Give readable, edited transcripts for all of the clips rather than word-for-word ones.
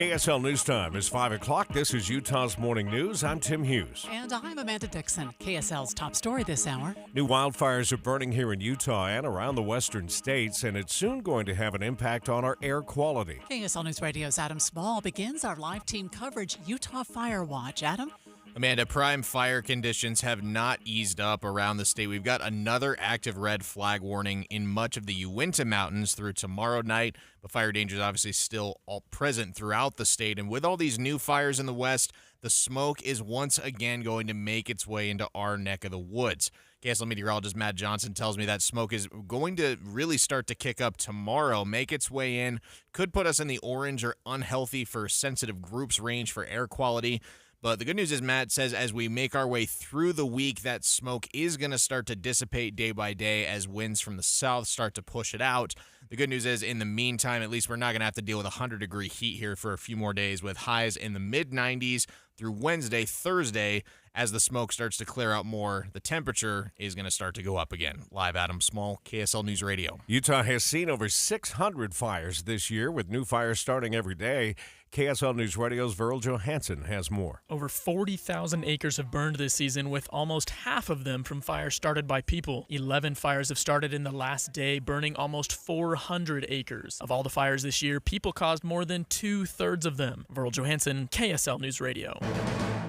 KSL News Time is 5 o'clock. This is Utah's Morning News. I'm Tim Hughes. And I'm Amanda Dixon. KSL's top story this hour. New wildfires are burning here in Utah and around the western states, and it's soon going to have an impact on our air quality. KSL News Radio's Adam Small begins our live team coverage, Utah Fire Watch. Adam? Amanda, prime fire conditions have not eased up around the state. We've got another active red flag warning in much of the Uinta Mountains through tomorrow night, but fire danger is obviously still all present throughout the state. And with all these new fires in the west, the smoke is once again going to make its way into our neck of the woods. KSL meteorologist Matt Johnson tells me that smoke is going to really start to kick up tomorrow, make its way in, could put us in the orange or unhealthy for sensitive groups range for air quality. But the good news is, Matt says, as we make our way through the week, that smoke is going to start to dissipate day by day as winds from the south start to push it out. The good news is, in the meantime, at least we're not going to have to deal with 100-degree heat here for a few more days, with highs in the mid-90s through Wednesday, Thursday. As the smoke starts to clear out more, the temperature is going to start to go up again. Live, Adam Small, KSL News Radio. Utah has seen over 600 fires this year, with new fires starting every day. KSL News Radio's Verl Johansson has more. Over 40,000 acres have burned this season, with almost half of them from fires started by people. 11 fires have started in the last day, burning almost 400 acres. Of all the fires this year, people caused more than 2/3 of them. Verl Johansson, KSL News Radio.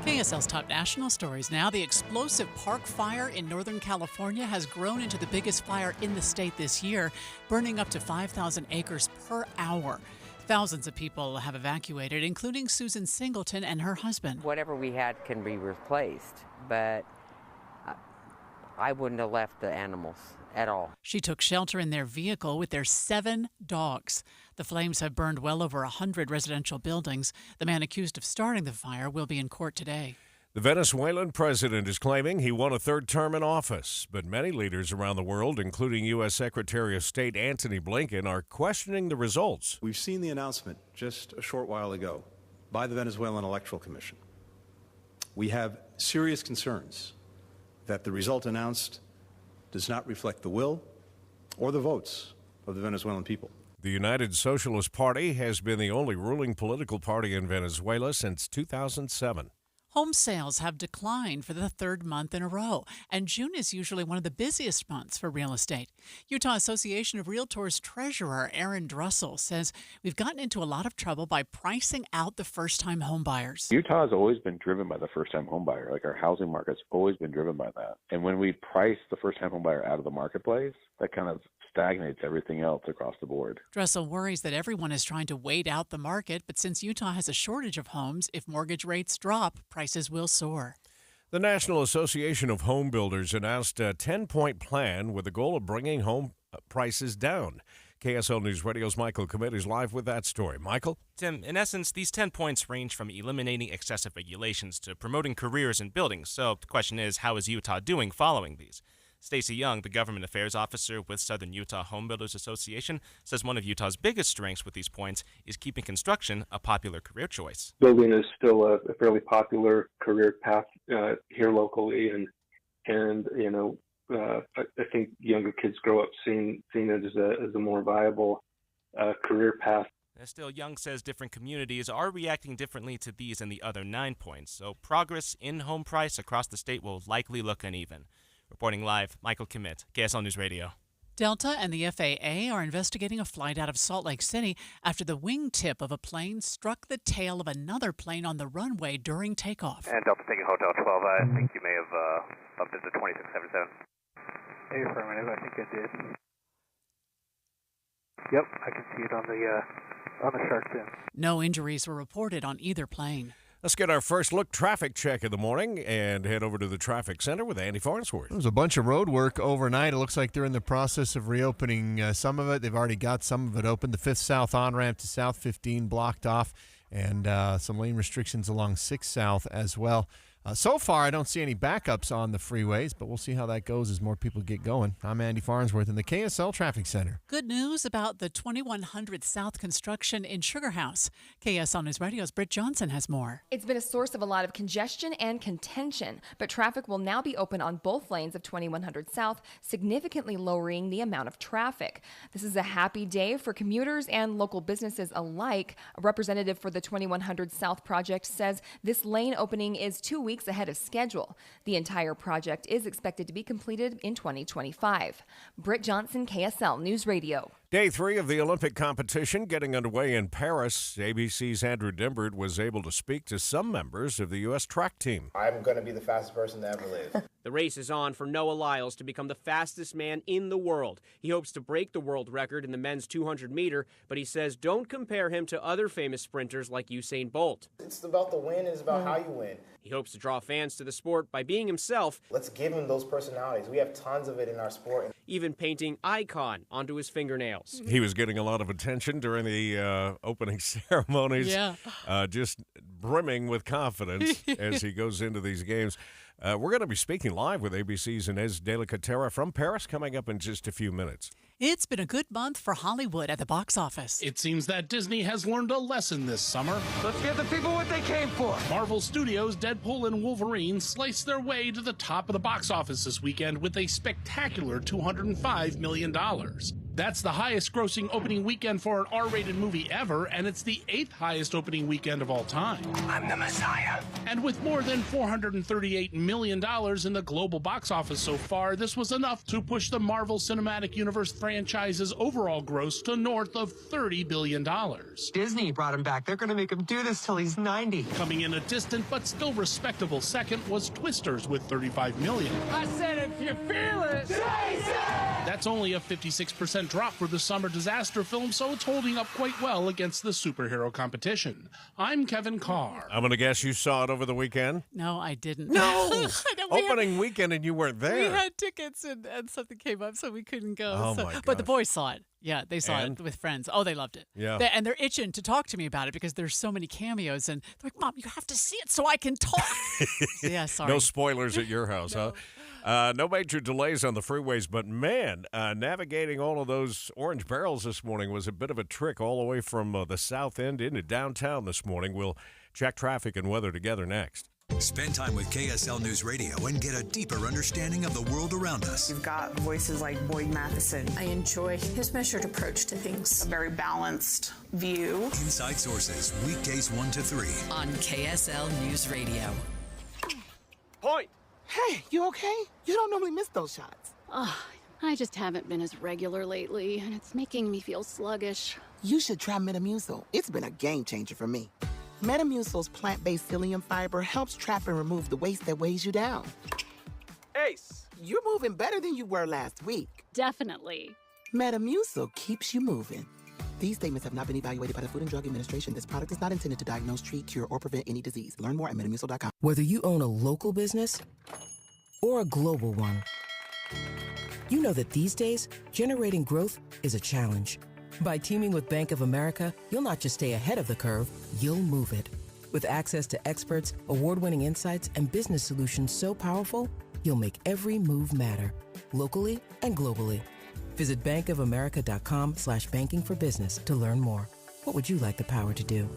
KSL's top national stories now. The explosive Park Fire in Northern California has grown into the biggest fire in the state this year, burning up to 5,000 acres per hour. Thousands of people have evacuated, including Susan Singleton and her husband. Whatever we had can be replaced, but I wouldn't have left the animals at all. She took shelter in their vehicle with their 7 dogs. The flames have burned well over 100 residential buildings. The man accused of starting the fire will be in court today. The Venezuelan president is claiming he won a third term in office, but many leaders around the world, including U.S. Secretary of State Antony Blinken, are questioning the results. We've seen the announcement just a short while ago by the Venezuelan Electoral Commission. We have serious concerns that the result announced does not reflect the will or the votes of the Venezuelan people. The United Socialist Party has been the only ruling political party in Venezuela since 2007. Home sales have declined for the third month in a row, and June is usually one of the busiest months for real estate. Utah Association of Realtors treasurer Aaron Drussel says we've gotten into a lot of trouble by pricing out the first-time home buyers. Utah has always been driven by the first-time home buyer. Like, our housing market's always been driven by that. And when we price the first-time home buyer out of the marketplace, that kind of stagnates everything else across the board. Drussel worries that everyone is trying to wait out the market, but since Utah has a shortage of homes, if mortgage rates drop, prices will soar. The National Association of Home Builders announced a 10-point plan with the goal of bringing home prices down. KSL News Radio's Michael Commett is live with that story. Michael? Tim, in essence, these 10 points range from eliminating excessive regulations to promoting careers in building. So the question is, how is Utah doing following these? Stacey Young, the government affairs officer with Southern Utah Home Builders Association, says one of Utah's biggest strengths with these points is keeping construction a popular career choice. Building is still a fairly popular career path here locally, and I think younger kids grow up seeing it as a more viable career path. Still, Young says different communities are reacting differently to these and the other 9 points, so progress in home price across the state will likely look uneven. Reporting live, Michael Commett, KSL News Radio. Delta and the FAA are investigating a flight out of Salt Lake City after the wingtip of a plane struck the tail of another plane on the runway during takeoff. And Delta taking Hotel 12, I think you may have bumped into 2677. Affirmative, I think I did. Yep, I can see it on the shark fin. No injuries were reported on either plane. Let's get our first look traffic check in the morning and head over to the traffic center with Andy Farnsworth. There was a bunch of road work overnight. It looks like they're in the process of reopening some of it. They've already got some of it open. The 5th South on-ramp to South 15 blocked off, and some lane restrictions along 6 South as well. So far, I don't see any backups on the freeways, but we'll see how that goes as more people get going. I'm Andy Farnsworth in the KSL Traffic Center. Good news about the 2100 South construction in Sugarhouse. KSL News Radio's Britt Johnson has more. It's been a source of a lot of congestion and contention, but traffic will now be open on both lanes of 2100 South, significantly lowering the amount of traffic. This is a happy day for commuters and local businesses alike. A representative for the 2100 South project says this lane opening is 2 weeks ahead of schedule. The entire project is expected to be completed in 2025. Britt Johnson, KSL News Radio. Day 3 of the Olympic competition getting underway in Paris. ABC's Andrew Dimbert was able to speak to some members of the U.S. track team. I'm going to be the fastest person to ever live. The race is on for Noah Lyles to become the fastest man in the world. He hopes to break the world record in the men's 200-meter, but he says don't compare him to other famous sprinters like Usain Bolt. It's about the win, it's about how you win. He hopes to draw fans to the sport by being himself. Let's give him those personalities. We have tons of it in our sport. Even painting Icon onto his fingernails. He was getting a lot of attention during the opening ceremonies. Yeah. Just brimming with confidence as he goes into these games. We're going to be speaking live with ABC's Inez de la Catera from Paris coming up in just a few minutes. It's been a good month for Hollywood at the box office. It seems that Disney has learned a lesson this summer. Let's give the people what they came for. Marvel Studios' Deadpool and Wolverine sliced their way to the top of the box office this weekend with a spectacular $205 million. That's the highest grossing opening weekend for an R-rated movie ever, and it's the 8th highest opening weekend of all time. I'm the Messiah. And with more than $438 million in the global box office so far, this was enough to push the Marvel Cinematic Universe franchise's overall gross to north of $30 billion. Disney brought him back. They're going to make him do this till he's 90. Coming in a distant but still respectable second was Twisters with $35 million. I said if you feel it, chase it! That's only a 56% drop for the summer disaster film, so it's holding up quite well against the superhero competition. I'm Kevin Carr. I'm going to guess you saw it over the weekend? No, I didn't. No! Opening weekend and you weren't there. We had tickets and something came up, so we couldn't go. Oh, my But the gosh. boys saw it. Yeah, they saw And? it with friends. Oh, they loved it. Yeah. And they're itching to talk to me about it because there's so many cameos. And they're like, Mom, you have to see it so I can talk. Yeah, sorry. No spoilers at your house, huh? No major delays on the freeways, but man, navigating all of those orange barrels this morning was a bit of a trick all the way from the south end into downtown this morning. We'll check traffic and weather together next. Spend time with KSL News Radio and get a deeper understanding of the world around us. You've got voices like Boyd Matheson. I enjoy his measured approach to things. A very balanced view. Inside Sources, weekdays 1 to 3. On KSL News Radio. Point! Hey, you okay? You don't normally miss those shots. I just haven't been as regular lately, and it's making me feel sluggish. You should try Metamucil. It's been a game changer for me. Metamucil's plant-based psyllium fiber helps trap and remove the waste that weighs you down. Ace, you're moving better than you were last week. Definitely. Metamucil keeps you moving. These statements have not been evaluated by the Food and Drug Administration. This product is not intended to diagnose, treat, cure, or prevent any disease. Learn more at metamucil.com. Whether you own a local business or a global one, you know that these days, generating growth is a challenge. By teaming with Bank of America, you'll not just stay ahead of the curve, you'll move it. With access to experts, award-winning insights, and business solutions so powerful, you'll make every move matter, locally and globally. Visit bankofamerica.com/banking for business to learn more. What would you like the power to do?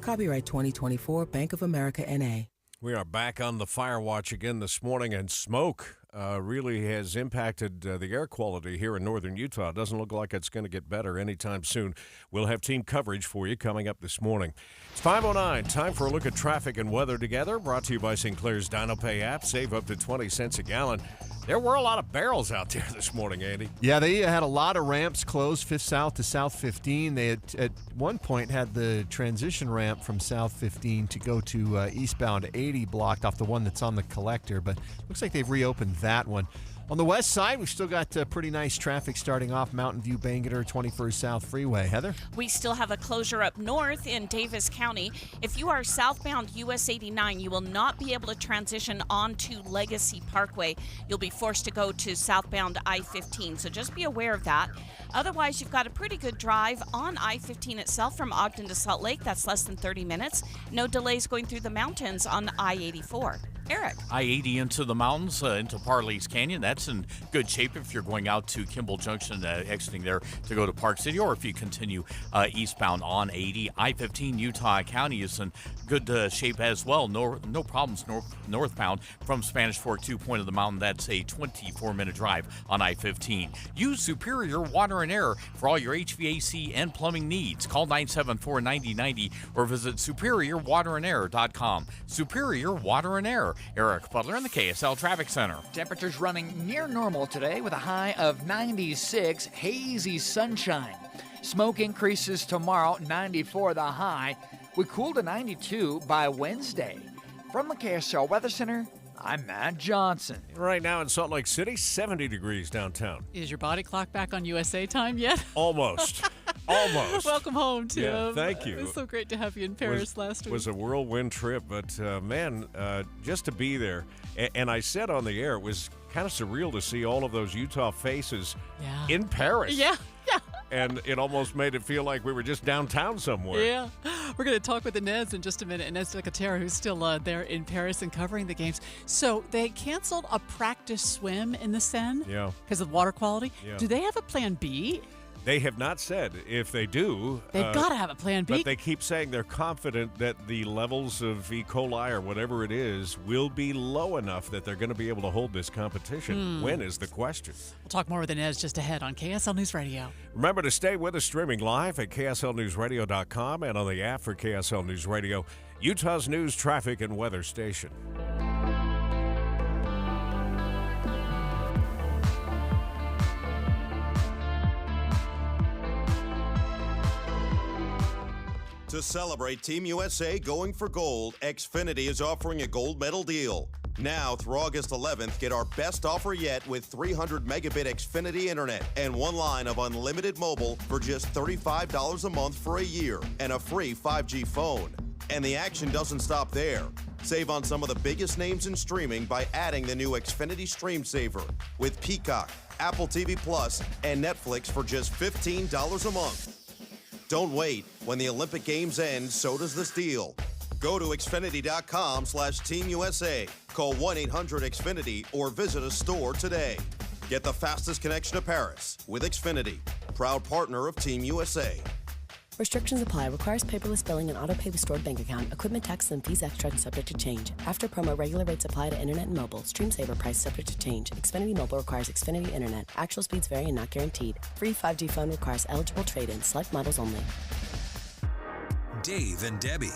Copyright 2024 Bank of America N.A. We are back on the fire watch again this morning, and smoke really has impacted the air quality here in northern Utah. It doesn't look like it's going to get better anytime soon. We'll have team coverage for you coming up this morning. It's 5:09. Time for a look at traffic and weather together. Brought to you by Sinclair's DinoPay app. Save up to 20 cents a gallon. There were a lot of barrels out there this morning, Andy. Yeah, they had a lot of ramps closed, 5th South to South 15. They had, at one point, had the transition ramp from South 15 to go to eastbound 80 blocked off the one that's on the collector, but looks like they've reopened that one. On the west side, we've still got pretty nice traffic starting off Mountain View, Bangerter, 21st South Freeway. Heather? We still have a closure up north in Davis County. If you are southbound US 89, you will not be able to transition onto Legacy Parkway. You'll be forced to go to southbound I-15, so just be aware of that. Otherwise, you've got a pretty good drive on I-15 itself from Ogden to Salt Lake. That's less than 30 minutes. No delays going through the mountains on I-84. Eric. I-80 into the mountains, into Parley's Canyon. That's in good shape if you're going out to Kimball Junction, exiting there to go to Park City, or if you continue eastbound on 80. I-15 Utah County is in good shape as well. No problems northbound from Spanish Fork to Point of the Mountain. That's a 24-minute drive on I-15. Use Superior Water and Air for all your HVAC and plumbing needs. Call 974-9090 or visit SuperiorWaterandAir.com. Superior Water and Air. Eric Butler in the KSL Traffic Center. Temperatures running near normal today with a high of 96, hazy sunshine. Smoke increases tomorrow, 94 the high. We cool to 92 by Wednesday. From the KSL Weather Center, I'm Matt Johnson. Right now in Salt Lake City, 70 degrees downtown. Is your body clock back on USA time yet? Almost. Almost. Welcome home, Tim. Yeah, thank you. It was so great to have you in Paris last week. It was a whirlwind trip, but man, just to be there. And I said on the air, it was kind of surreal to see all of those Utah faces in Paris. Yeah. And it almost made it feel like we were just downtown somewhere. Yeah. We're going to talk with Inez in just a minute. Inez Decatera, who's still there in Paris and covering the games. So they canceled a practice swim in the Seine because of water quality. Yeah. Do they have a plan B? They have not said if they do. They've got to have a plan B. But they keep saying they're confident that the levels of E. coli or whatever it is will be low enough that they're going to be able to hold this competition. When is the question? We'll talk more with Inez just ahead on KSL News Radio. Remember to stay with us streaming live at KSLNewsRadio.com and on the app for KSL News Radio, Utah's news, traffic, and weather station. To celebrate Team USA going for gold, Xfinity is offering a gold medal deal. Now, through August 11th, get our best offer yet with 300 megabit Xfinity internet and one line of unlimited mobile for just $35 a month for a year and a free 5G phone. And the action doesn't stop there. Save on some of the biggest names in streaming by adding the new Xfinity Stream Saver with Peacock, Apple TV Plus, and Netflix for just $15 a month. Don't wait. When the Olympic Games end, so does this deal. Go to Xfinity.com/Team USA. Call 1-800-XFINITY or visit a store today. Get the fastest connection to Paris with Xfinity, proud partner of Team USA. Restrictions apply. Requires paperless billing and auto-pay with stored bank account. Equipment tax and fees extra and subject to change. After promo, regular rates apply to internet and mobile. Stream Saver price subject to change. Xfinity Mobile requires Xfinity Internet. Actual speeds vary and not guaranteed. Free 5G phone requires eligible trade-in. Select models only. Dave and Debbie.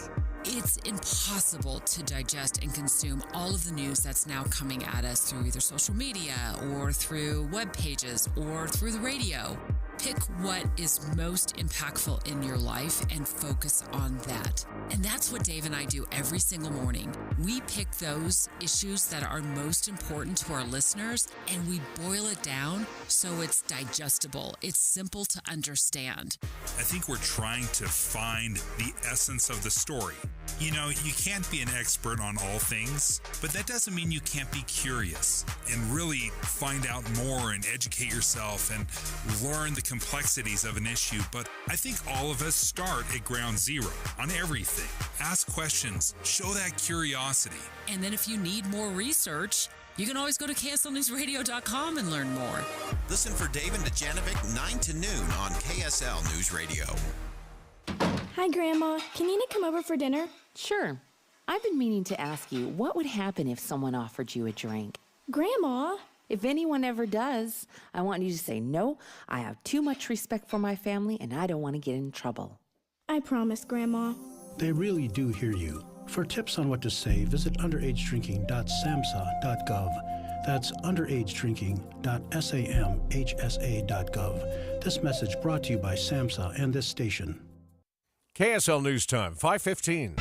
It's impossible to digest and consume all of the news that's now coming at us through either social media or through web pages or through the radio. Pick what is most impactful in your life and focus on that. And that's what Dave and I do every single morning. We pick those issues that are most important to our listeners and we boil it down so it's digestible. It's simple to understand. I think we're trying to find the essence of the story. You know, you can't be an expert on all things, but that doesn't mean you can't be curious and really find out more and educate yourself and learn the complexities of an issue. But I think all of us start at ground zero on everything. Ask questions, show that curiosity. And then if you need more research, you can always go to KSLNewsRadio.com and learn more. Listen for Dave and Dejanovic 9 to noon on KSL News Radio. Hi, Grandma. Can Nina come over for dinner? Sure. I've been meaning to ask you, what would happen if someone offered you a drink? Grandma? If anyone ever does, I want you to say, no, I have too much respect for my family and I don't want to get in trouble. I promise, Grandma. They really do hear you. For tips on what to say, visit underagedrinking.samhsa.gov. That's underagedrinking.samhsa.gov. This message brought to you by SAMHSA and this station. KSL News Time, 5:15.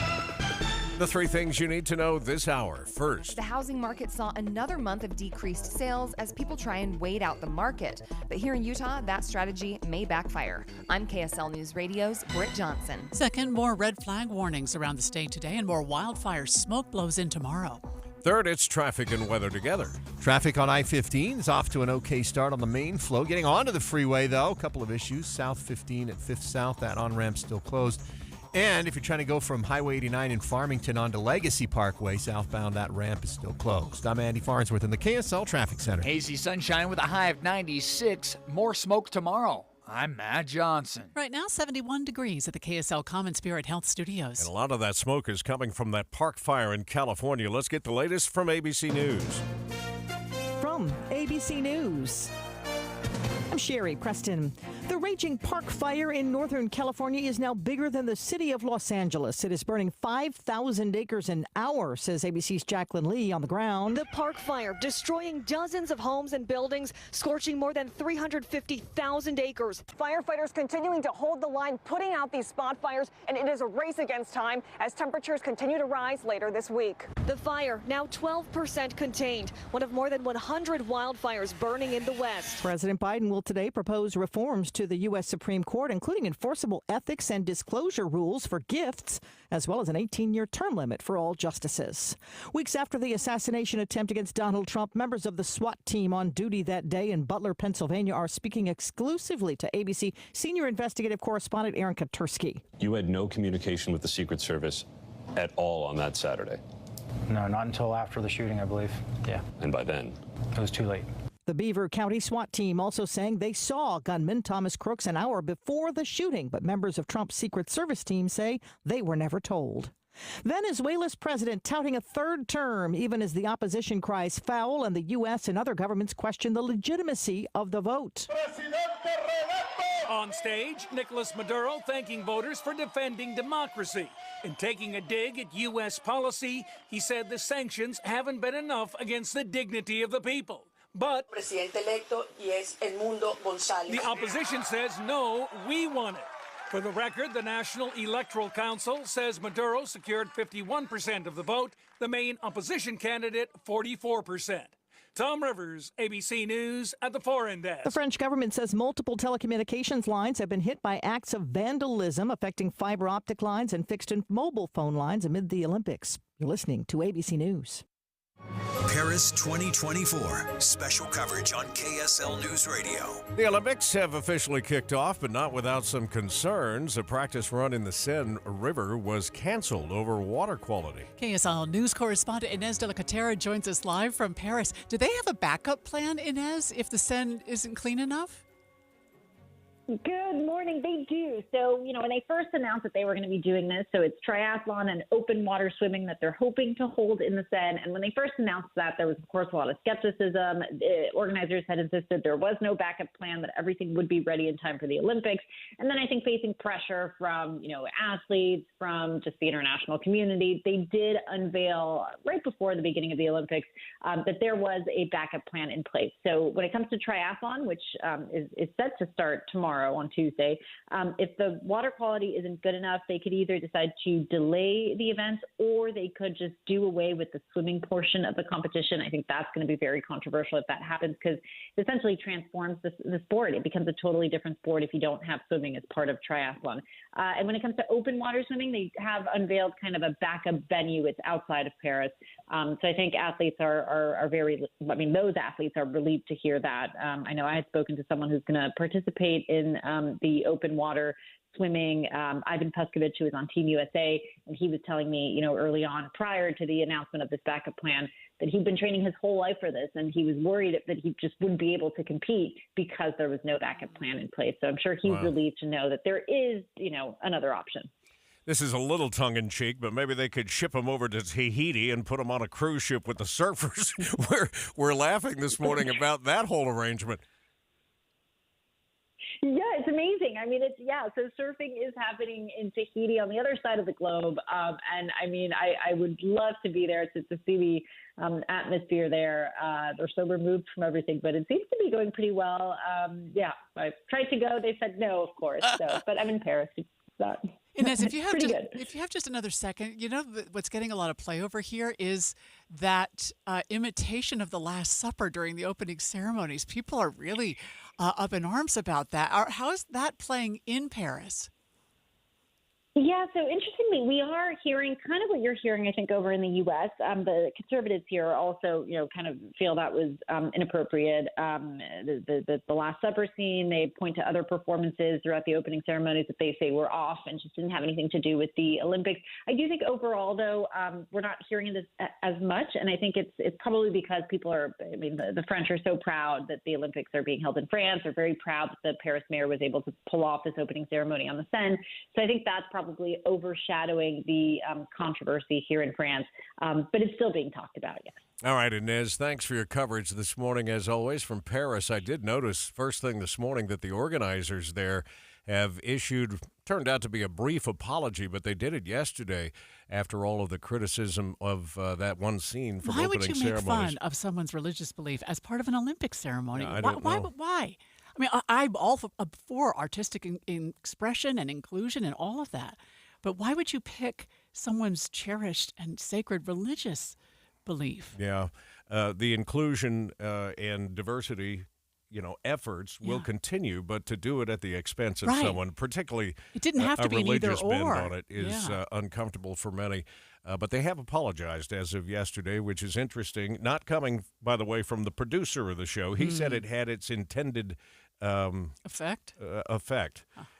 The three things you need to know this hour. First, the housing market saw another month of decreased sales as people try and wait out the market. But here in Utah, that strategy may backfire. I'm KSL News Radio's Britt Johnson. Second, more red flag warnings around the state today and more wildfire smoke blows in tomorrow. Third, it's traffic and weather together. Traffic on I-15 is off to an okay start on the main flow. Getting onto the freeway, though, a couple of issues. South 15 at 5th South, that on-ramp still closed. And if you're trying to go from Highway 89 in Farmington onto Legacy Parkway, southbound, that ramp is still closed. I'm Andy Farnsworth in the KSL Traffic Center. Hazy sunshine with a high of 96. More smoke tomorrow. I'm Matt Johnson. Right now, 71 degrees at the KSL Common Spirit Health Studios. And a lot of that smoke is coming from that park fire in California. Let's get the latest from ABC News. From ABC News, I'm Sherry Preston. The raging park fire in Northern California is now bigger than the city of Los Angeles. It is burning 5,000 acres an hour, says ABC's Jacqueline Lee on the ground. The park fire destroying dozens of homes and buildings, scorching more than 350,000 acres. Firefighters continuing to hold the line, putting out these spot fires, and it is a race against time as temperatures continue to rise later this week. The fire now 12% contained, one of more than 100 wildfires burning in the West. President Biden will today propose reforms to the U.S. Supreme Court, including enforceable ethics and disclosure rules for gifts, as well as an 18-year term limit for all justices. Weeks after the assassination attempt against Donald Trump, members of the SWAT team on duty that day in Butler, Pennsylvania, are speaking exclusively to ABC senior investigative correspondent Aaron Katursky. You had no communication with the Secret Service at all on that Saturday? No, not until after the shooting, I believe. Yeah. And by then? It was too late. The Beaver County SWAT team also saying they saw gunman Thomas Crooks an hour before the shooting, but members of Trump's Secret Service team say they were never told. Venezuela's president touting a third term, even as the opposition cries foul and the U.S. and other governments question the legitimacy of the vote. On stage, Nicolas Maduro thanking voters for defending democracy. In taking a dig at U.S. policy, he said the sanctions haven't been enough against the dignity of the people. But the opposition says, no, we won it. For the record, the National Electoral Council says Maduro secured 51% of the vote, the main opposition candidate 44%. Tom Rivers, ABC News at the Foreign Desk. The French government says multiple telecommunications lines have been hit by acts of vandalism affecting fiber optic lines and fixed and mobile phone lines amid the Olympics. You're listening to ABC News. Paris 2024. Special coverage on KSL News Radio. The Olympics have officially kicked off, but not without some concerns. A practice run in the Seine River was canceled over water quality. KSL News correspondent Inez de la Catera joins us live from Paris. Do they have a backup plan, Inez, if the Seine isn't clean enough? Good morning. They do. So, when they first announced that they were going to be doing this, so it's triathlon and open water swimming that they're hoping to hold in the Seine. And when they first announced that, there was, of course, a lot of skepticism. Organizers had insisted there was no backup plan, that everything would be ready in time for the Olympics. And then I think facing pressure from, athletes, from just the international community, they did unveil right before the beginning of the Olympics that there was a backup plan in place. So when it comes to triathlon, which is set to start tomorrow, on Tuesday. If the water quality isn't good enough, they could either decide to delay the event or they could just do away with the swimming portion of the competition. I think that's going to be very controversial if that happens because it essentially transforms the sport. It becomes a totally different sport if you don't have swimming as part of triathlon. And when it comes to open water swimming, they have unveiled kind of a backup venue. It's outside of Paris. So I think athletes are those athletes are relieved to hear that. I know I had spoken to someone who's going to participate in the open water swimming. Ivan Puskovich, who was on Team USA, and he was telling me, early on prior to the announcement of this backup plan, that he'd been training his whole life for this, and he was worried that he just wouldn't be able to compete because there was no backup plan in place. So I'm sure he's relieved to know that there is, another option. This is a little tongue-in-cheek, but maybe they could ship them over to Tahiti and put them on a cruise ship with the surfers. We're laughing this morning about that whole arrangement. Yeah, it's amazing. So surfing is happening in Tahiti on the other side of the globe. I would love to be there to see the atmosphere there. They're so removed from everything, but it seems to be going pretty well. I tried to go. They said no, of course. But I'm in Paris. Inez, if you have just another second, what's getting a lot of play over here is that imitation of the Last Supper during the opening ceremonies. People are really up in arms about that. How is that playing in Paris? Yeah, so interestingly, we are hearing kind of what you're hearing, I think, over in the U.S. The conservatives here also, kind of feel that was inappropriate. The Last Supper scene, they point to other performances throughout the opening ceremonies that they say were off and just didn't have anything to do with the Olympics. I do think overall, though, we're not hearing this as much, and I think it's probably because people are, the French are so proud that the Olympics are being held in France. They're very proud that the Paris mayor was able to pull off this opening ceremony on the Seine. So I think that's probably overshadowing the controversy here in France, but it's still being talked about, yes. All right, Inez, thanks for your coverage this morning, as always, from Paris. I did notice first thing this morning that the organizers there have turned out to be a brief apology, but they did it yesterday after all of the criticism of that one scene from opening ceremonies. Why would you make fun of someone's religious belief as part of an Olympic ceremony? I don't know. Why? I mean, I'm all for artistic expression and inclusion and all of that. But why would you pick someone's cherished and sacred religious belief? Yeah. The inclusion and diversity, efforts will continue, but to do it at the expense of someone, particularly it didn't have to be religious an either bend or. on it, is uncomfortable for many. But they have apologized as of yesterday, which is interesting. Not coming, by the way, from the producer of the show. He said it had its intended effect.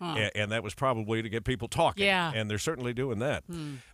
And that was probably to get people talking. Yeah. And they're certainly doing that.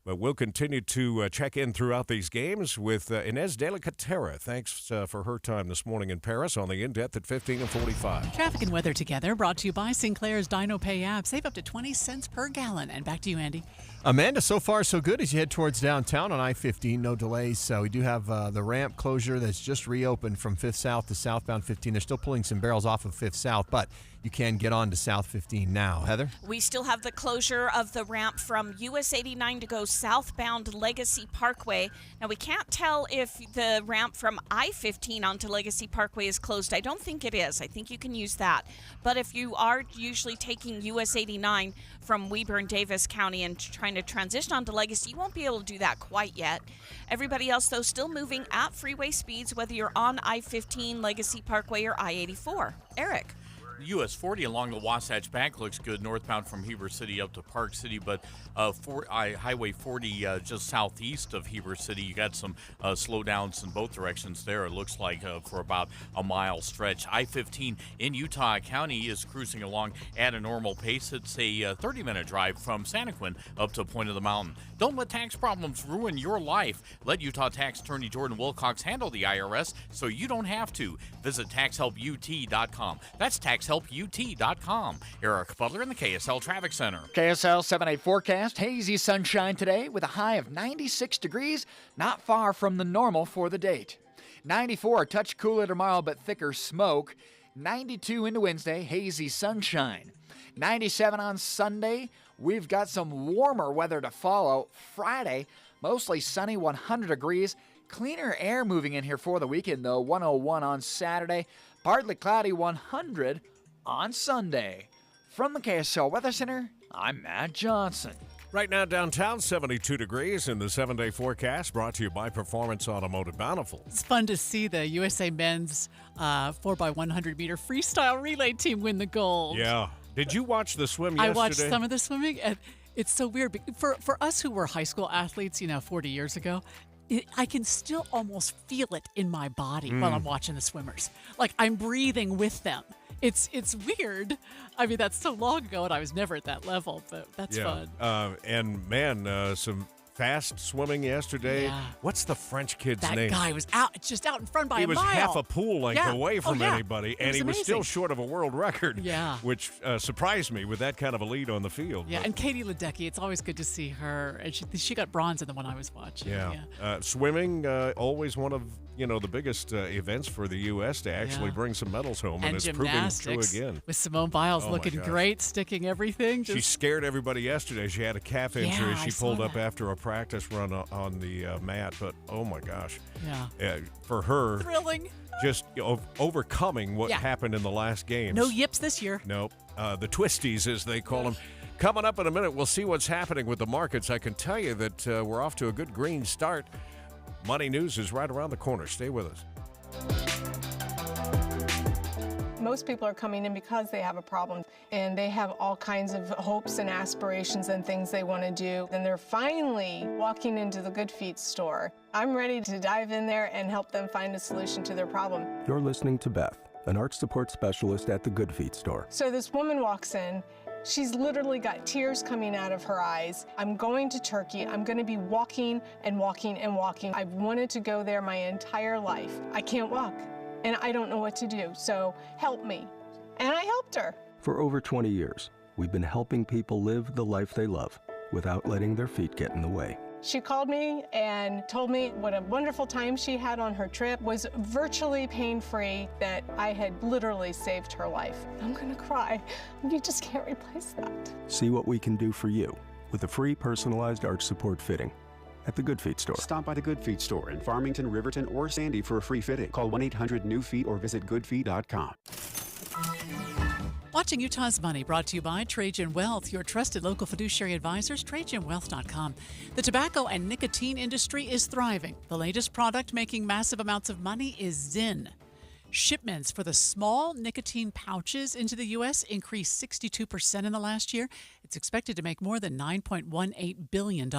But we'll continue to check in throughout these games with Inez de la Catera. Thanks for her time this morning in Paris on the In-Depth at 15 and 45. Traffic and weather together brought to you by Sinclair's Dino Pay app. Save up to 20 cents per gallon. And back to you, Andy. Amanda, so far so good as you head towards downtown on I-15. No delays. So we do have the ramp closure that's just reopened from 5th South to southbound 15. They're still pulling some barrels off of 5th South, but you can get on to South 15 now. Heather? We still have the closure of the ramp from US 89 to go southbound Legacy Parkway. Now, we can't tell if the ramp from I-15 onto Legacy Parkway is closed. I don't think it is. I think you can use that. But if you are usually taking US 89 from Weber and Davis County and trying to transition onto Legacy, you won't be able to do that quite yet. Everybody else, though, still moving at freeway speeds, whether you're on I-15, Legacy Parkway, or I-84. Eric? US 40 along the Wasatch Bank looks good northbound from Heber City up to Park City, but Highway 40 just southeast of Heber City, you got some slowdowns in both directions there. It looks like for about a mile stretch. I-15 in Utah County is cruising along at a normal pace. It's a 30-minute drive from Santaquin up to Point of the Mountain. Don't let tax problems ruin your life. Let Utah Tax Attorney Jordan Wilcox handle the IRS so you don't have to. Visit taxhelput.com. That's taxhelput.com. Eric Butler in the KSL Traffic Center. KSL 7-day forecast. Hazy sunshine today with a high of 96 degrees, not far from the normal for the date. 94, a touch cooler tomorrow but thicker smoke. 92 into Wednesday, hazy sunshine. 97 on Sunday. We've got some warmer weather to follow. Friday, mostly sunny, 100 degrees. Cleaner air moving in here for the weekend, though. 101 on Saturday. Partly cloudy, 100 on Sunday. From the KSL Weather Center, I'm Matt Johnson. Right now, downtown, 72 degrees in the 7-day forecast, brought to you by Performance Automotive Bountiful. It's fun to see the USA men's 4x100-meter freestyle relay team win the gold. Yeah. Did you watch the swim yesterday? I watched some of the swimming, and it's so weird. For us who were high school athletes, 40 years ago, I can still almost feel it in my body while I'm watching the swimmers. Like I'm breathing with them. It's weird. I mean, that's so long ago, and I was never at that level, but that's fun. And, man, some fast swimming yesterday. Yeah. What's the French kid's name? That guy was just out in front by a mile. He was half a pool length away from anybody, and he was amazing. still short of a world record, which surprised me with that kind of a lead on the field. Yeah, and Katie Ledecky, it's always good to see her, and she got bronze in the one I was watching. Yeah. Swimming, always one of the biggest events for the U.S. to actually bring some medals home, and it's proving true again. With Simone Biles looking great, sticking everything. She scared everybody yesterday. She had a calf injury. She pulled up after a practice run on the mat, but oh my gosh. For her, thrilling. Just overcoming what happened in the last games. No yips this year. Nope. The twisties, as they call them. Coming up in a minute, we'll see what's happening with the markets. I can tell you that we're off to a good green start. Money News is right around the corner. Stay with us. Most people are coming in because they have a problem, and they have all kinds of hopes and aspirations and things they want to do, and they're finally walking into the Good Feet store. I'm ready to dive in there and help them find a solution to their problem. You're listening to Beth, an arch support specialist at the Good Feet store. So this woman walks in. She's literally got tears coming out of her eyes. I'm going to Turkey. I'm going to be walking and walking and walking. I've wanted to go there my entire life. I can't walk, and I don't know what to do, so help me. And I helped her. For over 20 years, we've been helping people live the life they love without letting their feet get in the way. She called me and told me what a wonderful time she had on her trip, was virtually pain-free, that I had literally saved her life. I'm gonna cry. You just can't replace that. See what we can do for you with a free personalized arch support fitting at the Good Feet store. Stop by the Good Feet store in Farmington, Riverton, or Sandy for a free fitting. Call 1-800-NEW-FEET or visit goodfeet.com. Watching Utah's Money, brought to you by Trajan Wealth, your trusted local fiduciary advisors, TrajanWealth.com. The tobacco and nicotine industry is thriving. The latest product making massive amounts of money is Zyn. Shipments for the small nicotine pouches into the U.S. increased 62% in the last year. It's expected to make more than $9.18 billion.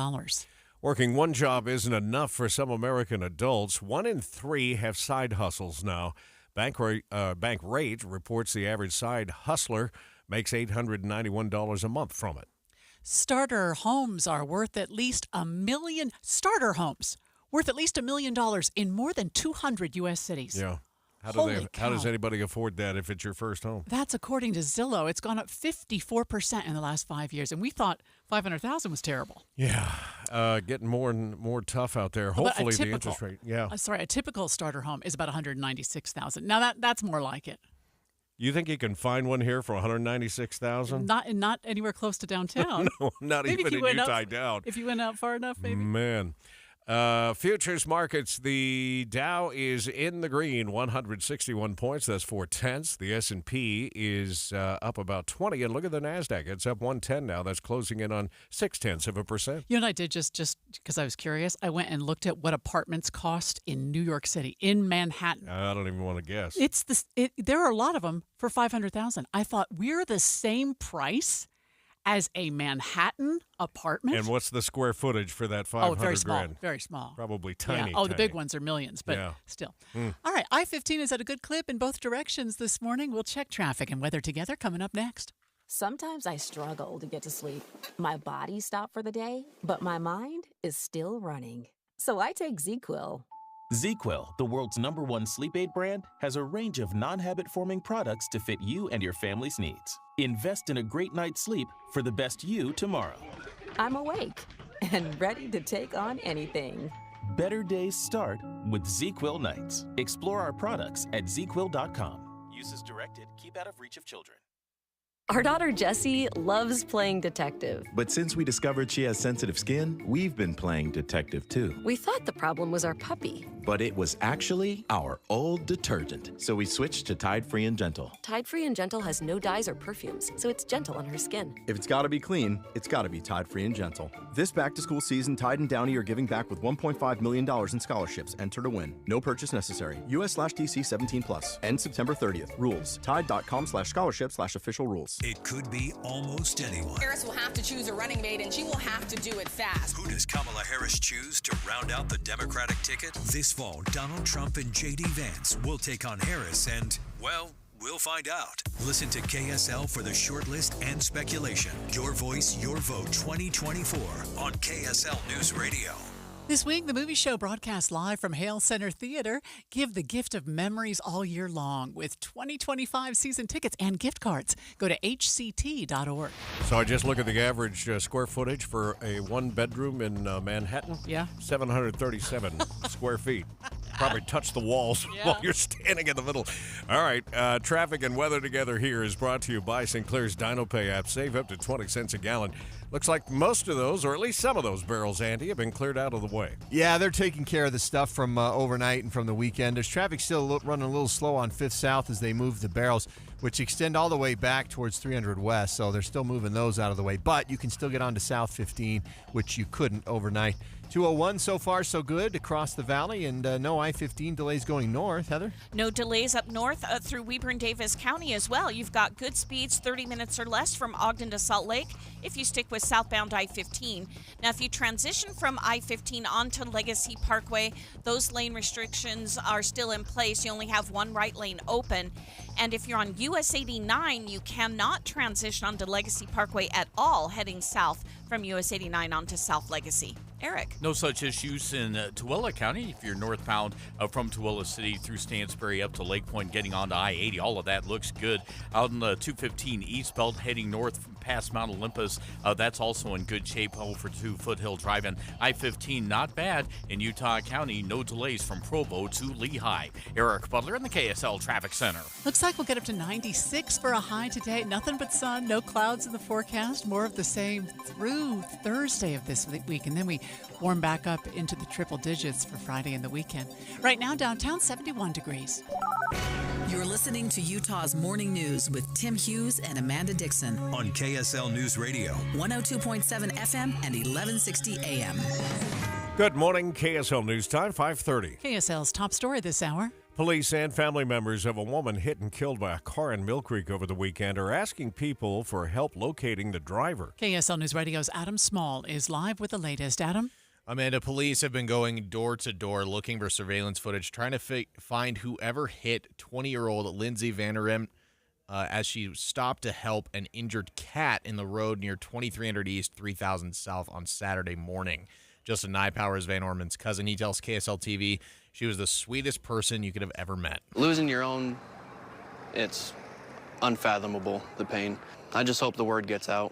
Working one job isn't enough for some American adults. 1 in 3 have side hustles now. Bankrate reports the average side hustler makes $891 a month from it. Starter homes are worth at least $1 million. Starter homes worth at least $1 million in more than 200 U.S. cities. Yeah. Holy cow. How does anybody afford that if it's your first home? That's according to Zillow. It's gone up 54% in the last 5 years, and we thought $500,000 was terrible. Yeah, getting more and more tough out there. Hopefully the interest rate. Yeah. A typical starter home is about $196,000. Now that's more like it. You think you can find one here for $196,000? Not anywhere close to downtown. No, not maybe even in Utah down. If you went out far enough, maybe. Man. Futures markets, the Dow is in the green, 161 points. That's 0.4. The S&P is up about 20. And look at the NASDAQ. It's up 110 now. That's closing in on 0.6%. You know what I did just because I was curious? I went and looked at what apartments cost in New York City, in Manhattan. I don't even want to guess. There are a lot of them for $500,000. I thought we're the same price as a Manhattan apartment. And what's the square footage for that $500,000? Oh, very small. Very small. Probably tiny. Yeah. Oh, the big ones are millions, but still. All right, I-15 is at a good clip in both directions this morning. We'll check traffic and weather together coming up next. Sometimes I struggle to get to sleep. My body stopped for the day, but my mind is still running. So I take ZzzQuil. ZzzQuil, the world's #1 sleep aid brand, has a range of non-habit-forming products to fit you and your family's needs. Invest in a great night's sleep for the best you tomorrow. I'm awake and ready to take on anything. Better days start with ZzzQuil nights. Explore our products at ZzzQuil.com. Use as directed. Keep out of reach of children. Our daughter Jessie loves playing detective. But since we discovered she has sensitive skin, we've been playing detective too. We thought the problem was our puppy. But it was actually our old detergent. So we switched to Tide Free and Gentle. Tide Free and Gentle has no dyes or perfumes, so it's gentle on her skin. If it's gotta be clean, it's gotta be Tide Free and Gentle. This back-to-school season, Tide and Downy are giving back with $1.5 million in scholarships. Enter to win. No purchase necessary. US/DC 17+. End September 30th. Rules. Tide.com/scholarship/official rules. It could be almost anyone. Harris will have to choose a running mate, and she will have to do it fast. Who does Kamala Harris choose to round out the Democratic ticket? This fall, Donald Trump and J.D. Vance will take on Harris and, well, we'll find out. Listen to KSL for the short list and speculation. Your voice, your vote 2024 on KSL News Radio. This week, the movie show broadcast live from Hale Center Theater. Give the gift of memories all year long with 2025 season tickets and gift cards. Go to hct.org. So I just look at the average square footage for a one-bedroom in Manhattan. Yeah. 737 square feet. Probably touch the walls while you're standing in the middle. All right, traffic and weather together here is brought to you by Sinclair's DinoPay app. Save up to 20 cents a gallon. Looks like most of those, or at least some of those barrels, Andy, have been cleared out of the way. Yeah, they're taking care of the stuff from overnight and from the weekend. There's traffic still running a little slow on 5th South as they move the barrels. which extend all the way back towards 300 West, so they're still moving those out of the way. But you can still get onto South 15, which you couldn't overnight. 201 so far so good across the valley, and no I-15 delays going north. Heather? No delays up north through Weber and Davis County as well. You've got good speeds, 30 minutes or less from Ogden to Salt Lake if you stick with southbound I-15. Now, if you transition from I-15 onto Legacy Parkway, those lane restrictions are still in place. You only have one right lane open. And if you're on US 89, you cannot transition onto Legacy Parkway at all heading south from US 89 onto South Legacy. Eric? No such issues in Tooele County. If you're northbound from Tooele City through Stansbury up to Lake Point, getting onto I-80, all of that looks good. Out in the 215 East Belt, heading north past Mount Olympus, that's also in good shape over to Foothill Drive. And I-15, not bad in Utah County. No delays from Provo to Lehigh. Eric Butler in the KSL Traffic Center. Looks like we'll get up to 96 for a high today. Nothing but sun, no clouds in the forecast. More of the same through Thursday of this week. And then we warm back up into the triple digits for Friday and the weekend. Right now, downtown, 71 degrees. You're listening to Utah's Morning News with Tim Hughes and Amanda Dixon on KSL News Radio, 102.7 FM and 1160 AM. Good morning, KSL News Time, 5:30. KSL's top story this hour. Police and family members of a woman hit and killed by a car in Mill Creek over the weekend are asking people for help locating the driver. KSL News Radio's Adam Small is live with the latest. Adam? Amanda, police have been going door to door looking for surveillance footage, trying to find whoever hit 20-year-old Lindsay Vanderem as she stopped to help an injured cat in the road near 2300 East, 3000 South on Saturday morning. Justin Nypower is Van Orman's cousin. He tells KSL TV she was the sweetest person you could have ever met. Losing your own, it's unfathomable, the pain. I just hope the word gets out,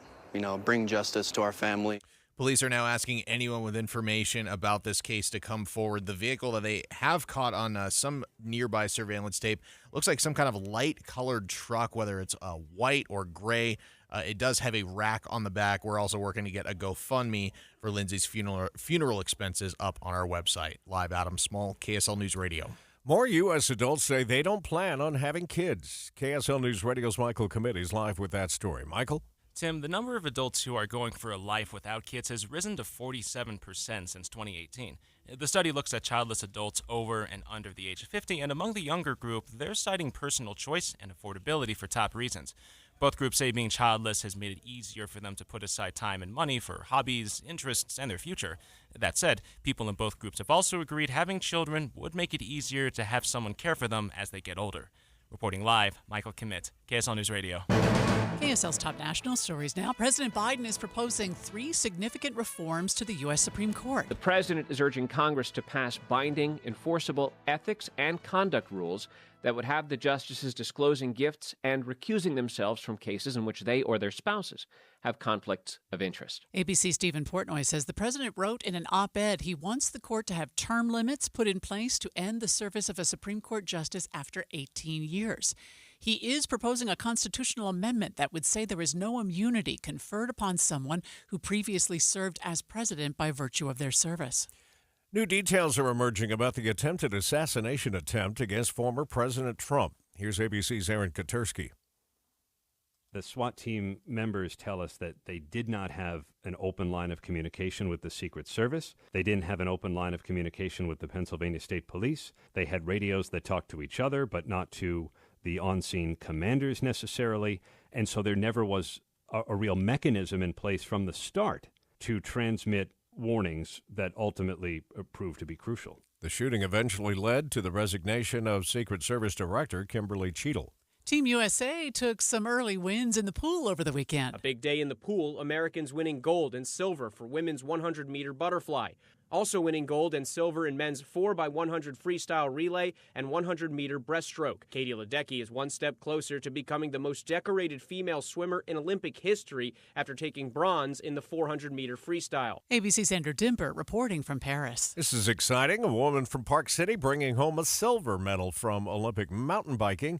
bring justice to our family. Police are now asking anyone with information about this case to come forward. The vehicle that they have caught on some nearby surveillance tape looks like some kind of light-colored truck, whether it's white or gray. It does have a rack on the back. We're also working to get a GoFundMe for Lindsay's funeral expenses up on our website. Live, Adam Small, KSL News Radio. More U.S. adults say they don't plan on having kids. KSL News Radio's Michael Committee is live with that story. Michael? Tim, the number of adults who are going for a life without kids has risen to 47% since 2018. The study looks at childless adults over and under the age of 50, and among the younger group, they're citing personal choice and affordability for top reasons. Both groups say being childless has made it easier for them to put aside time and money for hobbies, interests, and their future. That said, people in both groups have also agreed having children would make it easier to have someone care for them as they get older. Reporting live, Michael Commit, KSL News Radio. KSL's top national stories now. President Biden is proposing 3 significant reforms to the U.S. Supreme Court. The president is urging Congress to pass binding, enforceable ethics and conduct rules that would have the justices disclosing gifts and recusing themselves from cases in which they or their spouses have conflicts of interest. ABC's Stephen Portnoy says the president wrote in an op-ed he wants the court to have term limits put in place to end the service of a Supreme Court justice after 18 years. He is proposing a constitutional amendment that would say there is no immunity conferred upon someone who previously served as president by virtue of their service. New details are emerging about the attempted assassination attempt against former President Trump. Here's ABC's Aaron Katersky. The SWAT team members tell us that they did not have an open line of communication with the Secret Service. They didn't have an open line of communication with the Pennsylvania State Police. They had radios that talked to each other, but not to the on-scene commanders necessarily. And so there never was a real mechanism in place from the start to transmit warnings that ultimately proved to be crucial. The shooting eventually led to the resignation of Secret Service Director Kimberly Cheadle. Team USA took some early wins in the pool over the weekend. A big day in the pool, Americans winning gold and silver for women's 100-meter butterfly. Also winning gold and silver in men's 4x100 freestyle relay and 100-meter breaststroke. Katie Ledecky is one step closer to becoming the most decorated female swimmer in Olympic history after taking bronze in the 400-meter freestyle. ABC's Andrew Dimber reporting from Paris. This is exciting. A woman from Park City bringing home a silver medal from Olympic mountain biking.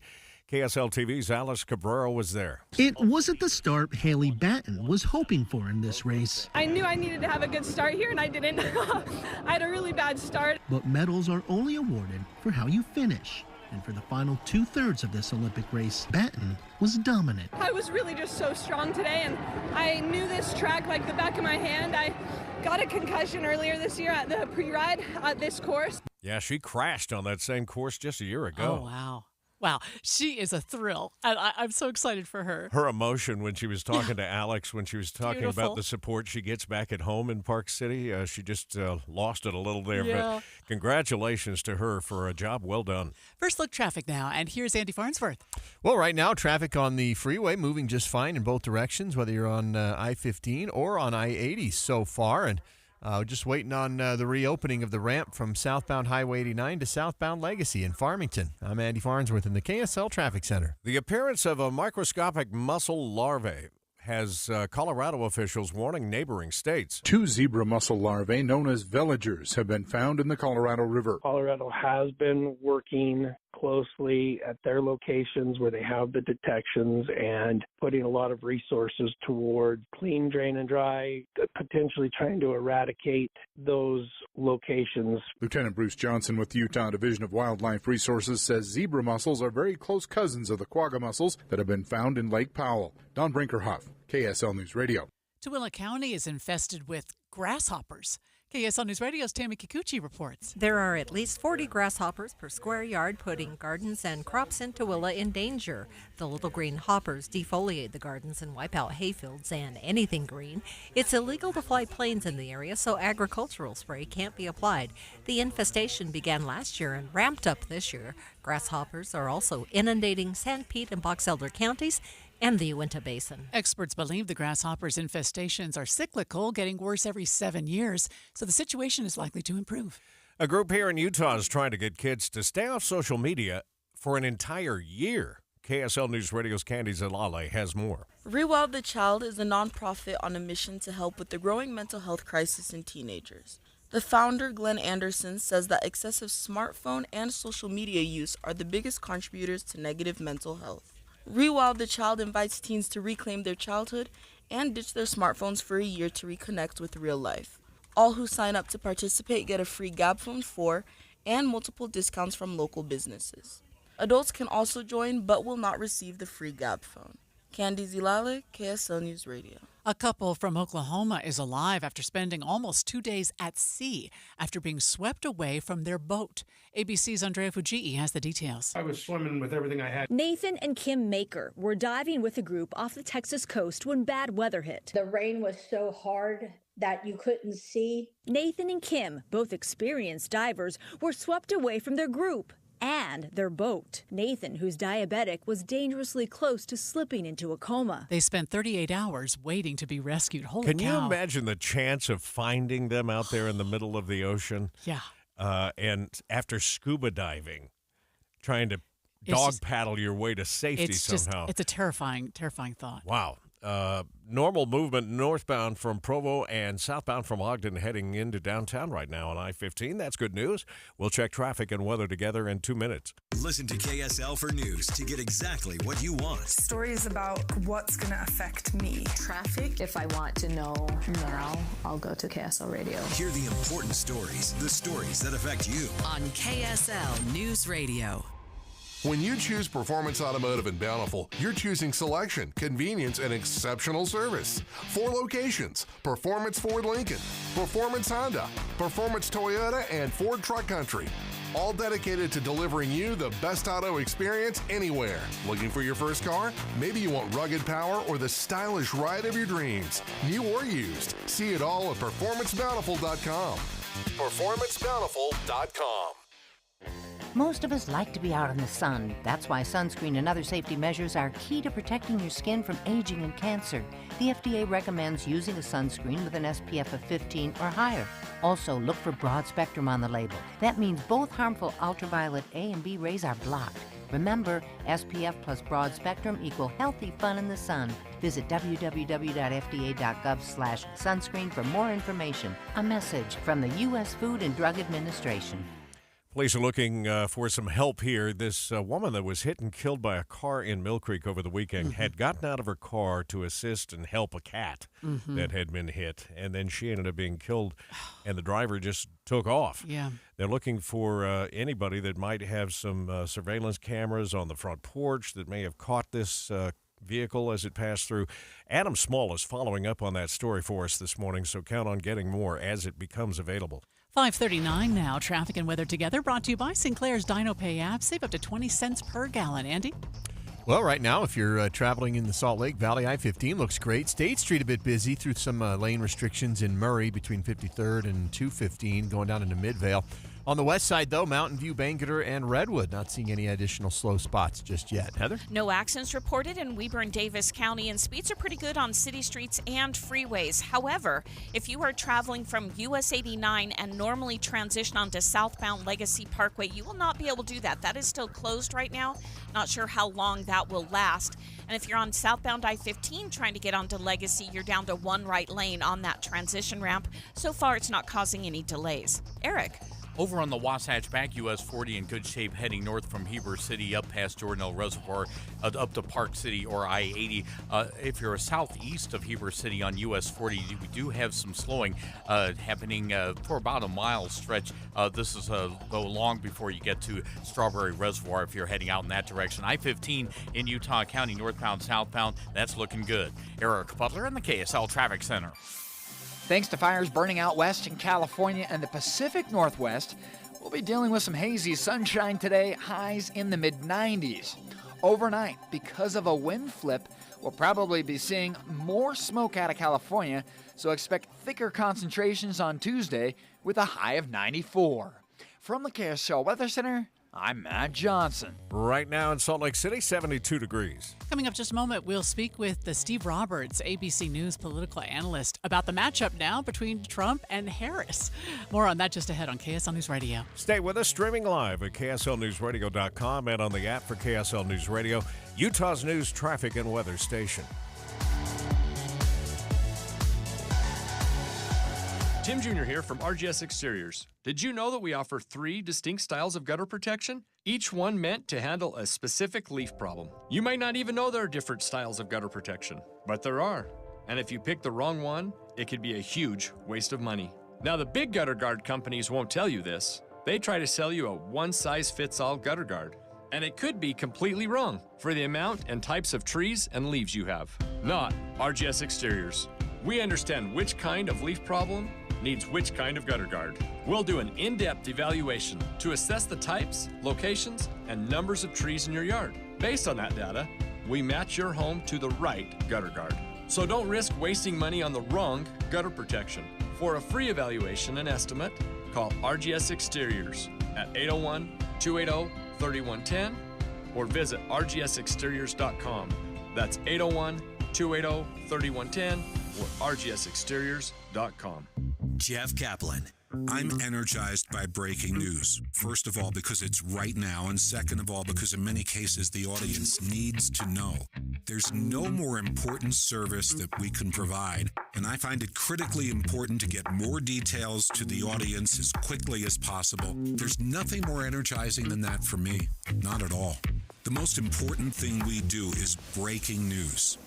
KSL TV's Alice Cabrera was there. It wasn't the start Haley Batten was hoping for in this race. I knew I needed to have a good start here, and I didn't. I had a really bad start. But medals are only awarded for how you finish. And for the final two-thirds of this Olympic race, Batten was dominant. I was really just so strong today, and I knew this track like the back of my hand. I got a concussion earlier this year at the pre-ride at this course. Yeah, she crashed on that same course just a year ago. Oh, wow. Wow, she is a thrill. I'm so excited for her. Her emotion when she was talking to Alex, when she was talking Beautiful. about the support she gets back at home in Park City, she just lost it a little there. Yeah. But congratulations to her for a job well done. First look traffic now, and here's Andy Farnsworth. Well, right now, traffic on the freeway moving just fine in both directions, whether you're on I-15 or on I-80 so far. And just waiting on the reopening of the ramp from southbound Highway 89 to southbound Legacy in Farmington. I'm Andy Farnsworth in the KSL Traffic Center. The appearance of a microscopic mussel larvae has Colorado officials warning neighboring states. 2 zebra mussel larvae known as veligers have been found in the Colorado River. Colorado has been working closely at their locations where they have the detections and putting a lot of resources toward clean, drain, and dry, potentially trying to eradicate those locations. Lieutenant Bruce Johnson with the Utah Division of Wildlife Resources says zebra mussels are very close cousins of the quagga mussels that have been found in Lake Powell. Don Brinkerhoff, KSL News Radio. Tooele County is infested with grasshoppers. KSL News Radio's Tammy Kikuchi reports. There are at least 40 grasshoppers per square yard, putting gardens and crops in Tooele in danger. The little green hoppers defoliate the gardens and wipe out hayfields and anything green. It's illegal to fly planes in the area, so agricultural spray can't be applied. The infestation began last year and ramped up this year. Grasshoppers are also inundating Sanpete and Box Elder counties and the Uinta Basin. Experts believe the grasshoppers' infestations are cyclical, getting worse every 7 years, so the situation is likely to improve. A group here in Utah is trying to get kids to stay off social media for an entire year. KSL News Radio's Candy Zalale has more. Rewild the Child is a nonprofit on a mission to help with the growing mental health crisis in teenagers. The founder, Glenn Anderson, says that excessive smartphone and social media use are the biggest contributors to negative mental health. Rewild the Child invites teens to reclaim their childhood and ditch their smartphones for a year to reconnect with real life. All who sign up to participate get a free Gab Phone 4 and multiple discounts from local businesses. Adults can also join but will not receive the free Gab Phone. Candy Zilale, KSL News Radio. A couple from Oklahoma is alive after spending almost 2 days at sea after being swept away from their boat. ABC's Andrea Fujii has the details. I was swimming with everything I had. Nathan and Kim Maker were diving with a group off the Texas coast when bad weather hit. The rain was so hard that you couldn't see. Nathan and Kim, both experienced divers, were swept away from their group and their boat. Nathan, who's diabetic, was dangerously close to slipping into a coma. They spent 38 hours waiting to be rescued. Holy Can cow. you imagine the chance of finding them out there in the middle of the ocean? Yeah. And after scuba diving, trying to dog paddle your way to safety somehow. It's a terrifying thought. Wow. Normal movement northbound from Provo and southbound from Ogden heading into downtown right now on I-15. That's good news. We'll check traffic and weather together in 2 minutes. Listen to KSL for news to get exactly what you want. Stories about what's going to affect me. Traffic. If I want to know now, I'll go to KSL Radio. Hear the important stories, the stories that affect you. On KSL News Radio. When you choose Performance Automotive in Bountiful, you're choosing selection, convenience, and exceptional service. 4 locations: Performance Ford Lincoln, Performance Honda, Performance Toyota, and Ford Truck Country. All dedicated to delivering you the best auto experience anywhere. Looking for your first car? Maybe you want rugged power or the stylish ride of your dreams. New or used. See it all at PerformanceBountiful.com. PerformanceBountiful.com. Most of us like to be out in the sun. That's why sunscreen and other safety measures are key to protecting your skin from aging and cancer. The FDA recommends using a sunscreen with an SPF of 15 or higher. Also, look for broad spectrum on the label. That means both harmful ultraviolet A and B rays are blocked. Remember, SPF plus broad spectrum equal healthy fun in the sun. Visit www.fda.gov/sunscreen for more information. A message from the U.S. Food and Drug Administration. Police are looking for some help here. This woman that was hit and killed by a car in Mill Creek over the weekend had gotten out of her car to assist and help a cat that had been hit, and then she ended up being killed, and the driver just took off. Yeah. They're looking for anybody that might have some surveillance cameras on the front porch that may have caught this vehicle as it passed through. Adam Small is following up on that story for us this morning, so count on getting more as it becomes available. 5:39 now. Traffic and weather together brought to you by Sinclair's Dino Pay app. Save up to 20 cents per gallon. Andy? Well, right now, if you're traveling in the Salt Lake Valley, I-15 looks great. State Street a bit busy through some lane restrictions in Murray between 53rd and 215 going down into Midvale. On the west side, though, Mountain View, Bangor, and Redwood, not seeing any additional slow spots just yet. Heather? No accidents reported in Weber and Davis County, and speeds are pretty good on city streets and freeways. However, if you are traveling from US 89 and normally transition onto southbound Legacy Parkway, you will not be able to do that. That is still closed right now. Not sure how long that will last. And if you're on southbound I-15 trying to get onto Legacy, you're down to one right lane on that transition ramp. So far, it's not causing any delays. Eric? Over on the Wasatch Bank, US 40 in good shape heading north from Heber City up past Jordanelle Reservoir up to Park City or I-80. If you're southeast of Heber City on US 40, we do have some slowing happening for about a mile stretch. This is though long before you get to Strawberry Reservoir if you're heading out in that direction. I-15 in Utah County, northbound, southbound, that's looking good. Eric Butler in the KSL Traffic Center. Thanks to fires burning out west in California and the Pacific Northwest, we'll be dealing with some hazy sunshine today, highs in the mid-90s. Overnight, because of a wind flip, we'll probably be seeing more smoke out of California, so expect thicker concentrations on Tuesday with a high of 94. From the KSL Weather Center, I'm Matt Johnson. Right now in Salt Lake City, 72 degrees. Coming up just a moment, we'll speak with Steve Roberts, ABC News political analyst, about the matchup now between Trump and Harris. More on that just ahead on KSL News Radio. Stay with us, streaming live at KSLNewsRadio.com and on the app for KSL News Radio, Utah's news, traffic, and weather station. Tim Jr. here from RGS Exteriors. Did you know that we offer 3 distinct styles of gutter protection? Each one meant to handle a specific leaf problem. You might not even know there are different styles of gutter protection, but there are. And if you pick the wrong one, it could be a huge waste of money. Now, the big gutter guard companies won't tell you this. They try to sell you a one-size-fits-all gutter guard. And it could be completely wrong for the amount and types of trees and leaves you have. Not RGS Exteriors. We understand which kind of leaf problem needs which kind of gutter guard. We'll do an in-depth evaluation to assess the types, locations, and numbers of trees in your yard. Based on that data, we match your home to the right gutter guard. So don't risk wasting money on the wrong gutter protection. For a free evaluation and estimate, call RGS Exteriors at 801-280-3110 or visit rgsexteriors.com. That's 801-280-3110 or rgsexteriors.com. Jeff Kaplan. I'm energized by breaking news. First of all, because it's right now, and second of all, because in many cases the audience needs to know. There's no more important service that we can provide, and I find it critically important to get more details to the audience as quickly as possible. There's nothing more energizing than that for me. Not at all. The most important thing we do is breaking news.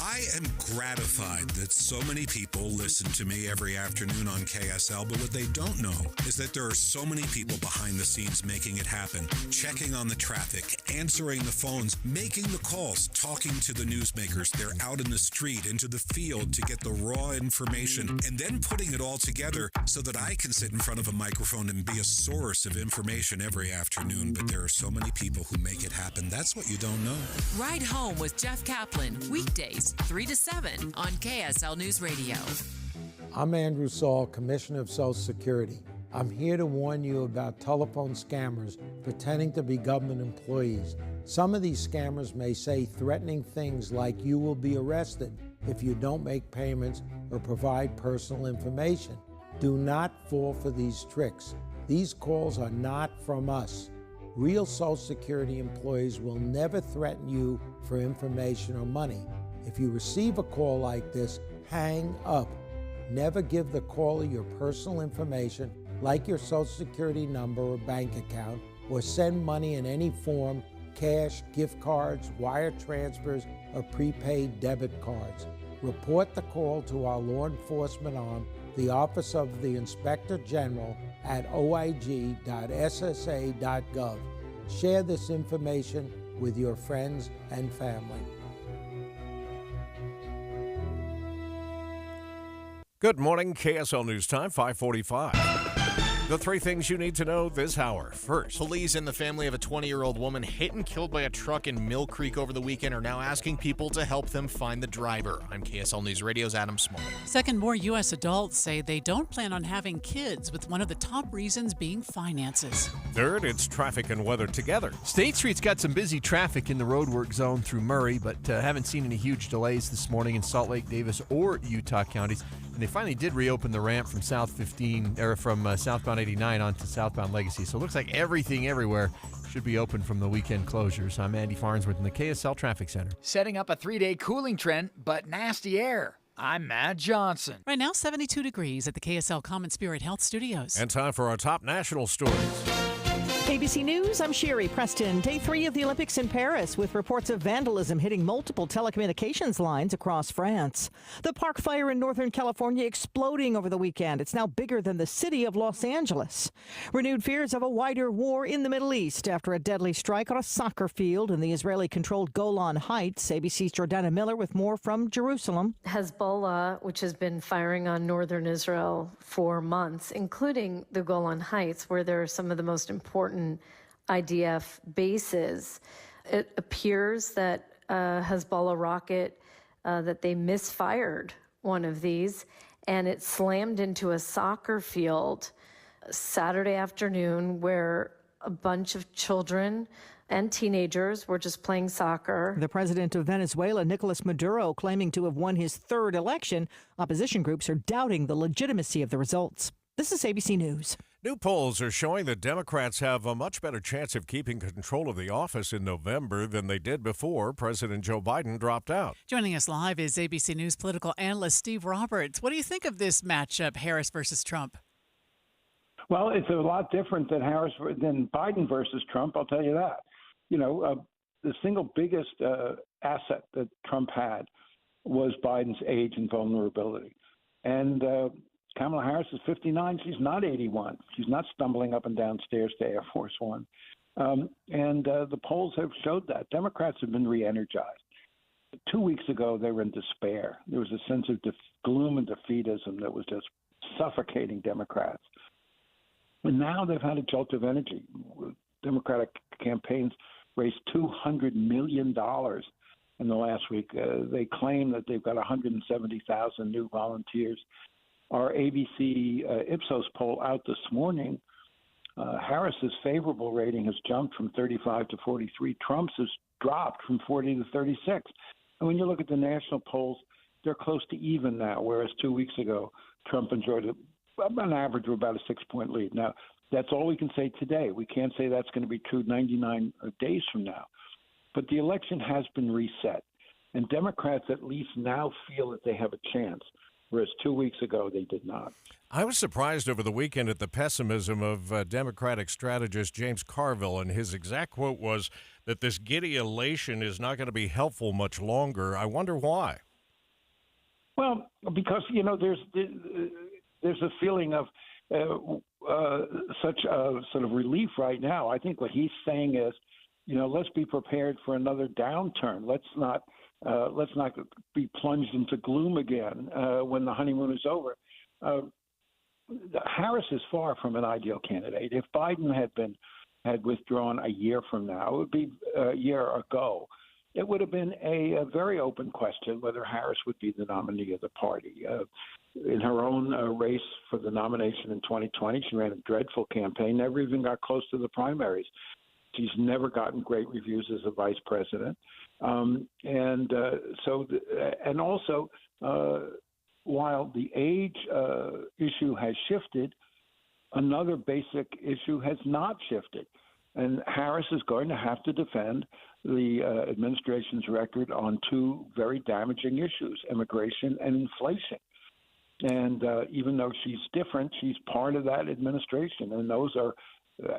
I am gratified that so many people listen to me every afternoon on KSL, but what they don't know is that there are so many people behind the scenes making it happen, checking on the traffic, answering the phones, making the calls, talking to the newsmakers. They're out in the street, into the field to get the raw information, and then putting it all together so that I can sit in front of a microphone and be a source of information every afternoon. But there are so many people who make it happen. That's what you don't know. Ride Home with Jeff Kaplan, weekdays 3 to 7 on KSL News Radio. I'm Andrew Saul, Commissioner of Social Security. I'm here to warn you about telephone scammers pretending to be government employees. Some of these scammers may say threatening things like you will be arrested if you don't make payments or provide personal information. Do not fall for these tricks. These calls are not from us. Real Social Security employees will never threaten you for information or money. If you receive a call like this, hang up. Never give the caller your personal information like your Social Security number or bank account, or send money in any form, cash, gift cards, wire transfers, or prepaid debit cards. Report the call to our law enforcement arm, the Office of the Inspector General, at oig.ssa.gov. Share this information with your friends and family. Good morning, KSL News Time, 5:45. The three things you need to know this hour. First, police and the family of a 20-year-old woman hit and killed by a truck in Mill Creek over the weekend are now asking people to help them find the driver. I'm KSL News Radio's Adam Small. Second, more U.S. adults say they don't plan on having kids, with one of the top reasons being finances. Third, it's traffic and weather together. State Street's got some busy traffic in the roadwork zone through Murray, but haven't seen any huge delays this morning in Salt Lake, Davis, or Utah counties. And they finally did reopen the ramp from southbound 89 onto southbound Legacy. So it looks like everything everywhere should be open from the weekend closures. I'm Andy Farnsworth in the KSL Traffic Center. Setting up a 3-day cooling trend, but nasty air. I'm Matt Johnson. Right now, 72 degrees at the KSL Common Spirit Health Studios. And time for our top national stories. ABC News, I'm Sherry Preston. Day 3 of the Olympics in Paris, with reports of vandalism hitting multiple telecommunications lines across France. The park fire in Northern California exploding over the weekend. It's now bigger than the city of Los Angeles. Renewed fears of a wider war in the Middle East after a deadly strike on a soccer field in the Israeli-controlled Golan Heights. ABC's Jordana Miller with more from Jerusalem. Hezbollah, which has been firing on northern Israel for months, including the Golan Heights, where there are some of the most important IDF bases. It appears that Hezbollah rocket, that they misfired one of these, and it slammed into a soccer field Saturday afternoon where a bunch of children and teenagers were just playing soccer. The president of Venezuela, Nicolas Maduro, claiming to have won his third election. Opposition groups are doubting the legitimacy of the results. This is ABC News. New polls are showing that Democrats have a much better chance of keeping control of the office in November than they did before President Joe Biden dropped out. Joining us live is ABC News political analyst Steve Roberts. What do you think of this matchup, Harris versus Trump? Well, it's a lot different than Biden versus Trump, I'll tell you that. You know, the single biggest asset that Trump had was Biden's age and vulnerability. And Kamala Harris is 59. She's not 81. She's not stumbling up and down stairs to Air Force One. The polls have showed that. Democrats have been re-energized. 2 weeks ago, they were in despair. There was a sense of gloom and defeatism that was just suffocating Democrats. And now they've had a jolt of energy. Democratic campaigns raised $200 million in the last week. They claim that they've got 170,000 new volunteers. Our ABC Ipsos poll out this morning, Harris's favorable rating has jumped from 35 to 43. Trump's has dropped from 40 to 36. And when you look at the national polls, they're close to even now, whereas 2 weeks ago, Trump enjoyed an average of about a 6-point lead. Now, that's all we can say today. We can't say that's going to be true 99 days from now. But the election has been reset. And Democrats at least now feel that they have a chance, whereas 2 weeks ago they did not. I was surprised over the weekend at the pessimism of Democratic strategist James Carville, and his exact quote was that this giddy elation is not going to be helpful much longer. I wonder why. Well, because, you know, there's a feeling of such a sort of relief right now. I think what he's saying is, you know, let's be prepared for another downturn. Let's not be plunged into gloom again when the honeymoon is over. Harris is far from an ideal candidate. If Biden had withdrawn a year from now, it would be a year ago. It would have been a very open question whether Harris would be the nominee of the party. In her own race for the nomination in 2020, she ran a dreadful campaign, never even got close to the primaries. She's never gotten great reviews as a vice president. Also, while the age issue has shifted, another basic issue has not shifted. And Harris is going to have to defend the administration's record on two very damaging issues, immigration and inflation. And even though she's different, she's part of that administration. And those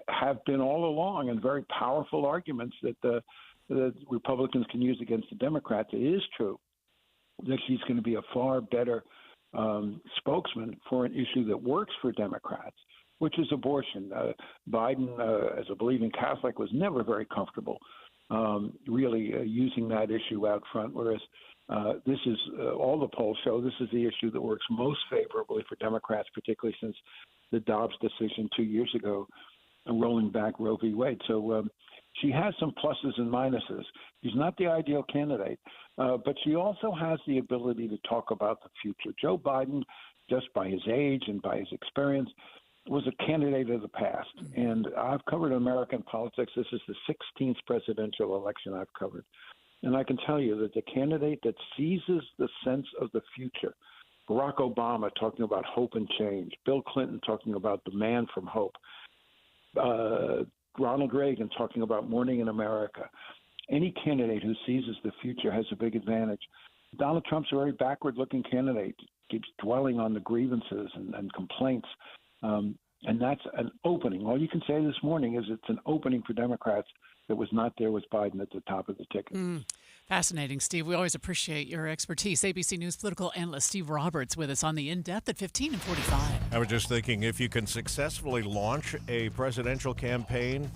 have been all along and very powerful arguments that the Republicans can use against the Democrats. It is true that she's going to be a far better spokesman for an issue that works for Democrats, which is abortion. Biden, as a believing Catholic, was never very comfortable really using that issue out front, whereas this is all the polls show this is the issue that works most favorably for Democrats, particularly since the Dobbs decision 2 years ago, rolling back Roe v. Wade. So she has some pluses and minuses. She's not the ideal candidate, but she also has the ability to talk about the future. Joe Biden, just by his age and by his experience, was a candidate of the past. And I've covered American politics. This is the 16th presidential election I've covered. And I can tell you that the candidate that seizes the sense of the future, Barack Obama talking about hope and change, Bill Clinton talking about the man from hope, Ronald Reagan talking about morning in America. Any candidate who seizes the future has a big advantage. Donald Trump's a very backward-looking candidate, keeps dwelling on the grievances and complaints. And that's an opening. All you can say this morning is it's an opening for Democrats that was not there with Biden at the top of the ticket. Fascinating, Steve. We always appreciate your expertise. ABC News political analyst Steve Roberts with us on The In-Depth at 15 and 45. I was just thinking, if you can successfully launch a presidential campaign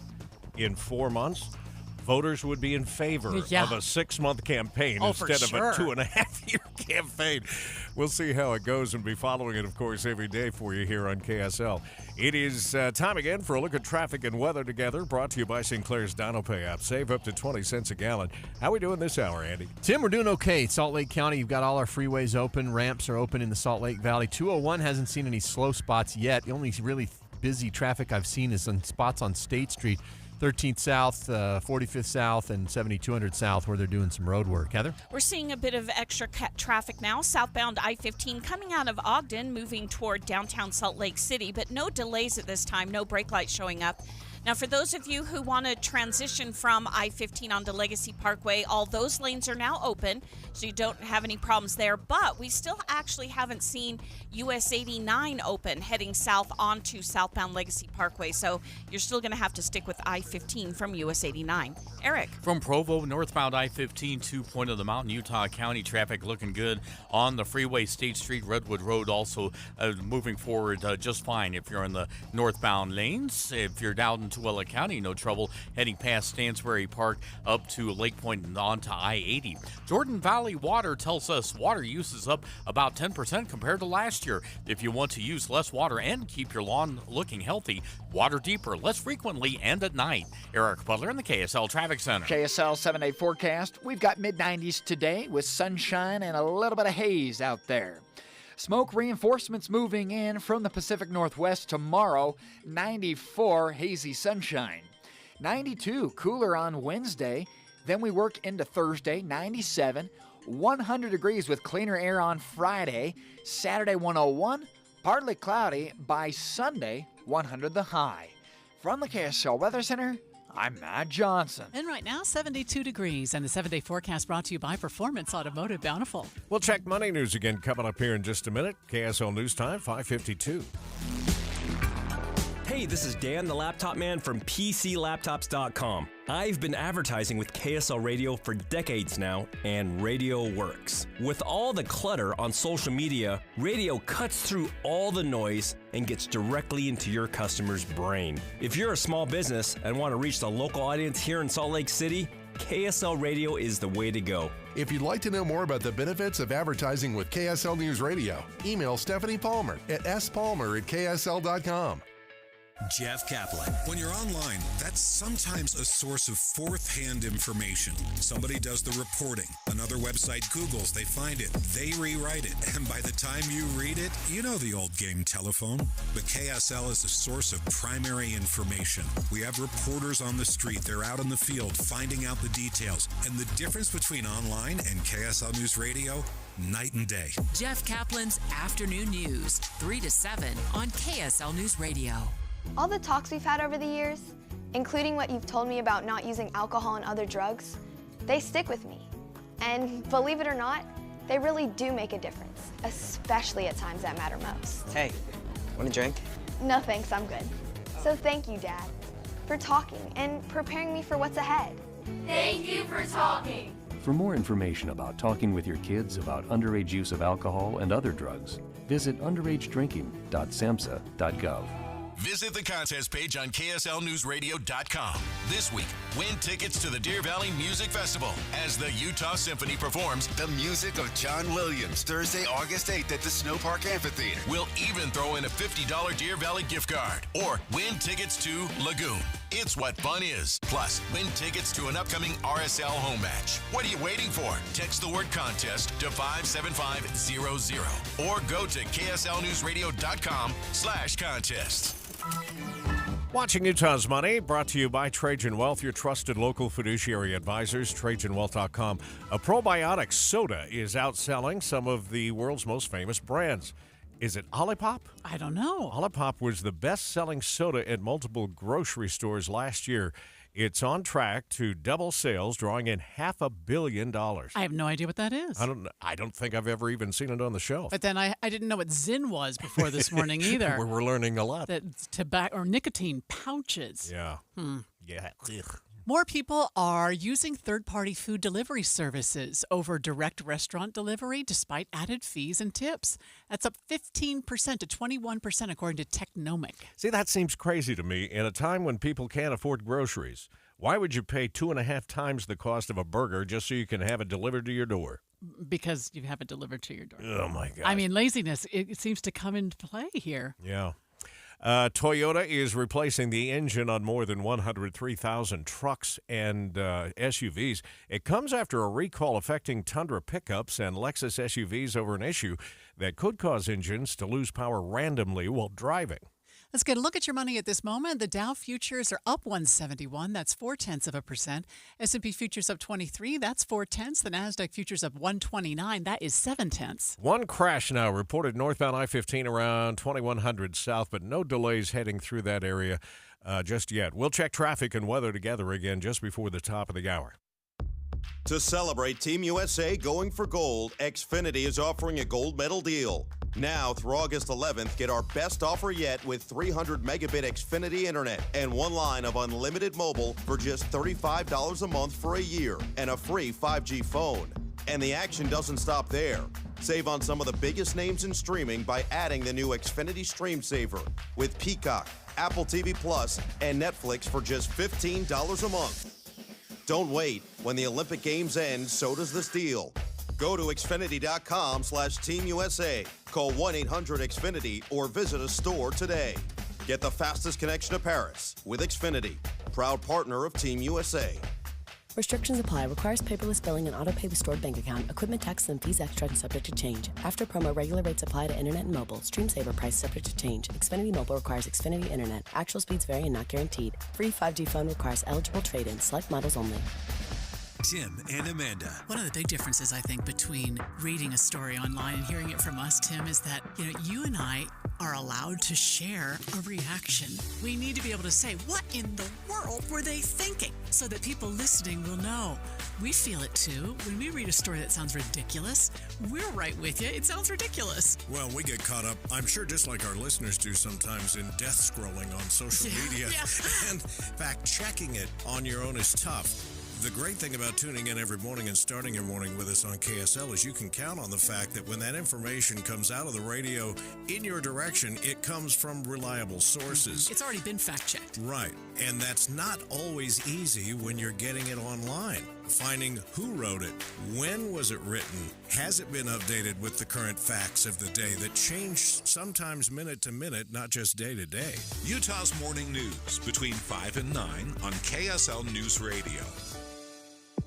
in 4 months, voters would be in favor of a 6-month campaign instead of a 2.5-year campaign. We'll see how it goes and be following it, of course, every day for you here on KSL. It is time again for a look at traffic and weather together, brought to you by Sinclair's DinoPay app. Save up to 20 cents a gallon. How are we doing this hour, Andy? Tim, we're doing okay. Salt Lake County, you've got all our freeways open. Ramps are open in the Salt Lake Valley. 201 hasn't seen any slow spots yet. The only really busy traffic I've seen is on spots on State Street. 13th South, 45th South, and 7200 South, where they're doing some road work. Heather? We're seeing a bit of extra traffic now. Southbound I-15 coming out of Ogden, moving toward downtown Salt Lake City, but no delays at this time, no brake lights showing up. Now, for those of you who want to transition from I-15 onto Legacy Parkway, all those lanes are now open, so you don't have any problems there. But we still actually haven't seen US 89 open heading south onto southbound Legacy Parkway, so you're still going to have to stick with I-15 from US 89. Eric? From Provo, northbound I-15 to Point of the Mountain, Utah County, traffic looking good on the freeway. State Street, Redwood Road also moving forward just fine if you're in the northbound lanes. If you're down in Tooele County, no trouble heading past Stansbury Park up to Lake Point and on to I-80. Jordan Valley Water tells us water use is up about 10% compared to last year. If you want to use less water and keep your lawn looking healthy, water deeper, less frequently, and at night. Eric Butler in the KSL Traffic Center. KSL 7-day forecast. We've got mid-90s today with sunshine and a little bit of haze out there. Smoke reinforcements moving in from the Pacific Northwest tomorrow. 94, hazy sunshine. 92, cooler on Wednesday. Then we work into Thursday, 97. 100 degrees with cleaner air on Friday. Saturday, 101. Partly cloudy. By Sunday, 100 the high. From the KSL Weather Center, I'm Matt Johnson. And right now, 72 degrees. And the 7-day forecast brought to you by Performance Automotive Bountiful. We'll check money news again coming up here in just a minute. KSL News Time, 5:52. Hey, this is Dan, the laptop man from PCLaptops.com. I've been advertising with KSL Radio for decades now, and radio works. With all the clutter on social media, radio cuts through all the noise and gets directly into your customer's brain. If you're a small business and want to reach the local audience here in Salt Lake City, KSL Radio is the way to go. If you'd like to know more about the benefits of advertising with KSL News Radio, email Stephanie Palmer at spalmer@ksl.com. Jeff Kaplan. When you're online, that's sometimes a source of fourth-hand information. Somebody does the reporting. Another website Googles, they find it, they rewrite it, and by the time you read it, you know the old game telephone. But KSL is a source of primary information. We have reporters on the street. They're out in the field finding out the details. And the difference between online and KSL News Radio, night and day. Jeff Kaplan's Afternoon News, 3 to 7 on KSL News Radio. All the talks we've had over the years, including what you've told me about not using alcohol and other drugs, they stick with me. And believe it or not, They really do make a difference, especially at times that matter most. Hey, want a drink? No thanks, I'm good. So thank you, Dad, for talking and preparing me for what's ahead. Thank you for talking. For more information about talking with your kids about underage use of alcohol and other drugs, visit underagedrinking.samhsa.gov. Visit the contest page on KSLNewsRadio.com. This week, win tickets to the Deer Valley Music Festival as the Utah Symphony performs the music of John Williams, Thursday, August 8th at the Snow Park Amphitheater. We'll even throw in a $50 Deer Valley gift card or win tickets to Lagoon. It's what fun is. Plus, win tickets to an upcoming RSL home match. What are you waiting for? Text the word contest to 57500 or go to KSLNewsRadio.com/contest. Watching Utah's Money, brought to you by Trajan Wealth, your trusted local fiduciary advisors, TrajanWealth.com. A probiotic soda is outselling some of the world's most famous brands. Is it Olipop? I don't know. Olipop was the best-selling soda at multiple grocery stores last year. It's on track to double sales, drawing in $500 million. I have no idea what that is. I don't think I've ever even seen it on the shelf. But then I didn't know what Zin was before this morning either. We're learning a lot. That tobacco or nicotine pouches. Yeah. Yeah. More people are using third-party food delivery services over direct restaurant delivery despite added fees and tips. That's up 15% to 21% according to Technomic. See, that seems crazy to me. In a time when people can't afford groceries, why would you pay 2.5 times the cost of a burger just so you can have it delivered to your door? Because you have it delivered to your door. Oh, my God. I mean, laziness, it seems to come into play here. Yeah. Toyota is replacing the engine on more than 103,000 trucks and SUVs. It comes after a recall affecting Tundra pickups and Lexus SUVs over an issue that could cause engines to lose power randomly while driving. Let's get a look at your money at this moment. The Dow futures are up 171. That's 0.4%. S&P futures up 23. That's 0.4. The NASDAQ futures up 129. That is 0.7. One crash now reported northbound I-15 around 2100 south, but no delays heading through that area just yet. We'll check traffic and weather together again just before the top of the hour. To celebrate Team USA going for gold, Xfinity is offering a gold medal deal. Now, through August 11th, get our best offer yet with 300 megabit Xfinity Internet and one line of unlimited mobile for just $35 a month for a year and a free 5G phone. And the action doesn't stop there. Save on some of the biggest names in streaming by adding the new Xfinity Stream Saver with Peacock, Apple TV Plus, and Netflix for just $15 a month. Don't wait. When the Olympic Games end, so does this deal. Go to Xfinity.com/Team USA. Call 1-800-XFINITY or visit a store today. Get the fastest connection to Paris with Xfinity, proud partner of Team USA. Restrictions apply. Requires paperless billing and auto pay with stored bank account. Equipment tax and fees extra and subject to change. After promo, regular rates apply to internet and mobile. Stream Saver price subject to change. Xfinity Mobile requires Xfinity Internet. Actual speeds vary and not guaranteed. Free 5G phone requires eligible trade-in. Select models only. Tim and Amanda. One of the big differences, I think, between reading a story online and hearing it from us, Tim, is that, you and I are allowed to share a reaction. We need to be able to say, what in the world were they thinking? So that people listening will know. We feel it too. When we read a story that sounds ridiculous, we're right with you. It sounds ridiculous. Well, we get caught up, I'm sure just like our listeners do sometimes, in death scrolling on social media. And fact-checking it on your own is tough. The great thing about tuning in every morning and starting your morning with us on KSL is you can count on the fact that when that information comes out of the radio in your direction, it comes from reliable sources. It's already been fact-checked. Right. And that's not always easy when you're getting it online. Finding who wrote it, when was it written, has it been updated with the current facts of the day that change sometimes minute to minute, not just day to day. Utah's Morning News between 5 and 9 on KSL News Radio.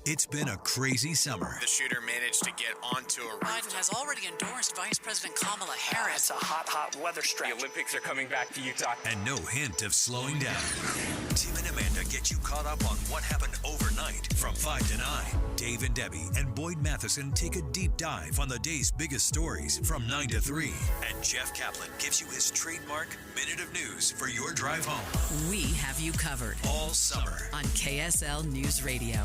It's been a crazy summer. The shooter managed to get onto a roof. Biden has already endorsed Vice President Kamala Harris. It's a hot weather stretch. The Olympics are coming back to Utah. And no hint of slowing down. Tim and Amanda get you caught up on what happened overnight from 5 to 9. Dave and Debbie and Boyd Matheson take a deep dive on the day's biggest stories from 9 to 3. And Jeff Kaplan gives you his trademark Minute of News for your drive home. We have you covered all summer on KSL News Radio.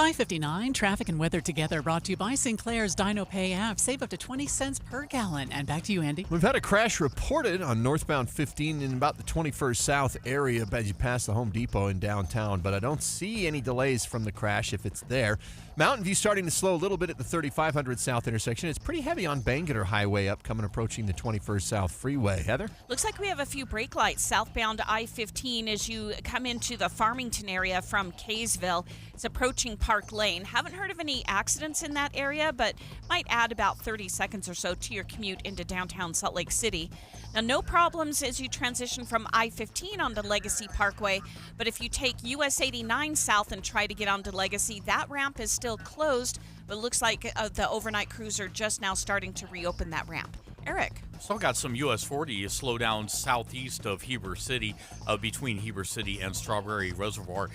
5:59, traffic and weather together brought to you by Sinclair's Dino Pay app. Save up to 20 cents per gallon. And back to you, Andy. We've had a crash reported on northbound 15 in about the 21st South area as you pass the Home Depot in downtown, but I don't see any delays from the crash if it's there. Mountain View starting to slow a little bit at the 3500 South intersection. It's pretty heavy on Bangerter Highway approaching the 21st South Freeway. Heather? Looks like we have a few brake lights southbound I-15 as you come into the Farmington area from Kaysville. It's approaching Park Lane. Haven't heard of any accidents in that area, but might add about 30 seconds or so to your commute into downtown Salt Lake City. Now, no problems as you transition from I-15 onto Legacy Parkway, but if you take US 89 south and try to get onto Legacy, that ramp is still closed, but it looks like the overnight crews are just now starting to reopen that ramp. Eric. Still got some US 40 slow down southeast of Heber City, between Heber City and Strawberry Reservoir,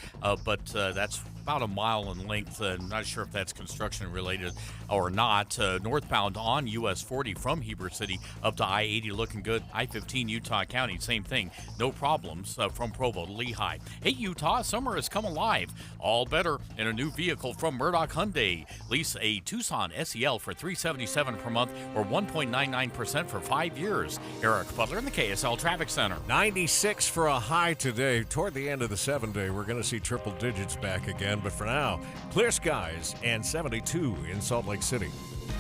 but that's about a mile in length. Not sure if that's construction related or not. Northbound on US 40 from Heber City up to I-80 looking good. I-15 Utah County, same thing. No problems from Provo to Lehigh. Hey Utah, summer has come alive. All better in a new vehicle from Murdoch Hyundai. Lease a Tucson SEL for $377 per month or 1.99% for 5 years. Eric Butler in the KSL Traffic Center. 96 for a high today. Toward the end of the 7-day, we're going to see triple digits back again. But for now, clear skies and 72 in Salt Lake City.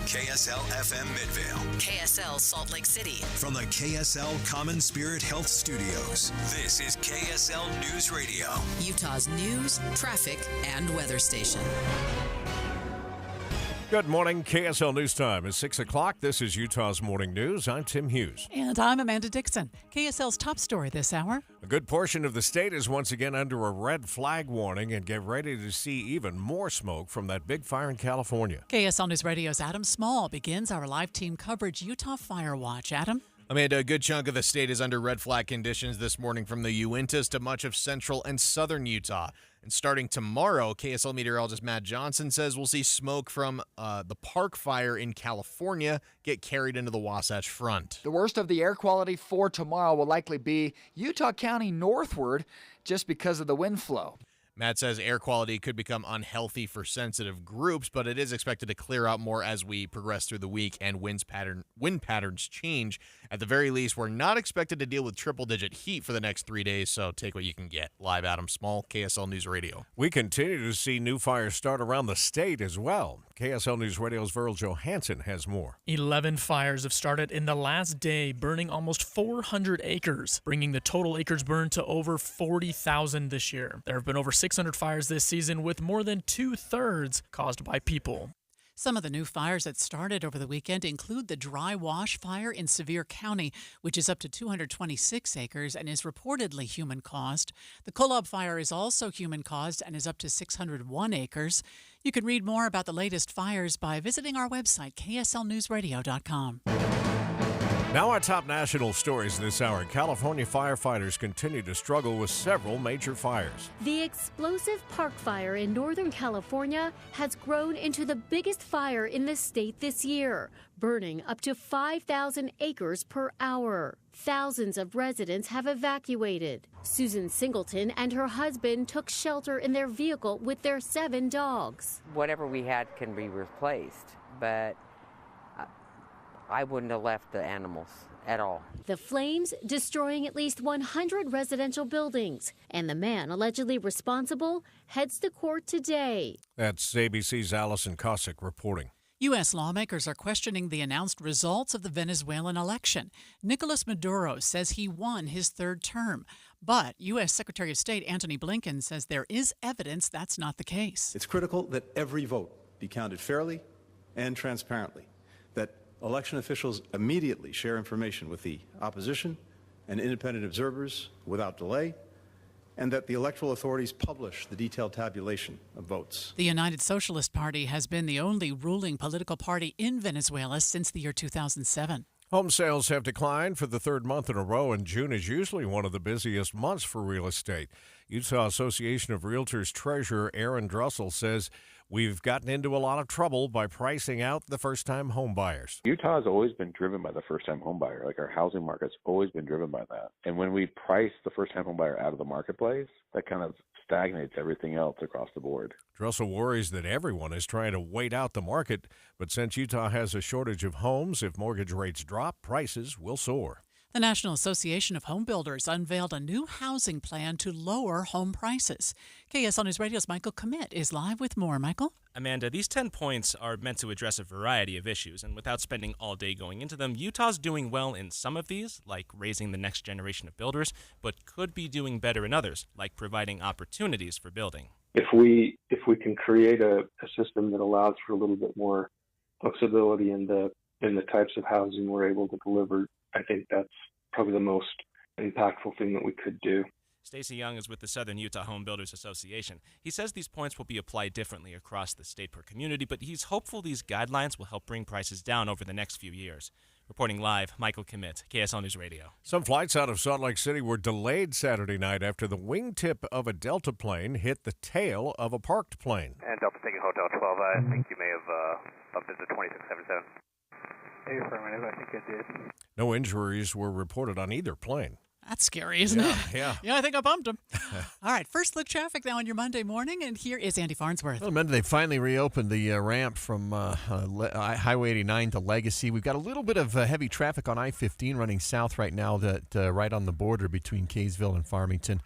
KSL FM Midvale. KSL Salt Lake City. From the KSL Common Spirit Health Studios, this is KSL News Radio. Utah's news, traffic, and weather station. Good morning. KSL News Time is 6 o'clock. This is Utah's Morning News. I'm Tim Hughes. And I'm Amanda Dixon. KSL's top story this hour. A good portion of the state is once again under a red flag warning, and get ready to see even more smoke from that big fire in California. KSL News Radio's Adam Small begins our live team coverage Utah Fire Watch. Adam? Amanda, a good chunk of the state is under red flag conditions this morning from the Uintas to much of central and southern Utah. And starting tomorrow, KSL meteorologist Matt Johnson says we'll see smoke from the Park Fire in California get carried into the Wasatch Front. The worst of the air quality for tomorrow will likely be Utah County northward just because of the wind flow. Matt says air quality could become unhealthy for sensitive groups, but it is expected to clear out more as we progress through the week and wind patterns change. At the very least, we're not expected to deal with triple-digit heat for the next 3 days, so take what you can get. Live Adam Small, KSL News Radio. We continue to see new fires start around the state as well. KSL News Radio's Virl Johansson has more. 11 fires have started in the last day, burning almost 400 acres, bringing the total acres burned to over 40,000 this year. There have been over 600 fires this season, with more than 2/3 caused by people. Some of the new fires that started over the weekend include the Dry Wash Fire in Sevier County, which is up to 226 acres and is reportedly human-caused. The Kolob Fire is also human-caused and is up to 601 acres. You can read more about the latest fires by visiting our website, kslnewsradio.com. Now our top national stories this hour. California firefighters continue to struggle with several major fires. The explosive Park Fire in Northern California has grown into the biggest fire in the state this year, burning up to 5,000 acres per hour. Thousands of residents have evacuated. Susan Singleton and her husband took shelter in their vehicle with their 7 dogs. Whatever we had can be replaced, but I wouldn't have left the animals at all. The flames destroying at least 100 residential buildings, and the man allegedly responsible heads to court today. That's ABC's Allison Cossack reporting. U.S. lawmakers are questioning the announced results of the Venezuelan election. Nicolas Maduro says he won his 3rd term, but U.S. Secretary of State Antony Blinken says there is evidence that's not the case. It's critical that every vote be counted fairly and transparently, that election officials immediately share information with the opposition and independent observers without delay, and that the electoral authorities publish the detailed tabulation of votes. The United Socialist Party has been the only ruling political party in Venezuela since the year 2007. Home sales have declined for the 3rd month in a row, and June is usually one of the busiest months for real estate. Utah Association of Realtors Treasurer Aaron Drussel says we've gotten into a lot of trouble by pricing out the first-time home buyers. Utah has always been driven by the first-time home buyer. Like, our housing market's always been driven by that. And when we price the first-time home buyer out of the marketplace, that kind of stagnates everything else across the board. Dressel worries that everyone is trying to wait out the market, but since Utah has a shortage of homes, if mortgage rates drop, prices will soar. The National Association of Home Builders unveiled a new housing plan to lower home prices. KSL News Radio's Michael Commit is live with more. Michael? Amanda, these 10 points are meant to address a variety of issues, and without spending all day going into them, Utah's doing well in some of these, like raising the next generation of builders, but could be doing better in others, like providing opportunities for building. If we can create a system that allows for a little bit more flexibility in the types of housing we're able to deliver, I think that's probably the most impactful thing that we could do. Stacey Young is with the Southern Utah Home Builders Association. He says these points will be applied differently across the state per community, but he's hopeful these guidelines will help bring prices down over the next few years. Reporting live, Michael Commit, KSL News Radio. Some flights out of Salt Lake City were delayed Saturday night after the wingtip of a Delta plane hit the tail of a parked plane. And Delta Station Hotel 12, I think you may have bumped into 2677. Affirmative, I think it did. No injuries were reported on either plane. That's scary, isn't it? Yeah. Yeah, I think I bumped him. All right, first look traffic now on your Monday morning, and here is Andy Farnsworth. Well, Amanda, they finally reopened the ramp from Highway 89 to Legacy. We've got a little bit of heavy traffic on I-15 running south right now, right on the border between Kaysville and Farmington.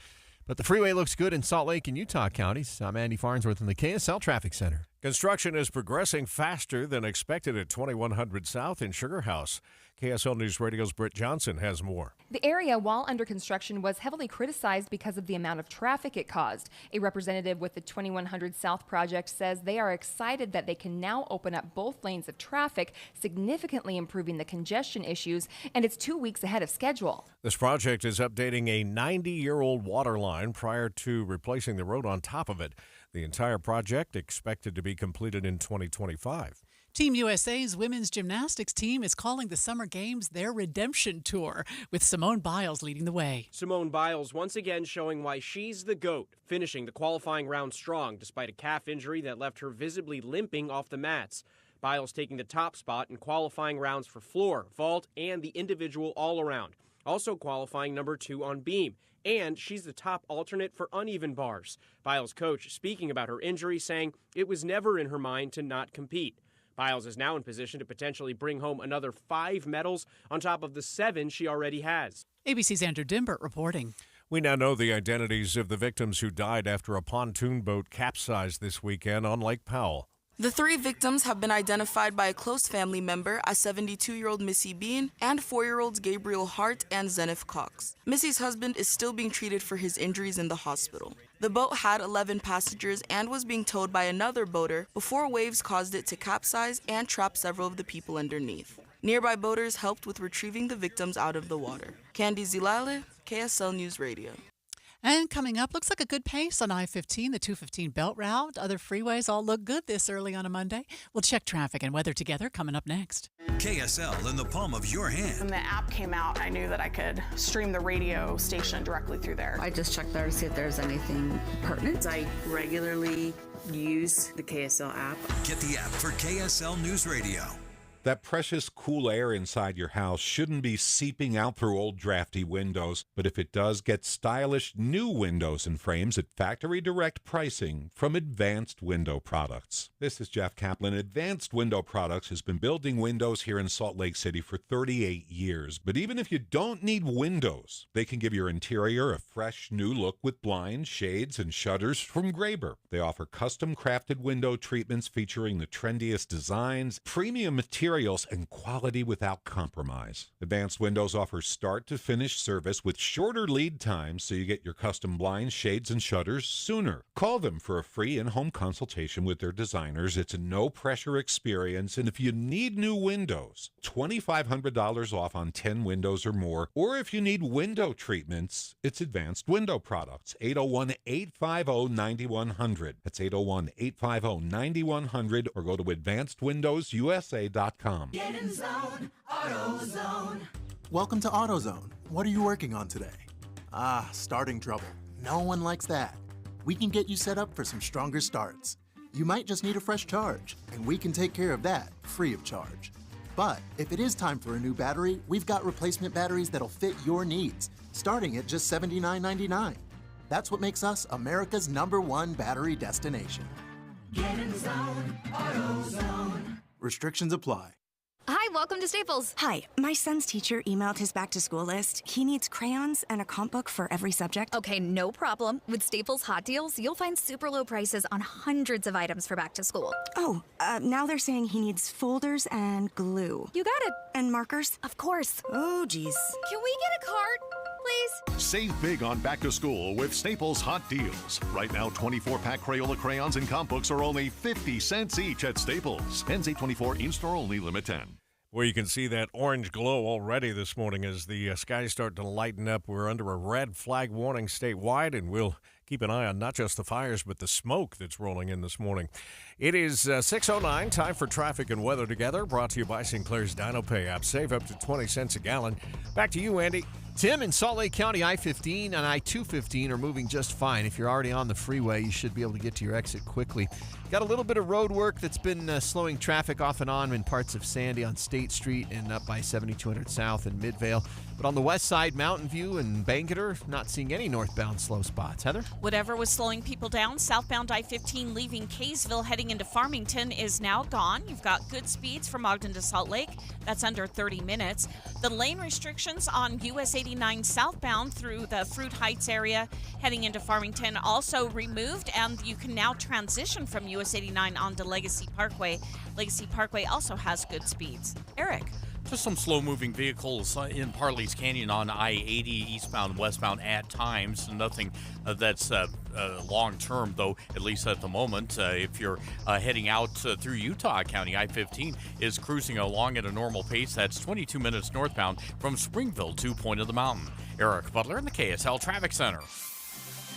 But the freeway looks good in Salt Lake and Utah counties. I'm Andy Farnsworth in the KSL Traffic Center. Construction is progressing faster than expected at 2100 South in Sugarhouse. KSL News Radio's Britt Johnson has more. The area, while under construction, was heavily criticized because of the amount of traffic it caused. A representative with the 2100 South project says they are excited that they can now open up both lanes of traffic, significantly improving the congestion issues, and it's 2 weeks ahead of schedule. This project is updating a 90-year-old water line prior to replacing the road on top of it. The entire project expected to be completed in 2025. Team USA's women's gymnastics team is calling the Summer Games their redemption tour, with Simone Biles leading the way. Simone Biles once again showing why she's the GOAT, finishing the qualifying round strong despite a calf injury that left her visibly limping off the mats. Biles taking the top spot in qualifying rounds for floor, vault, and the individual all-around. Also qualifying number 2 on beam. And she's the top alternate for uneven bars. Biles' coach speaking about her injury, saying it was never in her mind to not compete. Biles is now in position to potentially bring home another 5 medals on top of the 7 she already has. ABC's Andrew Dimbert reporting. We now know the identities of the victims who died after a pontoon boat capsized this weekend on Lake Powell. The 3 victims have been identified by a close family member as 72-year-old Missy Bean and 4-year-olds Gabriel Hart and Zenith Cox. Missy's husband is still being treated for his injuries in the hospital. The boat had 11 passengers and was being towed by another boater before waves caused it to capsize and trap several of the people underneath. Nearby boaters helped with retrieving the victims out of the water. Candy Zilale, KSL News Radio. And coming up, looks like a good pace on I-15, the 215 belt route. Other freeways all look good this early on a Monday. We'll check traffic and weather together coming up next. KSL in the palm of your hand. When the app came out, I knew that I could stream the radio station directly through there. I just checked there to see if there's anything pertinent. I regularly use the KSL app. Get the app for KSL News Radio. That precious cool air inside your house shouldn't be seeping out through old drafty windows, but if it does, get stylish new windows and frames at factory direct pricing from Advanced Window Products. This is Jeff Kaplan. Advanced Window Products has been building windows here in Salt Lake City for 38 years, but even if you don't need windows, they can give your interior a fresh new look with blinds, shades, and shutters from Graber. They offer custom crafted window treatments featuring the trendiest designs, premium materials, and quality without compromise. Advanced Windows offers start-to-finish service with shorter lead times so you get your custom blinds, shades, and shutters sooner. Call them for a free in-home consultation with their designers. It's a no-pressure experience, and if you need new windows, $2,500 off on 10 windows or more. Or if you need window treatments, it's Advanced Window Products, 801-850-9100. That's 801-850-9100, or go to advancedwindowsusa.com. Get in zone, AutoZone. Welcome to AutoZone. What are you working on today? Starting trouble. No one likes that. We can get you set up for some stronger starts. you might just need a fresh charge, and we can take care of that free of charge. But if it is time for a new battery, we've got replacement batteries that'll fit your needs, starting at just $79.99. That's what makes us America's #1 battery destination. Get in the zone, AutoZone. Restrictions apply. Hi, welcome to Staples. Hi, my son's teacher emailed his back-to-school list. He needs crayons and a comp book for every subject. Okay, no problem. With Staples Hot Deals, you'll find super low prices on hundreds of items for back to school. Oh, now they're saying he needs folders and glue. You got it. And markers? Of course. Oh, geez. Can we get a cart, please? Save big on back to school with Staples Hot Deals. Right now, 24-pack Crayola crayons and comp books are only 50 cents each at Staples. Ends 8/24, in-store only, limit 10. Well, you can see that orange glow already this morning as the skies start to lighten up. We're under a red flag warning statewide, and we'll keep an eye on not just the fires, but the smoke that's rolling in this morning. It is 6:09, time for traffic and weather together, brought to you by Sinclair's Dino Pay app. Save up to 20 cents a gallon. Back to you, Andy. Tim, in Salt Lake County, I-15 and I-215 are moving just fine. If you're already on the freeway, you should be able to get to your exit quickly. Got a little bit of road work that's been slowing traffic off and on in parts of Sandy on State Street and up by 7200 South and Midvale. But on the west side, Mountain View and Banketer, not seeing any northbound slow spots. Heather? Whatever was slowing people down, southbound I-15 leaving Kaysville heading into Farmington is now gone. You've got good speeds from Ogden to Salt Lake. That's under 30 minutes. The lane restrictions on US 89 southbound through the Fruit Heights area heading into Farmington also removed, and you can now transition from US 89 onto Legacy Parkway. Legacy Parkway also has good speeds. Eric? Just some slow-moving vehicles in Parley's Canyon on I-80, eastbound, westbound at times. Nothing that's long-term, though, at least at the moment. If you're heading out through Utah County, I-15 is cruising along at a normal pace. That's 22 minutes northbound from Springville to Point of the Mountain. Eric Butler in the KSL Traffic Center.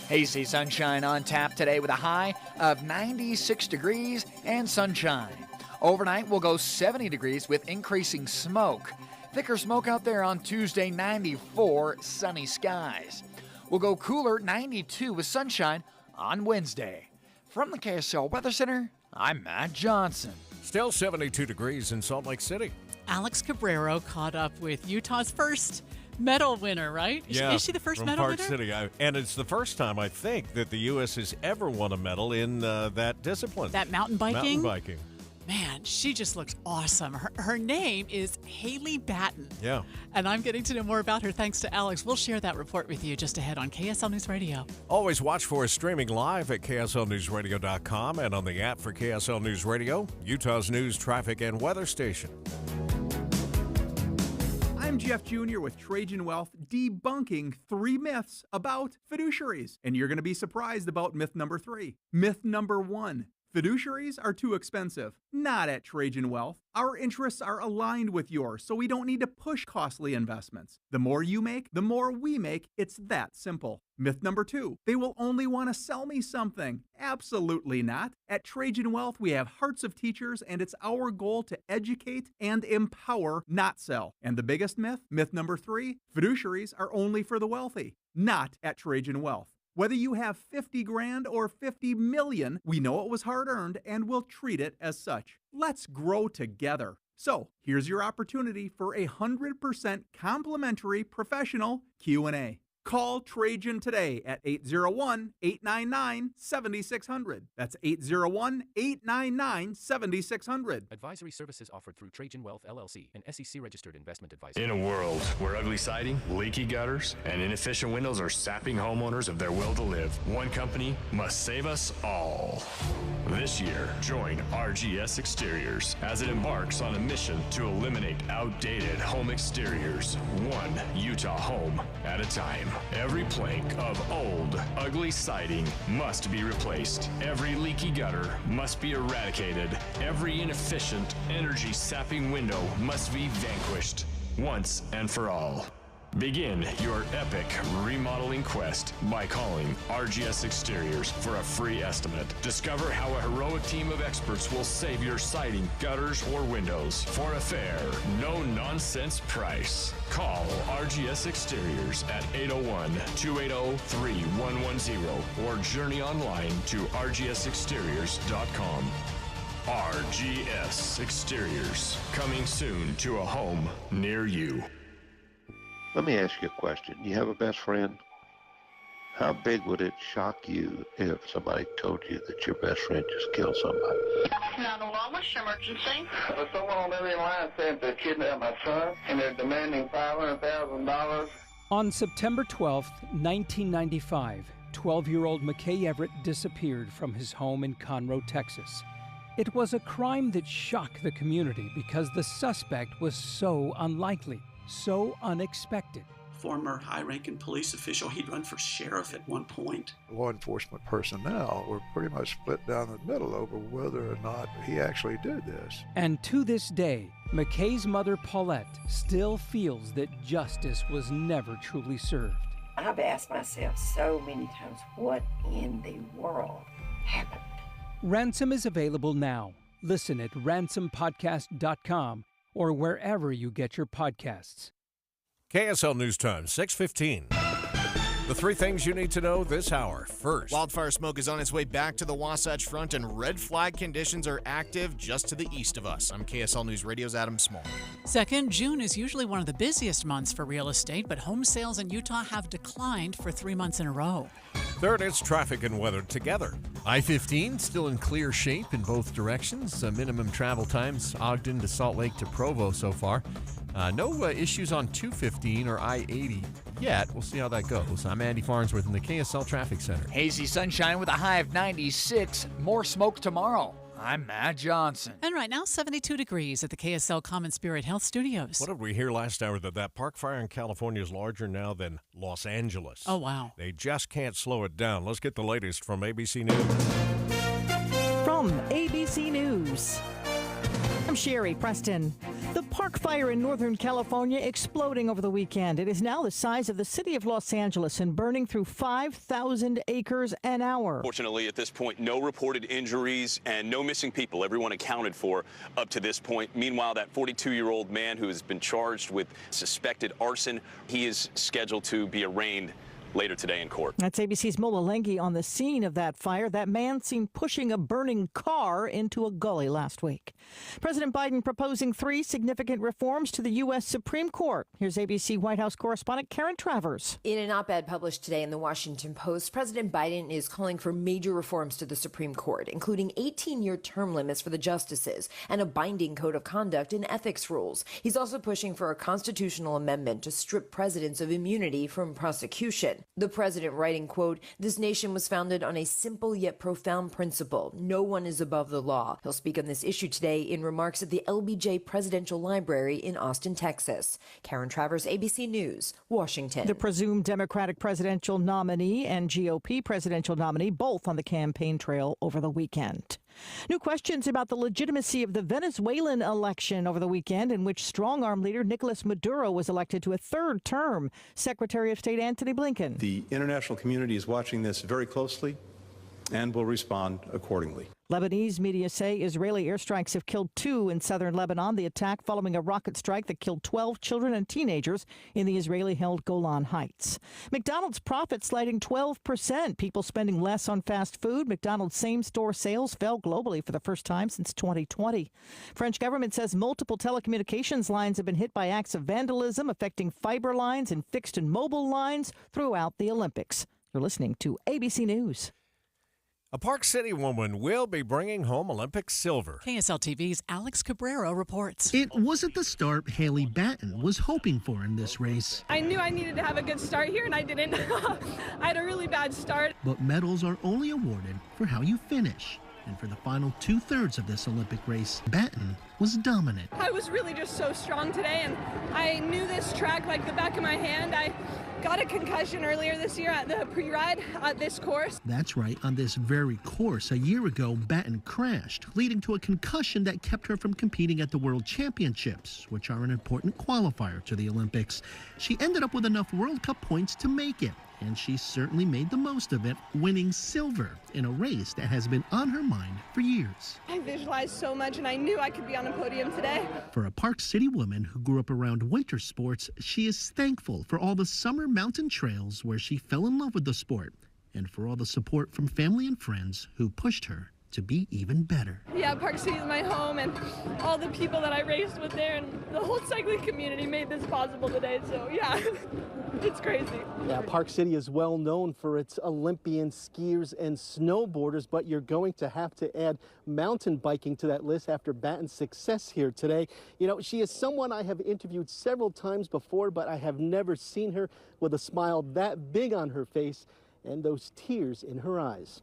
Hazy sunshine on tap today with a high of 96 degrees and sunshine. Overnight, we'll go 70 degrees with increasing smoke. Thicker smoke out there on Tuesday, 94, sunny skies. We'll go cooler, 92 with sunshine on Wednesday. From the KSL Weather Center, I'm Matt Johnson. Still 72 degrees in Salt Lake City. Alex Cabrero caught up with Utah's first medal winner, right? Yeah, is she the first from medal Park winner? City. And it's the first time, I think, that the U.S. has ever won a medal in that discipline. That mountain biking? Mountain biking. Man, she just looks awesome. Her name is Haley Batten. Yeah. And I'm getting to know more about her thanks to Alex. We'll share that report with you just ahead on KSL News Radio. Always watch for us streaming live at KSLNewsRadio.com and on the app for KSL News Radio, Utah's news, traffic, and weather station. I'm Jeff Jr. with Trajan Wealth, debunking 3 myths about fiduciaries. And you're going to be surprised about myth number 3. Myth number 1. Fiduciaries are too expensive. Not at Trajan Wealth. Our interests are aligned with yours, so we don't need to push costly investments. The more you make, the more we make. It's that simple. Myth number 2. They will only want to sell me something. Absolutely not. At Trajan Wealth, we have hearts of teachers, and it's our goal to educate and empower, not sell. And the biggest myth, myth number 3, fiduciaries are only for the wealthy. Not at Trajan Wealth. Whether you have 50 grand or 50 million, we know it was hard-earned and we'll treat it as such. Let's grow together. So, here's your opportunity for a 100% complimentary professional Q&A. Call Trajan today at 801-899-7600. That's 801-899-7600. Advisory services offered through Trajan Wealth, LLC, an SEC-registered investment advisor. In a world where ugly siding, leaky gutters, and inefficient windows are sapping homeowners of their will to live, one company must save us all. This year, join RGS Exteriors as it embarks on a mission to eliminate outdated home exteriors, one Utah home at a time. Every plank of old, ugly siding must be replaced. Every leaky gutter must be eradicated. Every inefficient, energy-sapping window must be vanquished once and for all. Begin your epic remodeling quest by calling RGS Exteriors for a free estimate. Discover how a heroic team of experts will save your siding, gutters, or windows for a fair, no-nonsense price. Call RGS Exteriors at 801-280-3110 or journey online to rgsexteriors.com. RGS Exteriors, coming soon to a home near you. Let me ask you a question. You have a best friend? How big would it shock you if somebody told you that your best friend just killed somebody? 911, what's your emergency? Someone on the other line said they kidnapped my son and they're demanding $500,000. On September 12th, 1995, 12-year-old McKay Everett disappeared from his home in Conroe, Texas. It was a crime that shocked the community because the suspect was so unlikely, so unexpected. Former high-ranking police official, he'd run for sheriff at one point. Law enforcement personnel were pretty much split down the middle over whether or not he actually did this. And to this day, McKay's mother, Paulette, still feels that justice was never truly served. I've asked myself so many times, what in the world happened? Ransom is available now. Listen at ransompodcast.com or wherever you get your podcasts. KSL News Time, 6:15. The three things you need to know this hour. First, wildfire smoke is on its way back to the Wasatch Front, and red flag conditions are active just to the east of us. I'm KSL News Radio's Adam Small. Second, June is usually one of the busiest months for real estate, but home sales in Utah have declined for 3 months in a row. Third, it's traffic and weather together. I-15 still in clear shape in both directions. Minimum travel times, Ogden to Salt Lake to Provo so far. No issues on 215 or I-80 yet. We'll see how that goes. I'm Andy Farnsworth in the KSL Traffic Center. Hazy sunshine with a high of 96. More smoke tomorrow. I'm Matt Johnson. And right now, 72 degrees at the KSL Common Spirit Health Studios. What did we hear last hour? That park fire in California is larger now than Los Angeles. Oh, wow. They just can't slow it down. Let's get the latest from ABC News. From ABC News, I'm Sherry Preston. The park fire in Northern California exploding over the weekend. It is now the size of the city of Los Angeles and burning through 5,000 acres an hour. Fortunately, at this point, no reported injuries and no missing people. Everyone accounted for up to this point. Meanwhile, that 42-year-old man who has been charged with suspected arson, he is scheduled to be arraigned later today in court. That's ABC's Mola Lengi on the scene of that fire. That man seen pushing a burning car into a gully last week. President Biden proposing 3 significant reforms to the U.S. Supreme Court. Here's ABC White House correspondent Karen Travers. In an op-ed published today in the Washington Post, President Biden is calling for major reforms to the Supreme Court, including 18-year term limits for the justices and a binding code of conduct and ethics rules. He's also pushing for a constitutional amendment to strip presidents of immunity from prosecution. The president writing, quote, "This nation was founded on a simple yet profound principle. No one is above the law." He'll speak on this issue today in remarks at the LBJ Presidential Library in Austin, Texas. Karen Travers, ABC News, Washington. The presumed Democratic presidential nominee and GOP presidential nominee both on the campaign trail over the weekend. New questions about the legitimacy of the Venezuelan election over the weekend, in which strong-arm leader Nicolas Maduro was elected to a third term. Secretary of State Antony Blinken. The international community is watching this very closely and will respond accordingly. Lebanese media say Israeli airstrikes have killed 2 in southern Lebanon. The attack following a rocket strike that killed 12 children and teenagers in the Israeli-held Golan Heights. McDonald's profits sliding 12%. People spending less on fast food. McDonald's same-store sales fell globally for the first time since 2020. French government says multiple telecommunications lines have been hit by acts of vandalism affecting fiber lines and fixed and mobile lines throughout the Olympics. You're listening to ABC News. A Park City woman will be bringing home Olympic silver. KSL TV's Alex Cabrera reports. It wasn't the start Haley Batten was hoping for in this race. I knew I needed to have a good start here, and I didn't. I had a really bad start. But medals are only awarded for how you finish. And for the final 2/3 of this Olympic race, Batten was dominant. I was really just so strong today, and I knew this track like the back of my hand. I got a concussion earlier this year at the pre-ride at this course. That's right, on this very course, a year ago, Batten crashed, leading to a concussion that kept her from competing at the World Championships, which are an important qualifier to the Olympics. She ended up with enough World Cup points to make it, and she certainly made the most of it, winning silver in a race that has been on her mind for years. I visualized so much, and I knew I could be on a podium today. For a Park City woman who grew up around winter sports, she is thankful for all the summer mountain trails where she fell in love with the sport, and for all the support from family and friends who pushed her to be even better. Yeah, Park City is my home, and all the people that I raced with there and the whole cycling community made this possible today, so yeah, it's crazy. Yeah, Park City is well known for its Olympian skiers and snowboarders, but you're going to have to add mountain biking to that list after Batten's success here today. You know, she is someone I have interviewed several times before, but I have never seen her with a smile that big on her face and those tears in her eyes.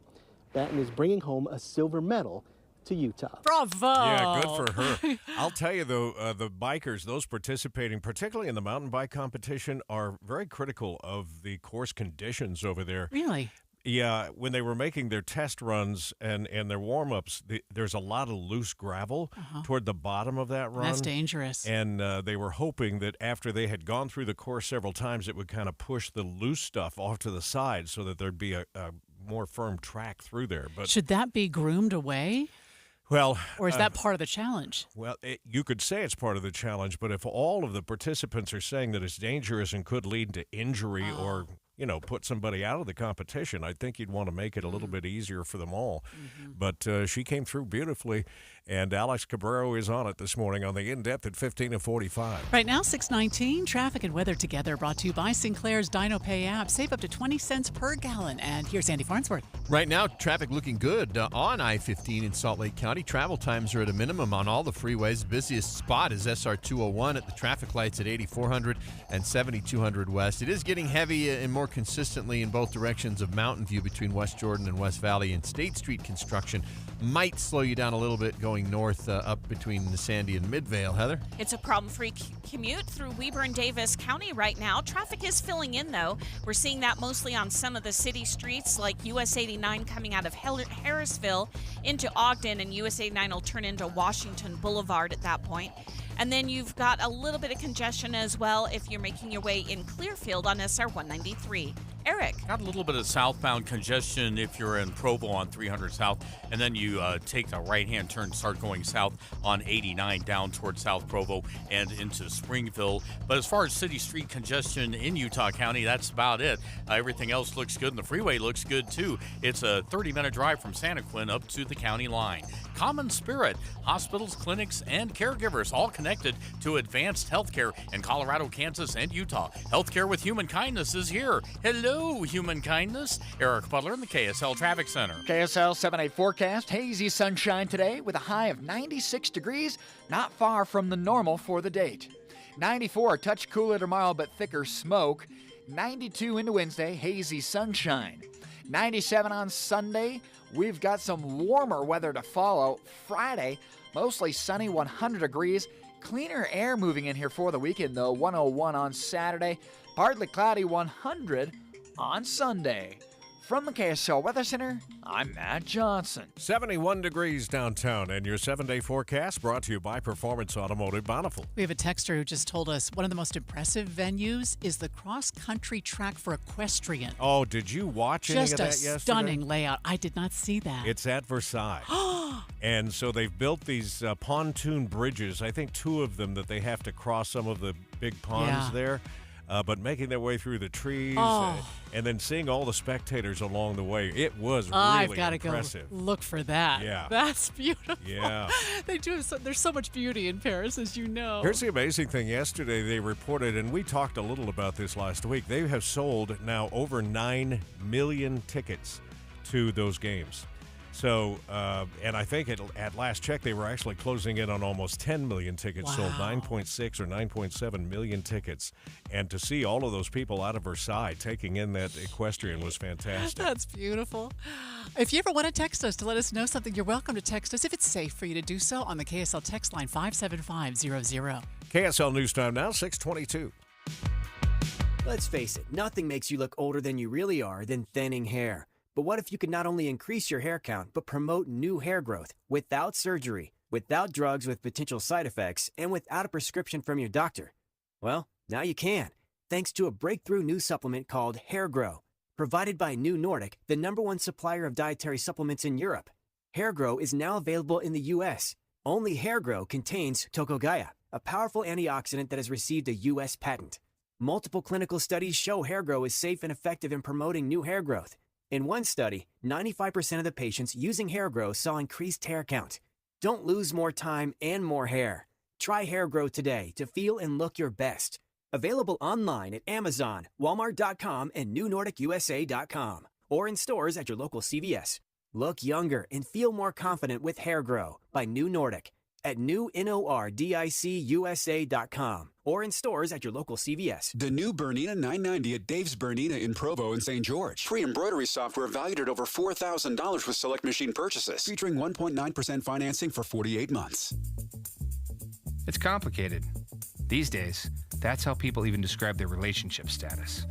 Batten is bringing home a silver medal to Utah. Bravo! Yeah, good for her. I'll tell you, though, the bikers, those participating, particularly in the mountain bike competition, are very critical of the course conditions over there. Really? Yeah, when they were making their test runs and their warm-ups, there's a lot of loose gravel toward the bottom of that run. That's dangerous. And they were hoping that after they had gone through the course several times, it would kind of push the loose stuff off to the side so that there'd be a more firm track through there. But should that be groomed away? Well, or is that part of the challenge? Well, you could say it's part of the challenge, but if all of the participants are saying that it's dangerous and could lead to injury or, you know, put somebody out of the competition, I think you'd want to make it a little bit easier for them all. But she came through beautifully, and Alex Cabrero is on it this morning on the In-Depth at 15:45. Right now, 6:19, traffic and weather together brought to you by Sinclair's Dino Pay app. Save up to 20 cents per gallon. And here's Andy Farnsworth. Right now, traffic looking good on I-15 in Salt Lake County. Travel times are at a minimum on all the freeways. The busiest spot is SR 201 at the traffic lights at 8400 and 7200 west. It is getting heavy and more consistently in both directions of Mountain View between West Jordan and West Valley, and State Street construction might slow you down a little bit going north up between the Sandy and Midvale. Heather? It's a problem-free commute through Weber and Davis County right now. Traffic is filling in, though. We're seeing that mostly on some of the city streets, like US 89 coming out of Harrisville into Ogden, and US 89 will turn into Washington Boulevard at that point. And then you've got a little bit of congestion as well if you're making your way in Clearfield on SR 193. Eric. Got a little bit of southbound congestion if you're in Provo on 300 South, and then you take the right-hand turn, start going south on 89 down towards South Provo and into Springville. But as far as city street congestion in Utah County, that's about it. Everything else looks good, and the freeway looks good, too. It's a 30-minute drive from Santaquin up to the county line. Common Spirit, hospitals, clinics, and caregivers all connected to advanced healthcare in Colorado, Kansas, and Utah. Healthcare with Human Kindness is here. Hello, Human Kindness. Eric Butler in the KSL Traffic Center. KSL 7-day forecast. Hazy sunshine today with a high of 96 degrees, not far from the normal for the date. 94, a touch cooler tomorrow but thicker smoke. 92 into Wednesday, hazy sunshine. 97 on Sunday. We've got some warmer weather to follow. Friday, mostly sunny, 100 degrees. Cleaner air moving in here for the weekend, though. 101 on Saturday. Partly cloudy, 100 on Sunday. From the KSL Weather Center, I'm Matt Johnson. 71 degrees downtown, and your 7-day forecast brought to you by Performance Automotive Bountiful. We have a texter who just told us one of the most impressive venues is the cross-country track for equestrian. Oh, did you watch any of that yesterday? Just a stunning layout. I did not see that. It's at Versailles. And so they've built these pontoon bridges, I think 2 of them, that they have to cross some of the big ponds there. But making their way through the trees and then seeing all the spectators along the way, it was really I've got to impressive. Go look for that. Yeah. That's beautiful. Yeah. They do. There's so much beauty in Paris, as you know. Here's the amazing thing. Yesterday they reported, and we talked a little about this last week, they have sold now over 9 million tickets to those games. So, and I think at last check, they were actually closing in on almost 10 million tickets sold, 9.6 or 9.7 million tickets. And to see all of those people out of Versailles taking in that equestrian was fantastic. That's beautiful. If you ever want to text us to let us know something, you're welcome to text us if it's safe for you to do so on the KSL text line 57500. KSL News Time now, 6:22. Let's face it, nothing makes you look older than you really are than thinning hair. But what if you could not only increase your hair count, but promote new hair growth without surgery, without drugs with potential side effects, and without a prescription from your doctor? Well, now you can, thanks to a breakthrough new supplement called Hair Grow, provided by New Nordic, the #1 supplier of dietary supplements in Europe. Hair Grow is now available in the U.S. Only Hair Grow contains Tocogaya, a powerful antioxidant that has received a U.S. patent. Multiple clinical studies show Hair Grow is safe and effective in promoting new hair growth. In one study, 95% of the patients using Hair Grow saw increased hair count. Don't lose more time and more hair. Try Hair Grow today to feel and look your best. Available online at Amazon, Walmart.com, and NewNordicUSA.com, or in stores at your local CVS. Look younger and feel more confident with Hair Grow by New Nordic at NewNordicUSA.com or in stores at your local CVS. The new Bernina 990 at Dave's Bernina in Provo and St. George. Free embroidery software valued at over $4,000 with select machine purchases. Featuring 1.9% financing for 48 months. It's complicated. These days, that's how people even describe their relationship status.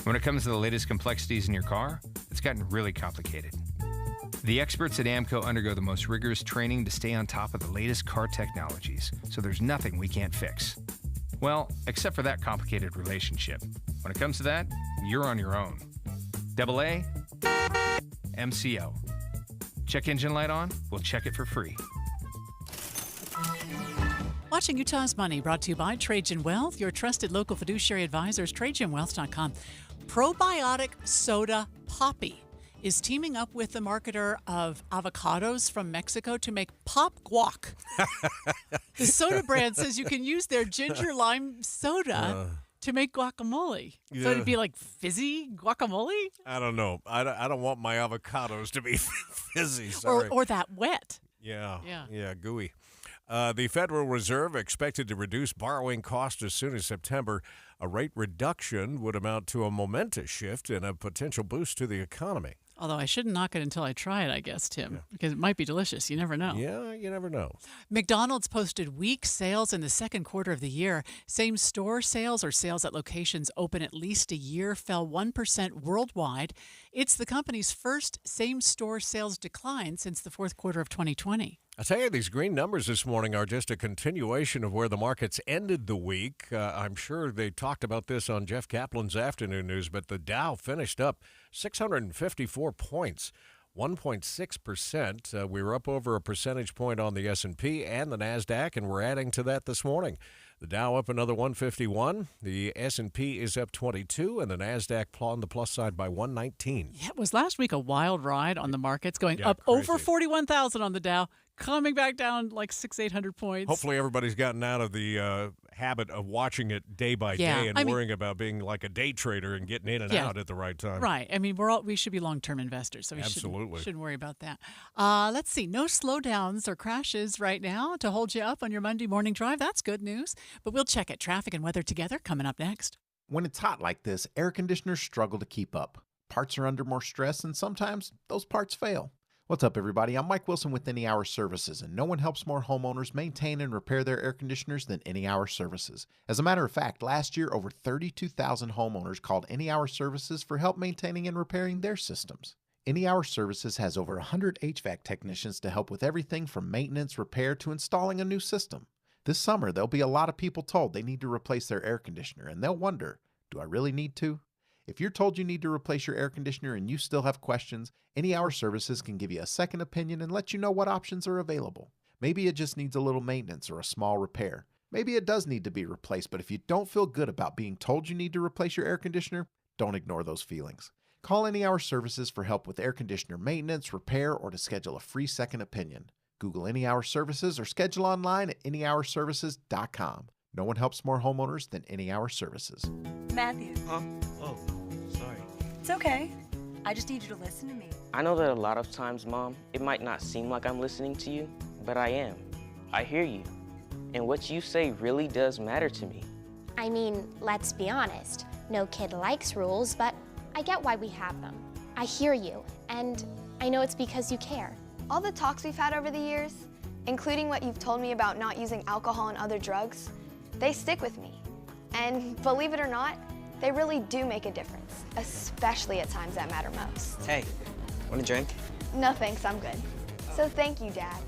When it comes to the latest complexities in your car, it's gotten really complicated. The experts at AMCO undergo the most rigorous training to stay on top of the latest car technologies, so there's nothing we can't fix. Well, except for that complicated relationship. When it comes to that, you're on your own. AA, MCO. Check engine light on? We'll check it for free. Watching Utah's Money, brought to you by Trajan Wealth, your trusted local fiduciary advisors, TrajanWealth.com. Probiotic Soda Poppy is teaming up with the marketer of avocados from Mexico to make pop guac. The soda brand says you can use their ginger lime soda to make guacamole. Yeah. So it'd be like fizzy guacamole? I don't know. I don't want my avocados to be fizzy. Sorry. Or that wet. Yeah, gooey. The Federal Reserve expected to reduce borrowing costs as soon as September. A rate reduction would amount to a momentous shift and a potential boost to the economy. Although I shouldn't knock it until I try it, I guess, Tim, because it might be delicious. You never know. Yeah, you never know. McDonald's posted weak sales in the second quarter of the year. Same-store sales, or sales at locations open at least a year, fell 1% worldwide. It's the company's first same-store sales decline since the fourth quarter of 2020. I tell you, these green numbers this morning are just a continuation of where the markets ended the week. I'm sure they talked about this on Jeff Kaplan's afternoon news, but the Dow finished up 654 points, 1.6%. We were up over a percentage point on the S&P and the NASDAQ, and we're adding to that this morning. The Dow up another 151. The S&P is up 22, and the NASDAQ on the plus side by 119. Yeah, it was last week a wild ride on the markets, going up crazy. over 41,000 on the Dow, coming back down like 800 points. Hopefully everybody's gotten out of the habit of watching it day by day and worrying about being like a day trader and getting in and out at the right time. Right. I mean, we should be long-term investors, so we shouldn't worry about that. Let's see. No slowdowns or crashes right now to hold you up on your Monday morning drive. That's good news. But we'll check it. Traffic and weather together coming up next. When it's hot like this, air conditioners struggle to keep up. Parts are under more stress, and sometimes those parts fail. What's up, everybody? I'm Mike Wilson with Any Hour Services, and no one helps more homeowners maintain and repair their air conditioners than Any Hour Services. As a matter of fact, last year, over 32,000 homeowners called Any Hour Services for help maintaining and repairing their systems. Any Hour Services has over 100 HVAC technicians to help with everything from maintenance, repair, to installing a new system. This summer, there'll be a lot of people told they need to replace their air conditioner, and they'll wonder, do I really need to? If you're told you need to replace your air conditioner and you still have questions, Any Hour Services can give you a second opinion and let you know what options are available. Maybe it just needs a little maintenance or a small repair. Maybe it does need to be replaced, but if you don't feel good about being told you need to replace your air conditioner, don't ignore those feelings. Call Any Hour Services for help with air conditioner maintenance, repair, or to schedule a free second opinion. Google Any Hour Services or schedule online at anyhourservices.com. No one helps more homeowners than Any Hour Services. Matthew. Huh? Oh, sorry. It's okay. I just need you to listen to me. I know that a lot of times, Mom, it might not seem like I'm listening to you, but I am. I hear you. And what you say really does matter to me. I mean, let's be honest. No kid likes rules, but I get why we have them. I hear you, and I know it's because you care. All the talks we've had over the years, including what you've told me about not using alcohol and other drugs, they stick with me. And believe it or not, they really do make a difference, especially at times that matter most. Hey, want a drink? No thanks, I'm good. So thank you, Dad,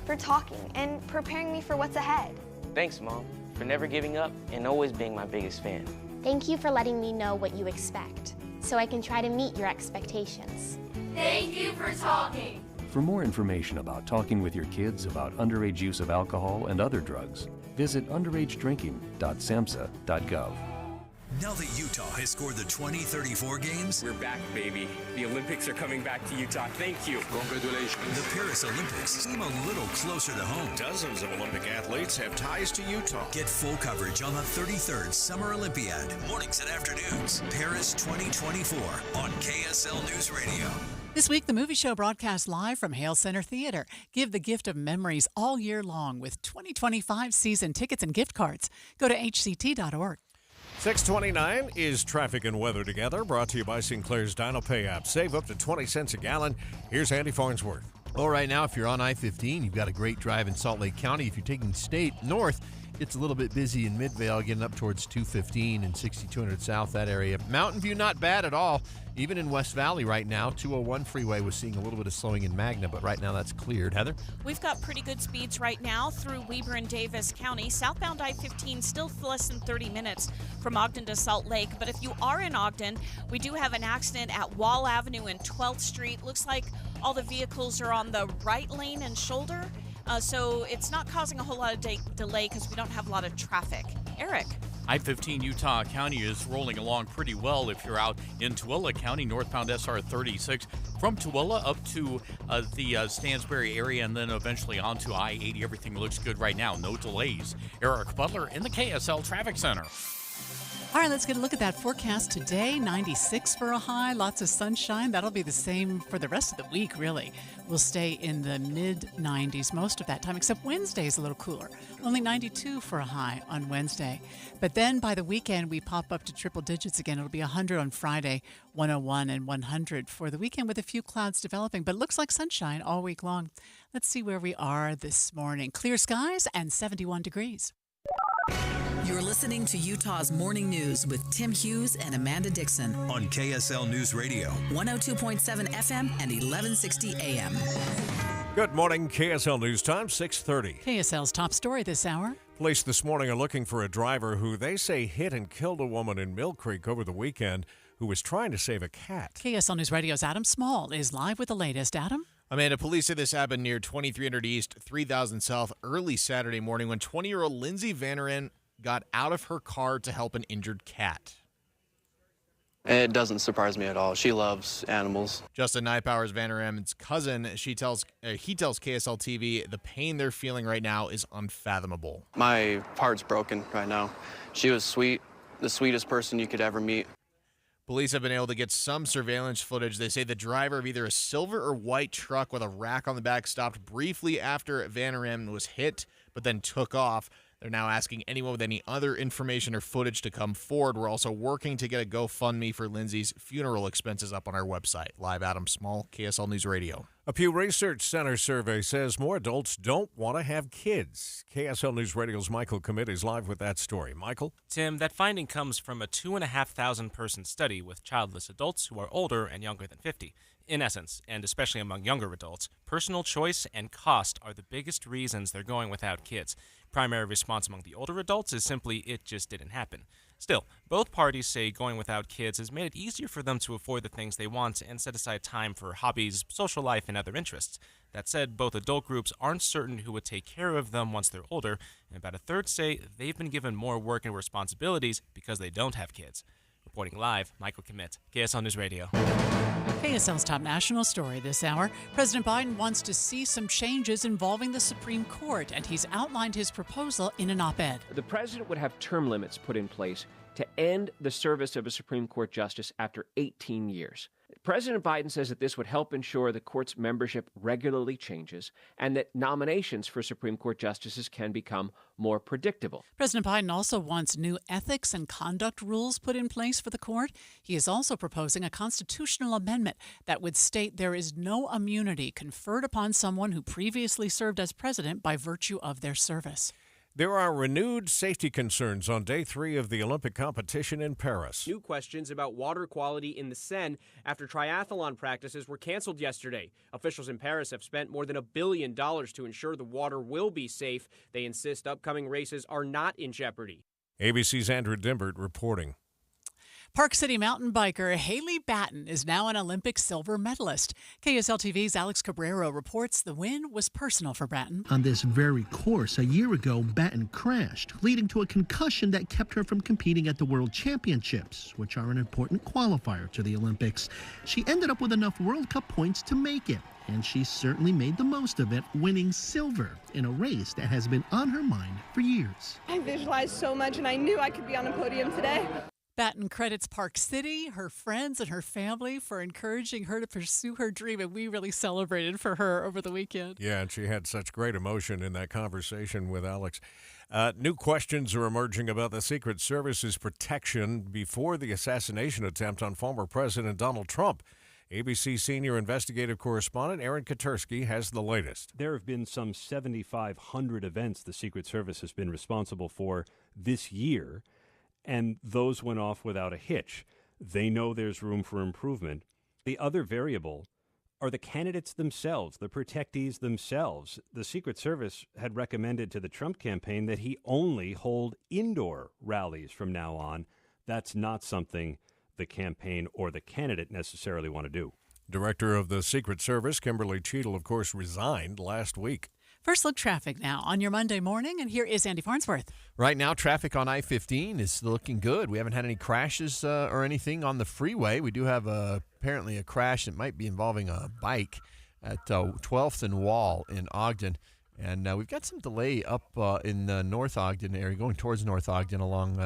for talking and preparing me for what's ahead. Thanks, Mom, for never giving up and always being my biggest fan. Thank you for letting me know what you expect, so I can try to meet your expectations. Thank you for talking. For more information about talking with your kids about underage use of alcohol and other drugs, visit underagedrinking.samhsa.gov. Now that Utah has scored the 2034 games, we're back, baby. The Olympics are coming back to Utah. Thank you. Congratulations. The Paris Olympics seem a little closer to home. Dozens of Olympic athletes have ties to Utah. Get full coverage on the 33rd Summer Olympiad, mornings and afternoons. Paris 2024 on KSL News Radio. This week, the movie show broadcasts live from Hale Center Theater. Give the gift of memories all year long with 2025 season tickets and gift cards. Go to hct.org. 6:29 is traffic and weather together, brought to you by Sinclair's Dino Pay app. Save up to 20 cents a gallon. Here's Andy Farnsworth. Well, right now, if you're on I-15, you've got a great drive in Salt Lake County. If you're taking state north, it's a little bit busy in Midvale, getting up towards 215 and 6200 south, that area. Mountain View, not bad at all. Even in West Valley right now, 201 freeway was seeing a little bit of slowing in Magna, but right now that's cleared. Heather? We've got pretty good speeds right now through Weber and Davis County. Southbound I-15 still less than 30 minutes from Ogden to Salt Lake. But if you are in Ogden, we do have an accident at Wall Avenue and 12th Street. Looks like all the vehicles are on the right lane and shoulder. So it's not causing a whole lot of delay because we don't have a lot of traffic. Eric? I-15 Utah County is rolling along pretty well if you're out in Tooele County, northbound SR 36. From Tooele up to the Stansbury area and then eventually onto I-80. Everything looks good right now. No delays. Eric Butler in the KSL Traffic Center. All right, let's get a look at that forecast today. 96 for a high, lots of sunshine. That'll be the same for the rest of the week, really. We'll stay in the mid-90s most of that time, except Wednesday's a little cooler. Only 92 for a high on Wednesday. But then by the weekend, we pop up to triple digits again. It'll be 100 on Friday, 101 and 100 for the weekend with a few clouds developing. But it looks like sunshine all week long. Let's see where we are this morning. Clear skies and 71 degrees. You're listening to Utah's Morning News with Tim Hughes and Amanda Dixon on KSL News Radio, 102.7 FM and 1160 AM. Good morning, KSL News Time, 6:30. KSL's top story this hour. Police this morning are looking for a driver who they say hit and killed a woman in Mill Creek over the weekend who was trying to save a cat. KSL News Radio's Adam Small is live with the latest. Adam? Amanda, police say this happened near 2300 East, 3000 South early Saturday morning when 20-year-old Lindsay Vanneran got out of her car to help an injured cat. It doesn't surprise me at all. She loves animals. Justin Nypower's Vanneran's cousin. He tells KSL TV the pain they're feeling right now is unfathomable. My heart's broken right now. She was sweet, the sweetest person you could ever meet. Police have been able to get some surveillance footage. They say the driver of either a silver or white truck with a rack on the back stopped briefly after Vanneran was hit, but then took off. They're now asking anyone with any other information or footage to come forward. We're also working to get a GoFundMe for Lindsay's funeral expenses up on our website. Live Adam Small, KSL News Radio. A Pew Research Center survey says more adults don't want to have kids. KSL News Radio's Michael Commit is live with that story. Michael? Tim, that finding comes from a 2,500 person study with childless adults who are older and younger than 50. In essence, and especially among younger adults, personal choice and cost are the biggest reasons they're going without kids. Primary response among the older adults is simply, it just didn't happen. Still, both parties say going without kids has made it easier for them to afford the things they want and set aside time for hobbies, social life, and other interests. That said, both adult groups aren't certain who would take care of them once they're older, and about a third say they've been given more work and responsibilities because they don't have kids. Reporting live, Michael Commit, KSL News Radio. KSL's top national story this hour. President Biden wants to see some changes involving the Supreme Court, and he's outlined his proposal in an op-ed. The president would have term limits put in place to end the service of a Supreme Court justice after 18 years. President Biden says that this would help ensure the court's membership regularly changes and that nominations for Supreme Court justices can become more predictable. President Biden also wants new ethics and conduct rules put in place for the court. He is also proposing a constitutional amendment that would state there is no immunity conferred upon someone who previously served as president by virtue of their service. There are renewed safety concerns on day 3 of the Olympic competition in Paris. New questions about water quality in the Seine after triathlon practices were canceled yesterday. Officials in Paris have spent more than $1 billion to ensure the water will be safe. They insist upcoming races are not in jeopardy. ABC's Andrew Dimbert reporting. Park City mountain biker Haley Batten is now an Olympic silver medalist. KSL TV's Alex Cabrero reports the win was personal for Batten. On this very course, a year ago, Batten crashed, leading to a concussion that kept her from competing at the World Championships, which are an important qualifier to the Olympics. She ended up with enough World Cup points to make it, and she certainly made the most of it, winning silver in a race that has been on her mind for years. I visualized so much, and I knew I could be on a podium today. Batten credits Park City, her friends, and her family for encouraging her to pursue her dream, and we really celebrated for her over the weekend. Yeah, and she had such great emotion in that conversation with Alex. New questions are emerging about the Secret Service's protection before the assassination attempt on former President Donald Trump. ABC senior investigative correspondent Aaron Katursky has the latest. There have been some 7,500 events the Secret Service has been responsible for this year, and those went off without a hitch. They know there's room for improvement. The other variable are the candidates themselves, the protectees themselves. The Secret Service had recommended to the Trump campaign that he only hold indoor rallies from now on. That's not something the campaign or the candidate necessarily want to do. Director of the Secret Service, Kimberly Cheadle, of course, resigned last week. First look traffic now on your Monday morning, and here is Andy Farnsworth. Right now, traffic on I-15 is looking good. We haven't had any crashes or anything on the freeway. We do have apparently a crash that might be involving a bike at 12th and Wall in Ogden. And we've got some delay up in the North Ogden area, going towards North Ogden along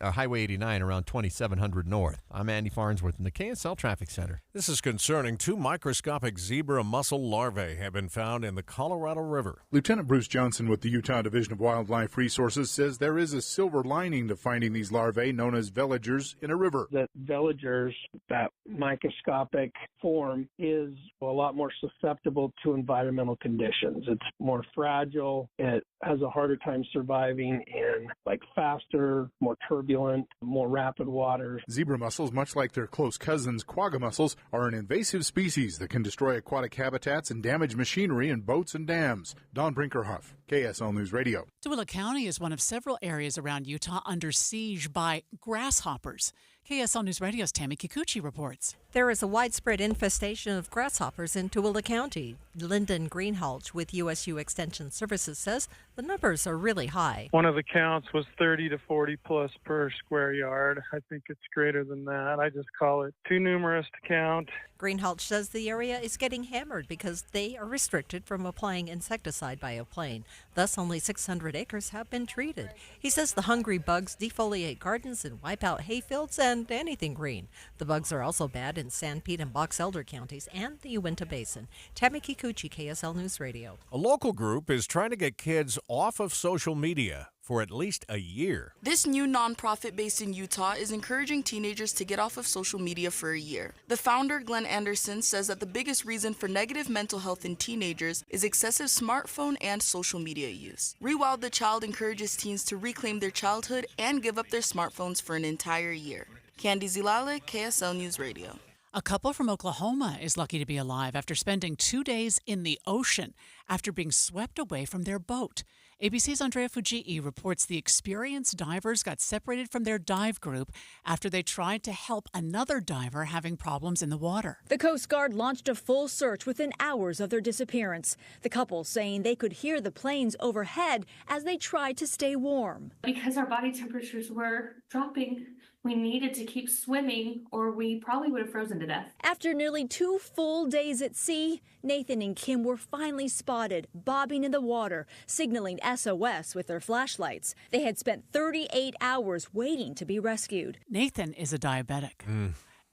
Highway 89 around 2700 North. I'm Andy Farnsworth in the KSL Traffic Center. This is concerning. 2 microscopic zebra mussel larvae have been found in the Colorado River. Lieutenant Bruce Johnson with the Utah Division of Wildlife Resources says there is a silver lining to finding these larvae known as veligers in a river. The veligers, that microscopic form, is a lot more susceptible to environmental conditions. It's more fragile. It has a harder time surviving in faster, more turbulent, more rapid waters. Zebra mussels, much like their close cousins quagga mussels, are an invasive species that can destroy aquatic habitats and damage machinery in boats and dams. Don Brinkerhoff, KSL News Radio. Tooele County is one of several areas around Utah under siege by grasshoppers. KSL News Radio's Tammy Kikuchi reports. There is a widespread infestation of grasshoppers in Tooele County. Lyndon Greenhalgh with USU Extension Services says the numbers are really high. One of the counts was 30 to 40 plus per square yard. I think it's greater than that. I just call it too numerous to count. Greenhalgh says the area is getting hammered because they are restricted from applying insecticide by a plane. Thus, only 600 acres have been treated. He says the hungry bugs defoliate gardens and wipe out hayfields and anything green. The bugs are also bad in Sanpete and Box Elder counties and the Uinta Basin. Tammy Kikuchi, KSL News Radio. A local group is trying to get kids off of social media for at least a year. This new nonprofit based in Utah is encouraging teenagers to get off of social media for a year. The founder, Glenn Anderson, says that the biggest reason for negative mental health in teenagers is excessive smartphone and social media use. Rewild the Child encourages teens to reclaim their childhood and give up their smartphones for an entire year. Candy Zilale, KSL News Radio. A couple from Oklahoma is lucky to be alive after spending 2 days in the ocean after being swept away from their boat. ABC's Andrea Fujii reports the experienced divers got separated from their dive group after they tried to help another diver having problems in the water. The Coast Guard launched a full search within hours of their disappearance. The couple saying they could hear the planes overhead as they tried to stay warm. Because our body temperatures were dropping, we needed to keep swimming or we probably would have frozen to death. After nearly 2 full days at sea, Nathan and Kim were finally spotted bobbing in the water, signaling SOS with their flashlights. They had spent 38 hours waiting to be rescued. Nathan is a diabetic.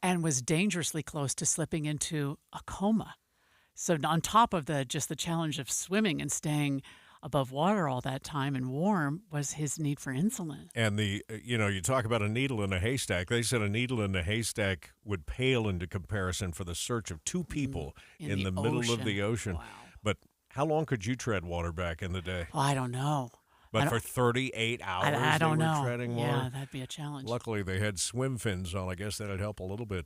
and was dangerously close to slipping into a coma. So on top of just the challenge of swimming and staying above water all that time and warm was his need for insulin. And you talk about a needle in a haystack. They said a needle in a haystack would pale into comparison for the search of two people in the middle of the ocean. Wow. But how long could you tread water back in the day? Oh, I don't know. But for 38 hours, I don't they were know. treading water? Yeah, that'd be a challenge. Luckily, they had swim fins on. I guess that'd help a little bit.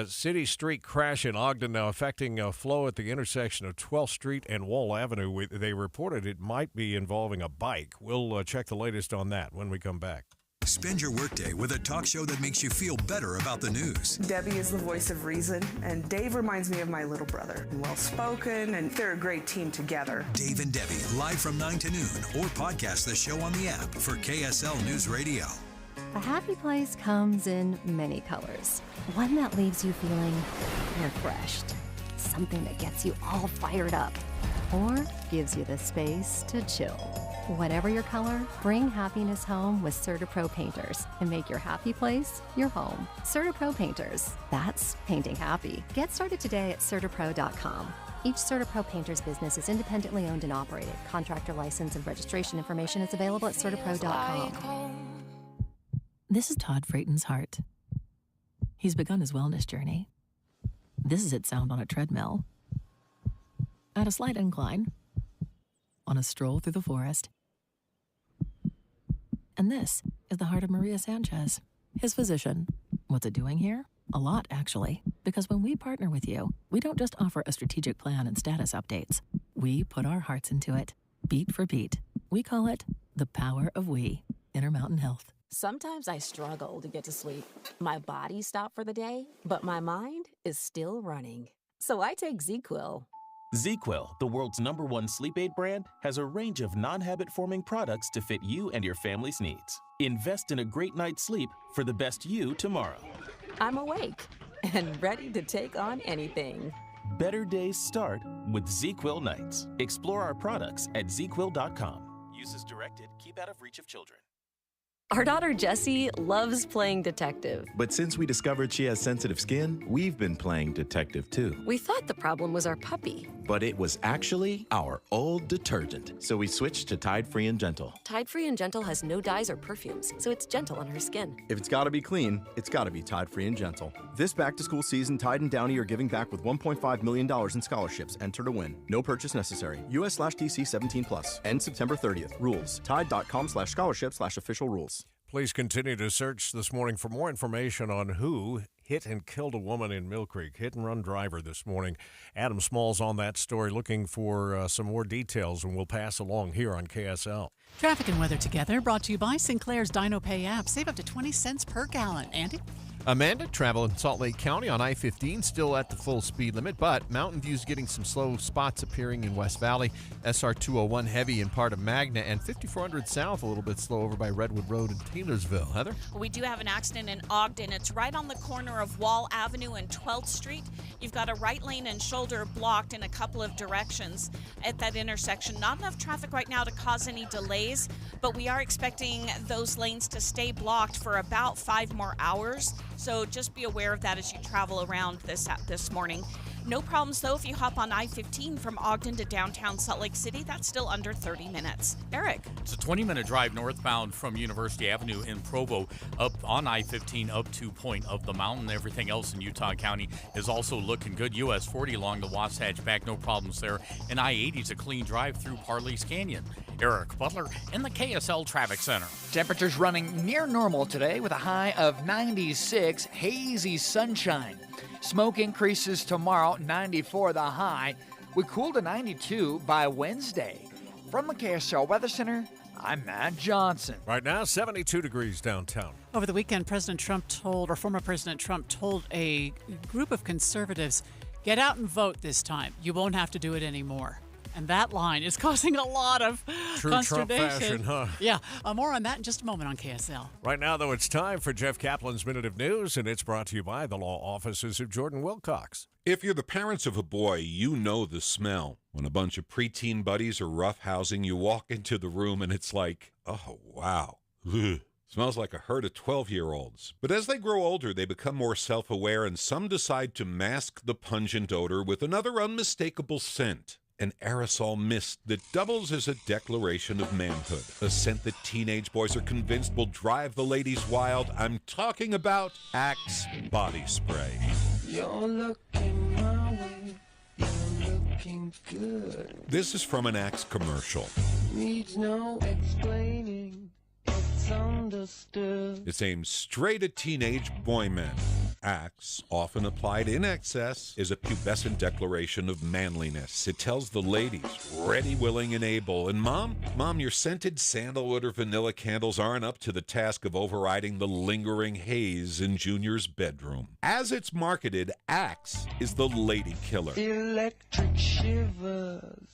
City Street crash in Ogden now affecting flow at the intersection of 12th Street and Wall Avenue. They reported it might be involving a bike. We'll check the latest on that when we come back. Spend your workday with a talk show that makes you feel better about the news. Debbie is the voice of reason, and Dave reminds me of my little brother. Well-spoken, and they're a great team together. Dave and Debbie, live from 9 to noon, or podcast the show on the app for KSL News Radio. A happy place comes in many colors. One that leaves you feeling refreshed. Something that gets you all fired up. Or gives you the space to chill. Whatever your color, bring happiness home with CertaPro Painters and make your happy place your home. CertaPro Painters. That's painting happy. Get started today at CertaPro.com. Each CertaPro Painters business is independently owned and operated. Contractor license and registration information is available at CertaPro.com. This is Todd Frayton's heart. He's begun his wellness journey. This is its sound on a treadmill, at a slight incline, on a stroll through the forest. And this is the heart of Maria Sanchez, his physician. What's it doing here? A lot, actually, because when we partner with you, we don't just offer a strategic plan and status updates. We put our hearts into it, beat for beat. We call it the power of we, Intermountain Health. Sometimes I struggle to get to sleep. My body stopped for the day, but my mind is still running. So I take ZQuil. ZQuil, the world's #1 sleep aid brand, has a range of non-habit-forming products to fit you and your family's needs. Invest in a great night's sleep for the best you tomorrow. I'm awake and ready to take on anything. Better days start with ZQuil nights. Explore our products at ZQuil.com. Use as directed. Keep out of reach of children. Our daughter Jessie loves playing detective. But since we discovered she has sensitive skin, we've been playing detective too. We thought the problem was our puppy. But it was actually our old detergent. So we switched to Tide Free and Gentle. Tide Free and Gentle has no dyes or perfumes, so it's gentle on her skin. If it's gotta be clean, it's gotta be Tide Free and Gentle. This back-to-school season, Tide and Downy are giving back with $1.5 million in scholarships. Enter to win. No purchase necessary. US/DC 17+. End September 30th. Rules. Tide.com/scholarship/official rules. Please continue to search this morning for more information on who hit and killed a woman in Mill Creek. Hit-and-run driver this morning. Adam Small's on that story looking for some more details, and we'll pass along here on KSL. Traffic and weather together brought to you by Sinclair's Dino Pay app. Save up to 20 cents per gallon. Andy? Amanda, travel in Salt Lake County on I-15, still at the full speed limit, but Mountain View's getting some slow spots appearing in West Valley. SR 201 heavy in part of Magna, and 5400 south a little bit slow over by Redwood Road in Taylorsville. Heather? We do have an accident in Ogden. It's right on the corner of Wall Avenue and 12th Street. You've got a right lane and shoulder blocked in a couple of directions at that intersection. Not enough traffic right now to cause any delays, but we are expecting those lanes to stay blocked for about 5 more hours. So just be aware of that as you travel around this morning. No problems, though, if you hop on I-15 from Ogden to downtown Salt Lake City. That's still under 30 minutes. Eric? It's a 20-minute drive northbound from University Avenue in Provo up on I-15 up to Point of the Mountain. Everything else in Utah County is also looking good. US 40 along the Wasatch back, no problems there. And I-80 is a clean drive through Parley's Canyon. Eric Butler in the KSL Traffic Center. Temperatures running near normal today with a high of 96, hazy sunshine. Smoke increases tomorrow, 94 the high. We cool to 92 by Wednesday. From the KSL Weather Center, I'm Matt Johnson. Right now, 72 degrees downtown. Over the weekend, former President Trump told a group of conservatives, get out and vote this time. You won't have to do it anymore. And that line is causing a lot of True consternation. Trump fashion, huh? Yeah. More on that in just a moment on KSL. Right now, though, it's time for Jeff Kaplan's Minute of News, and it's brought to you by the law offices of Jordan Wilcox. If you're the parents of a boy, you know the smell. When a bunch of preteen buddies are roughhousing, you walk into the room and it's like, oh, wow. Ugh. Smells like a herd of 12-year-olds. But as they grow older, they become more self-aware, and some decide to mask the pungent odor with another unmistakable scent. An aerosol mist that doubles as a declaration of manhood. A scent that teenage boys are convinced will drive the ladies wild. I'm talking about Axe body spray. You're looking my way. You're looking good. This is from an Axe commercial. Needs no explaining. It's understood. It's aimed straight at teenage boy men. Axe, often applied in excess, is a pubescent declaration of manliness. It tells the ladies, ready, willing, and able. And Mom, your scented sandalwood or vanilla candles aren't up to the task of overriding the lingering haze in Junior's bedroom. As it's marketed, Axe is the lady killer. Electric shivers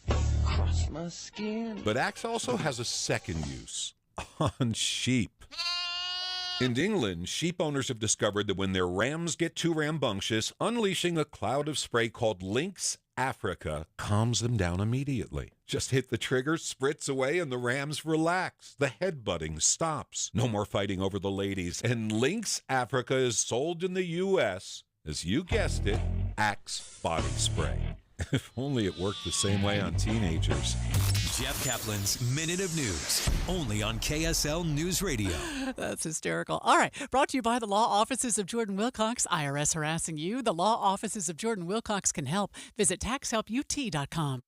across my skin. But Axe also has a second use, on sheep. In England, sheep owners have discovered that when their rams get too rambunctious, unleashing a cloud of spray called Lynx Africa calms them down immediately. Just hit the trigger, spritz away, and the rams relax. The headbutting stops. No more fighting over the ladies. And Lynx Africa is sold in the U.S. as, you guessed it, Axe body spray. If only it worked the same way on teenagers. Jeff Kaplan's Minute of News, only on KSL News Radio. That's hysterical. All right, brought to you by the Law Offices of Jordan Wilcox. IRS harassing you? The Law Offices of Jordan Wilcox can help. Visit taxhelput.com.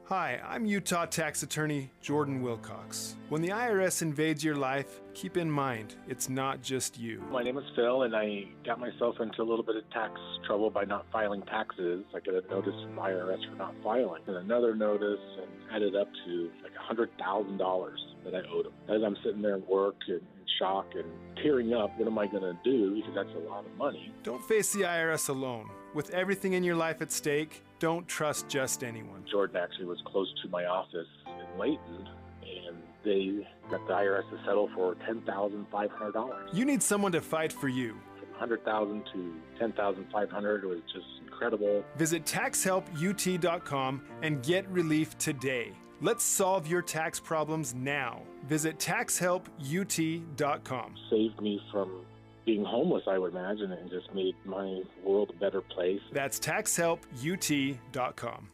Hi, I'm Utah tax attorney Jordan Wilcox. When the IRS invades your life, keep in mind, it's not just you. My name is Phil, and I got myself into a little bit of tax trouble by not filing taxes. I got a notice from the IRS for not filing, and another notice, and added up to like $100,000 that I owed them. As I'm sitting there at work and in shock and tearing up, what am I going to do? Because that's a lot of money. Don't face the IRS alone. With everything in your life at stake, don't trust just anyone. Jordan actually was close to my office in Layton, and they got the IRS to settle for $10,500. You need someone to fight for you. From $100,000 to $10,500 was just incredible. Visit taxhelput.com and get relief today. Let's solve your tax problems now. Visit taxhelput.com. Saved me from being homeless, I would imagine, and just made my world a better place. That's taxhelput.com.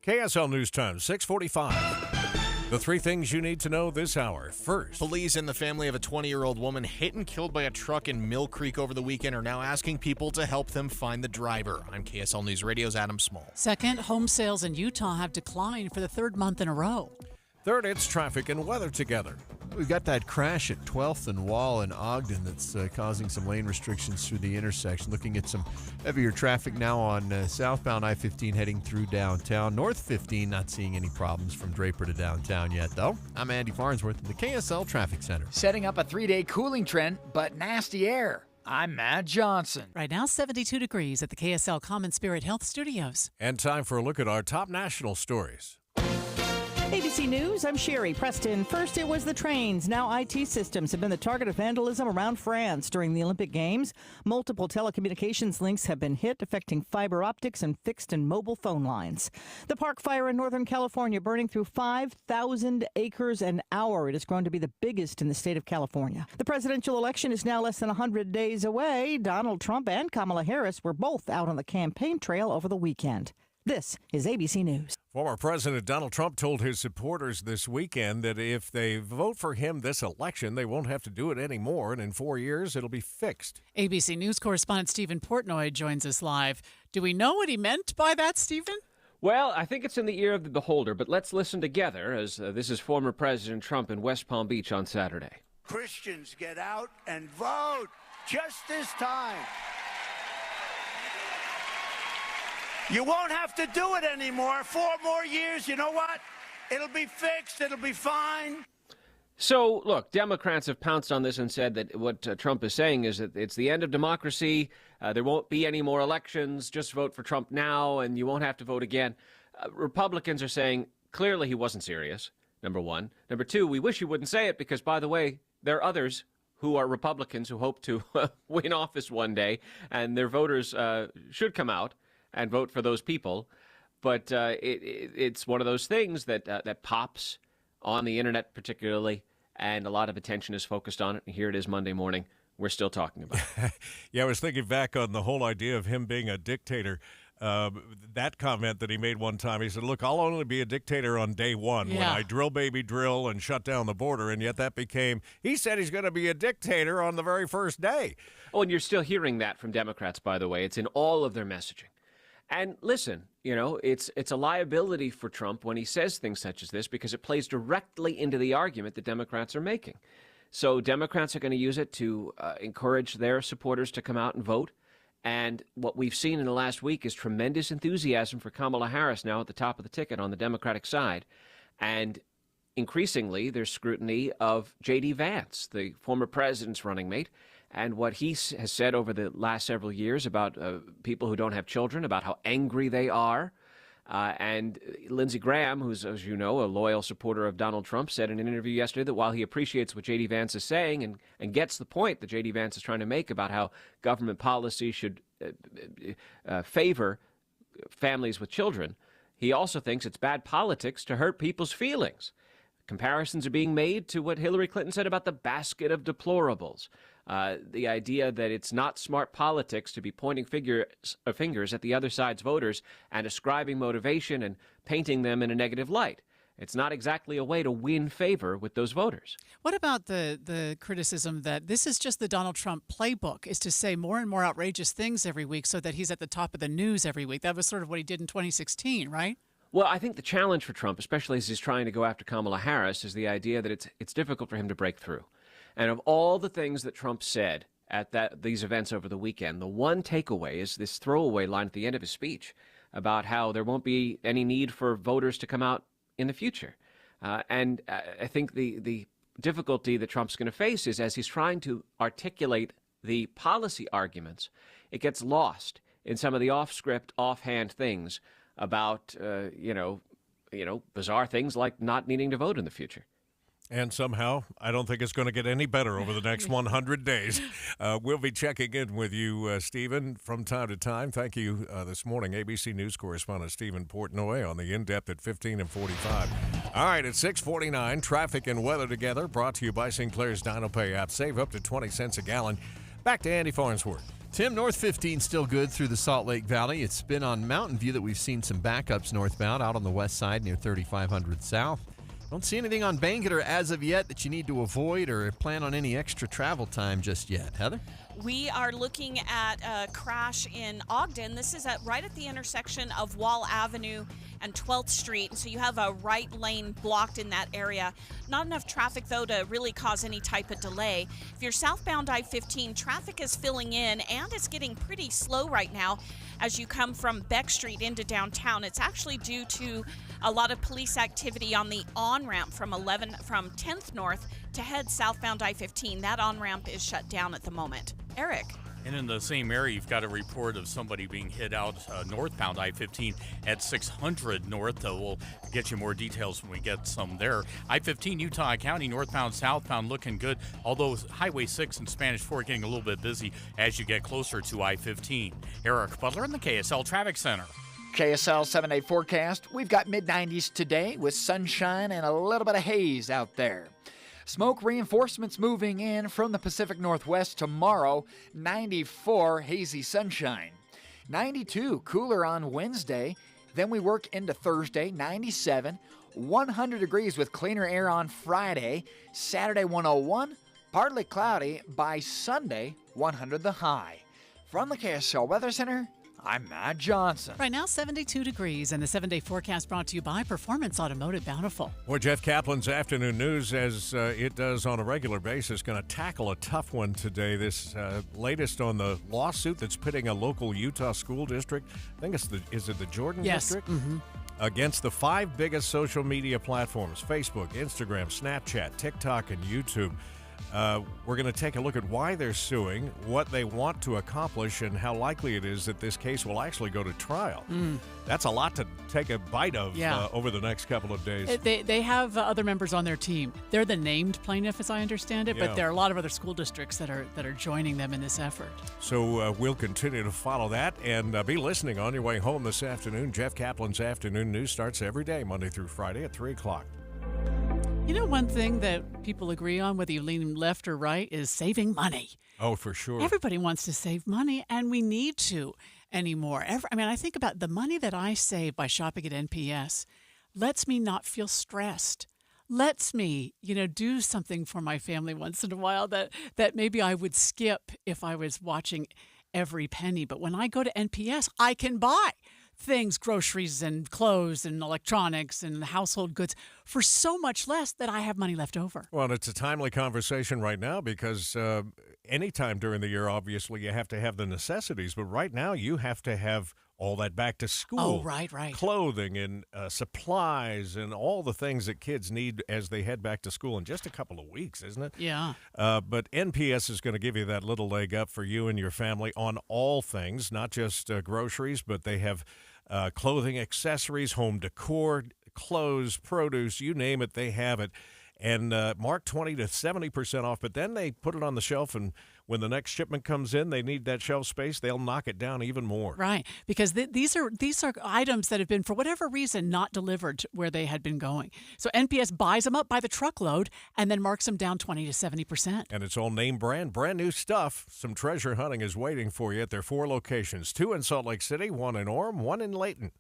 KSL News Time, 6:45. The three things you need to know this hour. First, police and the family of a 20-year-old woman hit and killed by a truck in Mill Creek over the weekend are now asking people to help them find the driver. I'm KSL News Radio's Adam Small. Second, home sales in Utah have declined for the third month in a row. Third, it's traffic and weather together. We've got that crash at 12th and Wall in Ogden that's causing some lane restrictions through the intersection. Looking at some heavier traffic now on southbound I-15 heading through downtown. North 15, not seeing any problems from Draper to downtown yet, though. I'm Andy Farnsworth in the KSL Traffic Center. Setting up a 3-day cooling trend, but nasty air. I'm Matt Johnson. Right now, 72 degrees at the KSL Common Spirit Health Studios. And time for a look at our top national stories. ABC News, I'm Sherry Preston. First, it was the trains. Now IT systems have been the target of vandalism around France during the Olympic Games. Multiple telecommunications links have been hit, affecting fiber optics and fixed and mobile phone lines. The park fire in Northern California burning through 5,000 acres an hour. It has grown to be the biggest in the state of California. The presidential election is now less than 100 days away. Donald Trump and Kamala Harris were both out on the campaign trail over the weekend. This is ABC News. Former President Donald Trump told his supporters this weekend that if they vote for him this election, they won't have to do it anymore, and in 4 years, it'll be fixed. ABC News correspondent Stephen Portnoy joins us live. Do we know what he meant by that, Stephen? Well, I think it's in the ear of the beholder, but let's listen together as this is former President Trump in West Palm Beach on Saturday. Christians, get out and vote just this time. You won't have to do it anymore. 4 more years, you know what? It'll be fixed. It'll be fine. So, look, Democrats have pounced on this and said that what Trump is saying is that it's the end of democracy. There won't be any more elections. Just vote for Trump now, and you won't have to vote again. Republicans are saying clearly he wasn't serious, number one. Number two, we wish he wouldn't say it because, by the way, there are others who are Republicans who hope to win office one day, and their voters should come out and vote for those people. But it's one of those things that pops on the internet particularly, and a lot of attention is focused on it. And here it is Monday morning. We're still talking about it. Yeah, I was thinking back on the whole idea of him being a dictator. That comment that he made one time, he said, look, I'll only be a dictator on day one when I drill, baby, drill and shut down the border. And yet that became, he said he's going to be a dictator on the very first day. Oh, and you're still hearing that from Democrats, by the way. It's in all of their messaging. And listen, it's a liability for Trump when he says things such as this because it plays directly into the argument that Democrats are making. So Democrats are going to use it to encourage their supporters to come out and vote. And what we've seen in the last week is tremendous enthusiasm for Kamala Harris now at the top of the ticket on the Democratic side. And increasingly, there's scrutiny of J.D. Vance, the former president's running mate, and what he has said over the last several years about people who don't have children, about how angry they are. And Lindsey Graham, who's, as you know, a loyal supporter of Donald Trump, said in an interview yesterday that while he appreciates what J.D. Vance is saying and gets the point that J.D. Vance is trying to make about how government policy should favor families with children, he also thinks it's bad politics to hurt people's feelings. Comparisons are being made to what Hillary Clinton said about the basket of deplorables. The idea that it's not smart politics to be pointing fingers at the other side's voters and ascribing motivation and painting them in a negative light. It's not exactly a way to win favor with those voters. What about the criticism that this is just the Donald Trump playbook, is to say more and more outrageous things every week so that he's at the top of the news every week? That was sort of what he did in 2016, right? Well, I think the challenge for Trump, especially as he's trying to go after Kamala Harris, is the idea that it's difficult for him to break through. And of all the things that Trump said at these events over the weekend, the one takeaway is this throwaway line at the end of his speech about how there won't be any need for voters to come out in the future. And I think the difficulty that Trump's going to face is as he's trying to articulate the policy arguments, it gets lost in some of the off-script, offhand things about, bizarre things like not needing to vote in the future. And somehow, I don't think it's going to get any better over the next 100 days. We'll be checking in with you, Stephen, from time to time. Thank you this morning, ABC News correspondent Stephen Portnoy on the In-Depth at 15 and 45. All right, at 6:49, traffic and weather together, brought to you by Sinclair's DinoPay app. Save up to 20 cents a gallon. Back to Andy Farnsworth. Tim, North 15 still good through the Salt Lake Valley. It's been on Mountain View that we've seen some backups northbound out on the west side near 3500 South. Don't see anything on Bangerter as of yet that you need to avoid or plan on any extra travel time just yet. Heather? We are looking at a crash in Ogden. This is right at the intersection of Wall Avenue and 12th Street. So you have a right lane blocked in that area. Not enough traffic, though, to really cause any type of delay. If you're southbound I-15, traffic is filling in, and it's getting pretty slow right now as you come from Beck Street into downtown. It's actually due to a lot of police activity on the on-ramp from 10th North to head southbound I-15. That on-ramp is shut down at the moment. Eric. And in the same area, you've got a report of somebody being hit out northbound I-15 at 600 North. We'll get you more details when we get some there. I-15, Utah County, northbound, southbound, looking good, although Highway 6 and Spanish Fort getting a little bit busy as you get closer to I-15. Eric Butler in the KSL Traffic Center. KSL 7-day forecast. We've got mid-90s today with sunshine and a little bit of haze out there. Smoke reinforcements moving in from the Pacific Northwest tomorrow. 94, hazy sunshine. 92, cooler on Wednesday. Then we work into Thursday, 97. 100 degrees with cleaner air on Friday. Saturday, 101. Partly cloudy. By Sunday, 100 the high. From the KSL Weather Center, I'm Matt Johnson. Right now, 72 degrees, and the 7-day forecast brought to you by Performance Automotive Bountiful. Well, Jeff Kaplan's afternoon news, as it does on a regular basis, going to tackle a tough one today. This latest on the lawsuit that's pitting a local Utah school district. I think is it the Jordan district? Mm-hmm. Against the 5 biggest social media platforms, Facebook, Instagram, Snapchat, TikTok, and YouTube. We're going to take a look at why they're suing, what they want to accomplish, and how likely it is that this case will actually go to trial. That's a lot to take a bite of over the next couple of days. They have other members on their team. They're the named plaintiff, as I understand it, but there are a lot of other school districts that are joining them in this effort. So we'll continue to follow that and be listening on your way home this afternoon. Jeff Kaplan's Afternoon News starts every day, Monday through Friday at 3 o'clock. You know, one thing that people agree on, whether you lean left or right, is saving money. Oh, for sure. Everybody wants to save money, and we need to anymore. I think about the money that I save by shopping at NPS lets me not feel stressed. Lets me, do something for my family once in a while that maybe I would skip if I was watching every penny. But when I go to NPS, I can buy things, groceries and clothes and electronics and household goods for so much less that I have money left over. Well, it's a timely conversation right now because anytime during the year, obviously, you have to have the necessities. But right now, you have to have all that back to school. Oh, right. Clothing and supplies and all the things that kids need as they head back to school in just a couple of weeks, isn't it? Yeah. But NPS is going to give you that little leg up for you and your family on all things, not just groceries, but they have clothing, accessories, home decor, clothes, produce, you name it, they have it. And mark 20 to 70% off, but then they put it on the shelf, and when the next shipment comes in, they need that shelf space, they'll knock it down even more. Right, because these are items that have been, for whatever reason, not delivered where they had been going. So NPS buys them up by the truckload and then marks them down 20 to 70%. And it's all name brand new stuff. Some treasure hunting is waiting for you at their 4 locations, 2 in Salt Lake City, 1 in Orem, 1 in Layton.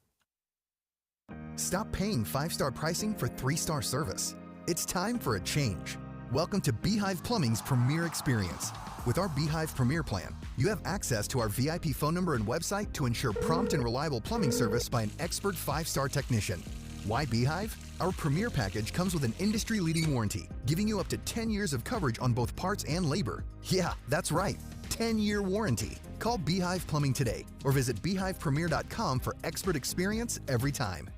Stop paying 5-star pricing for 3-star service. It's time for a change. Welcome to Beehive Plumbing's Premier Experience. With our Beehive Premier plan, you have access to our VIP phone number and website to ensure prompt and reliable plumbing service by an expert 5-star technician. Why Beehive? Our Premier package comes with an industry-leading warranty, giving you up to 10 years of coverage on both parts and labor. Yeah, that's right, 10-year warranty. Call Beehive Plumbing today or visit beehivepremier.com for expert experience every time.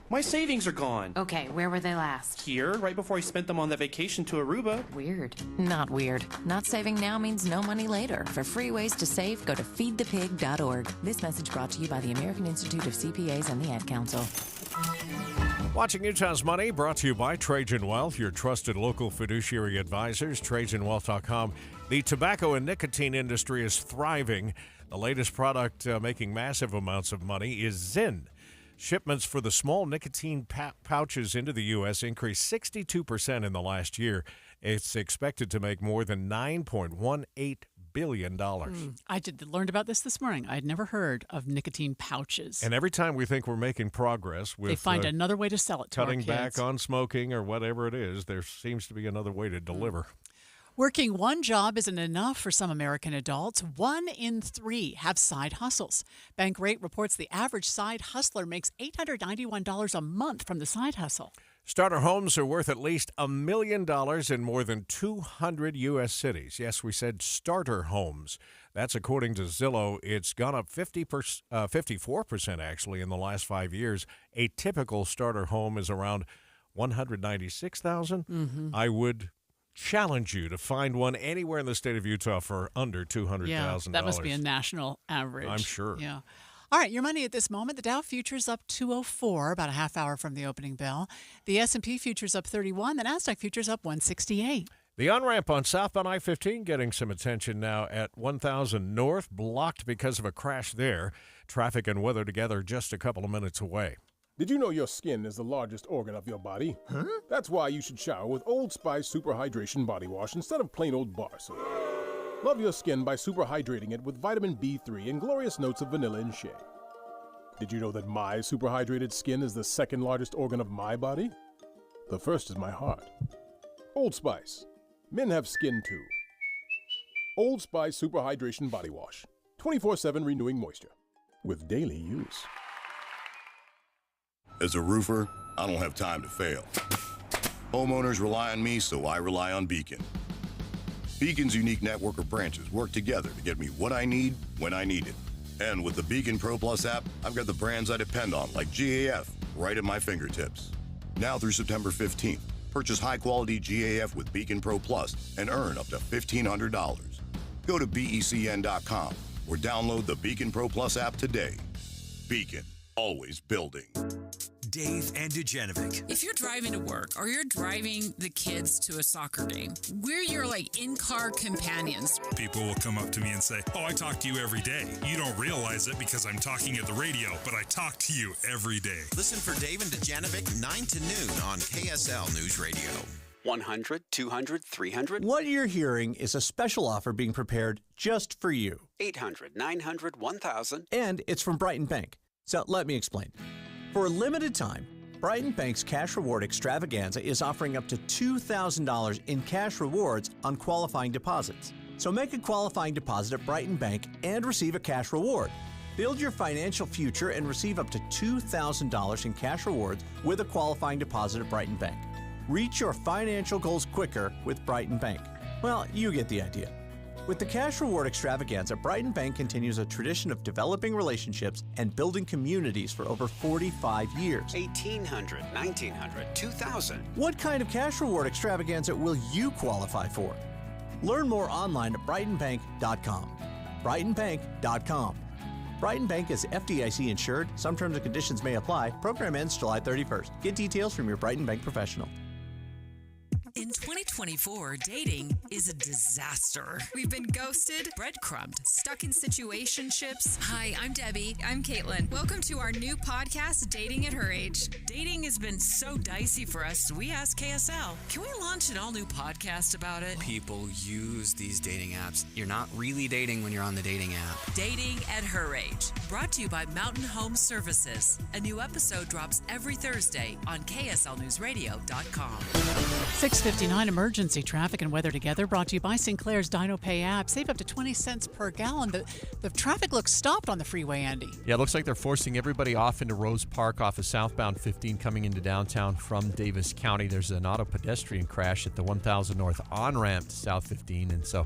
My savings are gone. Okay, where were they last? Here, right before I spent them on that vacation to Aruba. Weird. Not weird. Not saving now means no money later. For free ways to save, go to feedthepig.org. This message brought to you by the American Institute of CPAs and the Ad Council. Watching Utah's Money, brought to you by Trajan Wealth, your trusted local fiduciary advisors, TrajanWealth.com. The tobacco and nicotine industry is thriving. The latest product making massive amounts of money is Zyn. Shipments for the small nicotine pouches into the U.S. increased 62% in the last year. It's expected to make more than $9.18 billion. I learned about this morning. I'd never heard of nicotine pouches. And every time we think we're making progress with they find another way to sell it to our cutting kids. back on smoking or whatever it is, there seems to be another way to deliver. Working one job isn't enough for some American adults. 1 in 3 have side hustles. Bankrate reports the average side hustler makes $891 a month from the side hustle. Starter homes are worth at least $1 million in more than 200 U.S. cities. Yes, we said starter homes. That's according to Zillow. It's gone up 54% actually in the last 5 years. A typical starter home is around $196,000. Mm-hmm. I would challenge you to find one anywhere in the state of Utah for under $200,000. Yeah, that must be a national average. I'm sure. Yeah. All right, your money at this moment. The Dow futures up 204, about a half hour from the opening bell. The S&P futures up 31. The Nasdaq futures up 168. The on-ramp on southbound I-15 getting some attention now at 1000 North, blocked because of a crash there. Traffic and weather together just a couple of minutes away. Did you know your skin is the largest organ of your body? Huh? That's why you should shower with Old Spice Super Hydration Body Wash instead of plain old bar soap. Love your skin by super hydrating it with vitamin B3 and glorious notes of vanilla and shea. Did you know that my super hydrated skin is the second largest organ of my body? The first is my heart. Old Spice. Men have skin too. Old Spice Super Hydration Body Wash. 24/7 renewing moisture. With daily use. As a roofer, I don't have time to fail. Homeowners rely on me, so I rely on Beacon. Beacon's unique network of branches work together to get me what I need when I need it. And with the Beacon Pro Plus app, I've got the brands I depend on, like GAF, right at my fingertips. Now through September 15th, purchase high-quality GAF with Beacon Pro Plus and earn up to $1,500. Go to BECN.com or download the Beacon Pro Plus app today. Beacon, always building. Dave and Dujanovic. If you're driving to work or you're driving the kids to a soccer game, we're your in-car companions. People will come up to me and say, "Oh, I talk to you every day. You don't realize it because I'm talking at the radio, but I talk to you every day." Listen for Dave and Dujanovic 9 to noon on KSL News Radio. 100, 200, 300. What you're hearing is a special offer being prepared just for you. 800, 900, 1000. And it's from Brighton Bank. So let me explain. For a limited time, Brighton Bank's Cash Reward Extravaganza is offering up to $2,000 in cash rewards on qualifying deposits. So make a qualifying deposit at Brighton Bank and receive a cash reward. Build your financial future and receive up to $2,000 in cash rewards with a qualifying deposit at Brighton Bank. Reach your financial goals quicker with Brighton Bank. Well, you get the idea. With the Cash Reward Extravaganza, Brighton Bank continues a tradition of developing relationships and building communities for over 45 years. 1,800, 1,900, 2,000. What kind of Cash Reward Extravaganza will you qualify for? Learn more online at brightonbank.com. brightonbank.com. Brighton Bank is FDIC insured. Some terms and conditions may apply. Program ends July 31st. Get details from your Brighton Bank professional. In 2024, dating is a disaster. We've been ghosted, breadcrumbed, stuck in situationships. Hi, I'm Debbie. I'm Caitlin. Welcome to our new podcast, Dating at Her Age. Dating has been so dicey for us, we asked KSL, can we launch an all-new podcast about it? People use these dating apps. You're not really dating when you're on the dating app. Dating at Her Age, brought to you by Mountain Home Services. A new episode drops every Thursday on KSLNewsRadio.com. 6:59 emergency traffic and weather together, brought to you by Sinclair's Dino Pay app. Save up to 20 cents per gallon. The traffic looks stopped on the freeway, Andy. Yeah, it looks like they're forcing everybody off into Rose Park off of southbound 15 coming into downtown from Davis County. There's an auto pedestrian crash at the 1000 North on-ramp to South 15, and so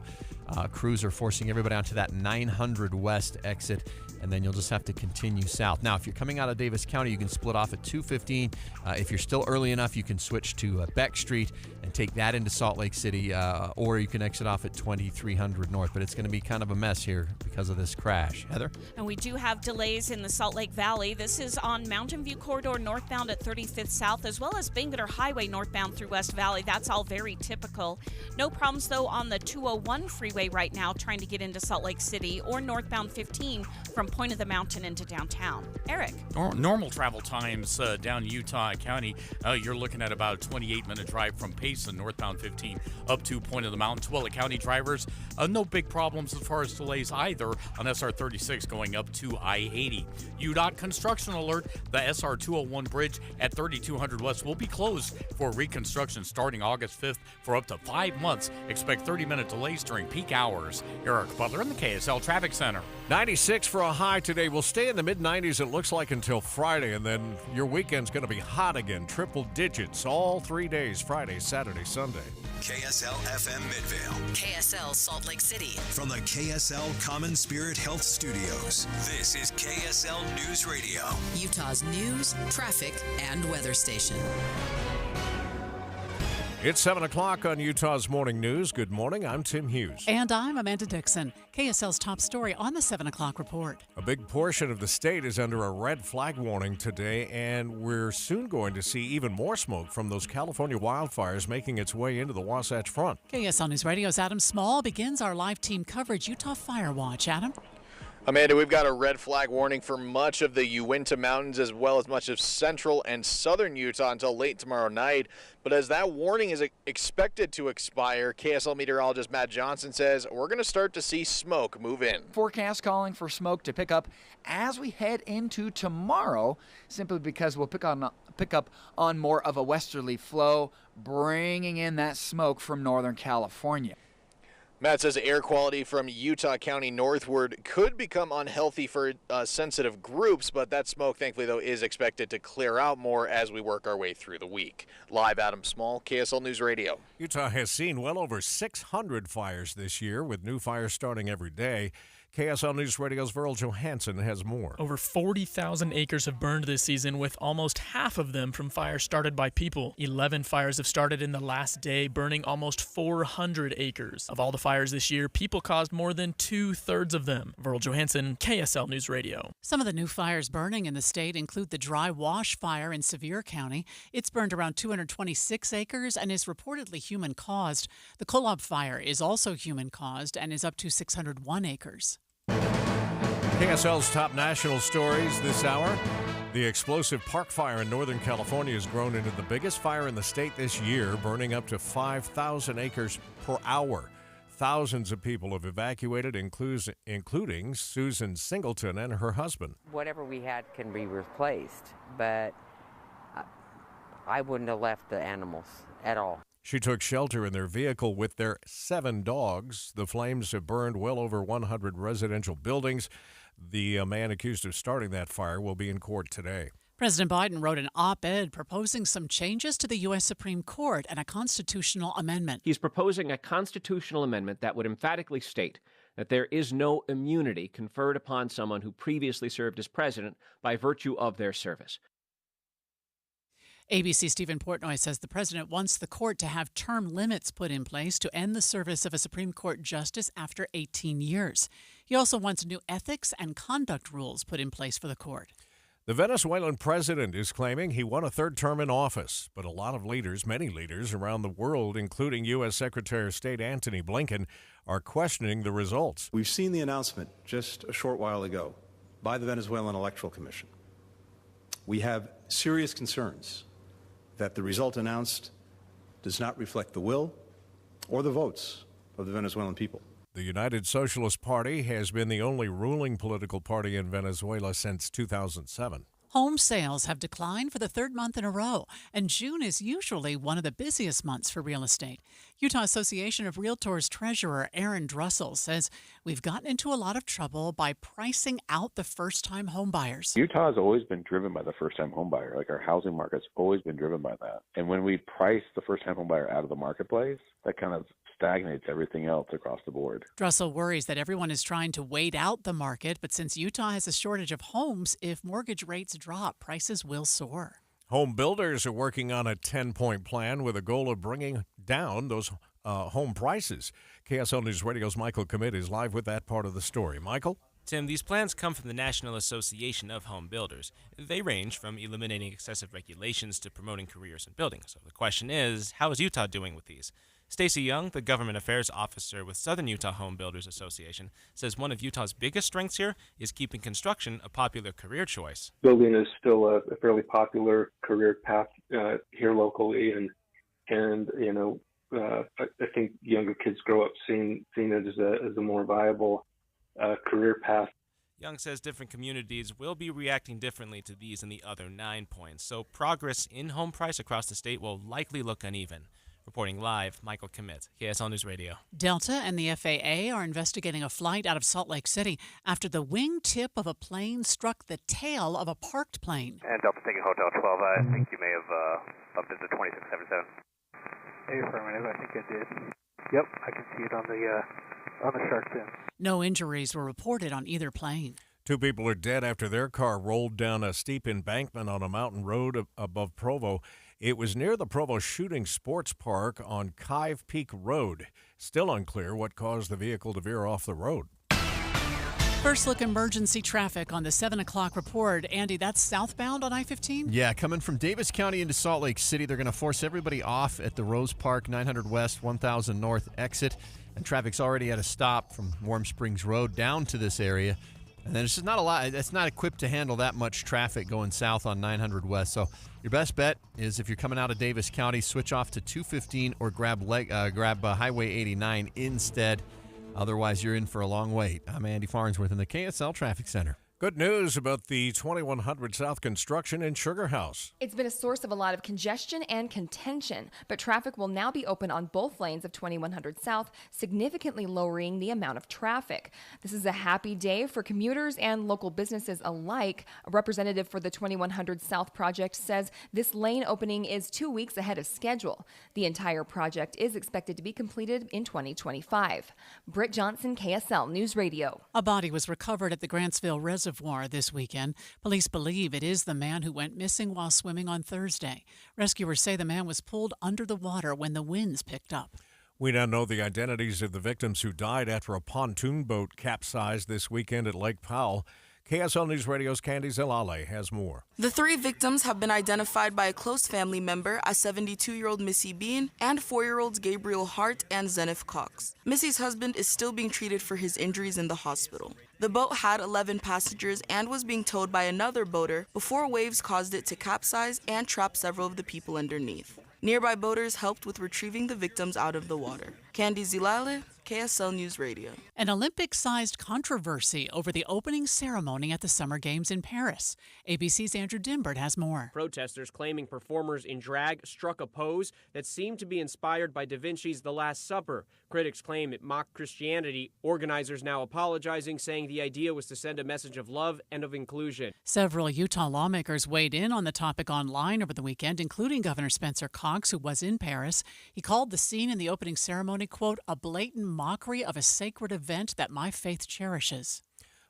crews are forcing everybody onto that 900 West exit, and then you'll just have to continue south. Now, if you're coming out of Davis County, you can split off at 215. If you're still early enough, you can switch to Beck Street and take that into Salt Lake City, or you can exit off at 2300 North. But it's going to be kind of a mess here because of this crash. Heather? And we do have delays in the Salt Lake Valley. This is on Mountain View Corridor northbound at 35th South, as well as Bangerter Highway northbound through West Valley. That's all very typical. No problems, though, on the 201 freeway right now trying to get into Salt Lake City, or northbound 15 from Point of the Mountain into downtown. Eric? Normal travel times down Utah County, you're looking at about a 28-minute drive from Payson, northbound 15, up to Point of the Mountain. Twilla County drivers, no big problems as far as delays either on SR 36 going up to I-80. UDOT construction alert, the SR 201 bridge at 3200 West will be closed for reconstruction starting August 5th for up to 5 months. Expect 30-minute delays during peak hours. Eric Butler in the KSL Traffic Center. 96 for a high today. We'll stay in the mid-90s, it looks like, until Friday, and then your weekend's going to be hot again. Triple digits all 3 days, Friday, Saturday, Sunday. KSL FM Midvale. KSL Salt Lake City. From the KSL Common Spirit Health Studios, this is KSL News Radio. Utah's news, traffic, and weather station. It's 7 o'clock on Utah's Morning News. Good morning. I'm Tim Hughes. And I'm Amanda Dixon. KSL's top story on the 7 o'clock report. A big portion of the state is under a red flag warning today, and we're soon going to see even more smoke from those California wildfires making its way into the Wasatch Front. KSL News Radio's Adam Small begins our live team coverage, Utah Fire Watch. Adam? Amanda, we've got a red flag warning for much of the Uinta Mountains as well as much of central and southern Utah until late tomorrow night. But as that warning is expected to expire, KSL meteorologist Matt Johnson says we're going to start to see smoke move in. Forecast calling for smoke to pick up as we head into tomorrow, simply because we'll pick up on more of a westerly flow, bringing in that smoke from Northern California. Matt says air quality from Utah County northward could become unhealthy for sensitive groups, but that smoke, thankfully, though, is expected to clear out more as we work our way through the week. Live, Adam Small, KSL News Radio. Utah has seen well over 600 fires this year, with new fires starting every day. KSL News Radio's Verl Johansson has more. Over 40,000 acres have burned this season, with almost half of them from fires started by people. 11 fires have started in the last day, burning almost 400 acres. Of all the fires this year, people caused more than 2/3 of them. Verl Johansson, KSL News Radio. Some of the new fires burning in the state include the Dry Wash Fire in Sevier County. It's burned around 226 acres and is reportedly human-caused. The Kolob Fire is also human-caused and is up to 601 acres. KSL's top national stories this hour. The explosive park fire in Northern California has grown into the biggest fire in the state this year, burning up to 5,000 acres per hour. Thousands of people have evacuated, including Susan Singleton and her husband. Whatever we had can be replaced, but I wouldn't have left the animals at all. She took shelter in their vehicle with their 7 dogs. The flames have burned well over 100 residential buildings. The man accused of starting that fire will be in court today. President Biden wrote an op-ed proposing some changes to the U.S. Supreme Court and a constitutional amendment. He's proposing a constitutional amendment that would emphatically state that there is no immunity conferred upon someone who previously served as president by virtue of their service. ABC Stephen Portnoy says the president wants the court to have term limits put in place to end the service of a Supreme Court justice after 18 years. He also wants new ethics and conduct rules put in place for the court. The Venezuelan president is claiming he won a 3rd term in office, but a lot of leaders, many leaders around the world, including U.S. Secretary of State Antony Blinken, are questioning the results. We've seen the announcement just a short while ago by the Venezuelan Electoral Commission. We have serious concerns that the result announced does not reflect the will or the votes of the Venezuelan people. The United Socialist Party has been the only ruling political party in Venezuela since 2007. Home sales have declined for the 3rd month in a row, and June is usually one of the busiest months for real estate. Utah Association of Realtors treasurer Aaron Drussel says we've gotten into a lot of trouble by pricing out the first-time home buyers. Utah has always been driven by the first-time home buyer. Like, our housing market's always been driven by that. And when we price the first-time home buyer out of the marketplace, that kind of stagnates everything else across the board. Drussel worries that everyone is trying to wait out the market, but since Utah has a shortage of homes, if mortgage rates drop, prices will soar. Home builders are working on a 10-point plan with a goal of bringing down those home prices. KSL News Radio's Michael Commit is live with that part of the story. Michael? Tim, these plans come from the National Association of Home Builders. They range from eliminating excessive regulations to promoting careers in building. So the question is, how is Utah doing with these? Stacy Young, the government affairs officer with Southern Utah Home Builders Association, says one of Utah's biggest strengths here is keeping construction a popular career choice. Building is still a fairly popular career path here locally, and you know, I think younger kids grow up seeing it as a more viable career path. Young says different communities will be reacting differently to these and the other 9 points, so progress in home price across the state will likely look uneven. Reporting live, Michael Commit, KSL News Radio. Delta and the FAA are investigating a flight out of Salt Lake City after the wingtip of a plane struck the tail of a parked plane. And Delta taking Hotel 12, I think you may have bumped into 2677. Affirmative, I think I did. Yep, I can see it on the shark fin. No injuries were reported on either plane. 2 people are dead after their car rolled down a steep embankment on a mountain road above Provo. It was near the Provo Shooting Sports Park on Kive Peak Road. Still unclear what caused the vehicle to veer off the road. First look emergency traffic on the 7 o'clock report. Andy, that's southbound on I-15? Yeah, coming from Davis County into Salt Lake City, they're going to force everybody off at the Rose Park 900 West, 1000 North exit. And traffic's already at a stop from Warm Springs Road down to this area. And then it's just not a lot. It's not equipped to handle that much traffic going south on 900 West. So your best bet is if you're coming out of Davis County, switch off to 215 or grab Highway 89 instead. Otherwise, you're in for a long wait. I'm Andy Farnsworth in the KSL Traffic Center. Good news about the 2100 South construction in Sugarhouse. It's been a source of a lot of congestion and contention, but traffic will now be open on both lanes of 2100 South, significantly lowering the amount of traffic. This is a happy day for commuters and local businesses alike. A representative for the 2100 South project says this lane opening is 2 weeks ahead of schedule. The entire project is expected to be completed in 2025. Britt Johnson, KSL News Radio. A body was recovered at the Grantsville Reservoir this weekend. Police believe it is the man who went missing while swimming on Thursday. Rescuers say the man was pulled under the water when the winds picked up. We now know the identities of the victims who died after a pontoon boat capsized this weekend at Lake Powell. KSL News Radio's Candy Zalale has more. The 3 victims have been identified by a close family member as 72-year-old Missy Bean and 4-year-olds Gabriel Hart and Zenith Cox. Missy's husband is still being treated for his injuries in the hospital. The boat had 11 passengers and was being towed by another boater before waves caused it to capsize and trap several of the people underneath. Nearby boaters helped with retrieving the victims out of the water. Candy Zilale, KSL News Radio. An Olympic-sized controversy over the opening ceremony at the Summer Games in Paris. ABC's Andrew Dimbert has more. Protesters claiming performers in drag struck a pose that seemed to be inspired by Da Vinci's The Last Supper. Critics claim it mocked Christianity. Organizers now apologizing, saying the idea was to send a message of love and of inclusion. Several Utah lawmakers weighed in on the topic online over the weekend, including Governor Spencer Cox, who was in Paris. He called the scene in the opening ceremony, quote, a blatant mockery of a sacred event that my faith cherishes.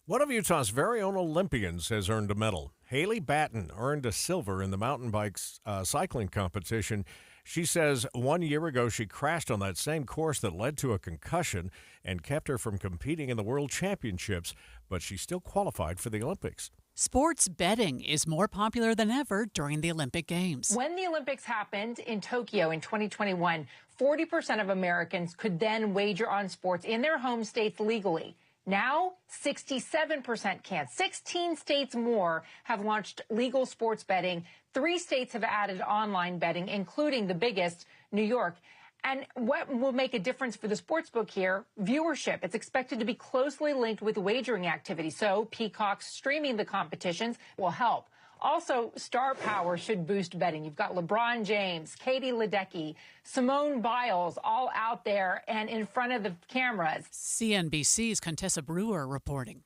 One of Utah's very own Olympians has earned a medal. Haley Batten earned a silver in the mountain bikes cycling competition. She says 1 year ago she crashed on that same course that led to a concussion and kept her from competing in the World Championships, but she still qualified for the Olympics. Sports betting is more popular than ever during the Olympic Games. When the Olympics happened in Tokyo in 2021, 40% of Americans could then wager on sports in their home states legally. Now, 67% can't. 16 states more have launched legal sports betting. 3 states have added online betting, including the biggest, New York. And what will make a difference for the sportsbook here? Viewership. It's expected to be closely linked with wagering activity. So Peacock streaming the competitions will help. Also, star power should boost betting. You've got LeBron James, Katie Ledecky, Simone Biles all out there and in front of the cameras. CNBC's Contessa Brewer reporting.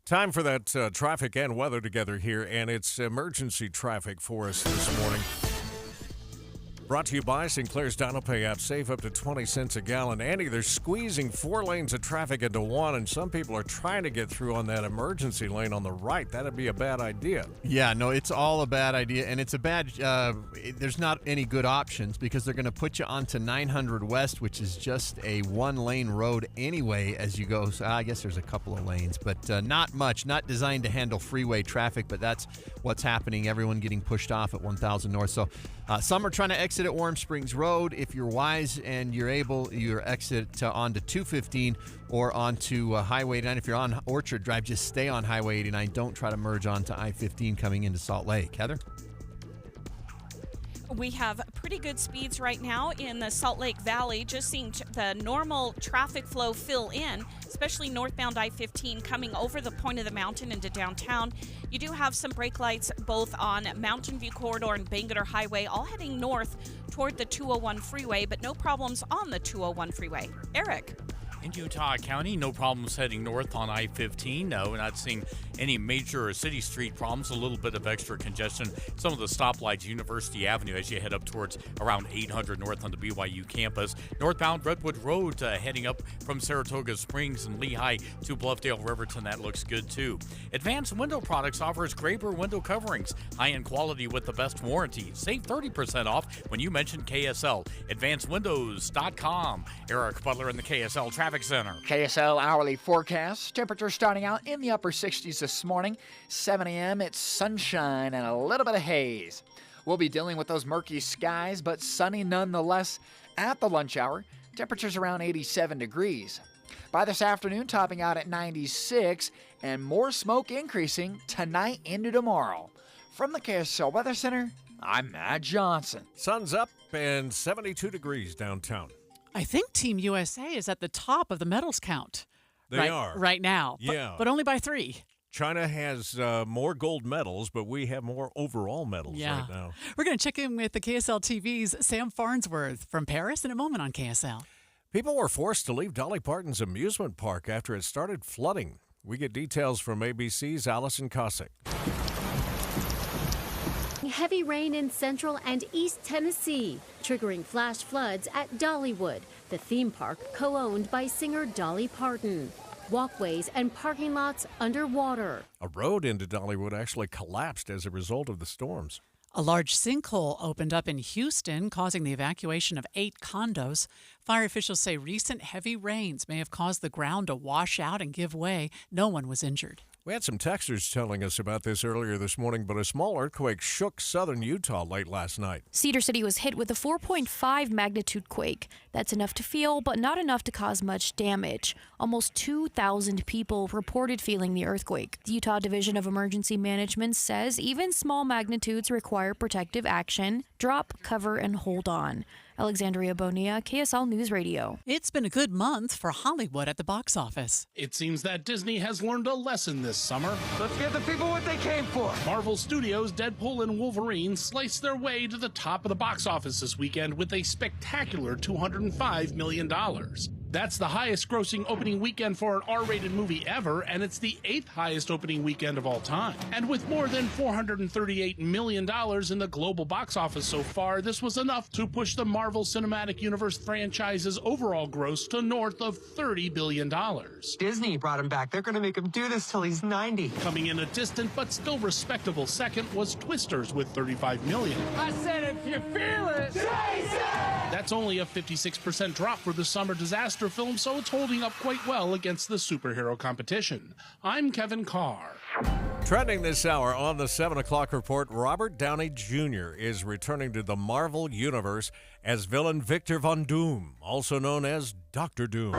Time for that traffic and weather together here, and it's emergency traffic for us this morning. Brought to you by Sinclair's DynoPay app. Save up to 20 cents a gallon. Andy, they're squeezing 4 lanes of traffic into one, and some people are trying to get through on that emergency lane on the right. That'd be a bad idea. Yeah, no, it's all a bad idea, and it's a bad, there's not any good options because they're going to put you onto 900 West, which is just a 1-lane road anyway as you go. So I guess there's a couple of lanes, but not much, not designed to handle freeway traffic, but that's what's happening. Everyone getting pushed off at 1000 North. So some are trying to exit at Warm Springs Road. If you're wise and you're able, you exit onto 215 or onto Highway 89. If you're on Orchard Drive, just stay on Highway 89. Don't try to merge onto I-15 coming into Salt Lake. Heather? We have pretty good speeds right now in the Salt Lake Valley, just seeing the normal traffic flow fill in, especially northbound I-15 coming over the point of the mountain into downtown. You do have some brake lights both on Mountain View Corridor and Bangerter Highway, all heading north toward the 201 freeway, but no problems on the 201 freeway. Eric? In Utah County, no problems heading north on I-15. No, we're not seeing any major city street problems. A little bit of extra congestion. Some of the stoplights, University Avenue, as you head up towards around 800 north on the BYU campus. Northbound Redwood Road heading up from Saratoga Springs and Lehigh to Bluffdale Riverton. That looks good, too. Advanced Window Products offers Graber window coverings. High-end quality with the best warranty. Save 30% off when you mention KSL. AdvancedWindows.com. Eric Butler in the KSL Traffic Center. KSL hourly forecast. Temperature starting out in the upper 60s this morning. 7 a.m. It's sunshine and a little bit of haze. We'll be dealing with those murky skies, but sunny nonetheless at the lunch hour. Temperatures around 87 degrees. By this afternoon, topping out at 96, and more smoke increasing tonight into tomorrow. From the KSL Weather Center, I'm Matt Johnson. Sun's up and 72 degrees downtown. I think Team USA is at the top of the medals count. They are. Right now. Yeah. But only by 3. China has more gold medals, but we have more overall medals right now. We're going to check in with the KSL TV's Sam Farnsworth from Paris in a moment on KSL. People were forced to leave Dolly Parton's amusement park after it started flooding. We get details from ABC's Allison Cossack. Heavy rain in central and east Tennessee, triggering flash floods at Dollywood, the theme park co-owned by singer Dolly Parton. Walkways and parking lots underwater. A road into Dollywood actually collapsed as a result of the storms. A large sinkhole opened up in Houston, causing the evacuation of 8 condos. Fire officials say recent heavy rains may have caused the ground to wash out and give way. No one was injured. We had some texters telling us about this earlier this morning, but a small earthquake shook southern Utah late last night. Cedar City was hit with a 4.5 magnitude quake. That's enough to feel, but not enough to cause much damage. Almost 2,000 people reported feeling the earthquake. The Utah Division of Emergency Management says even small magnitudes require protective action. Drop, cover, and hold on. Alexandria Bonilla, KSL News Radio. It's been a good month for Hollywood at the box office. It seems that Disney has learned a lesson this summer. Let's give the people what they came for. Marvel Studios' Deadpool and Wolverine sliced their way to the top of the box office this weekend with a spectacular $205 million. That's the highest grossing opening weekend for an R-rated movie ever, and it's the 8th highest opening weekend of all time. And with more than $438 million in the global box office so far, this was enough to push the Marvel Cinematic Universe franchise's overall gross to north of $30 billion. Disney brought him back. They're going to make him do this till he's 90. Coming in a distant but still respectable second was Twisters with $35 million. I said if you feel it, chase it! That's only a 56% drop for the summer disaster film, so it's holding up quite well against the superhero competition. I'm Kevin Carr. Trending this hour on the 7 o'clock report, Robert Downey Jr. is returning to the Marvel Universe as villain Victor Von Doom, also known as Dr. Doom.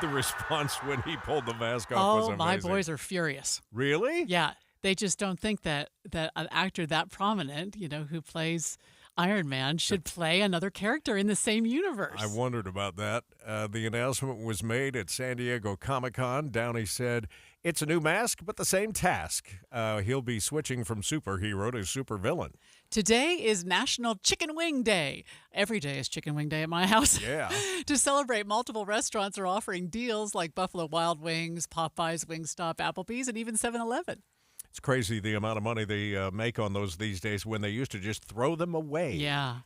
The response when he pulled the mask off was amazing. My boys are furious. Really? Yeah. They just don't think that an actor that prominent, who plays Iron Man should play another character in the same universe. I wondered about that. The announcement was made at San Diego Comic-Con. Downey said, it's a new mask, but the same task. He'll be switching from superhero to supervillain. Today is National Chicken Wing Day. Every day is Chicken Wing Day at my house. Yeah. To celebrate, multiple restaurants are offering deals like Buffalo Wild Wings, Popeyes, Wingstop, Applebee's, and even 7-Eleven. It's crazy the amount of money they make on those these days when they used to just throw them away. Yeah.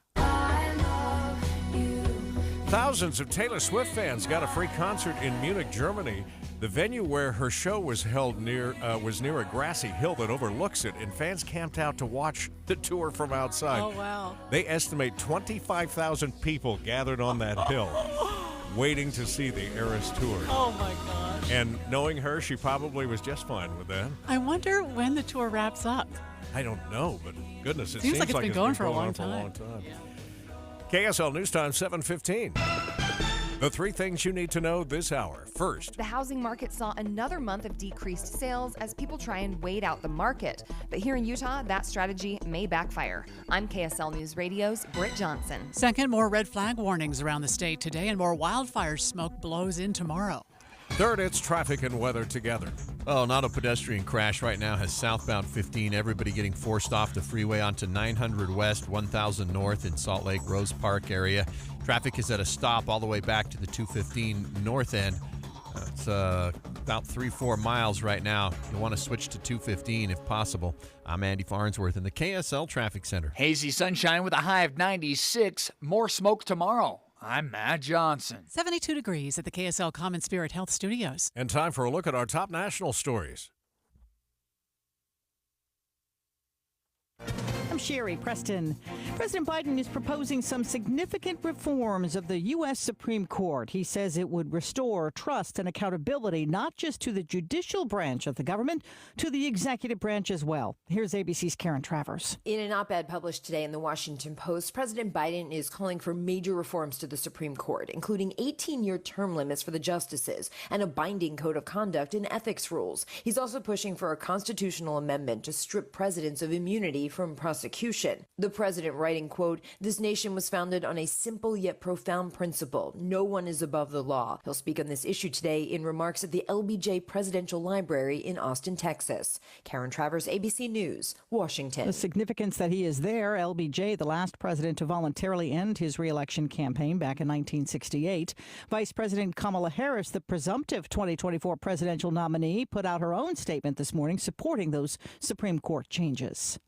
Thousands of Taylor Swift fans got a free concert in Munich, Germany. The venue where her show was held was near a grassy hill that overlooks it, and fans camped out to watch the tour from outside. Oh, wow. They estimate 25,000 people gathered on that hill, waiting to see the Eras tour. Oh, my gosh. And knowing her, she probably was just fine with that. I wonder when the tour wraps up. I don't know, but goodness, it seems like it's been going for a long time. Yeah. KSL News Time, 7:15. The 3 things you need to know this hour. First, the housing market saw another month of decreased sales as people try and wait out the market. But here in Utah, that strategy may backfire. I'm KSL News Radio's Britt Johnson. Second, more red flag warnings around the state today, and more wildfire smoke blows in tomorrow. Third, it's traffic and weather together. Oh, not a pedestrian crash right now has southbound 15. Everybody getting forced off the freeway onto 900 West, 1000 North in Salt Lake Rose Park area. Traffic is at a stop all the way back to the 215 north end. It's about 3-4 miles right now. You'll want to switch to 215 if possible. I'm Andy Farnsworth in the KSL Traffic Center. Hazy sunshine with a high of 96. More smoke tomorrow. I'm Matt Johnson. 72 degrees at the KSL Common Spirit Health Studios. And time for a look at our top national stories. I'm Sherry Preston. President Biden is proposing some significant reforms of the U.S. Supreme Court. He says it would restore trust and accountability, not just to the judicial branch of the government, to the executive branch as well. Here's ABC's Karen Travers. In an op-ed published today in the Washington Post, President Biden is calling for major reforms to the Supreme Court, including 18-year term limits for the justices and a binding code of conduct and ethics rules. He's also pushing for a constitutional amendment to strip presidents of immunity from prosecution. The president writes writing, quote, "This nation was founded on a simple yet profound principle. No one is above the law." He'll speak on this issue today in remarks at the LBJ Presidential Library in Austin, Texas. Karen Travers, ABC News, Washington. The significance that he is there, LBJ, the last president to voluntarily end his re-election campaign back in 1968. Vice President Kamala Harris, the presumptive 2024 presidential nominee, put out her own statement this morning supporting those Supreme Court changes.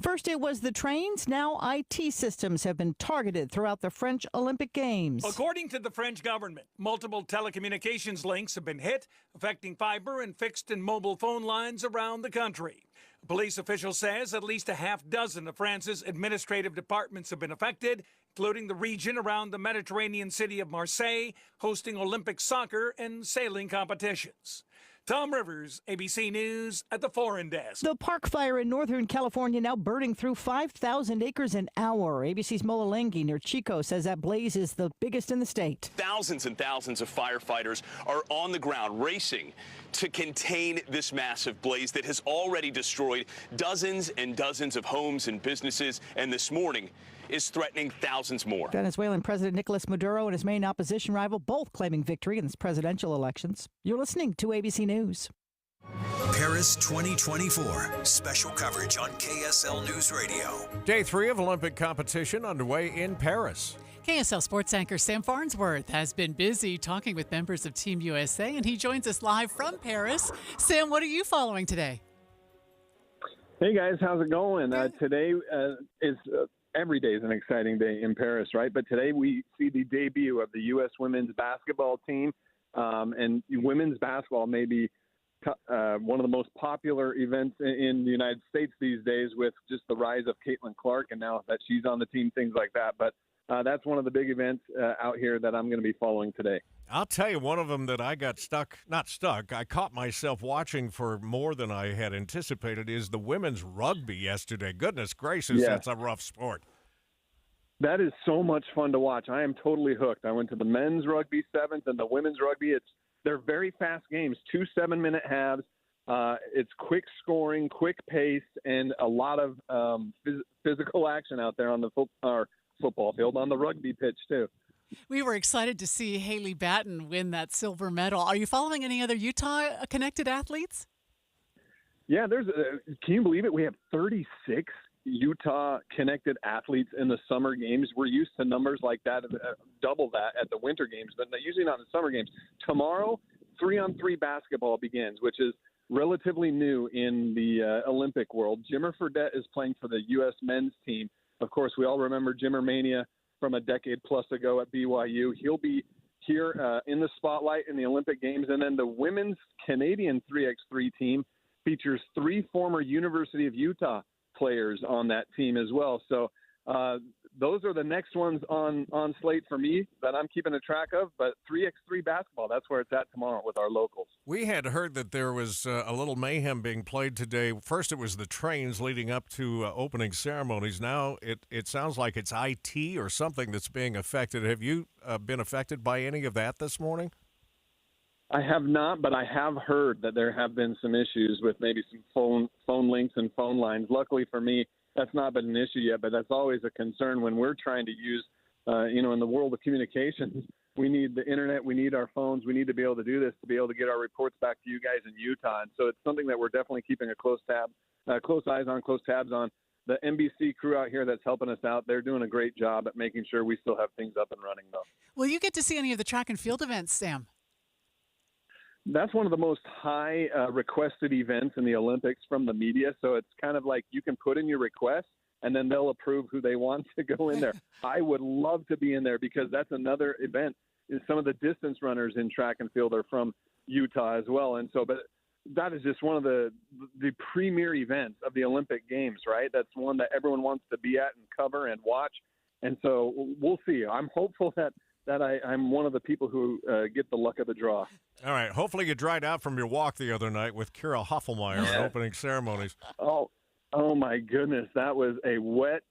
First, it was the trains. Now IT systems have been targeted throughout the French Olympic Games. According to the French government, multiple telecommunications links have been hit, affecting fiber and fixed and mobile phone lines around the country. A police official says at least a half dozen of France's administrative departments have been affected, including the region around the Mediterranean city of Marseille, hosting Olympic soccer and sailing competitions. Tom Rivers, ABC News at the Foreign Desk. The park fire in Northern California now burning through 5,000 acres an hour. ABC's Mola Lengi near Chico says that blaze is the biggest in the state. Thousands and thousands of firefighters are on the ground racing to contain this massive blaze that has already destroyed dozens and dozens of homes and businesses, and this morning is threatening thousands more. Venezuelan President Nicolas Maduro and his main opposition rival both claiming victory in this presidential elections. You're listening to ABC News. Paris 2024. Special coverage on KSL News Radio. Day 3 of Olympic competition underway in Paris. KSL sports anchor Sam Farnsworth has been busy talking with members of Team USA, and he joins us live from Paris. Sam, what are you following today? Hey, guys. How's it going? Today is... every day is an exciting day in Paris, right? But today we see the debut of the U.S. women's basketball team. And women's basketball may be one of the most popular events in the United States these days, with just the rise of Caitlin Clark and now that she's on the team, things like that. But that's one of the big events out here that I'm going to be following today. I'll tell you, one of them that I got I caught myself watching for more than I had anticipated is the women's rugby yesterday. Goodness gracious, That's a rough sport. That is so much fun to watch. I am totally hooked. I went to the men's rugby sevens and the women's rugby. They're very fast games, 2 7-minute halves. It's quick scoring, quick pace, and a lot of physical action out there on the football field, on the rugby pitch too. We were excited to see Haley Batten win that silver medal. Are you following any other Utah-connected athletes? Yeah, can you believe it? We have 36 Utah-connected athletes in the summer games. We're used to numbers like that, double that at the winter games, but usually not in the summer games. Tomorrow, 3-on-3 basketball begins, which is relatively new in the Olympic world. Jimmer Fredette is playing for the U.S. men's team. Of course, we all remember Jimmer Mania from a decade plus ago at BYU. He'll be here in the spotlight in the Olympic Games. And then the women's Canadian 3x3 team features 3 former University of Utah players on that team as well. So those are the next ones on slate for me that I'm keeping a track of. But 3x3 basketball, that's where it's at tomorrow with our locals. We had heard that there was a little mayhem being played today. First, it was the trains leading up to opening ceremonies. Now it sounds like it's IT or something that's being affected. Have you been affected by any of that this morning? I have not, but I have heard that there have been some issues with maybe some phone links and phone lines. Luckily for me, that's not been an issue yet, but that's always a concern when we're trying to use, in the world of communications. We need the internet, we need our phones, we need to be able to do this to be able to get our reports back to you guys in Utah. And so it's something that we're definitely keeping a close tabs on. The NBC crew out here that's helping us out, they're doing a great job at making sure we still have things up and running, though. Will you get to see any of the track and field events, Sam? That's one of the most high requested events in the Olympics from the media. So it's kind of like you can put in your request and then they'll approve who they want to go in there. I would love to be in there because that's another event. Some of the distance runners in track and field are from Utah as well. And so, but that is just one of the premier events of the Olympic Games, right? That's one that everyone wants to be at and cover and watch. And so we'll see. I'm hopeful that I'm one of the people who get the luck of the draw. All right. Hopefully you dried out from your walk the other night with Kira Hoffelmeyer at opening ceremonies. Oh my goodness. That was a wet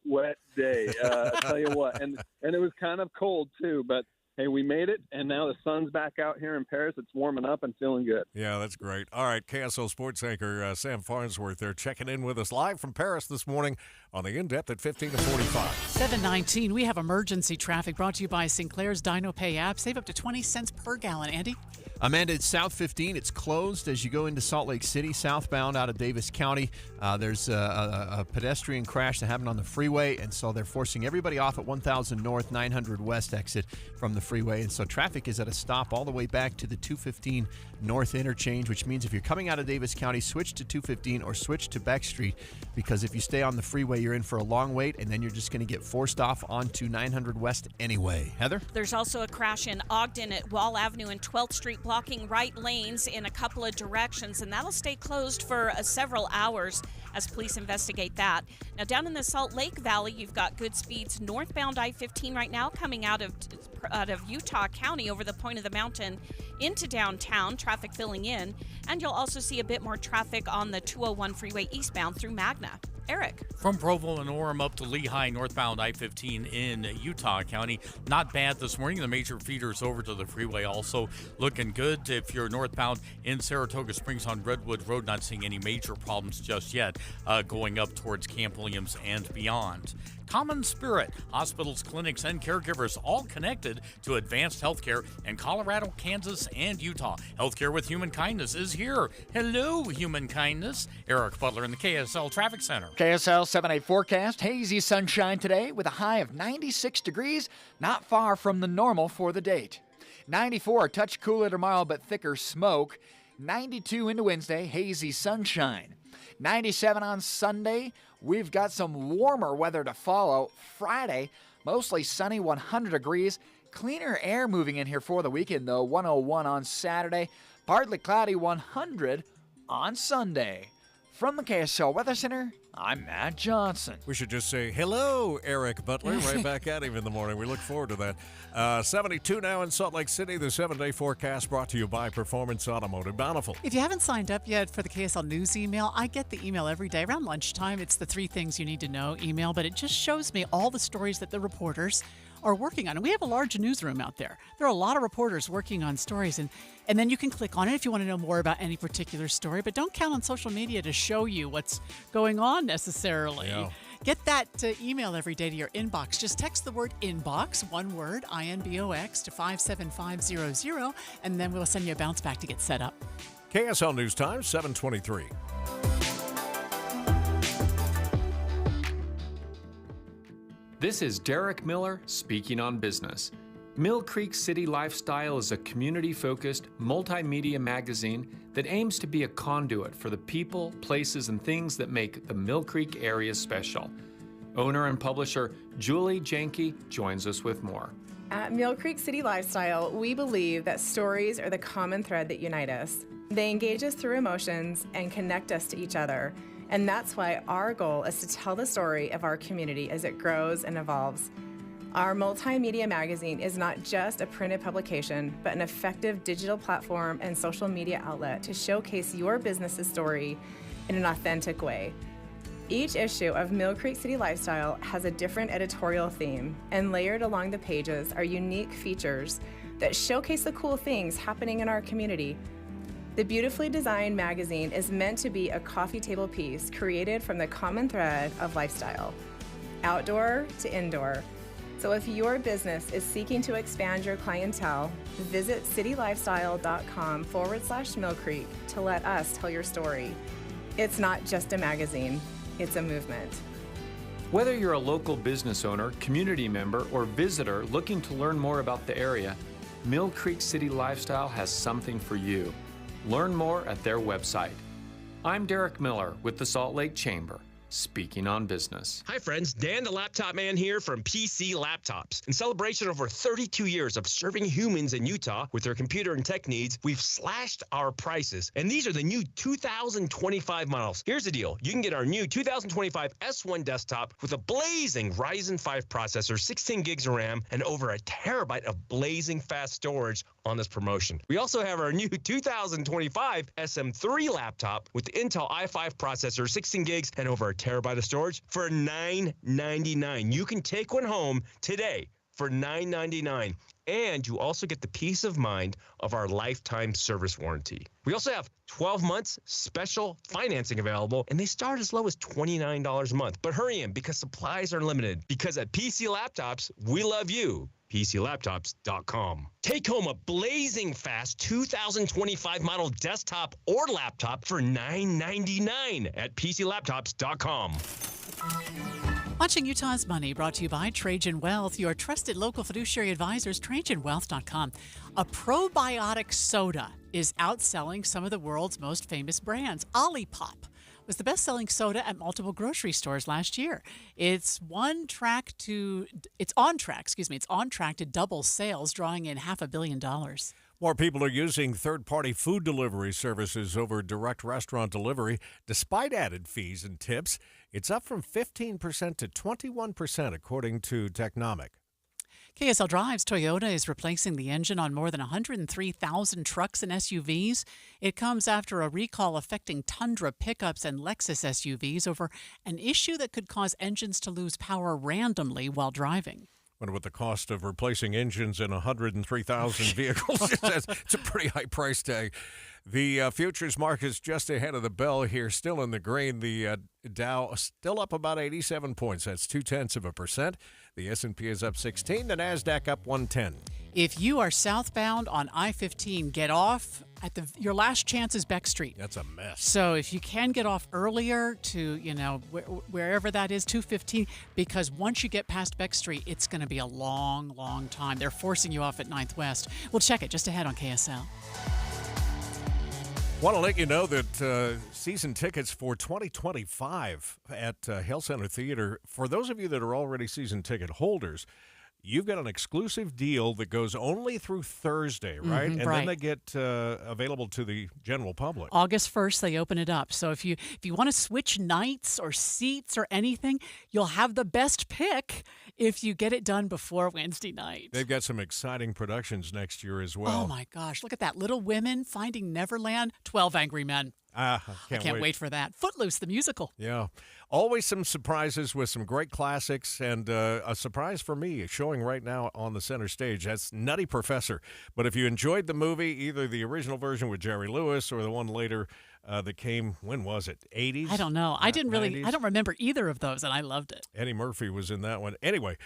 day. I'll tell you what. And it was kind of cold too, but hey, we made it, and now the sun's back out here in Paris. It's warming up and feeling good. Yeah, that's great. All right, KSL sports anchor Sam Farnsworth there checking in with us live from Paris this morning on the In-Depth at 15 to 45. 7:19, we have emergency traffic brought to you by Sinclair's Dino Pay app. Save up to 20 cents per gallon. Andy? Amanda, it's South 15. It's closed as you go into Salt Lake City, southbound out of Davis County. There's a pedestrian crash that happened on the freeway, and so they're forcing everybody off at 1000 North, 900 West exit from the freeway. And so traffic is at a stop all the way back to the 215 North interchange, which means if you're coming out of Davis County, switch to 215 or switch to Beck Street, because if you stay on the freeway, you're in for a long wait, and then you're just going to get forced off onto 900 West anyway. Heather? There's also a crash in Ogden at Wall Avenue and 12th Street, blocking right lanes in a couple of directions, and that'll stay closed for several hours as police investigate that. Now, down in the Salt Lake Valley, you've got good speeds northbound I-15 right now coming out of Utah County over the point of the mountain into downtown, traffic filling in, and you'll also see a bit more traffic on the 201 freeway eastbound through Magna. Eric. From Provo and Orem up to Lehigh, northbound I-15 in Utah County. Not bad this morning. The major feeders over to the freeway also looking good. If you're northbound in Saratoga Springs on Redwood Road, not seeing any major problems just yet going up towards Camp Williams and beyond. Common Spirit, hospitals, clinics, and caregivers all connected to advanced healthcare in Colorado, Kansas, and Utah. Healthcare with Human Kindness is here. Hello, Human Kindness. Eric Butler in the KSL Traffic Center. KSL 7-8 forecast, hazy sunshine today with a high of 96 degrees, not far from the normal for the date. 94, a touch cooler tomorrow but thicker smoke. 92 into Wednesday, hazy sunshine. 97 on Sunday. We've got some warmer weather to follow. Friday, mostly sunny, 100 degrees. Cleaner air moving in here for the weekend, though. 101 on Saturday. Partly cloudy, 100 on Sunday. From the KSL Weather Center, I'm Matt Johnson. We should just say, hello, Eric Butler, right back at him in the morning. We look forward to that. 72 now in Salt Lake City. The 7-day forecast brought to you by Performance Automotive Bountiful. If you haven't signed up yet for the KSL News email, I get the email every day around lunchtime. It's the 3 things you need to know email, but it just shows me all the stories that the reporters are working on. And we have a large newsroom out there. There are a lot of reporters working on stories, and then you can click on it if you want to know more about any particular story, but don't count on social media to show you what's going on necessarily. Yeah. Get that email every day to your inbox. Just text the word inbox, one word, INBOX, to 57500, and then we'll send you a bounce back to get set up. KSL News Time, 7:23. This is Derek Miller speaking on business. Mill Creek City Lifestyle is a community-focused multimedia magazine that aims to be a conduit for the people, places, and things that make the Mill Creek area special. Owner and publisher Julie Janke joins us with more. At Mill Creek City Lifestyle, we believe that stories are the common thread that unite us. They engage us through emotions and connect us to each other. And that's why our goal is to tell the story of our community as it grows and evolves. Our multimedia magazine is not just a printed publication, but an effective digital platform and social media outlet to showcase your business's story in an authentic way. Each issue of Mill Creek City Lifestyle has a different editorial theme, and layered along the pages are unique features that showcase the cool things happening in our community. The beautifully designed magazine is meant to be a coffee table piece created from the common thread of lifestyle, outdoor to indoor. So if your business is seeking to expand your clientele, visit citylifestyle.com/Mill Creek to let us tell your story. It's not just a magazine, it's a movement. Whether you're a local business owner, community member, or visitor looking to learn more about the area, Mill Creek City Lifestyle has something for you. Learn more at their website. I'm Derek Miller with the Salt Lake Chamber, speaking on business. Hi friends, Dan the Laptop Man here from PC Laptops. In celebration of over 32 years of serving humans in Utah with their computer and tech needs, we've slashed our prices. And these are the new 2025 models. Here's the deal. You can get our new 2025 S1 desktop with a blazing Ryzen 5 processor, 16 gigs of RAM, and over a terabyte of blazing fast storage on this promotion. We also have our new 2025 SM3 laptop with the Intel i5 processor, 16 gigs, and over a terabyte of storage for $999. You can take one home today for $9.99. And you also get the peace of mind of our lifetime service warranty. We also have 12 months special financing available, and they start as low as $29 a month. But hurry in because supplies are limited. Because at PC Laptops, we love you. PCLaptops.com. Take home a blazing fast 2025 model desktop or laptop for $9.99 at PCLaptops.com. Watching Utah's Money, brought to you by Trajan Wealth, your trusted local fiduciary advisors, TrajanWealth.com. A probiotic soda is outselling some of the world's most famous brands. Olipop was the best-selling soda at multiple grocery stores last year. It's on track to double sales, drawing in $500 million. More people are using third-party food delivery services over direct restaurant delivery, despite added fees and tips. It's up from 15% to 21%, according to Technomic. KSL Drives Toyota is replacing the engine on more than 103,000 trucks and SUVs. It comes after a recall affecting Tundra pickups and Lexus SUVs over an issue that could cause engines to lose power randomly while driving. Wonder what the cost of replacing engines in 103,000 vehicles is. It's a pretty high price tag. The futures market's just ahead of the bell here, still in the green. The Dow still up about 87 points. That's 0.2%. The S&P is up 16. The NASDAQ up 110. If you are southbound on I-15, get off at your last chance is Beck Street. That's a mess. So if you can get off earlier to, wherever that is, 215, because once you get past Beck Street, it's going to be a long, long time. They're forcing you off at 9th West. We'll check it just ahead on KSL. Want to let you know that season tickets for 2025 at Hale Center Theater, for those of you that are already season ticket holders, you've got an exclusive deal that goes only through Thursday, right? Mm-hmm, and right. then they get available to the general public. August 1st, they open it up. So if you want to switch nights or seats or anything, you'll have the best pick if you get it done before Wednesday night. They've got some exciting productions next year as well. Oh, my gosh. Look at that. Little Women, Finding Neverland, 12 Angry Men. I can't wait for that. Footloose, the musical. Yeah. Always some surprises with some great classics, and a surprise for me showing right now on the center stage. That's Nutty Professor. But if you enjoyed the movie, either the original version with Jerry Lewis or the one later that came, when was it? 80s? I don't know. I don't 90s? remember either of those, and I loved it. Eddie Murphy was in that one. Anyway,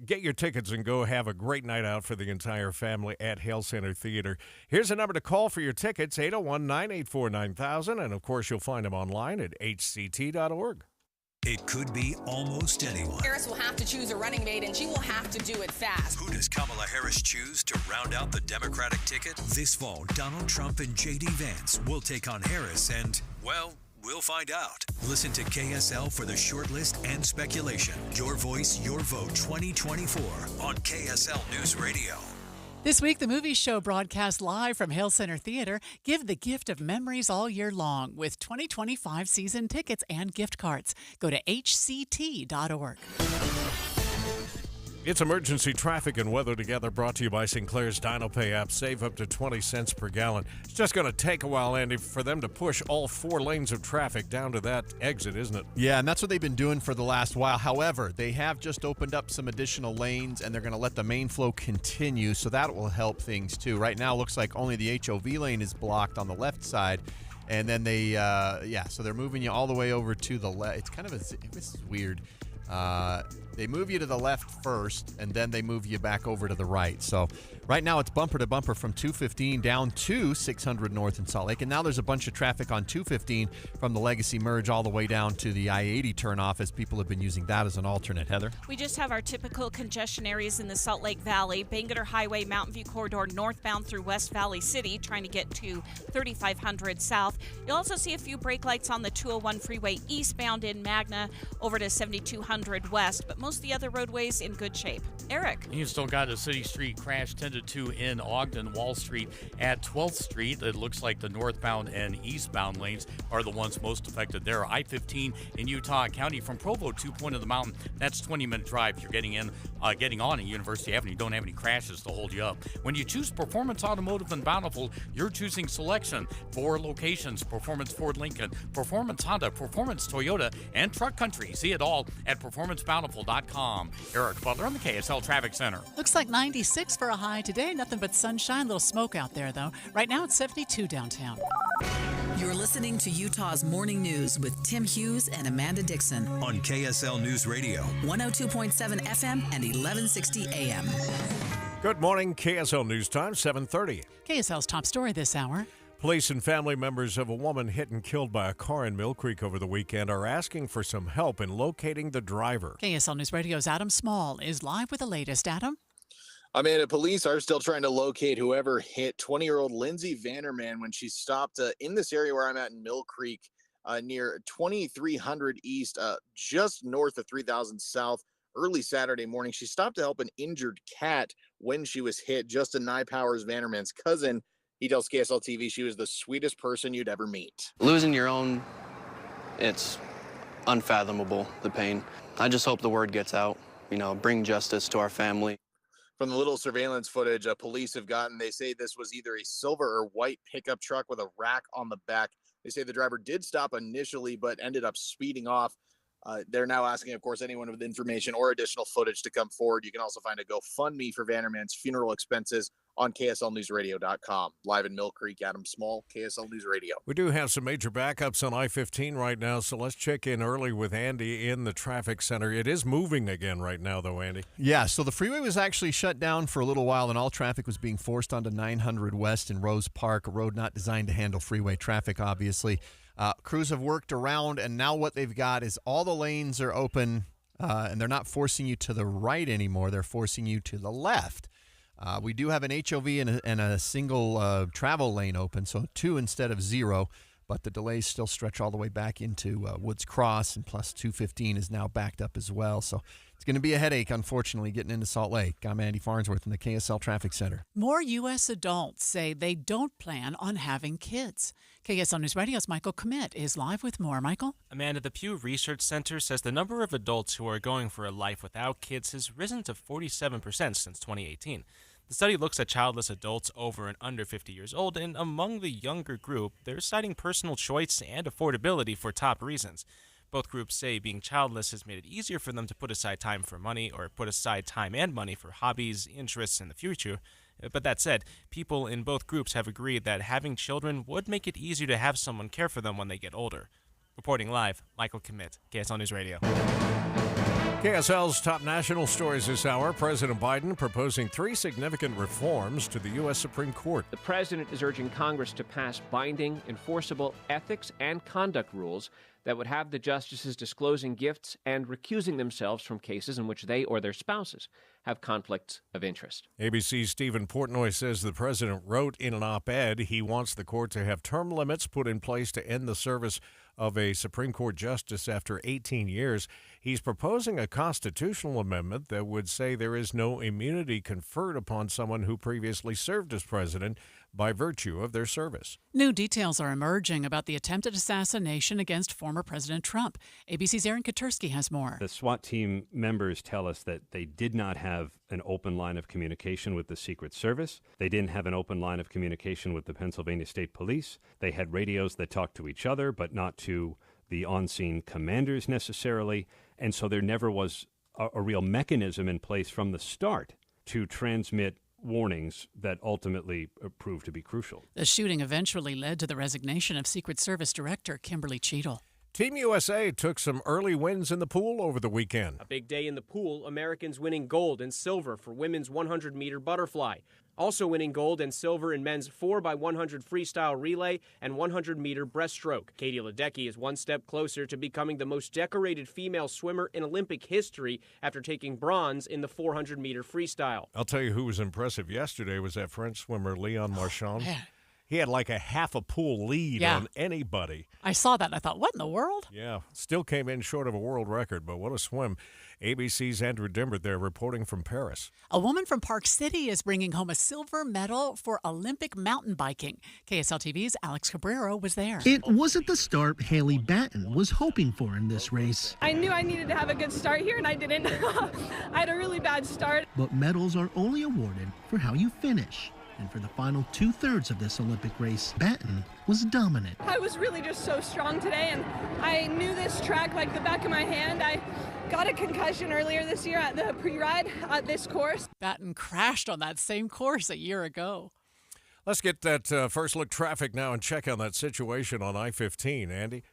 get your tickets and go have a great night out for the entire family at Hale Center Theater. Here's a number to call for your tickets, 801-984-9000, and of course you'll find them online at hct.org. It could be almost anyone. Harris will have to choose a running mate, and she will have to do it fast. Who does Kamala Harris choose to round out the Democratic ticket? This fall, Donald Trump and J.D. Vance will take on Harris and, well, we'll find out. Listen to KSL for the short list and speculation. Your voice, your vote 2024 on KSL News Radio. This week, the movie show broadcast live from Hale Center Theater. Give the gift of memories all year long with 2025 season tickets and gift cards. Go to hct.org. It's emergency traffic and weather together, brought to you by Sinclair's DinoPay app. Save up to 20 cents per gallon. It's just going to take a while, Andy, for them to push all 4 lanes of traffic down to that exit, isn't it? Yeah, and that's what they've been doing for the last while. However, they have just opened up some additional lanes, and they're going to let the main flow continue, so that will help things too. Right now, it looks like only the HOV lane is blocked on the left side, and then they, so they're moving you all the way over to the left. It's kind of this is weird. They move you to the left first, and then they move you back over to the right. So right now it's bumper to bumper from 215 down to 600 North in Salt Lake. And now there's a bunch of traffic on 215 from the Legacy Merge all the way down to the I-80 turnoff, as people have been using that as an alternate. Heather? We just have our typical congestion areas in the Salt Lake Valley. Bangerter Highway, Mountain View Corridor, northbound through West Valley City, trying to get to 3500 south. You'll also see a few brake lights on the 201 freeway eastbound in Magna over to 7200 west, but most of the other roadways in good shape. Eric? You still got a City Street crash tended to in Ogden, Wall Street at 12th Street. It looks like the northbound and eastbound lanes are the ones most affected there. I-15 in Utah County from Provo to Point of the Mountain, that's 20-minute drive. If you're getting on at University Avenue, you don't have any crashes to hold you up. When you choose Performance Automotive in Bountiful, you're choosing selection. 4 locations: Performance Ford Lincoln, Performance Honda, Performance Toyota, and Truck Country. See it all at performancebountiful.com. Eric Butler on the KSL Traffic Center. Looks like 96 for a high today. Nothing but sunshine, little smoke out there, though. Right now it's 72 downtown. You're listening to Utah's Morning News with Tim Hughes and Amanda Dixon on KSL News Radio. 102.7 FM and 1160 AM. Good morning, KSL News Time, 7:30. KSL's top story this hour. Police and family members of a woman hit and killed by a car in Mill Creek over the weekend are asking for some help in locating the driver. KSL News Radio's Adam Small is live with the latest. Adam? Amanda, police are still trying to locate whoever hit 20-year-old Lindsay Vanderman when she stopped in this area where I'm at in Mill Creek near 2300 East, just north of 3000 South, early Saturday morning. She stopped to help an injured cat when she was hit. Justin Nypowers, Vanderman's cousin, he tells KSL TV she was the sweetest person you'd ever meet. Losing your own, it's unfathomable, the pain. I just hope the word gets out, bring justice to our family. From the little surveillance footage police have gotten, they say this was either a silver or white pickup truck with a rack on the back. They say the driver did stop initially, but ended up speeding off. They're now asking, of course, anyone with information or additional footage to come forward. You can also find a GoFundMe for Vanderman's funeral expenses on KSLNewsRadio.com. Live in Mill Creek, Adam Small, KSL News Radio. We do have some major backups on I-15 right now, so let's check in early with Andy in the traffic center. It is moving again right now, though, Andy. Yeah, so the freeway was actually shut down for a little while, and all traffic was being forced onto 900 West in Rose Park, a road not designed to handle freeway traffic, obviously. Crews have worked around, and now what they've got is all the lanes are open, and they're not forcing you to the right anymore. They're forcing you to the left. We do have an HOV and a single travel lane open, so 2 instead of 0, but the delays still stretch all the way back into Woods Cross, and plus 215 is now backed up as well. So it's going to be a headache, unfortunately, getting into Salt Lake. I'm Andy Farnsworth in the KSL Traffic Center. More U.S. adults say they don't plan on having kids. KSL News Radio's Michael Commit is live with more. Michael? Amanda, the Pew Research Center says the number of adults who are going for a life without kids has risen to 47% since 2018. The study looks at childless adults over and under 50 years old, and among the younger group, they're citing personal choice and affordability for top reasons. Both groups say being childless has made it easier for them to put aside time for money or put aside time and money for hobbies, interests in the future. But that said, people in both groups have agreed that having children would make it easier to have someone care for them when they get older. Reporting live, Michael Commit, KSL News Radio. KSL's top national stories this hour. President Biden proposing 3 significant reforms to the U.S. Supreme Court. The president is urging Congress to pass binding, enforceable ethics and conduct rules that would have the justices disclosing gifts and recusing themselves from cases in which they or their spouses have conflicts of interest. ABC's Stephen Portnoy says the president wrote in an op-ed he wants the court to have term limits put in place to end the service of a Supreme Court justice after 18 years. He's proposing a constitutional amendment that would say there is no immunity conferred upon someone who previously served as president by virtue of their service. New details are emerging about the attempted assassination against former President Trump. ABC's Aaron Katursky has more. The SWAT team members tell us that they did not have an open line of communication with the Secret Service. They didn't have an open line of communication with the Pennsylvania State Police. They had radios that talked to each other, but not to the on-scene commanders necessarily. And so there never was a real mechanism in place from the start to transmit warnings that ultimately proved to be crucial. The shooting eventually led to the resignation of Secret Service Director Kimberly Cheadle. Team USA took some early wins in the pool over the weekend. A big day in the pool, Americans winning gold and silver for women's 100-meter butterfly. Also winning gold and silver in men's 4x100 freestyle relay and 100-meter breaststroke. Katie Ledecky is one step closer to becoming the most decorated female swimmer in Olympic history after taking bronze in the 400-meter freestyle. I'll tell you who was impressive yesterday was that French swimmer Leon Marchand. Man. He had like a half a pool lead on anybody. I saw that and I thought, what in the world? Yeah, still came in short of a world record, but what a swim. ABC's Andrew Dimbert there reporting from Paris. A woman from Park City is bringing home a silver medal for Olympic mountain biking. KSL TV's Alex Cabrero was there. It wasn't the start Haley Batten was hoping for in this race. I knew I needed to have a good start here, and I didn't. I had a really bad start. But medals are only awarded for how you finish. And for the final 2/3 of this Olympic race, Batten was dominant. I was really just so strong today, and I knew this track like the back of my hand. I got a concussion earlier this year at the pre-ride at this course. Batten crashed on that same course a year ago. Let's get that first look traffic now and check on that situation on I-15. Andy?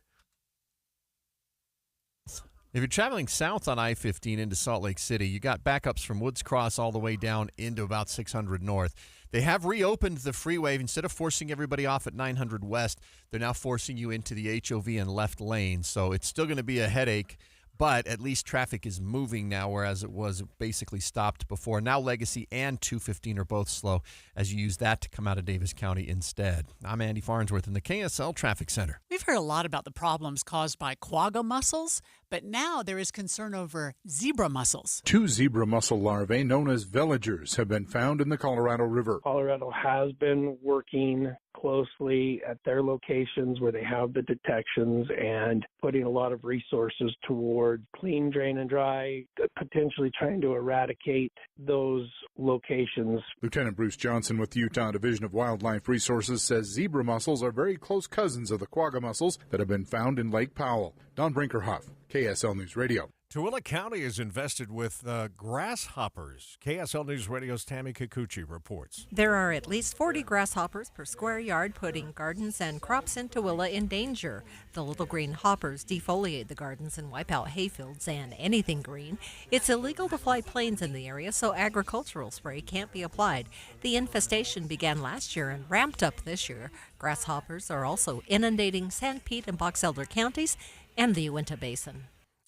If you're traveling south on I-15 into Salt Lake City, you got backups from Woods Cross all the way down into about 600 North. They have reopened the freeway. Instead of forcing everybody off at 900 West, they're now forcing you into the HOV and left lane. So it's still going to be a headache, but at least traffic is moving now, whereas it was basically stopped before. Now Legacy and 215 are both slow as you use that to come out of Davis County instead. I'm Andy Farnsworth in the KSL Traffic Center. We've heard a lot about the problems caused by quagga mussels, but now there is concern over zebra mussels. 2 zebra mussel larvae known as veligers have been found in the Colorado River. Colorado has been working closely at their locations where they have the detections and putting a lot of resources toward clean, drain, and dry, potentially trying to eradicate those locations. Lieutenant Bruce Johnson with the Utah Division of Wildlife Resources says zebra mussels are very close cousins of the quagga mussels that have been found in Lake Powell. Don Brinkerhoff, KSL News Radio. Tooele County is invested with grasshoppers. KSL News Radio's Tammy Kikuchi reports. There are at least 40 grasshoppers per square yard, putting gardens and crops in Tooele in danger. The little green hoppers defoliate the gardens and wipe out hayfields and anything green. It's illegal to fly planes in the area, so agricultural spray can't be applied. The infestation began last year and ramped up this year. Grasshoppers are also inundating San Pete and Box Elder counties and the Uinta Basin.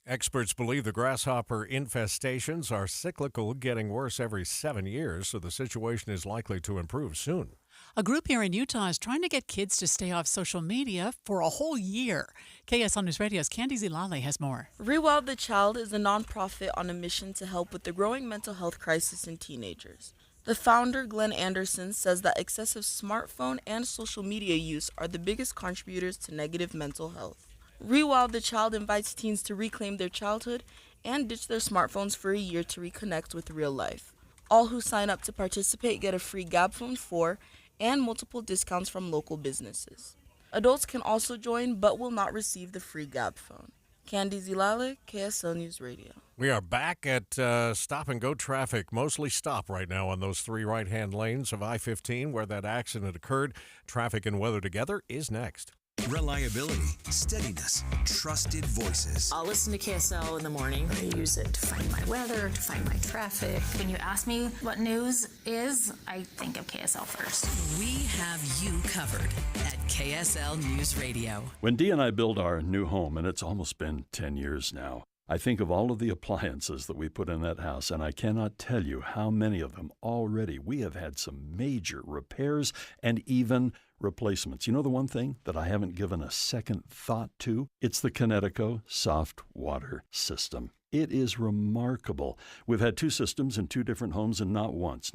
Experts believe the grasshopper infestations are cyclical, getting worse every 7 years, so the situation is likely to improve soon. A group here in Utah is trying to get kids to stay off social media for a whole year. KSL News Radio's Candy Zilale has more. Rewild the Child is a nonprofit on a mission to help with the growing mental health crisis in teenagers. The founder, Glenn Anderson, says that excessive smartphone and social media use are the biggest contributors to negative mental health. Rewild the Child invites teens to reclaim their childhood and ditch their smartphones for a year to reconnect with real life. All who sign up to participate get a free Gab Phone 4 and multiple discounts from local businesses. Adults can also join but will not receive the free Gab Phone. Candy Zilale, KSL News Radio. We are back at stop-and-go traffic, mostly stop right now on those 3 right-hand lanes of I-15 where that accident occurred. Traffic and weather together is next. Reliability, steadiness, trusted voices. I'll listen to KSL in the morning. I use it to find my weather, to find my traffic. When you ask me what news is, I think of KSL first. We have you covered at KSL News Radio. When Dee and I build our new home, and it's almost been 10 years now, I think of all of the appliances that we put in that house, and I cannot tell you how many of them already we have had some major repairs and even replacements. You know the one thing that I haven't given a second thought to? It's the Connecticut soft water system. It is remarkable. We've had 2 systems in 2 different homes, and not once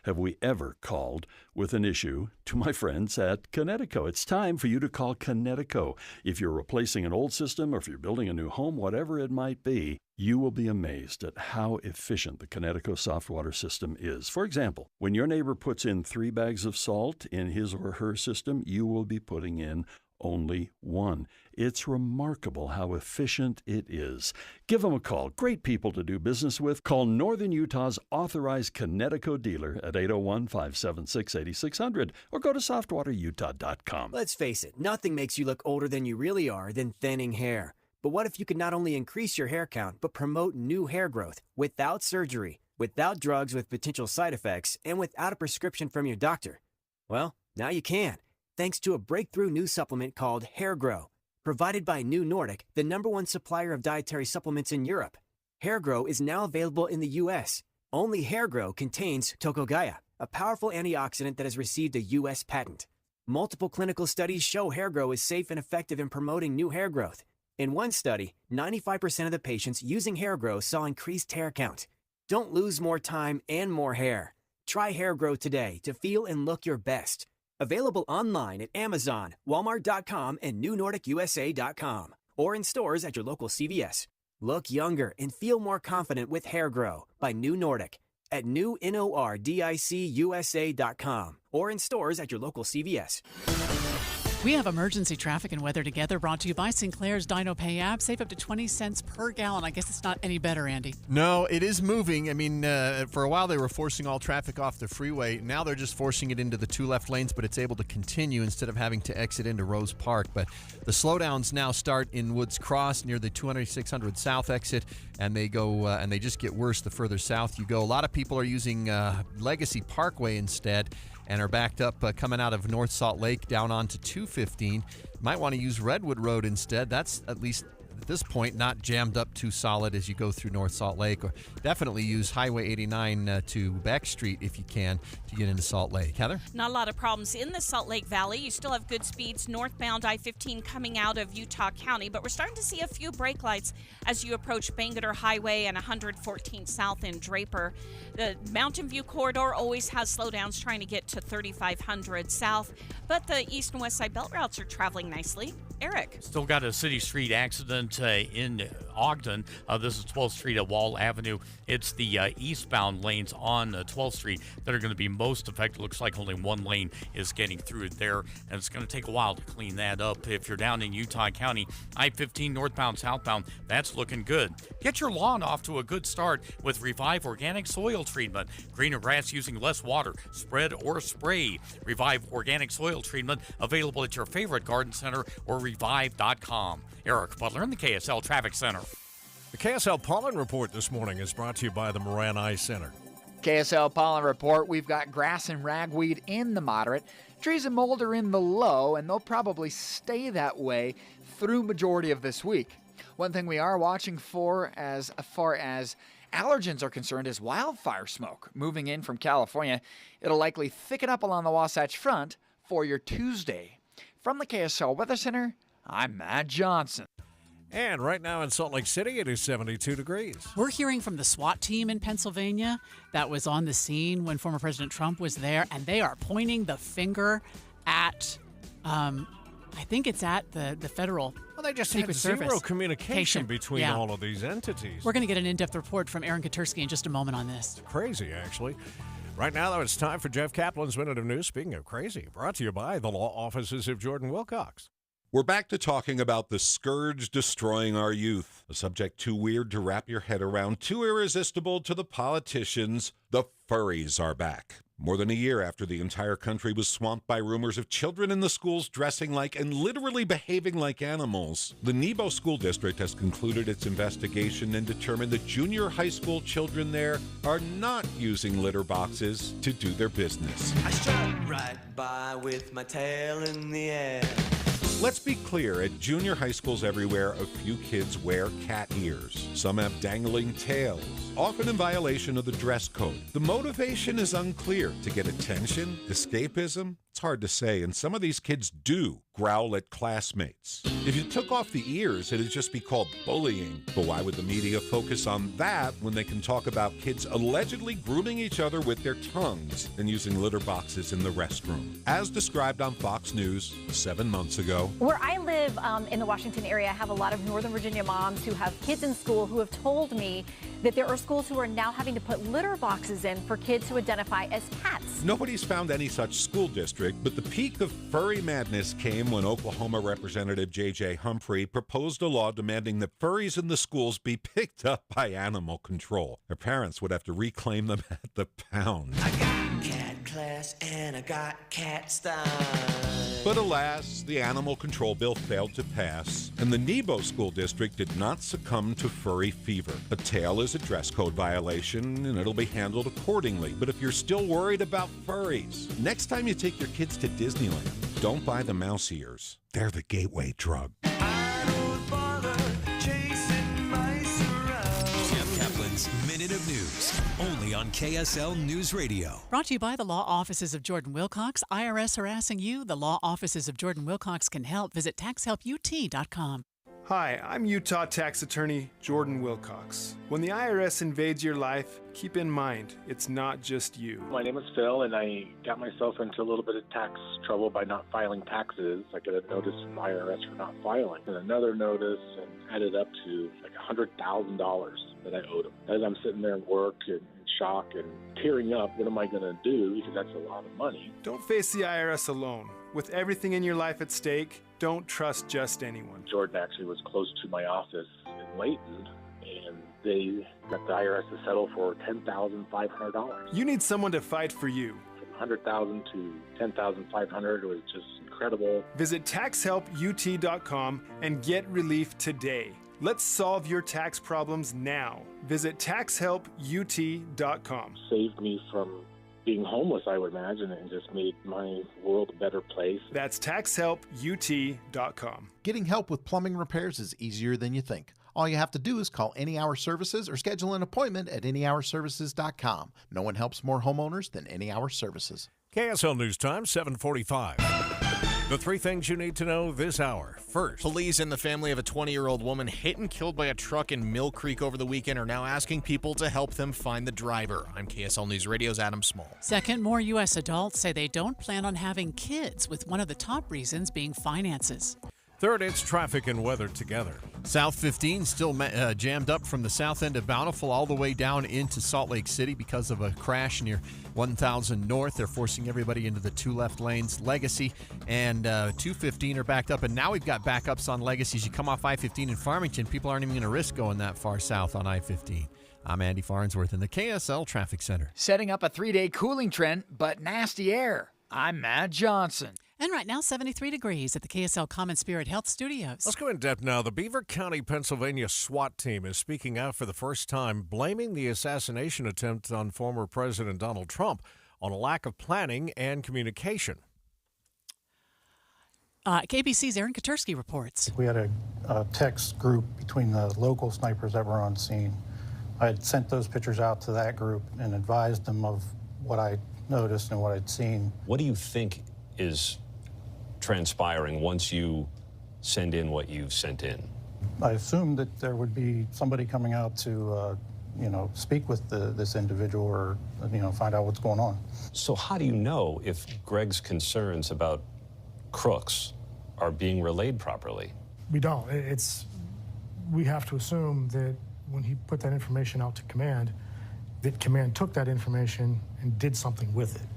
have we ever called with an issue to my friends at Connecticut. It's time for you to call Connecticut. If you're replacing an old system or if you're building a new home, whatever it might be, you will be amazed at how efficient the Connecticut soft water system is. For example, when your neighbor puts in 3 bags of salt in his or her system, you will be putting in only 1. It's remarkable how efficient it is. Give them a call. Great people to do business with. Call Northern Utah's authorized Connecticut dealer at 801-576-8600 or go to softwaterutah.com. Let's face it, nothing makes you look older than you really are than thinning hair. But what if you could not only increase your hair count, but promote new hair growth without surgery, without drugs with potential side effects, and without a prescription from your doctor? Well, now you can, thanks to a breakthrough new supplement called Hair Grow, provided by New Nordic, the #1 supplier of dietary supplements in Europe. Hair Grow is now available in the U.S. Only Hair Grow contains Tocogaya, a powerful antioxidant that has received a U.S. patent. Multiple clinical studies show Hair Grow is safe and effective in promoting new hair growth. In one study, 95% of the patients using Hair Grow saw increased hair count. Don't lose more time and more hair. Try Hair Grow today to feel and look your best. Available online at Amazon, Walmart.com, and NewNordicUSA.com, or in stores at your local CVS. Look younger and feel more confident with Hair Grow by New Nordic at NewNordicUSA.com, or in stores at your local CVS. We have emergency traffic and weather together, brought to you by Sinclair's Dino Pay app. Save up to 20 cents per gallon. I guess it's not any better, Andy. No, it is moving. I mean, for a while they were forcing all traffic off the freeway. Now they're just forcing it into the two left lanes, but it's able to continue instead of having to exit into Rose Park. But the slowdowns now start in Woods Cross near the 20600 South exit, and they go and they just get worse the further south you go. A lot of people are using Legacy Parkway instead, and are backed up coming out of North Salt Lake down onto 215. Might want to use Redwood Road instead. That's at least at this point not jammed up too solid as you go through North Salt Lake. Or definitely use Highway 89 to Beck Street if you can to get into Salt Lake. Heather? Not a lot of problems in the Salt Lake Valley. You still have good speeds northbound I-15 coming out of Utah County, but we're starting to see a few brake lights as you approach Bangerter Highway and 114 South in Draper. The Mountain View corridor always has slowdowns trying to get to 3500 South, but the east and west side belt routes are traveling nicely. Eric? Still got a city street accident in Ogden. This is 12th Street at Wall Avenue. It's the eastbound lanes on 12th Street that are going to be most affected. Looks like only one lane is getting through there, and it's going to take a while to clean that up. If you're down in Utah County, I-15 northbound, southbound, that's looking good. Get your lawn off to a good start with Revive Organic Soil Treatment. Greener grass using less water, spread or spray. Revive Organic Soil Treatment, available at your favorite garden center or revive.com. Eric Butler in the KSL Traffic Center. The KSL Pollen Report this morning is brought to you by the Moran Eye Center. KSL Pollen Report, we've got grass and ragweed in the moderate, trees and mold are in the low, and they'll probably stay that way through majority of this week. One thing we are watching for as far as allergens are concerned is wildfire smoke moving in from California. It'll likely thicken up along the Wasatch Front for your Tuesday. From the KSL Weather Center, I'm Matt Johnson. And right now in Salt Lake City, it is 72 degrees. We're hearing from the SWAT team in Pennsylvania that was on the scene when former President Trump was there, and they are pointing the finger at, I think it's at the federal Well, they just Secret had zero Service. communication between Yeah. all of these entities. We're going to get an in-depth report from Aaron Katursky in just a moment on this. Crazy, actually. Right now, though, it's time for Jeff Kaplan's Minute of News. Speaking of crazy, brought to you by the law offices of Jordan Wilcox. We're back to talking about the scourge destroying our youth. A subject too weird to wrap your head around, too irresistible to the politicians. The furries are back. More than a year after the entire country was swamped by rumors of children in the schools dressing like and literally behaving like animals, the Nebo School District has concluded its investigation and determined that junior high school children there are not using litter boxes to do their business. I strut right by with my tail in the air. Let's be clear, at junior high schools everywhere, a few kids wear cat ears. Some have dangling tails, often in violation of the dress code. The motivation is unclear. To get attention? Escapism? It's hard to say, and some of these kids do growl at classmates. If you took off the ears, it'd just be called bullying. But why would the media focus on that when they can talk about kids allegedly grooming each other with their tongues and using litter boxes in the restroom? As described on Fox News 7 months ago. Where I live in the Washington area, I have a lot of Northern Virginia moms who have kids in school who have told me that there are schools who are now having to put litter boxes in for kids who identify as cats. Nobody's found any such school district, but the peak of furry madness came when Oklahoma Representative J.J. Humphrey proposed a law demanding that furries in the schools be picked up by animal control. Their parents would have to reclaim them at the pound. I got cat class and I got cat style. But alas, the animal control bill failed to pass, and the Nebo School District did not succumb to furry fever. A tail is a dress code violation, and it'll be handled accordingly. But if you're still worried about furries, next time you take your kids to Disneyland, don't buy the mouse ears. They're the gateway drug. Jeff Kaplan's Minute of News, only on KSL News Radio. Brought to you by the law offices of Jordan Wilcox. IRS harassing you? The law offices of Jordan Wilcox can help. Visit taxhelput.com. Hi, I'm Utah tax attorney Jordan Wilcox. When the IRS invades your life, keep in mind, it's not just you. My name is Phil, and I got myself into a little bit of tax trouble by not filing taxes. I got a notice from the IRS for not filing, and another notice, and added up to like $100,000 that I owed them. As I'm sitting there at work and shock and tearing up. What am I going to do? Because that's a lot of money. Don't face the IRS alone. With everything in your life at stake, don't trust just anyone. Jordan actually was close to my office in Layton, and they got the IRS to settle for $10,500. You need someone to fight for you. From $100,000 to $10,500 was just incredible. Visit taxhelput.com and get relief today. Let's solve your tax problems now. Visit taxhelput.com. Saved me from being homeless, I would imagine, and just made my world a better place. That's taxhelput.com. Getting help with plumbing repairs is easier than you think. All you have to do is call Any Hour Services or schedule an appointment at anyhourservices.com. No one helps more homeowners than Any Hour Services. KSL News Time, 7:45. The three things you need to know this hour. First, police and the family of a 20-year-old woman hit and killed by a truck in Mill Creek over the weekend are now asking people to help them find the driver. I'm KSL News Radio's Adam Small. Second, more U.S. adults say they don't plan on having kids, with one of the top reasons being finances. Third, it's traffic and weather together. South 15 still jammed up from the south end of Bountiful all the way down into Salt Lake City because of a crash near 1000 North. They're forcing everybody into the two left lanes. Legacy and 215 are backed up, and now we've got backups on Legacy. As you come off I-15 in Farmington, people aren't even going to risk going that far south on I-15. I'm Andy Farnsworth in the KSL Traffic Center. Setting up a 3-day cooling trend, but nasty air. I'm Matt Johnson. And right now, 73 degrees at the KSL Common Spirit Health Studios. Let's go in depth now. The Beaver County, Pennsylvania SWAT team is speaking out for the first time, blaming the assassination attempt on former President Donald Trump on a lack of planning and communication. KBC's Aaron Katersky reports. We had a text group between the local snipers that were on scene. I had sent those pictures out to that group and advised them of what I noticed and what I'd seen. What do you think is transpiring once you send in what you've sent in? I assumed that there would be somebody coming out to, speak with this individual or, find out what's going on. So how do you know if Greg's concerns about crooks are being relayed properly? We don't. We have to assume that when he put that information out to command, that command took that information and did something with it.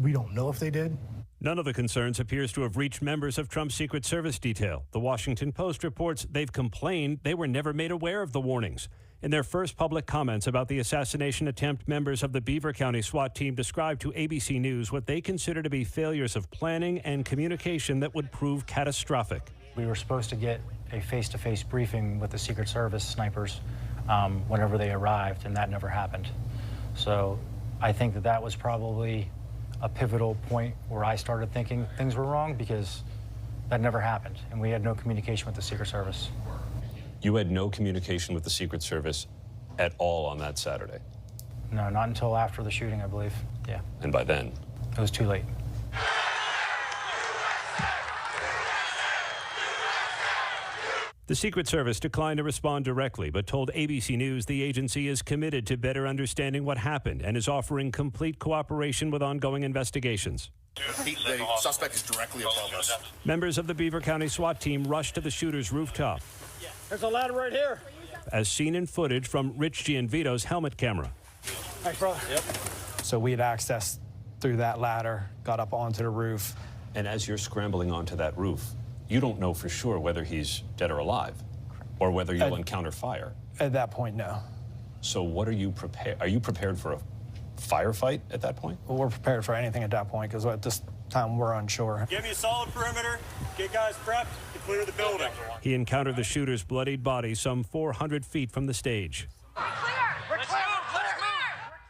We don't know if they did. None of the concerns appears to have reached members of Trump's Secret Service detail. The Washington Post reports they've complained they were never made aware of the warnings. In their first public comments about the assassination attempt, members of the Beaver County SWAT team described to ABC News what they consider to be failures of planning and communication that would prove catastrophic. We were supposed to get a face-to-face briefing with the Secret Service snipers whenever they arrived, and that never happened. So I think that was probably a pivotal point where I started thinking things were wrong, because that never happened, and we had no communication with the Secret Service. You had no communication with the Secret Service at all on that Saturday? No, not until after the shooting, I believe. Yeah. And by then? It was too late. The Secret Service declined to respond directly, but told ABC News the agency is committed to better understanding what happened and is offering complete cooperation with ongoing investigations. The suspect is directly above us. Members of the Beaver County SWAT team rushed to the shooter's rooftop, There's a ladder right here. as seen in footage from Rich Gianvito's helmet camera. Thanks, brother. Yep. So we had access through that ladder, got up onto the roof. And as you're scrambling onto that roof, you don't know for sure whether he's dead or alive, or whether you'll encounter fire. At that point, no. So what are you prepared? Are you prepared for a firefight at that point? Well, we're prepared for anything at that point, because at this time we're unsure. Give me a solid perimeter. Get guys prepped to clear the building. He encountered the shooter's bloodied body some 400 feet from the stage. We're clear.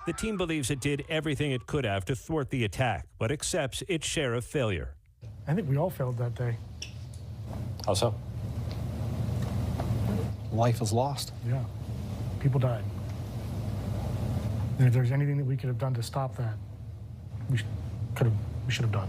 The team believes it did everything it could have to thwart the attack, but accepts its share of failure. I think we all failed that day. How so? Life is lost. Yeah. People died. And if there's anything that we could have done to stop that, we should have done.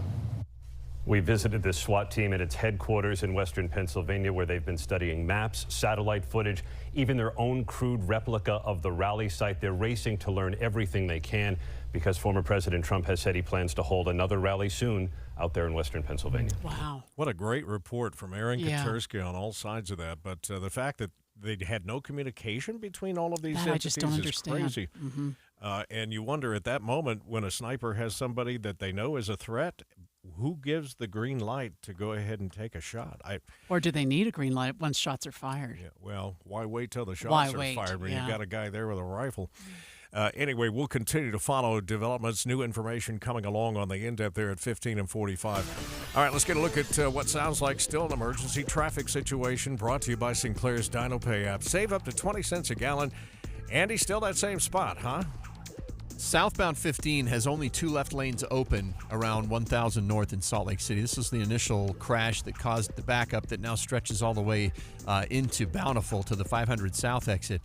We visited this SWAT team at its headquarters in western Pennsylvania, where they've been studying maps, satellite footage, even their own crude replica of the rally site. They're racing to learn everything they can, because former President Trump has said he plans to hold another rally soon out there in western Pennsylvania. Wow. What a great report from Aaron Katersky on all sides of that. But the fact that they had no communication between all of these entities I just don't understand. is crazy. Mm-hmm. And you wonder at that moment when a sniper has somebody that they know is a threat, who gives the green light to go ahead and take a shot? Or do they need a green light once shots are fired? Yeah, well, why wait till the shots are fired when you got a guy there with a rifle? Anyway, we'll continue to follow developments, new information coming along on the in-depth there at 15 and 45. All right, let's get a look at what sounds like still an emergency traffic situation brought to you by Sinclair's Dino Pay app. Save up to 20 cents a gallon. Andy, still that same spot, huh? Southbound 15 has only 2 left lanes open around 1000 North in Salt Lake City. This was the initial crash that caused the backup that now stretches all the way into Bountiful to the 500 South exit.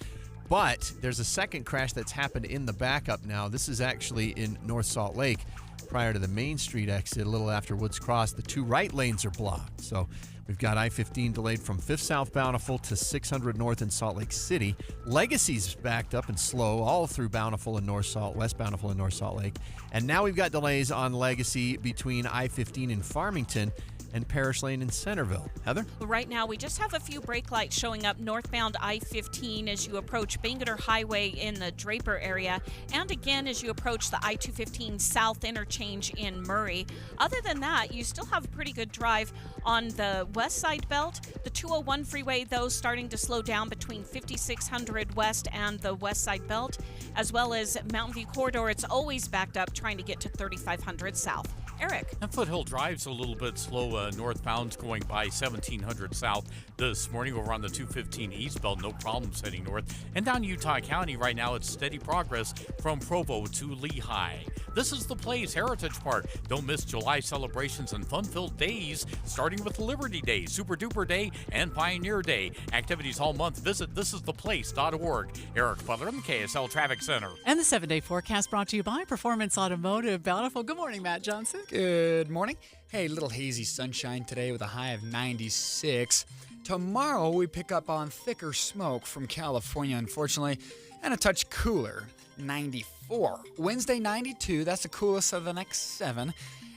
But there's a second crash that's happened in the backup now. This is actually in North Salt Lake prior to the Main Street exit a little after Woods Cross. The 2 right lanes are blocked. So we've got I-15 delayed from 5th South Bountiful to 600 North in Salt Lake City. Legacy's backed up and slow all through Bountiful and West Bountiful and North Salt Lake. And now we've got delays on Legacy between I-15 and Farmington and Parish Lane in Centerville. Heather? Right now, we just have a few brake lights showing up northbound I-15 as you approach Bangerter Highway in the Draper area, and again as you approach the I-215 South interchange in Murray. Other than that, you still have a pretty good drive on the west side belt. The 201 freeway, though, starting to slow down between 5600 West and the west side belt, as well as Mountain View Corridor. It's always backed up trying to get to 3500 South. Eric. And Foothill Drive's a little bit slow northbound going by 1700 South this morning over on the 215 eastbound. No problems heading north. And down Utah County right now, it's steady progress from Provo to Lehigh. This is the Place Heritage Park. Don't miss July celebrations and fun-filled days, starting with Liberty Day, Super Duper Day, and Pioneer Day. Activities all month. Visit thisistheplace.org. Eric Butler, KSL Traffic Center. And the 7-day forecast brought to you by Performance Automotive Bountiful. Good morning, Matt Johnson. Good morning. Hey, little hazy sunshine today with a high of 96. Tomorrow we pick up on thicker smoke from California, unfortunately, and a touch cooler, 94. Wednesday, 92. That's the coolest of the next 7.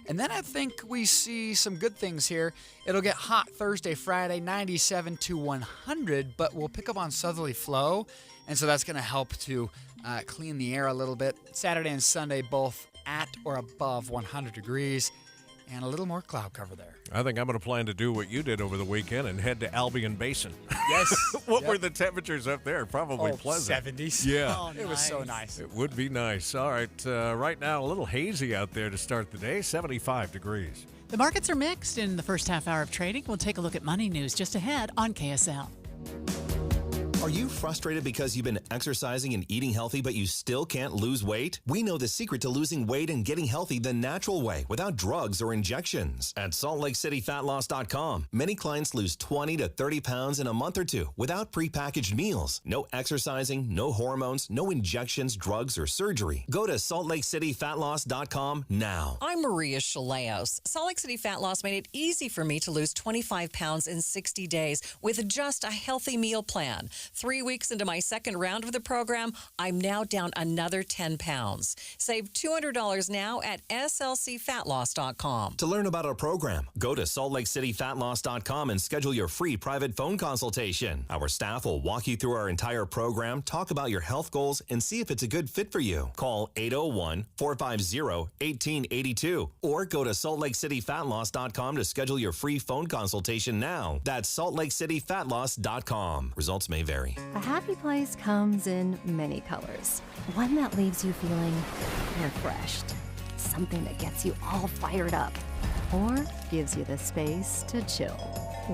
And then I think we see some good things here. It'll get hot Thursday, Friday, 97 to 100, but we'll pick up on southerly flow, and so that's going to help to clean the air a little bit. Saturday and Sunday, both at or above 100 degrees, and a little more cloud cover there. I think I'm going to plan to do what you did over the weekend and head to Albion Basin. Yes. What were the temperatures up there? Probably pleasant. 70s. Yeah. Oh, it was so nice. It would be nice. All right. Right now, a little hazy out there to start the day, 75 degrees. The markets are mixed in the first half hour of trading. We'll take a look at money news just ahead on KSL. Are you frustrated because you've been exercising and eating healthy, but you still can't lose weight? We know the secret to losing weight and getting healthy the natural way, without drugs or injections. At SaltLakeCityFatLoss.com, many clients lose 20 to 30 pounds in a month or two without prepackaged meals. No exercising, no hormones, no injections, drugs, or surgery. Go to SaltLakeCityFatLoss.com now. I'm Maria Chaleos. Salt Lake City Fat Loss made it easy for me to lose 25 pounds in 60 days with just a healthy meal plan. 3 weeks into my second round of the program, I'm now down another 10 pounds. Save $200 now at slcfatloss.com. To learn about our program, go to SaltLakeCityFatLoss.com and schedule your free private phone consultation. Our staff will walk you through our entire program, talk about your health goals, and see if it's a good fit for you. Call 801-450-1882 or go to SaltLakeCityFatLoss.com to schedule your free phone consultation now. That's SaltLakeCityFatLoss.com. Results may vary. A happy place comes in many colors. One that leaves you feeling refreshed. Something that gets you all fired up. Or gives you the space to chill.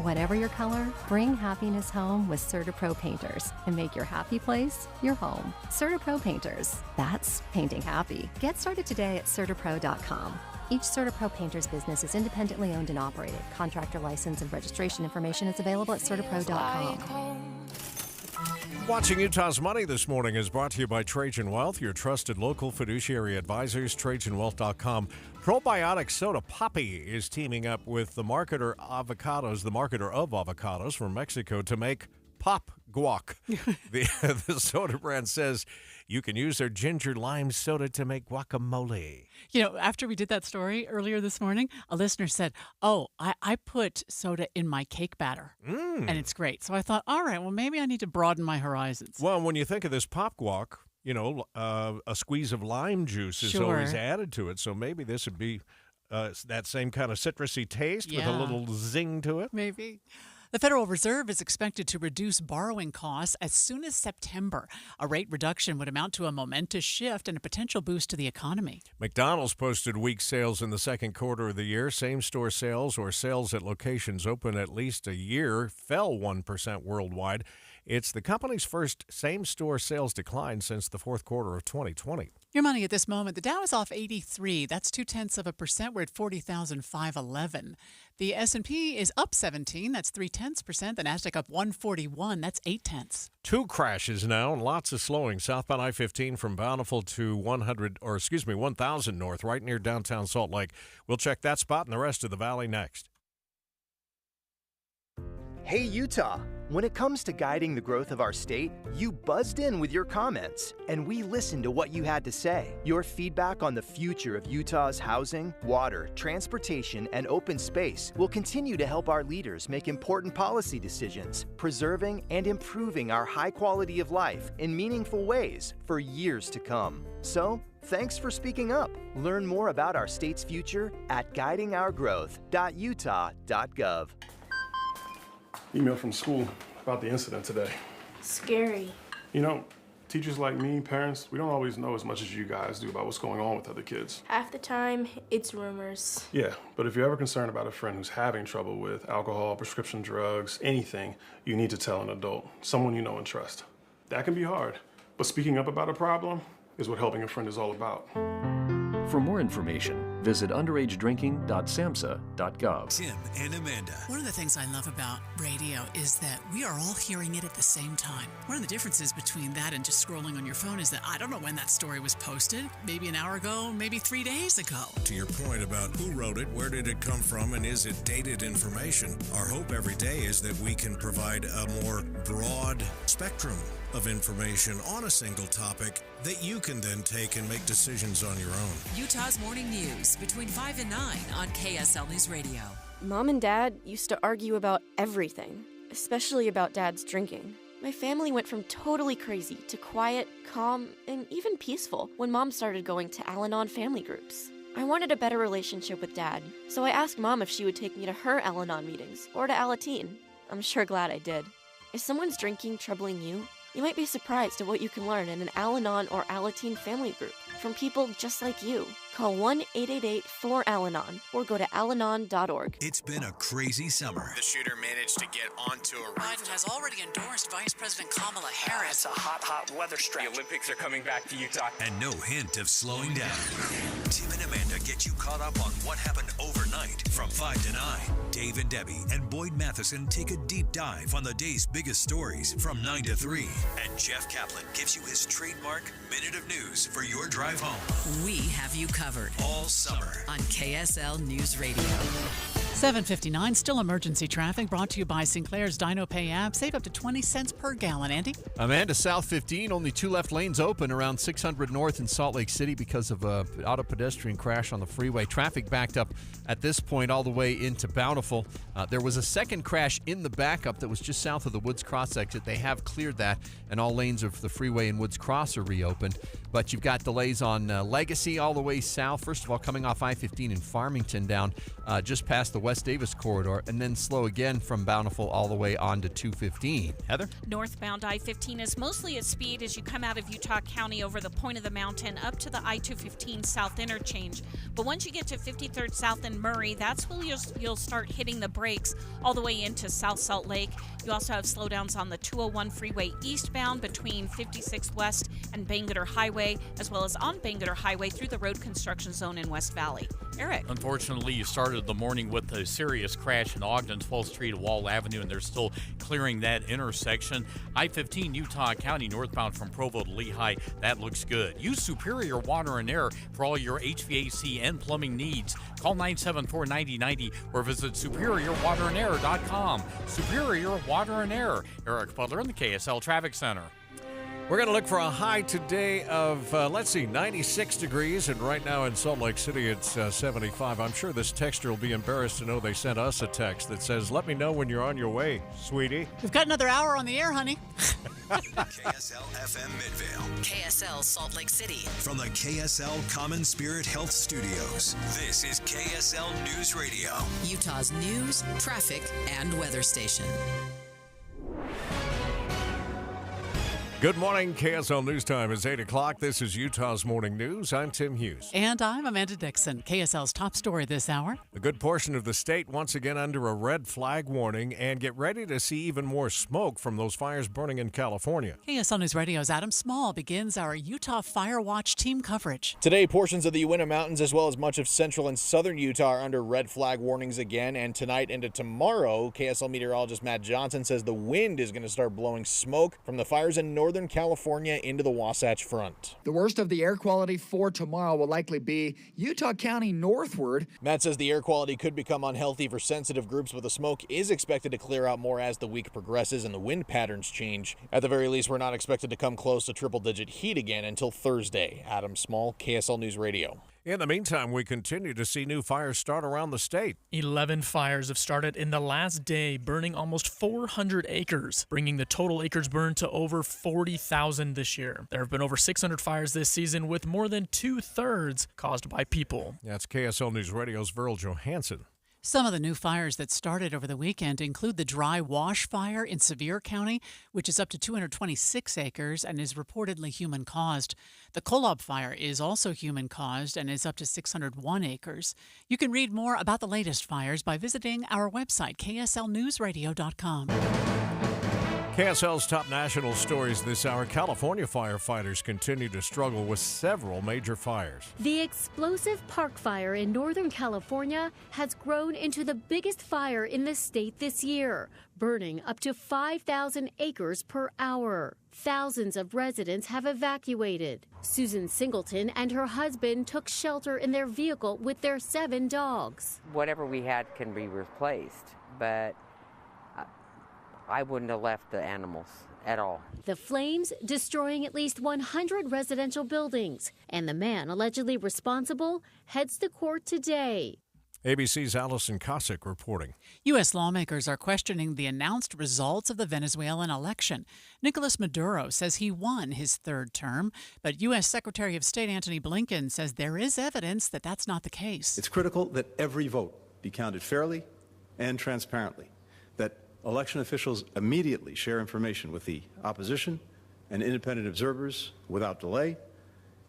Whatever your color, bring happiness home with CertaPro Painters and make your happy place your home. CertaPro Painters. That's painting happy. Get started today at CertaPro.com. Each CertaPro Painters business is independently owned and operated. Contractor license and registration information is available at CertaPro.com. Watching Utah's Money this morning is brought to you by Trajan Wealth, your trusted local fiduciary advisors, TrajanWealth.com. Probiotic Soda Poppy is teaming up with the marketer of avocados from Mexico to make Pop Guac. The soda brand says you can use their ginger lime soda to make guacamole. You know, after we did that story earlier this morning, a listener said, I put soda in my cake batter, and it's great. So I thought, all right, well, maybe I need to broaden my horizons. Well, when you think of this Pop Guac, a squeeze of lime juice is always added to it. So maybe this would be that same kind of citrusy taste with a little zing to it. Maybe. The Federal Reserve is expected to reduce borrowing costs as soon as September. A rate reduction would amount to a momentous shift and a potential boost to the economy. McDonald's posted weak sales in the second quarter of the year. Same-store sales or sales at locations open at least a year fell 1% worldwide. It's the company's first same-store sales decline since the fourth quarter of 2020. Your money at this moment. The Dow is off 83. That's 0.2%. We're at 40,511. The S&P is up 17. That's 0.3%. The Nasdaq up 141. That's 0.8. 2 crashes now and lots of slowing. Southbound I-15 from Bountiful to 1000 North, right near downtown Salt Lake. We'll check that spot and the rest of the valley next. Hey, Utah! When it comes to guiding the growth of our state, you buzzed in with your comments, and we listened to what you had to say. Your feedback on the future of Utah's housing, water, transportation, and open space will continue to help our leaders make important policy decisions, preserving and improving our high quality of life in meaningful ways for years to come. So, thanks for speaking up. Learn more about our state's future at guidingourgrowth.utah.gov. Email from school about the incident today. Scary. You know, teachers like me, parents, we don't always know as much as you guys do about what's going on with other kids. Half the time, it's rumors. Yeah, but if you're ever concerned about a friend who's having trouble with alcohol, prescription drugs, anything, you need to tell an adult, someone you know and trust. That can be hard, but speaking up about a problem is what helping a friend is all about. For more information, visit underagedrinking.samhsa.gov. Tim and Amanda. One of the things I love about radio is that we are all hearing it at the same time. One of the differences between that and just scrolling on your phone is that I don't know when that story was posted. Maybe an hour ago, maybe 3 days ago. To your point about who wrote it, where did it come from, and is it dated information, our hope every day is that we can provide a more broad spectrum of information on a single topic that you can then take and make decisions on your own. Utah's Morning News between 5 and 9 on KSL News Radio. Mom and Dad used to argue about everything, especially about Dad's drinking. My family went from totally crazy to quiet, calm, and even peaceful when Mom started going to Al-Anon family groups. I wanted a better relationship with Dad, so I asked Mom if she would take me to her Al-Anon meetings or to Alateen. I'm sure glad I did. Is someone's drinking troubling you? You might be surprised at what you can learn in an Al-Anon or Alateen family group from people just like you. Call 1-888-4-ALANON or go to alanon.org. It's been a crazy summer. The shooter managed to get onto a roof. Biden has already endorsed Vice President Kamala Harris. It's a hot weather stretch. The Olympics are coming back to Utah. And no hint of slowing down. Tim and Amanda get you caught up on what happened overnight from 5 to 9. Dave and Debbie and Boyd Matheson take a deep dive on the day's biggest stories from 9 to 3. And Jeff Kaplan gives you his trademark Minute of News for your drive home. We have you covered all summer on KSL News Radio. 7:59, still emergency traffic brought to you by Sinclair's Dino Pay app. Save up to 20 cents per gallon. Andy? Amanda, South 15, only 2 left lanes open around 600 North in Salt Lake City because of an auto pedestrian crash on the freeway. Traffic backed up at this point all the way into Bountiful. There was a second crash in the backup that was just south of the Woods Cross exit. They have cleared that, and all lanes of the freeway in Woods Cross are reopened. But you've got delays on Legacy all the way south. First of all, coming off I-15 in Farmington down just past the West Davis corridor, and then slow again from Bountiful all the way on to 215. Heather? Northbound I-15 is mostly at speed as you come out of Utah County over the point of the mountain up to the I-215 South interchange. But once you get to 53rd South and Murray, that's when you'll start hitting the brakes all the way into South Salt Lake. You also have slowdowns on the 201 freeway eastbound between 56th West and Bangerter Highway, as well as on Bangerter Highway through the road construction zone in West Valley. Eric? Unfortunately, you started the morning with a serious crash in Ogden, 12th Street, Wall Avenue, and they're still clearing that intersection. I-15 Utah County northbound from Provo to Lehigh, that looks good. Use Superior Water and Air for all your HVAC and plumbing needs. Call 974-9090 or visit superiorwaterandair.com. Superior Water and Air. Eric Butler in the KSL Traffic Center. We're going to look for a high today of, 96 degrees, and right now in Salt Lake City it's 75. I'm sure this texter will be embarrassed to know they sent us a text that says, let me know when you're on your way, sweetie. We've got another hour on the air, honey. KSL FM Midvale. KSL Salt Lake City. From the KSL Common Spirit Health Studios, this is KSL News Radio. Utah's news, traffic, and weather station. Good morning. KSL News Time is 8 o'clock. This is Utah's Morning News. I'm Tim Hughes. And I'm Amanda Dixon. KSL's top story this hour. A good portion of the state once again under a red flag warning, and get ready to see even more smoke from those fires burning in California. KSL News Radio's Adam Small begins our Utah Fire Watch team coverage. Today, portions of the Uinta Mountains as well as much of central and southern Utah are under red flag warnings again. And tonight into tomorrow, KSL meteorologist Matt Johnson says the wind is going to start blowing smoke from the fires in northern California into the Wasatch Front. The worst of the air quality for tomorrow will likely be Utah County northward. Matt says the air quality could become unhealthy for sensitive groups, but the smoke is expected to clear out more as the week progresses and the wind patterns change. At the very least, we're not expected to come close to triple-digit heat again until Thursday. Adam Small, KSL News Radio. In the meantime, we continue to see new fires start around the state. 11 fires have started in the last day, burning almost 400 acres, bringing the total acres burned to over 40,000 this year. There have been over 600 fires this season, with more than 2/3 caused by people. That's KSL News Radio's Verl Johansson. Some of the new fires that started over the weekend include the Dry Wash Fire in Sevier County, which is up to 226 acres and is reportedly human-caused. The Kolob Fire is also human-caused and is up to 601 acres. You can read more about the latest fires by visiting our website, kslnewsradio.com. KSL's top national stories this hour. California firefighters continue to struggle with several major fires. The explosive park fire in Northern California has grown into the biggest fire in the state this year, burning up to 5,000 acres per hour. Thousands of residents have evacuated. Susan Singleton and her husband took shelter in their vehicle with their 7 dogs. Whatever we had can be replaced, but I wouldn't have left the animals at all. The flames destroying at least 100 residential buildings, and the man allegedly responsible heads to court today. ABC's Allison Cossack reporting. U.S. lawmakers are questioning the announced results of the Venezuelan election. Nicolas Maduro says he won his 3rd term, but U.S. Secretary of State Antony Blinken says there is evidence that that's not the case. It's critical that every vote be counted fairly and transparently, that election officials immediately share information with the opposition and independent observers without delay,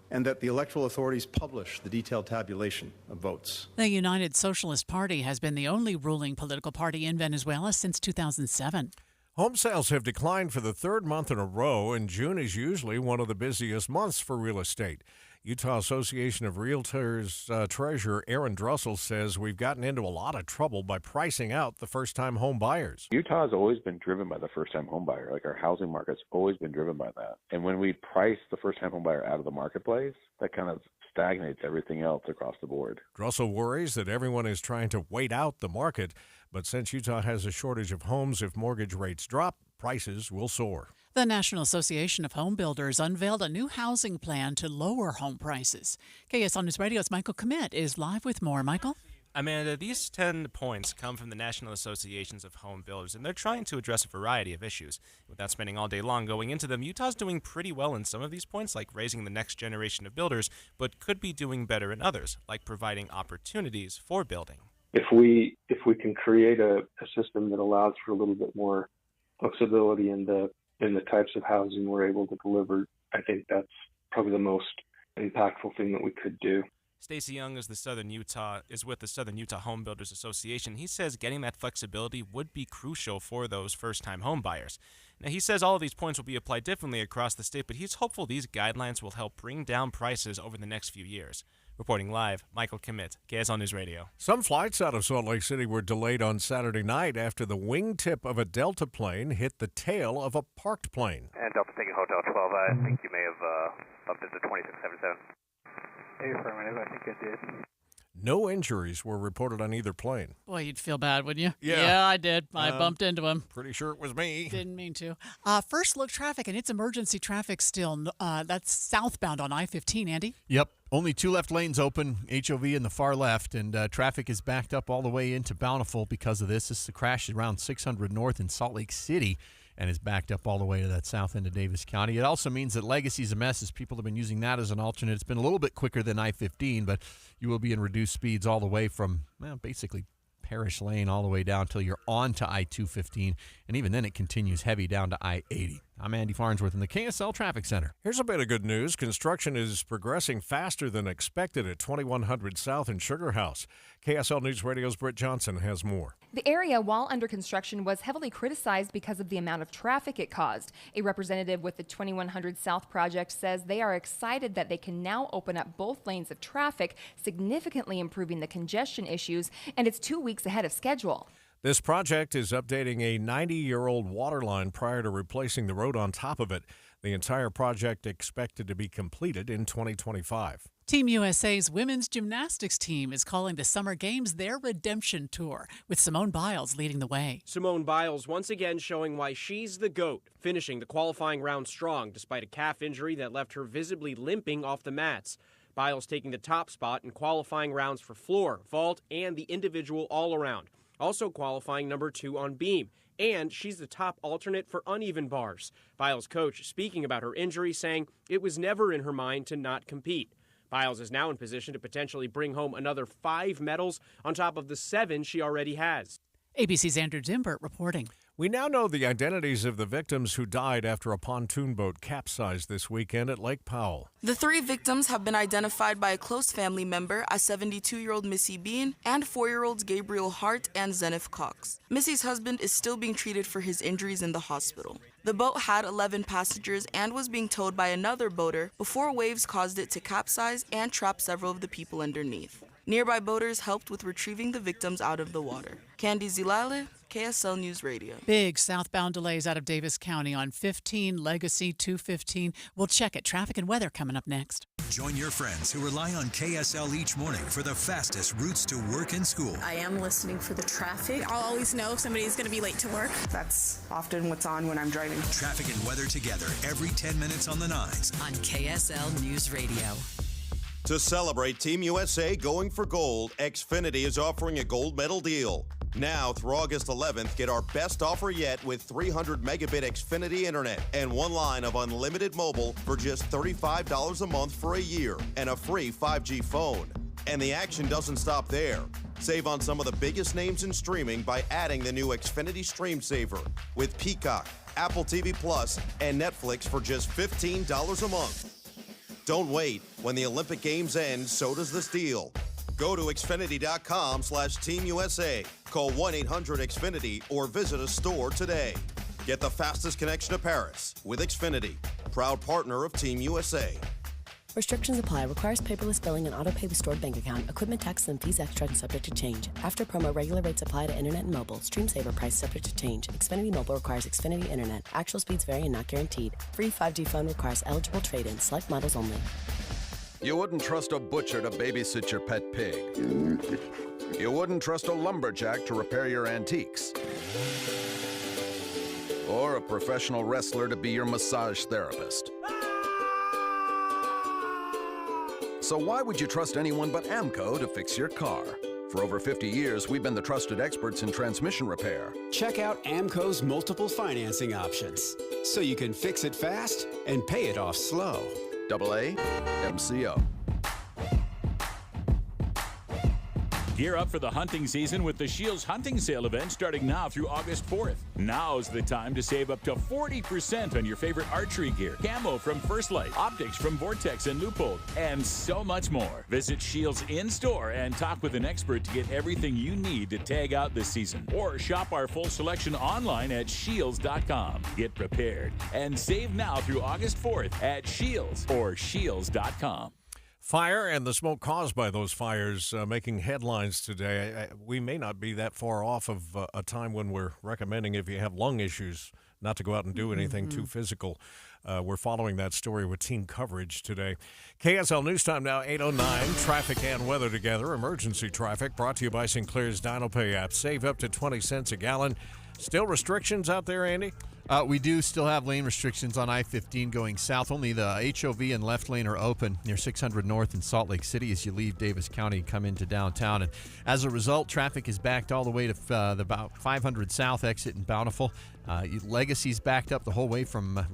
and that the electoral authorities publish the detailed tabulation of votes. The United Socialist Party has been the only ruling political party in Venezuela since 2007. Home sales have declined for the 3rd month in a row, and June is usually one of the busiest months for real estate. Utah Association of Realtors Treasurer Aaron Drussel says we've gotten into a lot of trouble by pricing out the first-time home buyers. Utah has always been driven by the first-time home buyer. Like, our housing market's always been driven by that. And when we price the first-time home buyer out of the marketplace, that kind of stagnates everything else across the board. Drussel worries that everyone is trying to wait out the market, but since Utah has a shortage of homes, if mortgage rates drop, prices will soar. The National Association of Home Builders unveiled a new housing plan to lower home prices. KSL News Radio's Michael Commett is live with more. Michael? Amanda, these 10 points come from the National Associations of Home Builders, and they're trying to address a variety of issues. Without spending all day long going into them, Utah's doing pretty well in some of these points, like raising the next generation of builders, but could be doing better in others, like providing opportunities for building. If we can create a system that allows for a little bit more flexibility in the types of housing we're able to deliver, I think that's probably the most impactful thing that we could do. Stacey Young is with the Southern Utah Home Builders Association. He says getting that flexibility would be crucial for those first-time home buyers. Now, he says all of these points will be applied differently across the state, but he's hopeful these guidelines will help bring down prices over the next few years. Reporting live, Michael Commett, KSL News Radio. Some flights out of Salt Lake City were delayed on Saturday night after the wingtip of a Delta plane hit the tail of a parked plane. And Delta taking Hotel 12, I think you may have bumped into 2677. Affirmative, I think I did. No injuries were reported on either plane. Boy, you'd feel bad, wouldn't you? Yeah, I did. I bumped into him. Pretty sure it was me. Didn't mean to. First look traffic, and it's emergency traffic still. That's southbound on I-15, Andy. Yep. Only 2 left lanes open, HOV in the far left, and traffic is backed up all the way into Bountiful because of this. This is a crash around 600 North in Salt Lake City. and is backed up all the way to that south end of Davis County. It also means that Legacy's a mess as people have been using that as an alternate. It's been a little bit quicker than I-15, but you will be in reduced speeds all the way from, basically Parish Lane all the way down until you're on to I-215, and even then it continues heavy down to I-80. I'm Andy Farnsworth in the KSL Traffic Center. Here's a bit of good news. Construction is progressing faster than expected at 2100 South in Sugarhouse. KSL News Radio's Britt Johnson has more. The area, while under construction, was heavily criticized because of the amount of traffic it caused. A representative with the 2100 South project says they are excited that they can now open up both lanes of traffic, significantly improving the congestion issues, and it's 2 weeks ahead of schedule. This project is updating a 90-year-old water line prior to replacing the road on top of it. The entire project expected to be completed in 2025. Team USA's women's gymnastics team is calling the Summer Games their redemption tour, with Simone Biles leading the way. Simone Biles once again showing why she's the GOAT, finishing the qualifying round strong despite a calf injury that left her visibly limping off the mats. Biles taking the top spot in qualifying rounds for floor, vault, and the individual all-around. Also qualifying number 2 on beam, and she's the top alternate for uneven bars. Biles' coach speaking about her injury, saying it was never in her mind to not compete. Biles is now in position to potentially bring home another 5 medals on top of the 7 she already has. ABC's Andrew Dimbert reporting. We now know the identities of the victims who died after a pontoon boat capsized this weekend at Lake Powell. The 3 victims have been identified by a close family member as 72-year-old Missy Bean and 4-year-olds Gabriel Hart and Zenith Cox. Missy's husband is still being treated for his injuries in the hospital. The boat had 11 passengers and was being towed by another boater before waves caused it to capsize and trap several of the people underneath. Nearby boaters helped with retrieving the victims out of the water. Candy Zilale, KSL News Radio. Big southbound delays out of Davis County on 15, Legacy 215. We'll check it. Traffic and weather coming up next. Join your friends who rely on KSL each morning for the fastest routes to work and school. I am listening for the traffic. I'll always know if somebody's going to be late to work. That's often what's on when I'm driving. Traffic and weather together every 10 minutes on the 9s. On KSL News Radio. To celebrate Team USA going for gold, Xfinity is offering a gold medal deal. Now, through August 11th, get our best offer yet with 300 megabit Xfinity internet and 1 line of unlimited mobile for just $35 a month for a year and a free 5G phone. And the action doesn't stop there. Save on some of the biggest names in streaming by adding the new Xfinity Stream Saver with Peacock, Apple TV Plus, and Netflix for just $15 a month. Don't wait. When the Olympic Games end, so does this deal. Go to Xfinity.com/Team USA. Call 1-800-XFINITY or visit a store today. Get the fastest connection to Paris with Xfinity, proud partner of Team USA. Restrictions apply. Requires paperless billing and auto pay with stored bank account. Equipment tax and fees extra and subject to change. After promo, regular rates apply to internet and mobile. Stream Saver price subject to change. Xfinity Mobile requires Xfinity Internet. Actual speeds vary and not guaranteed. Free 5G phone requires eligible trade-in. Select models only. You wouldn't trust a butcher to babysit your pet pig. You wouldn't trust a lumberjack to repair your antiques. Or a professional wrestler to be your massage therapist. So why would you trust anyone but AMCO to fix your car? For over 50 years, we've been the trusted experts in transmission repair. Check out AMCO's multiple financing options, so you can fix it fast and pay it off slow. AA MCO. Gear up for the hunting season with the Shields Hunting Sale event starting now through August 4th. Now's the time to save up to 40% on your favorite archery gear, camo from First Light, optics from Vortex and Leupold, and so much more. Visit Shields in-store and talk with an expert to get everything you need to tag out this season. Or shop our full selection online at shields.com. Get prepared and save now through August 4th at Shields or shields.com. Fire and the smoke caused by those fires making headlines today. We may not be that far off of a time when we're recommending, if you have lung issues, not to go out and do anything too physical. We're following that story with team coverage today. KSL News Time now, 8:09. Traffic and weather together. Emergency traffic brought to you by Sinclair's DinoPay app. Save up to 20 cents a gallon. Still restrictions out there, Andy? We do still have lane restrictions on I-15 going south. Only the HOV and left lane are open near 600 North in Salt Lake City as you leave Davis County and come into downtown. And as a result, traffic is backed all the way to the about 500 South exit in Bountiful. Legacy's backed up the whole way from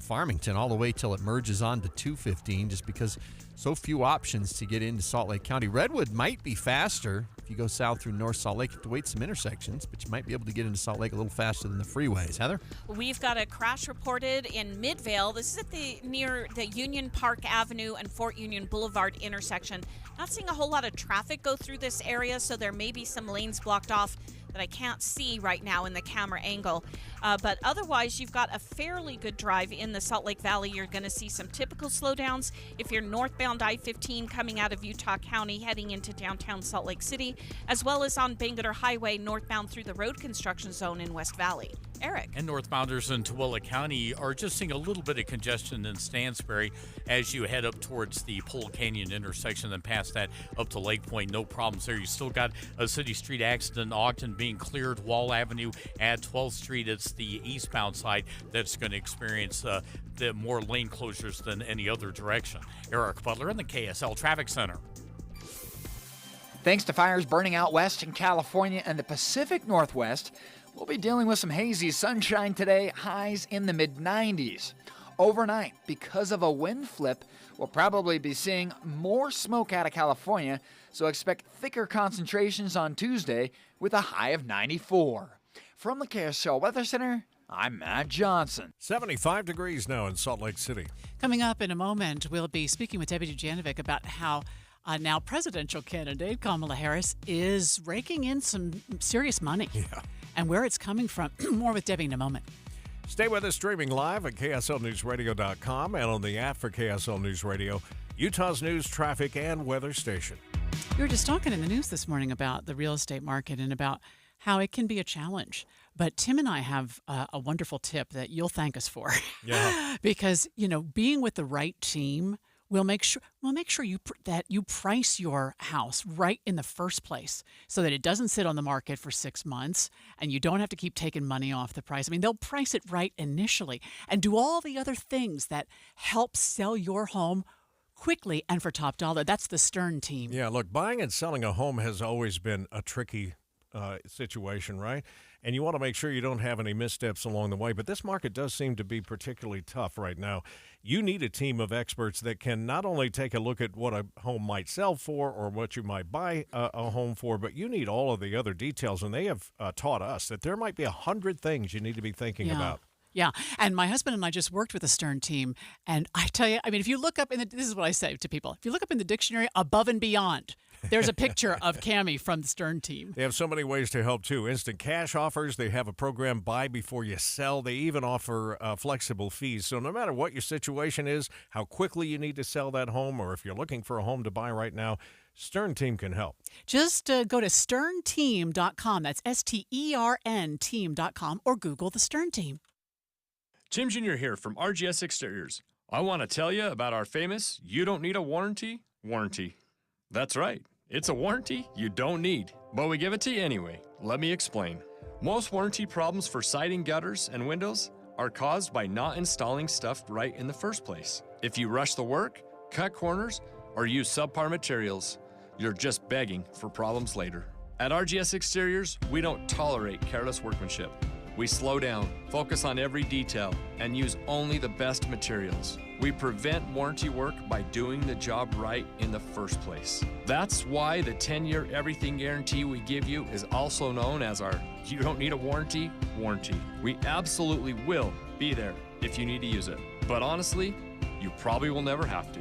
Farmington all the way till it merges onto 215 just because so few options to get into Salt Lake County. Redwood might be faster if you go south through North Salt Lake. You have to wait some intersections, but you might be able to get into Salt Lake a little faster than the freeways. Heather? We've got a crash reported in Midvale. This is near the Union Park Avenue and Fort Union Boulevard intersection. Not seeing a whole lot of traffic go through this area, so there may be some lanes blocked off that I can't see right now in the camera angle. But otherwise, you've got a fairly good drive in the Salt Lake Valley. You're going to see some typical slowdowns if you're northbound I-15 coming out of Utah County heading into downtown Salt Lake City, as well as on Bangerter Highway northbound through the road construction zone in West Valley. Eric. And northbounders in Tooele County are just seeing a little bit of congestion in Stansbury as you head up towards the Pole Canyon intersection and past that up to Lake Point. No problems there. You still got a City Street accident in Ogden being cleared. Wall Avenue at 12th Street. It's the eastbound side that's going to experience the more lane closures than any other direction. Eric Butler in the KSL Traffic Center. Thanks to fires burning out west in California and the Pacific Northwest, we'll be dealing with some hazy sunshine today, highs in the mid-90s. Overnight, because of a wind flip, we'll probably be seeing more smoke out of California, so expect thicker concentrations on Tuesday with a high of 94. From the KSL Weather Center, I'm Matt Johnson. 75 degrees now in Salt Lake City. Coming up in a moment, we'll be speaking with Debbie Dujanovic about how now presidential candidate Kamala Harris is raking in some serious money. Yeah. And where it's coming from. More with Debbie in a moment. Stay with us streaming live at KSLNewsRadio.com and on the app for KSL News Radio, Utah's news, traffic, and weather station. We were just talking in the news this morning about the real estate market and about how it can be a challenge. But Tim and I have a wonderful tip that you'll thank us for. Yeah. Because, being with the right team, we'll make sure that you price your house right in the first place so that it doesn't sit on the market for 6 months and you don't have to keep taking money off the price. I mean, they'll price it right initially and do all the other things that help sell your home quickly and for top dollar. That's the Stern team. Yeah, look, buying and selling a home has always been a tricky situation, right? And you want to make sure you don't have any missteps along the way. But this market does seem to be particularly tough right now. You need a team of experts that can not only take a look at what a home might sell for or what you might buy a home for, but you need all of the other details. And they have taught us that there might be 100 things you need to be thinking about. Yeah, and my husband and I just worked with the Stern team, and I tell you, I mean, if you look up this is what I say to people, if you look up in the dictionary, above and beyond, there's a picture of Cammie from the Stern team. They have so many ways to help, too. Instant cash offers. They have a program, buy before you sell. They even offer flexible fees. So no matter what your situation is, how quickly you need to sell that home, or if you're looking for a home to buy right now, Stern Team can help. Just go to sternteam.com. That's STERN team.com, or Google the Stern Team. Jim Jr. here from RGS Exteriors. I want to tell you about our famous You Don't Need a Warranty warranty. That's right, it's a warranty you don't need, but we give it to you anyway. Let me explain. Most warranty problems for siding, gutters, and windows are caused by not installing stuff right in the first place. If you rush the work, cut corners, or use subpar materials, you're just begging for problems later. At RGS Exteriors, we don't tolerate careless workmanship. We slow down, focus on every detail, and use only the best materials. We prevent warranty work by doing the job right in the first place. That's why the 10-year everything guarantee we give you is also known as our You Don't Need a Warranty warranty. We absolutely will be there if you need to use it. But honestly, you probably will never have to.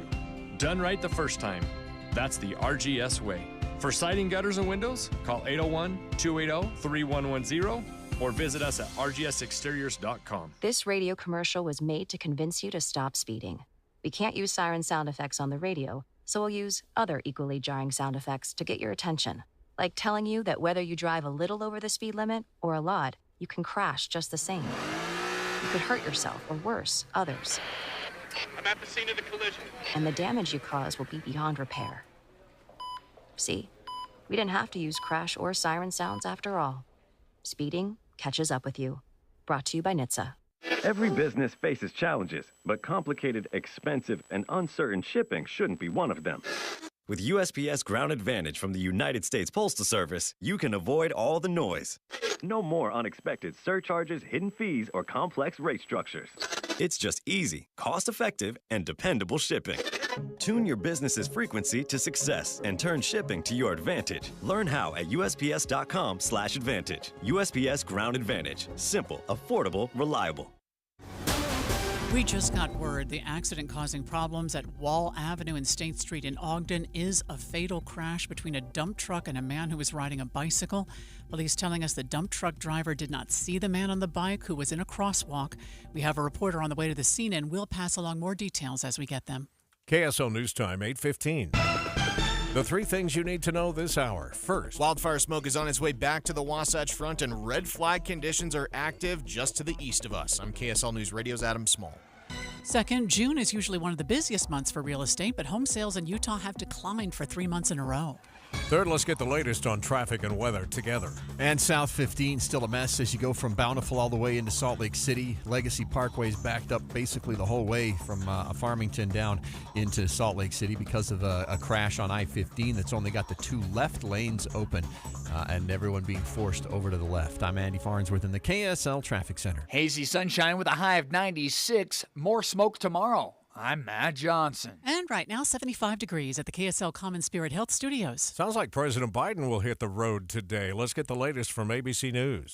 Done right the first time. That's the RGS way. For siding, gutters, and windows, call 801-280-3110 or visit us at rgsexteriors.com. This radio commercial was made to convince you to stop speeding. We can't use siren sound effects on the radio, so we'll use other equally jarring sound effects to get your attention, like telling you that whether you drive a little over the speed limit or a lot, you can crash just the same. You could hurt yourself or worse, others. I'm at the scene of the collision. And the damage you cause will be beyond repair. See, we didn't have to use crash or siren sounds after all. Speeding catches up with you. Brought to you by NHTSA. Every business faces challenges, but complicated, expensive, and uncertain shipping shouldn't be one of them. With USPS Ground Advantage from the United States Postal Service, you can avoid all the noise. No more unexpected surcharges, hidden fees, or complex rate structures. It's just easy, cost-effective, and dependable shipping. Tune your business's frequency to success and turn shipping to your advantage. Learn how at USPS.com/advantage. USPS Ground Advantage. Simple, affordable, reliable. We just got word the accident causing problems at Wall Avenue and State Street in Ogden is a fatal crash between a dump truck and a man who was riding a bicycle. Police telling us the dump truck driver did not see the man on the bike who was in a crosswalk. We have a reporter on the way to the scene, and we'll pass along more details as we get them. KSL News Time, 8:15. The three things you need to know this hour. First, wildfire smoke is on its way back to the Wasatch Front, and red flag conditions are active just to the east of us. I'm KSL News Radio's Adam Small. Second, June is usually one of the busiest months for real estate, but home sales in Utah have declined for 3 months in a row. Third, let's get the latest on traffic and weather together. And South 15 still a mess as you go from Bountiful all the way into Salt Lake City. Legacy Parkway's backed up basically the whole way from Farmington down into Salt Lake City because of a crash on I-15 that's only got the two left lanes open and everyone being forced over to the left. I'm Andy Farnsworth in the KSL Traffic Center. Hazy sunshine with a high of 96. More smoke tomorrow. I'm Matt Johnson. And right now, 75 degrees at the KSL Common Spirit Health Studios. Sounds like President Biden will hit the road today. Let's get the latest from ABC News.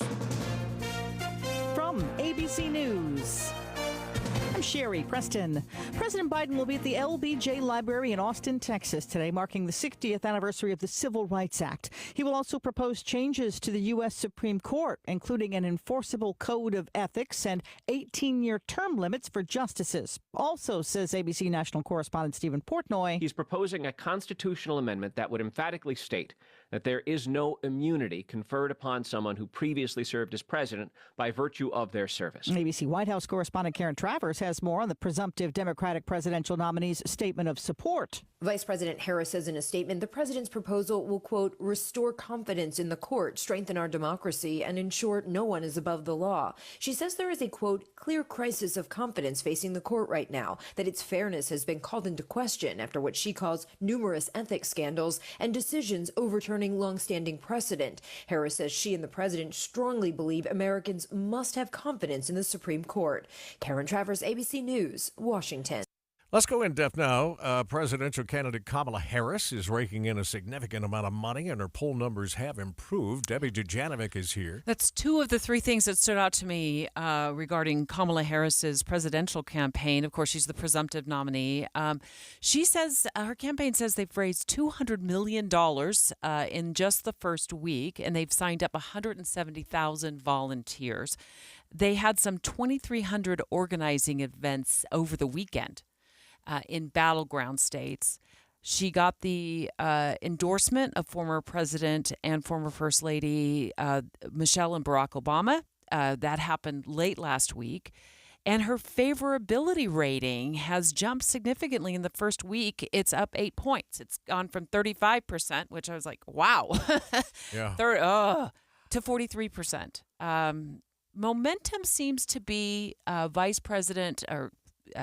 From ABC News, I'm Sherry Preston. President Biden will be at the LBJ Library in Austin, Texas today, marking the 60th anniversary of the Civil Rights Act. He will also propose changes to the U.S. Supreme Court, including an enforceable code of ethics and 18-year term limits for justices. Also, says ABC national correspondent Stephen Portnoy, he's proposing a constitutional amendment that would emphatically state that there is no immunity conferred upon someone who previously served as president by virtue of their service. ABC White House correspondent Karen Travers has more on the presumptive Democratic presidential nominee's statement of support. Vice President Harris says in a statement, the president's proposal will, quote, restore confidence in the court, strengthen our democracy, and ensure no one is above the law. She says there is a, quote, clear crisis of confidence facing the court right now, that its fairness has been called into question after what she calls numerous ethics scandals and decisions overturning longstanding precedent. Harris says she and the president strongly believe Americans must have confidence in the Supreme Court. Karen Travers, ABC News, Washington. Let's go in depth now. Presidential candidate Kamala Harris is raking in a significant amount of money, and her poll numbers have improved. Debbie Dujanovic is here. That's two of the three things that stood out to me regarding Kamala Harris's presidential campaign. Of course, she's the presumptive nominee. She says her campaign says they've raised $200 million in just the first week, and they've signed up 170,000 volunteers. They had some 2,300 organizing events over the weekend. In battleground states. She got the endorsement of former President and former First Lady Michelle and Barack Obama. That happened late last week. And her favorability rating has jumped significantly in the first week. It's up 8 points. It's gone from 35%, which I was like, wow, yeah. To 43%. Momentum seems to be Vice President or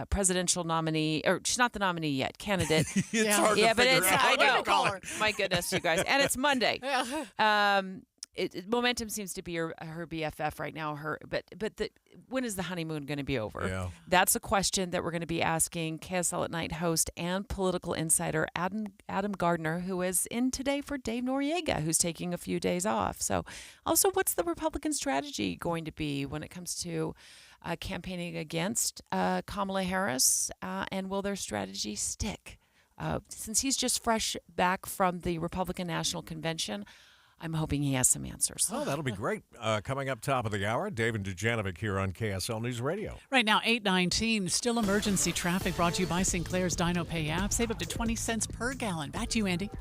presidential nominee, or she's not the nominee yet, candidate. It's hard to but figure it's, out. I know. Call her. My goodness, you guys. And it's Monday. Momentum seems to be her BFF right now. When is the honeymoon going to be over? Yeah. That's a question that we're going to be asking KSL at Night host and political insider Adam Gardner, who is in today for Dave Noriega, who's taking a few days off. So also, what's the Republican strategy going to be when it comes to campaigning against Kamala Harris, and will their strategy stick? Since he's just fresh back from the Republican National Convention, I'm hoping he has some answers. Oh, that'll be great. Coming up top of the hour, David Dujanovic here on KSL News Radio. Right now, 8:19, still emergency traffic brought to you by Sinclair's Dino Pay app. Save up to 20 cents per gallon. Back to you, Andy.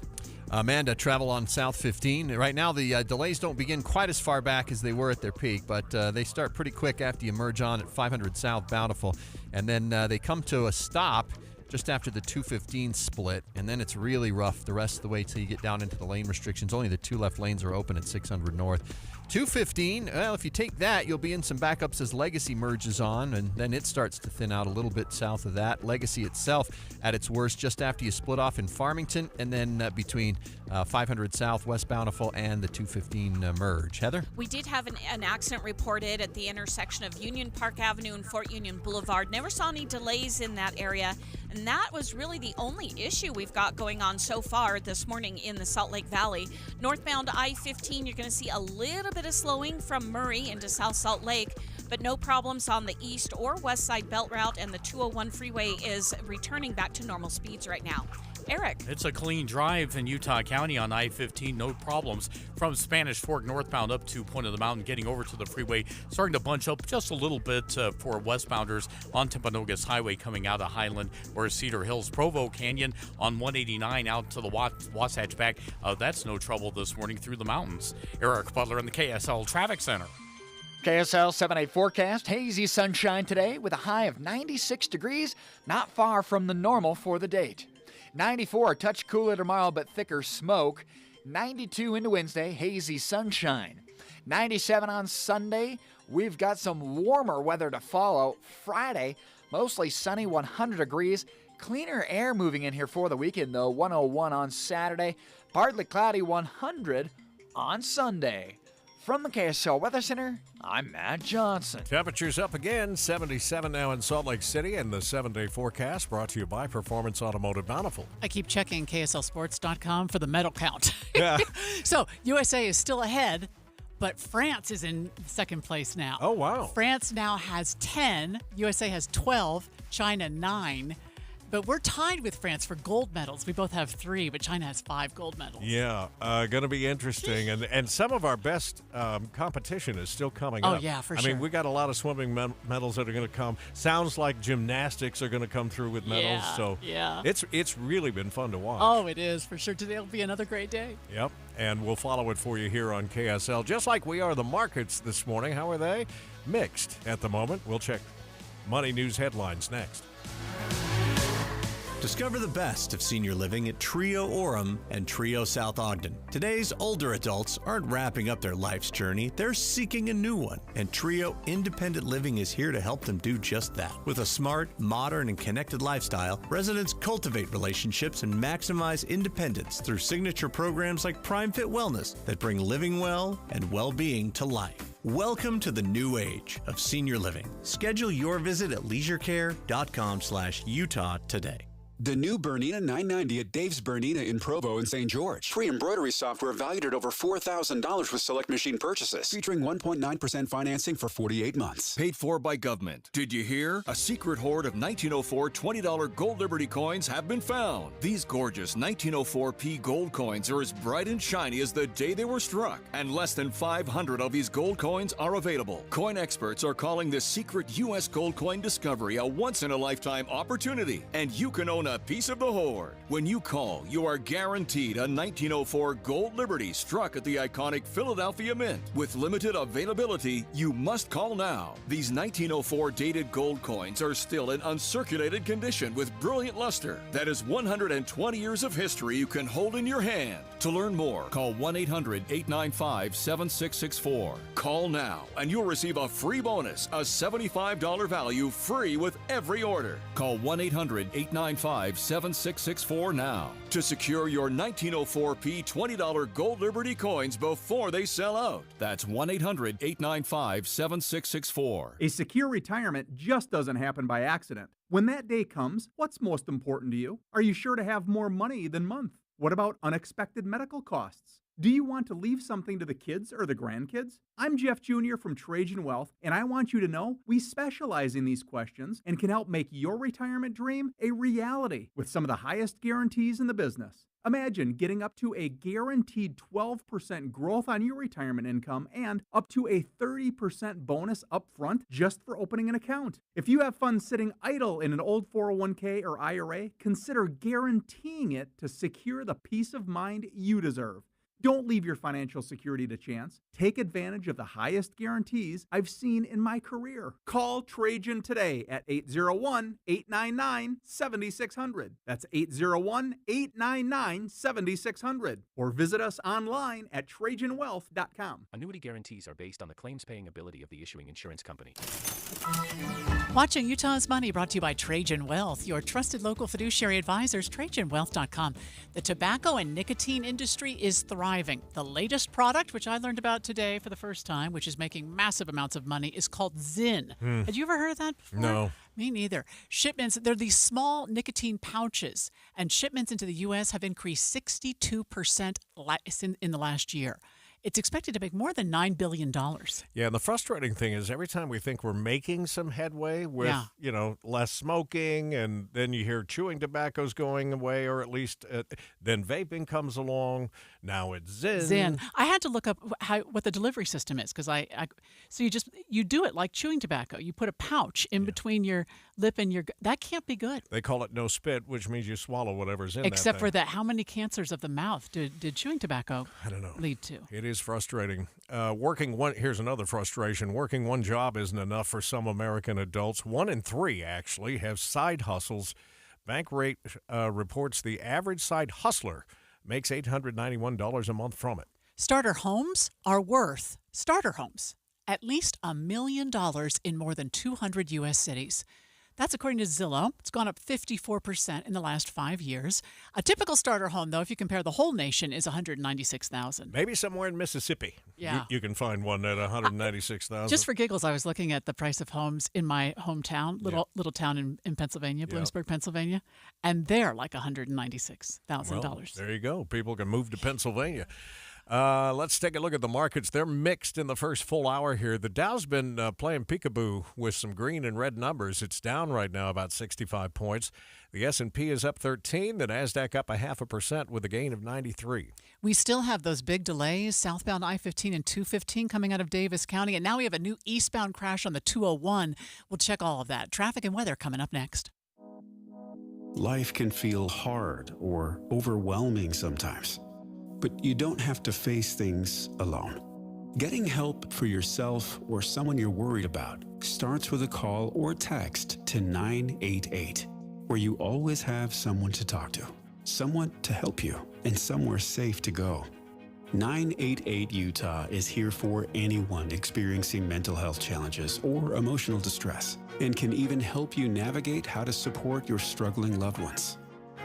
Amanda, travel on South 15. Right now, the delays don't begin quite as far back as they were at their peak, but they start pretty quick after you merge on at 500 South Bountiful. And then they come to a stop just after the 215 split, and then it's really rough the rest of the way till you get down into the lane restrictions. Only the two left lanes are open at 600 North. 215, well, if you take that, you'll be in some backups as Legacy merges on, and then it starts to thin out a little bit south of that. Legacy itself at its worst just after you split off in Farmington, and then between 500 South, West Bountiful, and the 215 merge. Heather? We did have an accident reported at the intersection of Union Park Avenue and Fort Union Boulevard. Never saw any delays in that area, and that was really the only issue we've got going on so far this morning in the Salt Lake Valley. Northbound I-15, you're going to see a little bit of slowing from Murray into South Salt Lake, but no problems on the east or west side belt route, and the 201 freeway is returning back to normal speeds right now. Eric. It's a clean drive in Utah County on I-15, no problems. From Spanish Fork northbound up to Point of the Mountain, getting over to the freeway, starting to bunch up just a little bit for westbounders on Timpanogos Highway coming out of Highland or Cedar Hills. Provo Canyon on 189 out to the Wasatch back. That's no trouble this morning through the mountains. Eric Butler in the KSL Traffic Center. KSL 7-day forecast, hazy sunshine today with a high of 96 degrees, not far from the normal for the date. 94, a touch cooler tomorrow but thicker smoke. 92 into Wednesday, hazy sunshine. 97 on Sunday, we've got some warmer weather to follow. Friday, mostly sunny, 100 degrees. Cleaner air moving in here for the weekend though, 101 on Saturday. Partly cloudy, 100 on Sunday. From the KSL Weather Center, I'm Matt Johnson. Temperatures up again, 77 now in Salt Lake City, and the 7-day forecast brought to you by Performance Automotive Bountiful. I keep checking KSLSports.com for the medal count. Yeah. So, USA is still ahead, but France is in second place now. Oh, wow. France now has 10, USA has 12, China 9. But we're tied with France for gold medals. We both have 3, but China has 5 gold medals. Yeah, going to be interesting. And some of our best competition is still coming up. Oh, yeah, for sure. I mean, we got a lot of swimming medals that are going to come. Sounds like gymnastics are going to come through with medals. Yeah, so yeah. It's really been fun to watch. Oh, it is, for sure. Today will be another great day. Yep, and we'll follow it for you here on KSL. Just like we are the markets this morning. How are they? Mixed at the moment. We'll check Money News headlines next. Discover the best of senior living at Trio Orem and Trio South Ogden. Today's older adults aren't wrapping up their life's journey, they're seeking a new one. And Trio Independent Living is here to help them do just that. With a smart, modern, and connected lifestyle, residents cultivate relationships and maximize independence through signature programs like Prime Fit Wellness that bring living well and well-being to life. Welcome to the new age of senior living. Schedule your visit at leisurecare.com/Utah today. The new Bernina 990 at Dave's Bernina in Provo and St. George. Free embroidery software valued at over $4,000 with select machine purchases. Featuring 1.9% financing for 48 months. Paid for by government. Did you hear? A secret hoard of 1904 $20 Gold Liberty coins have been found. These gorgeous 1904p gold coins are as bright and shiny as the day they were struck. And less than 500 of these gold coins are available. Coin experts are calling this secret U.S. gold coin discovery a once-in-a-lifetime opportunity. And you can own a piece of the hoard. When you call, you are guaranteed a 1904 Gold Liberty struck at the iconic Philadelphia Mint. With limited availability, you must call now. These 1904 dated gold coins are still in uncirculated condition with brilliant luster. That is 120 years of history you can hold in your hand. To learn more, call 1-800-895-7664. Call now and you'll receive a free bonus, a $75 value free with every order. Call 1-800-895-7664 now to secure your 1904p $20 Gold Liberty coins before they sell out. That's 1-800-895-7664. A secure retirement just doesn't happen by accident. When that day comes, what's most important to you? Are you sure to have more money than month? What about unexpected medical costs? Do you want to leave something to the kids or the grandkids? I'm Jeff Jr. from Trajan Wealth, and I want you to know we specialize in these questions and can help make your retirement dream a reality with some of the highest guarantees in the business. Imagine getting up to a guaranteed 12% growth on your retirement income and up to a 30% bonus up front just for opening an account. If you have funds sitting idle in an old 401k or IRA, consider guaranteeing it to secure the peace of mind you deserve. Don't leave your financial security to chance. Take advantage of the highest guarantees I've seen in my career. Call Trajan today at 801-899-7600. That's 801-899-7600. Or visit us online at TrajanWealth.com. Annuity guarantees are based on the claims-paying ability of the issuing insurance company. Watching Utah's Money brought to you by Trajan Wealth, your trusted local fiduciary advisors, TrajanWealth.com. The tobacco and nicotine industry is thriving. The latest product, which I learned about today for the first time, which is making massive amounts of money, is called Zyn. Had you ever heard of that before? No. Me neither. Shipments, they're these small nicotine pouches, and shipments into the U.S. have increased 62% in the last year. It's expected to make more than $9 billion. Yeah, and the frustrating thing is every time we think we're making some headway with, less smoking, and then you hear chewing tobacco's going away, or at least then vaping comes along. Now it's Zyn. I had to look up what the delivery system is because so you do it like chewing tobacco. You put a pouch in between your lip and that can't be good. They call it no spit, which means you swallow whatever's in Except that for thing. that, how many cancers of the mouth did chewing tobacco lead to? It is frustrating. Here's another frustration. Working one job isn't enough for some American adults. 1 in 3 actually have side hustles. Bankrate reports the average side hustler makes $891 a month from it. Starter homes are worth at least $1 million in more than 200 U.S. cities. That's according to Zillow. It's gone up 54% in the last 5 years. A typical starter home, though, if you compare the whole nation, is $196,000. Maybe somewhere in Mississippi. Yeah. You can find one at $196,000. Just for giggles, I was looking at the price of homes in my hometown, little town in Pennsylvania, Bloomsburg, Pennsylvania, and they're like $196,000. Well, there you go. People can move to Pennsylvania. Let's take a look at the markets. They're mixed in the first full hour here. The Dow's been playing peekaboo with some green and red numbers. It's down right now about 65 points. The S&P is up 13. The NASDAQ up 0.5% with a gain of 93. We still have those big delays, southbound I-15 and 215 coming out of Davis County. And now we have a new eastbound crash on the 201. We'll check all of that. Traffic and weather coming up next. Life can feel hard or overwhelming sometimes. But you don't have to face things alone. Getting help for yourself or someone you're worried about starts with a call or text to 988, where you always have someone to talk to, someone to help you, and somewhere safe to go. 988 Utah is here for anyone experiencing mental health challenges or emotional distress, and can even help you navigate how to support your struggling loved ones.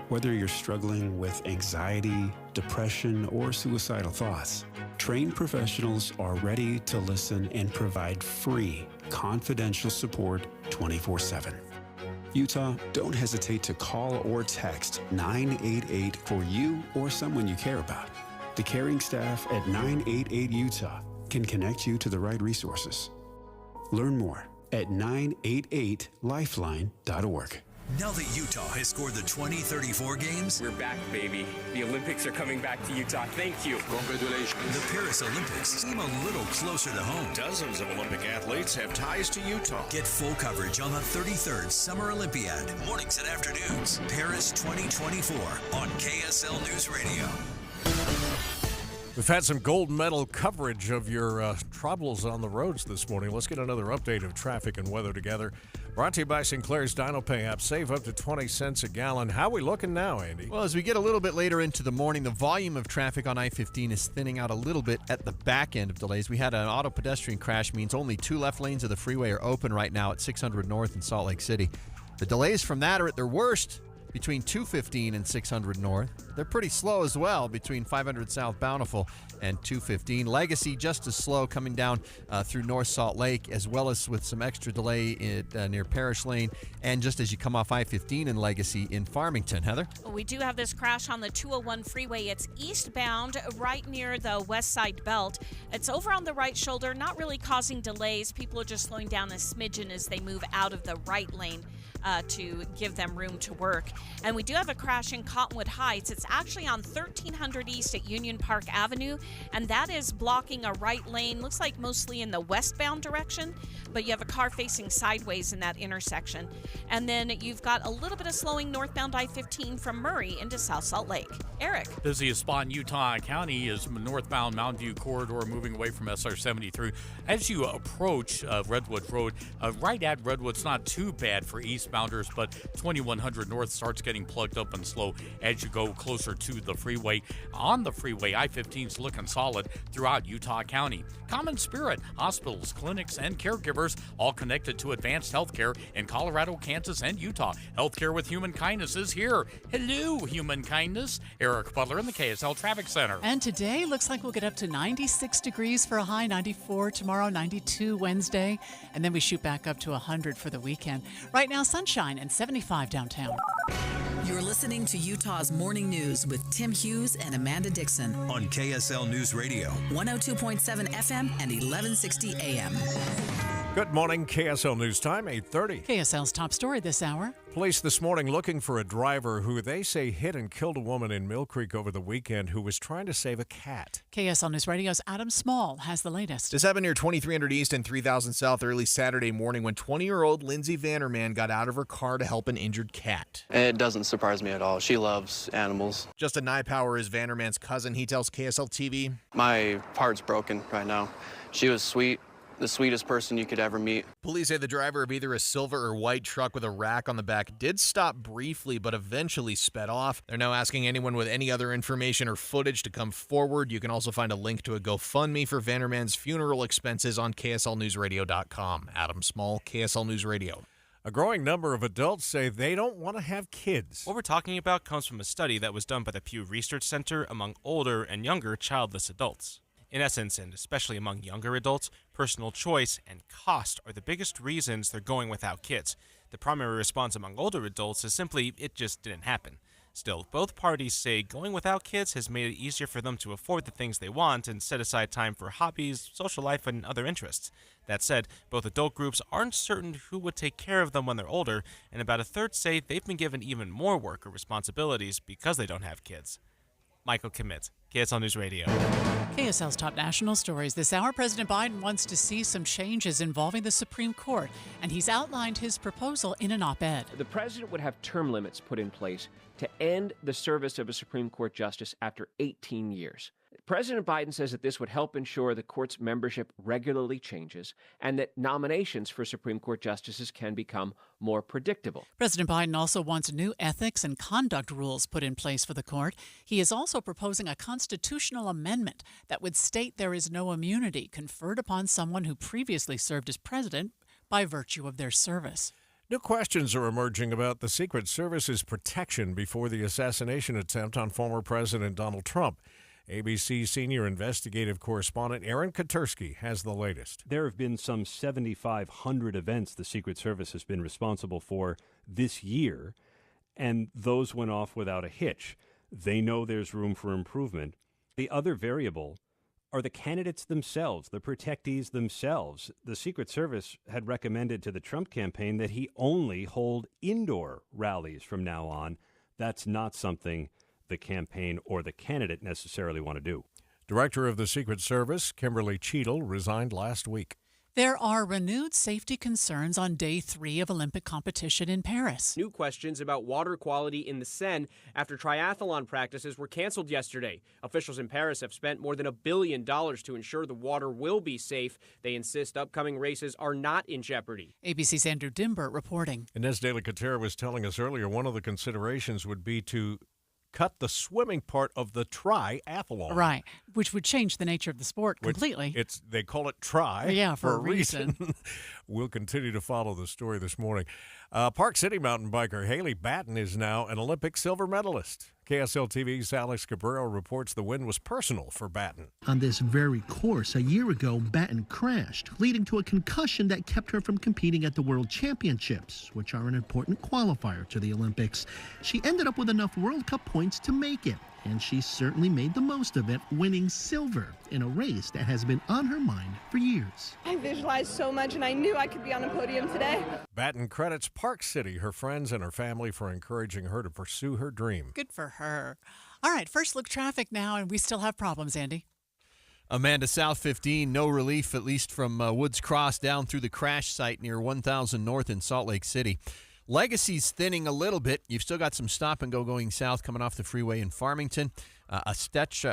Whether you're struggling with anxiety, depression, or suicidal thoughts, trained professionals are ready to listen and provide free, confidential support 24/7. Utah, don't hesitate to call or text 988 for you or someone you care about. The caring staff at 988 Utah can connect you to the right resources. Learn more at 988lifeline.org. Now that Utah has scored the 2034 games, we're back, baby. The Olympics are coming back to Utah. Thank you. Congratulations. The Paris Olympics seem a little closer to home. Dozens of Olympic athletes have ties to Utah. Get full coverage on the 33rd Summer Olympiad, mornings and afternoons. Paris 2024 on KSL News Radio. We've had some gold medal coverage of your troubles on the roads this morning. Let's get another update of traffic and weather together. Brought to you by Sinclair's Dino Pay app. Save up to 20 cents a gallon. How are we looking now, Andy? Well, as we get a little bit later into the morning, the volume of traffic on I-15 is thinning out a little bit at the back end of delays. We had an auto pedestrian crash, means only 2 left lanes of the freeway are open right now at 600 North in Salt Lake City. The delays from that are at their worst between 215 and 600 North. They're pretty slow as well between 500 South Bountiful and 215. Legacy just as slow coming down through North Salt Lake, as well as with some extra delay near Parish Lane, and just as you come off I-15 in Legacy in Farmington. Heather? We do have this crash on the 201 freeway. It's eastbound right near the west side belt. It's over on the right shoulder, not really causing delays. People are just slowing down a smidgen as they move out of the right lane. to give them room to work. And we do have a crash in Cottonwood Heights. It's actually on 1300 East at Union Park Avenue, and that is blocking a right lane, looks like mostly in the westbound direction, but you have a car facing sideways in that intersection. And then you've got a little bit of slowing northbound I-15 from Murray into South Salt Lake. Eric. Busiest spot in Utah County is northbound Mountain View corridor moving away from SR 73. As you approach Redwood Road, right at Redwood's not too bad for eastbounders, but 2100 north starts getting plugged up and slow as you go closer to the freeway. On the freeway, I-15's looking solid throughout Utah County. Common Spirit, hospitals, clinics, and caregivers all connected to advanced healthcare in Colorado, Kansas, and Utah. Healthcare with Human Kindness is here. Hello, Human Kindness. Eric Butler in the KSL Traffic Center. And today looks like we'll get up to 96 degrees for a high, 94 tomorrow, 92 Wednesday, and then we shoot back up to 100 for the weekend. Right now, sunshine and 75 downtown. You're listening to Utah's Morning News with Tim Hughes and Amanda Dixon on KSL News Radio, 102.7 FM and 1160 AM. Good morning, KSL News Time, 8:30. KSL's top story this hour. Police this morning looking for a driver who they say hit and killed a woman in Mill Creek over the weekend who was trying to save a cat. KSL News Radio's Adam Small has the latest. This happened near 2300 East and 3000 South early Saturday morning when 20-year-old Lindsay Vanderman got out of her car to help an injured cat. It doesn't surprise me at all. She loves animals. Justin Nypower is Vanderman's cousin. He tells KSL TV, "My heart's broken right now. She was sweet. The sweetest person you could ever meet." Police say the driver of either a silver or white truck with a rack on the back did stop briefly, but eventually sped off. They're now asking anyone with any other information or footage to come forward. You can also find a link to a GoFundMe for Vanderman's funeral expenses on KSLNewsRadio.com. Adam Small, KSL News Radio. A growing number of adults say they don't want to have kids. What we're talking about comes from a study that was done by the Pew Research Center among older and younger childless adults. In essence, and especially among younger adults, personal choice and cost are the biggest reasons they're going without kids. The primary response among older adults is simply, it just didn't happen. Still, both parties say going without kids has made it easier for them to afford the things they want and set aside time for hobbies, social life, and other interests. That said, both adult groups aren't certain who would take care of them when they're older, and about a third say they've been given even more work or responsibilities because they don't have kids. Michael Kimmett, KSL News Radio. KSL's top national stories. This hour, President Biden wants to see some changes involving the Supreme Court, and he's outlined his proposal in an op-ed. The president would have term limits put in place to end the service of a Supreme Court justice after 18 years. President Biden says that this would help ensure the court's membership regularly changes and that nominations for Supreme Court justices can become more predictable. President Biden also wants new ethics and conduct rules put in place for the court. He is also proposing a constitutional amendment that would state there is no immunity conferred upon someone who previously served as president by virtue of their service. New questions are emerging about the Secret Service's protection before the assassination attempt on former President Donald Trump. ABC senior investigative correspondent Aaron Katersky has the latest. There have been some 7,500 events the Secret Service has been responsible for this year, and those went off without a hitch. They know there's room for improvement. The other variable are the candidates themselves, the protectees themselves. The Secret Service had recommended to the Trump campaign that he only hold indoor rallies from now on. That's not something the campaign or the candidate necessarily want to do. Director of the Secret Service, Kimberly Cheadle, resigned last week. There are renewed safety concerns on day 3 of Olympic competition in Paris. New questions about water quality in the Seine after triathlon practices were canceled yesterday. Officials in Paris have spent more than $1 billion to ensure the water will be safe. They insist upcoming races are not in jeopardy. ABC's Andrew Dimbert reporting. Inez de la Catera was telling us earlier one of the considerations would be to cut the swimming part of the triathlon. Right, which would change the nature of the sport completely. They call it tri. Yeah, for a reason. We'll continue to follow the story this morning. Park City mountain biker Haley Batten is now an Olympic silver medalist. KSL TV's Alex Cabrero reports the win was personal for Batten. On this very course, a year ago, Batten crashed, leading to a concussion that kept her from competing at the World Championships, which are an important qualifier to the Olympics. She ended up with enough World Cup points to make it. And she certainly made the most of it, winning silver in a race that has been on her mind for years. I visualized so much, and I knew I could be on a podium today. Baton credits Park City, her friends, and her family for encouraging her to pursue her dream. Good for her. All right, first look traffic now, and we still have problems, Andy. Amanda, South 15, no relief, at least from Woods Cross down through the crash site near 1000 North in Salt Lake City. Legacy's thinning a little bit. You've still got some stop and go going south coming off the freeway in Farmington. A stretch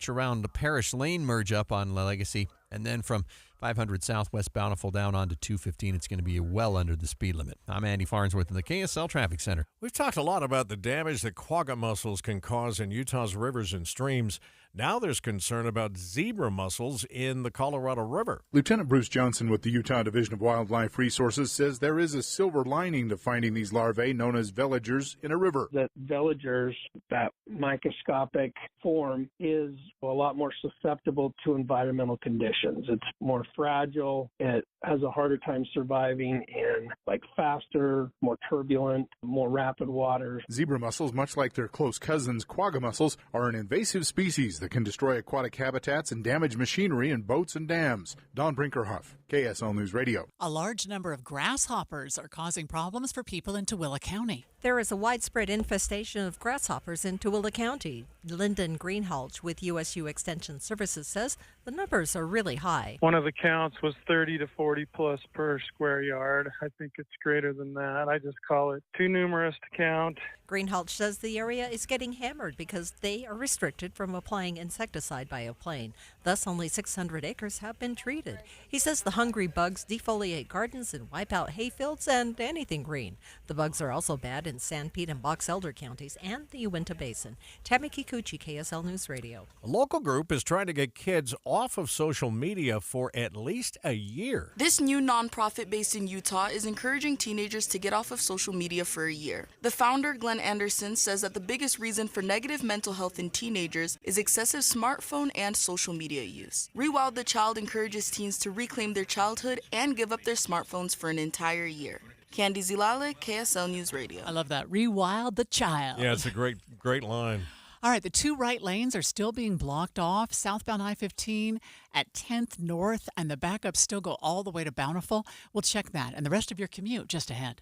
around the Parish Lane merge up on Legacy. And then from 500 Southwest Bountiful down onto 215, it's going to be well under the speed limit. I'm Andy Farnsworth in the KSL Traffic Center. We've talked a lot about the damage that quagga mussels can cause in Utah's rivers and streams. Now there's concern about zebra mussels in the Colorado River. Lieutenant Bruce Johnson with the Utah Division of Wildlife Resources says there is a silver lining to finding these larvae known as veligers in a river. The veligers, that microscopic form, is a lot more susceptible to environmental conditions. It's more fragile. It has a harder time surviving in faster, more turbulent, more rapid waters. Zebra mussels, much like their close cousins quagga mussels, are an invasive species that can destroy aquatic habitats and damage machinery in boats and dams. Don Brinkerhoff, KSL News Radio. A large number of grasshoppers are causing problems for people in Tooele County. There is a widespread infestation of grasshoppers in Tooele County. Lyndon Greenhalgh with USU Extension Services says the numbers are really high. One of the counts was 30 to 40 plus per square yard. I think it's greater than that. I just call it too numerous to count. Greenhalgh says the area is getting hammered because they are restricted from applying insecticide by a plane. Thus, only 600 acres have been treated. He says the hungry bugs defoliate gardens and wipe out hayfields and anything green. The bugs are also bad in Sanpete and Box Elder counties and the Uinta Basin. Tammy Kikuchi, KSL News Radio. A local group is trying to get kids off of social media for at least a year. This new nonprofit based in Utah is encouraging teenagers to get off of social media for a year. The founder, Glenn Anderson, says that the biggest reason for negative mental health in teenagers is excessive smartphone and social media use. Rewild the Child encourages teens to reclaim their childhood and give up their smartphones for an entire year. Candy Zilale, KSL News Radio. I love that. Rewild the Child. Yeah, it's a great line. All right, the two right lanes are still being blocked off. Southbound I-15 at 10th North, and the backups still go all the way to Bountiful. We'll check that and the rest of your commute just ahead.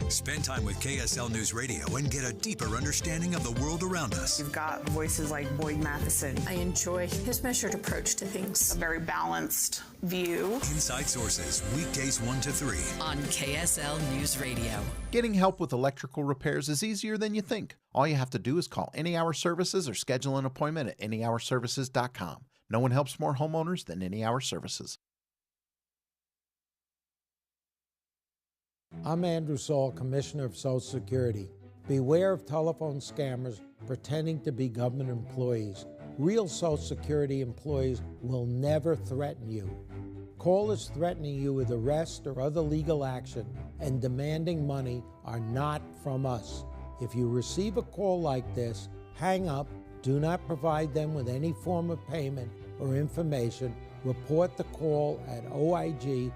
Spend time with KSL News Radio and get a deeper understanding of the world around us. You've got voices like Boyd Matheson. I enjoy his measured approach to things. A very balanced view. Inside Sources, weekdays 1 to 3. On KSL News Radio. Getting help with electrical repairs is easier than you think. All you have to do is call Any Hour Services or schedule an appointment at anyhourservices.com. No one helps more homeowners than Any Hour Services. I'm Andrew Saul, Commissioner of Social Security. Beware of telephone scammers pretending to be government employees. Real Social Security employees will never threaten you. Callers threatening you with arrest or other legal action and demanding money are not from us. If you receive a call like this, hang up, do not provide them with any form of payment or information. Report the call at oig.ssa.gov.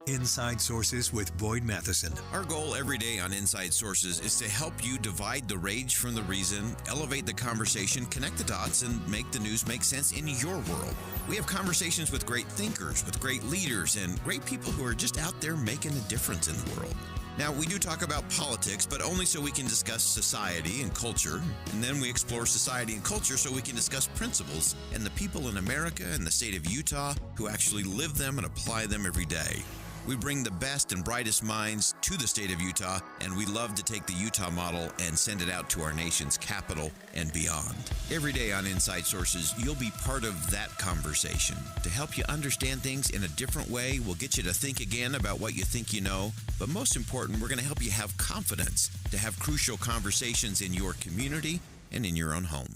Inside Sources with Boyd Matheson. Our goal every day on Inside Sources is to help you divide the rage from the reason, elevate the conversation, connect the dots, and make the news make sense in your world. We have conversations with great thinkers, with great leaders, and great people who are just out there making a difference in the world. Now, we do talk about politics, but only so we can discuss society and culture. And then we explore society and culture so we can discuss principles and the people in America and the state of Utah who actually live them and apply them every day. We bring the best and brightest minds to the state of Utah, and we love to take the Utah model and send it out to our nation's capital and beyond. Every day on Inside Sources, you'll be part of that conversation. To help you understand things in a different way, we'll get you to think again about what you think you know, but most important, we're going to help you have confidence to have crucial conversations in your community and in your own home.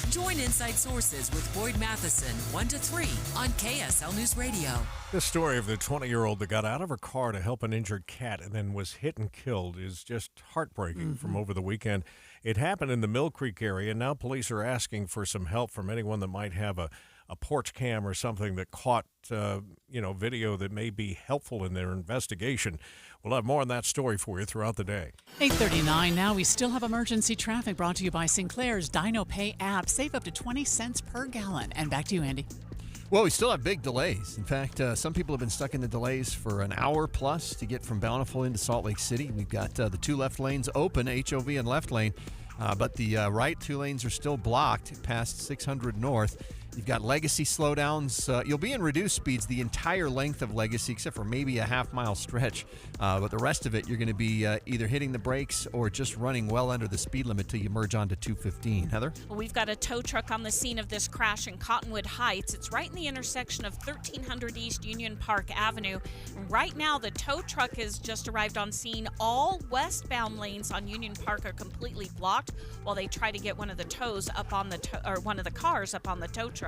Join Inside Sources with Boyd Matheson, 1 to 3 on KSL News Radio. The story of the 20-year-old that got out of her car to help an injured cat and then was hit and killed is just heartbreaking from over the weekend. It happened in the Mill Creek area, and now police are asking for some help from anyone that might have a a porch cam or something that caught, video that may be helpful in their investigation. We'll have more on that story for you throughout the day. 8:39 now. We still have emergency traffic brought to you by Sinclair's Dino Pay app. Save up to 20 cents per gallon. And back to you, Andy. Well, we still have big delays. In fact, some people have been stuck in the delays for an hour plus to get from Bountiful into Salt Lake City. We've got the two left lanes open, HOV and left lane, but the right two lanes are still blocked past 600 North. You've got Legacy slowdowns. You'll be in reduced speeds the entire length of Legacy, except for maybe a half-mile stretch. But the rest of it, you're going to be either hitting the brakes or just running well under the speed limit till you merge onto 215. Heather? We've got a tow truck on the scene of this crash in Cottonwood Heights. It's right in the intersection of 1300 East Union Park Avenue. Right now, the tow truck has just arrived on scene. All westbound lanes on Union Park are completely blocked while they try to get one of the tows up on the one of the cars up on the tow truck.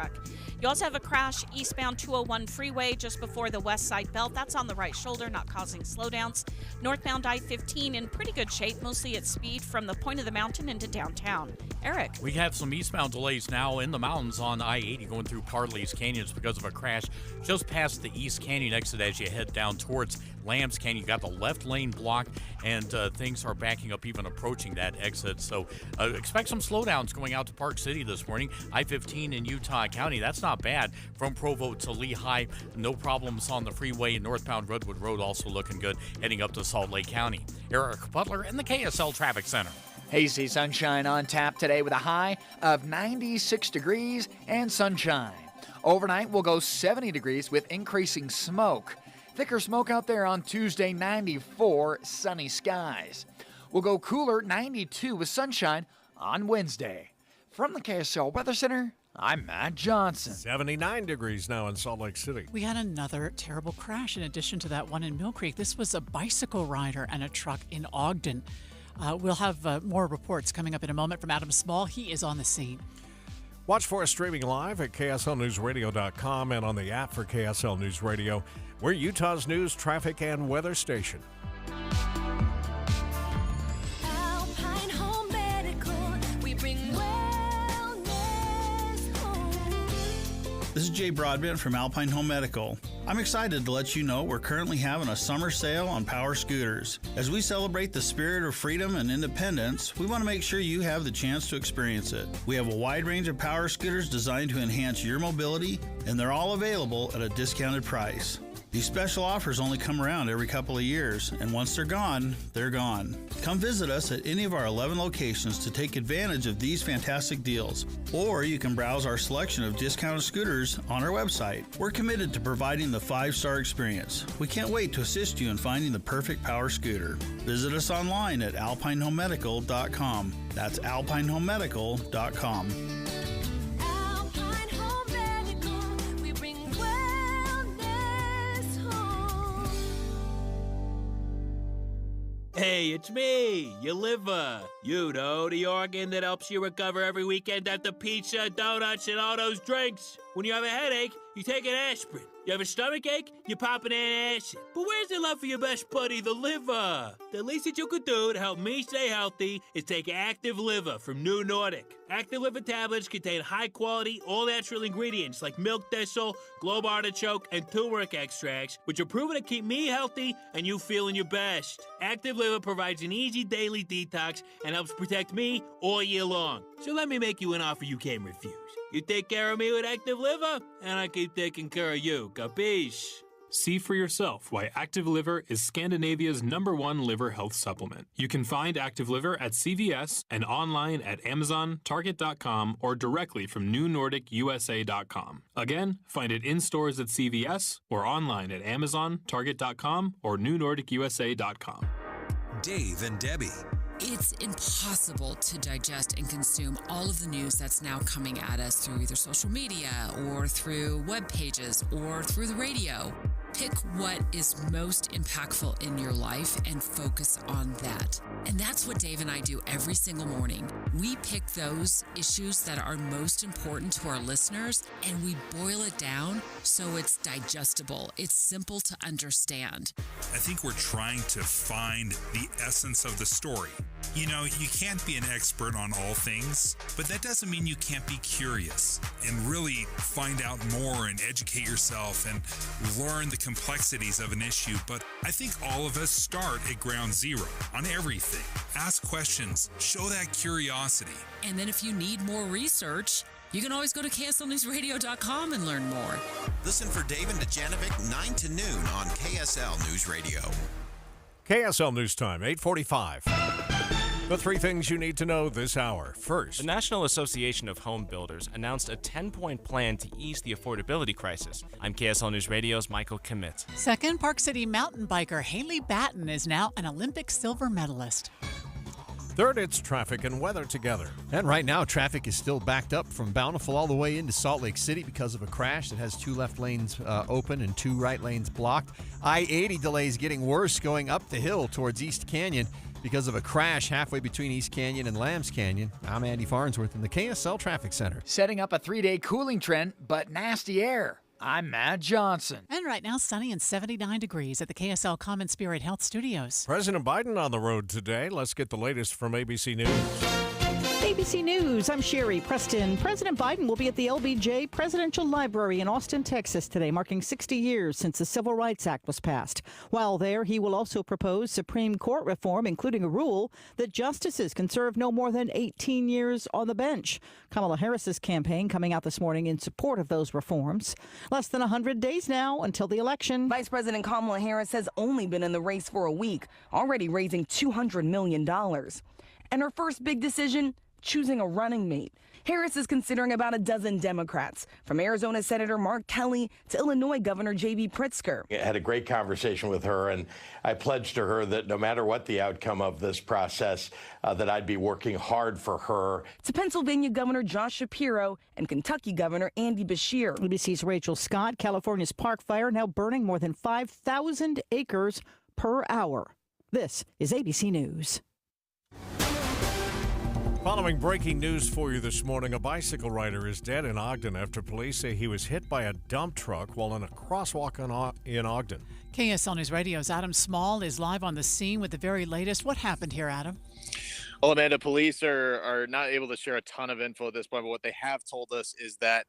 You also have a crash eastbound 201 freeway just before the west side belt. That's on the right shoulder, not causing slowdowns. Northbound I-15 in pretty good shape, mostly at speed from the point of the mountain into downtown. Eric? We have some eastbound delays now in the mountains on I-80 going through Parley's Canyons because of a crash just past the East Canyon exit as you head down towards Lambs Canyon. You got the left lane blocked, and things are backing up even approaching that exit. So expect some slowdowns going out to Park City this morning. I-15 in Utah County, that's not bad. From Provo to Lehigh, no problems on the freeway. Northbound Redwood Road also looking good, heading up to Salt Lake County. Eric Butler in the KSL Traffic Center. Hazy sunshine on tap today with a high of 96 degrees and sunshine. Overnight, we'll go 70 degrees with increasing smoke. Thicker smoke out there on Tuesday, 94, sunny skies. We'll go cooler, 92 with sunshine on Wednesday. From the KSL Weather Center, I'm Matt Johnson. 79 degrees now in Salt Lake City. We had another terrible crash in addition to that one in Mill Creek. This was a bicycle rider and a truck in Ogden. We'll have more reports coming up in a moment from Adam Small. He is on the scene. Watch for us streaming live at KSLNewsRadio.com and on the app for KSL News Radio. We're Utah's news, traffic, and weather station. Alpine Home Medical, we bring wellness home. This is Jay Broadbent from Alpine Home Medical. I'm excited to let you know we're currently having a summer sale on power scooters. As we celebrate the spirit of freedom and independence, we want to make sure you have the chance to experience it. We have a wide range of power scooters designed to enhance your mobility, and they're all available at a discounted price. These special offers only come around every couple of years, and once they're gone, they're gone. Come visit us at any of our 11 locations to take advantage of these fantastic deals, or you can browse our selection of discounted scooters on our website. We're committed to providing the 5-star experience. We can't wait to assist you in finding the perfect power scooter. Visit us online at alpinehomemedical.com. That's alpinehomemedical.com. Hey, it's me, your liver. You know, the organ that helps you recover every weekend after pizza, donuts, and all those drinks. When you have a headache, you take an aspirin. You have a stomach ache, you pop an antacid. But where's the love for your best buddy, the liver? The least that you could do to help me stay healthy is take Active Liver from New Nordic. Active Liver tablets contain high-quality, all-natural ingredients like milk thistle, globe artichoke, and turmeric extracts, which are proven to keep me healthy and you feeling your best. Active Liver provides an easy daily detox and helps protect me all year long. So let me make you an offer you can't refuse. You take care of me with Active Liver, and I keep taking care of you. Capiche? See for yourself why Active Liver is Scandinavia's #1 liver health supplement. You can find Active Liver at CVS and online at Amazon, Target.com, or directly from NewNordicUSA.com. Again, find it in stores at CVS or online at Amazon, Target.com, or NewNordicUSA.com. Dave and Debbie. It's impossible to digest and consume all of the news that's now coming at us through either social media or through web pages or through the radio. Pick what is most impactful in your life and focus on that. And that's what Dave and I do every single morning. We pick those issues that are most important to our listeners and we boil it down so it's digestible. It's simple to understand. I think we're trying to find the essence of the story. You know, you can't be an expert on all things, but that doesn't mean you can't be curious and really find out more and educate yourself and learn the complexities of an issue. But I think all of us start at ground zero on everything. Ask questions, show that curiosity. And then if you need more research, you can always go to KSLNewsRadio.com and learn more. Listen for Dave and Dejanovic 9 to noon on KSL News Radio. KSL News Time, 8:45. The three things you need to know this hour. First, the National Association of Home Builders announced a 10-point plan to ease the affordability crisis. I'm KSL News Radio's Michael Kimmett. Second, Park City mountain biker Haley Batten is now an Olympic silver medalist. Third, it's traffic and weather together. And right now, traffic is still backed up from Bountiful all the way into Salt Lake City because of a crash that has two left lanes open and two right lanes blocked. I-80 delays getting worse going up the hill towards East Canyon because of a crash halfway between East Canyon and Lambs Canyon. I'm Andy Farnsworth in the KSL Traffic Center. Setting up a 3-day cooling trend, but nasty air. I'm Matt Johnson. And right now, sunny and 79 degrees at the KSL Common Spirit Health Studios. President Biden on the road today. Let's get the latest from ABC News. ABC News, I'm Sherry Preston. President Biden will be at the LBJ Presidential Library in Austin, Texas today, marking 60 years since the Civil Rights Act was passed. While there, he will also propose Supreme Court reform, including a rule that justices can serve no more than 18 years on the bench. Kamala Harris's campaign coming out this morning in support of those reforms. Less than 100 days now until the election. Vice President Kamala Harris has only been in the race for a week, already raising $200 million. And her first big decision, choosing a running mate. Harris is considering about a dozen Democrats, from Arizona Senator Mark Kelly to Illinois Governor J.B. Pritzker. I had a great conversation with her, and I pledged to her that no matter what the outcome of this process, that I'd be working hard for her. To Pennsylvania Governor Josh Shapiro and Kentucky Governor Andy Beshear. ABC's Rachel Scott. California's park fire now burning more than 5,000 acres per hour. This is ABC News. Following breaking news for you this morning, a bicycle rider is dead in Ogden after police say he was hit by a dump truck while in a crosswalk in Ogden. KSL News Radio's Adam Small is live on the scene with the very latest. What happened here, Adam? Well, Amanda, police are not able to share a ton of info at this point, but what they have told us is that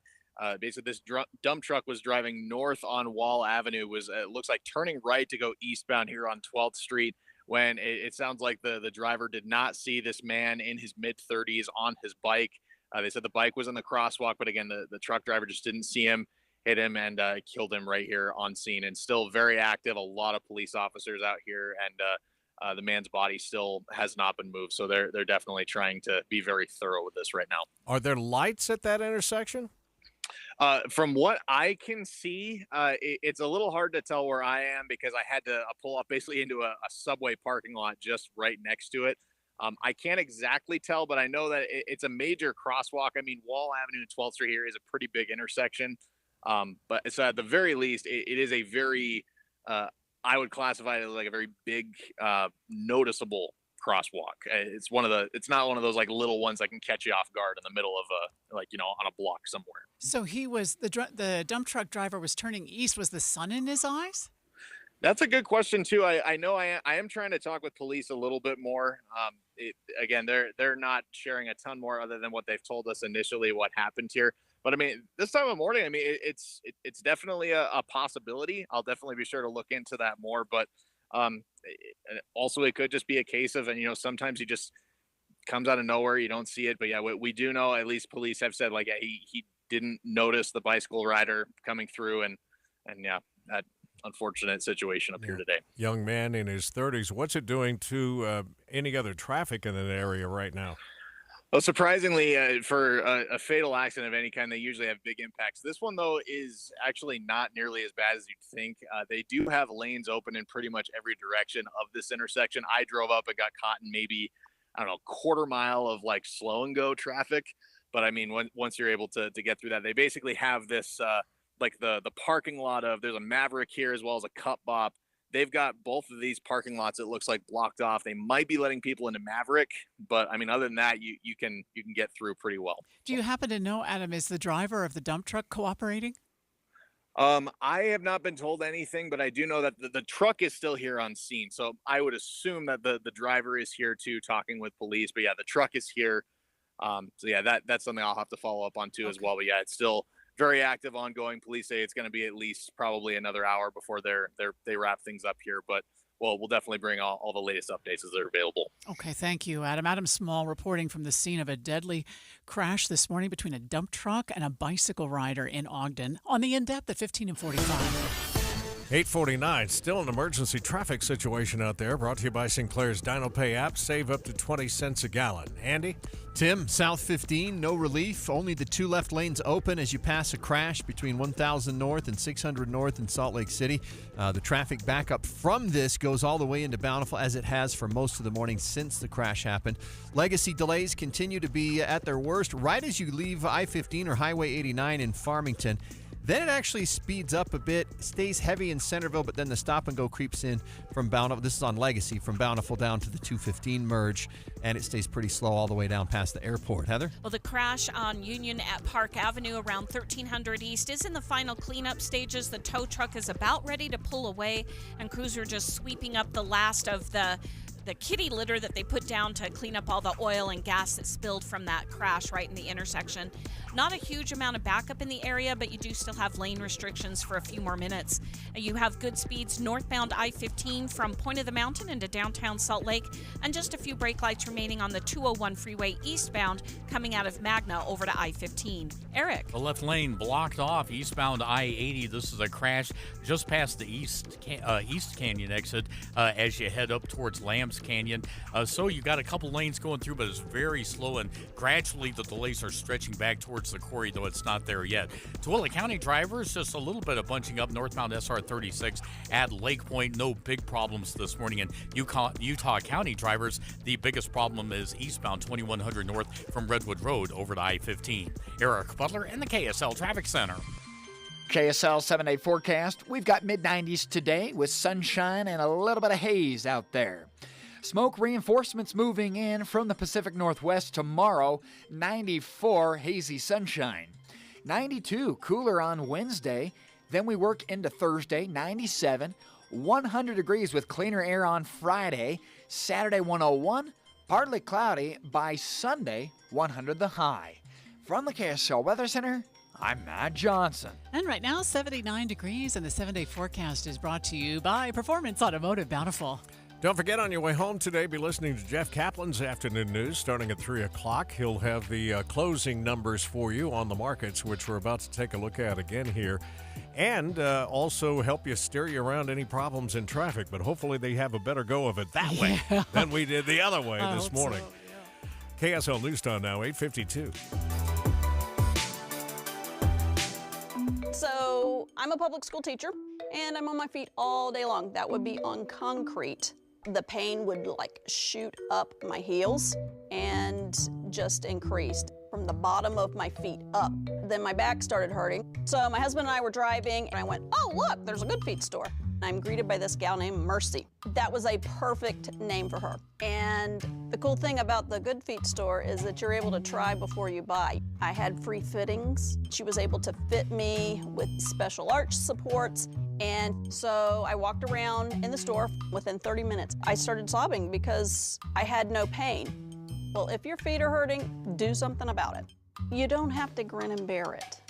basically this dump truck was driving north on Wall Avenue, it looks like turning right to go eastbound here on 12th Street. When it sounds like the driver did not see this man in his mid-30s on his bike. They said the bike was in the crosswalk, but again, the truck driver just didn't see him, hit him, and killed him right here on scene. And still very active, a lot of police officers out here, and the man's body still has not been moved. So they're definitely trying to be very thorough with this right now. Are there lights at that intersection? From what I can see, it's a little hard to tell where I am because I had to pull up basically into a subway parking lot just right next to it. I can't exactly tell, but I know that it's a major crosswalk. I mean, Wall Avenue and 12th Street here is a pretty big intersection. But so at the very least, it is a very, I would classify it as like a very big, noticeable crosswalk. It's not one of those like little ones that can catch you off guard in the middle of on a block somewhere. So he was the dump truck driver was turning east. Was the sun in his eyes? That's a good question too. I know I am trying to talk with police a little bit more. Again, they're not sharing a ton more other than what they've told us initially what happened here. But I mean, this time of morning, I mean, it's definitely a possibility. I'll definitely be sure to look into that more. But also it could just be a case of, and sometimes he just comes out of nowhere, you don't see it. But yeah, we do know, at least police have said, like, yeah, he didn't notice the bicycle rider coming through, and yeah, that unfortunate situation up here today. Young man in his 30s. What's it doing to any other traffic in that area right now? Well, surprisingly, for a fatal accident of any kind, they usually have big impacts. This one, though, is actually not nearly as bad as you'd think. They do have lanes open in pretty much every direction of this intersection. I drove up and got caught in maybe, I don't know, quarter mile of like slow and go traffic. But I mean, once you're able to get through that, they basically have this like the parking lot of, there's a Maverick here as well as a Cup Bop. They've got both of these parking lots, it looks like, blocked off. They might be letting people into Maverick, but I mean, other than that, you can get through pretty well. Do you happen to know, Adam, is the driver of the dump truck cooperating? I have not been told anything, but I do know that the truck is still here on scene. So I would assume that the driver is here too, talking with police. But yeah, the truck is here. So yeah, that's something I'll have to follow up on too as well. But yeah, it's still very active, ongoing. Police say it's going to be at least probably another hour before they wrap things up here. But we'll definitely bring all the latest updates as they're available. Okay, thank you, Adam. Adam Small reporting from the scene of a deadly crash this morning between a dump truck and a bicycle rider in Ogden on the In-Depth at 15 and 45. 8:49, still an emergency traffic situation out there, brought to you by Sinclair's DinoPay app. Save up to 20 cents a gallon. Andy? Tim, South 15, no relief. Only the 2 left lanes open as you pass a crash between 1000 North and 600 North in Salt Lake City. The traffic backup from this goes all the way into Bountiful, as it has for most of the morning since the crash happened. Legacy delays continue to be at their worst right as you leave I-15 or Highway 89 in Farmington. Then it actually speeds up a bit, stays heavy in Centerville, but then the stop and go creeps in from Bountiful. This is on Legacy, from Bountiful down to the 215 merge, and it stays pretty slow all the way down past the airport. Heather? Well, the crash on Union at Park Avenue around 1300 East is in the final cleanup stages. The tow truck is about ready to pull away, and crews are just sweeping up the last of the kitty litter that they put down to clean up all the oil and gas that spilled from that crash right in the intersection. Not a huge amount of backup in the area, but you do still have lane restrictions for a few more minutes. You have good speeds northbound I-15 from Point of the Mountain into downtown Salt Lake, and just a few brake lights remaining on the 201 freeway eastbound coming out of Magna over to I-15. Eric? The left lane blocked off eastbound I-80. This is a crash just past the East Canyon exit as you head up towards Lambs Canyon. So you got a couple lanes going through, but it's very slow, and gradually the delays are stretching back towards the quarry, though it's not there yet. Tualatin County drivers, just a little bit of bunching up northbound SR 36 at Lake Point. No big problems this morning. And Utah County drivers, the biggest problem is eastbound 2100 north from Redwood Road over to I-15. Eric Butler in the KSL Traffic Center. KSL 7-day forecast. We've got mid-90s today with sunshine and a little bit of haze out there. Smoke reinforcements moving in from the Pacific Northwest tomorrow. 94, hazy sunshine. 92, cooler on Wednesday. Then we work into Thursday, 97. 100 degrees with cleaner air on Friday. Saturday, 101. Partly cloudy. By Sunday, 100 the high. From the KSL Weather Center, I'm Matt Johnson. And right now, 79 degrees, and the 7-day forecast is brought to you by Performance Automotive Bountiful. Don't forget, on your way home today, be listening to Jeff Kaplan's afternoon news starting at 3 o'clock. He'll have the closing numbers for you on the markets, which we're about to take a look at again here, and also help you steer you around any problems in traffic. But hopefully they have a better go of it that way than we did the other way this morning. So, yeah. KSL News Time now, 8:52. So I'm a public school teacher, and I'm on my feet all day long. That would be on concrete. The pain would like shoot up my heels and just increased from the bottom of my feet up. Then my back started hurting. So my husband and I were driving, and I went, oh, look, there's a Good Feet store. I'm greeted by this gal named Mercy. That was a perfect name for her. And the cool thing about the Good Feet store is that you're able to try before you buy. I had free fittings. She was able to fit me with special arch supports. And so I walked around in the store. Within 30 minutes, I started sobbing because I had no pain. Well, if your feet are hurting, do something about it. You don't have to grin and bear it.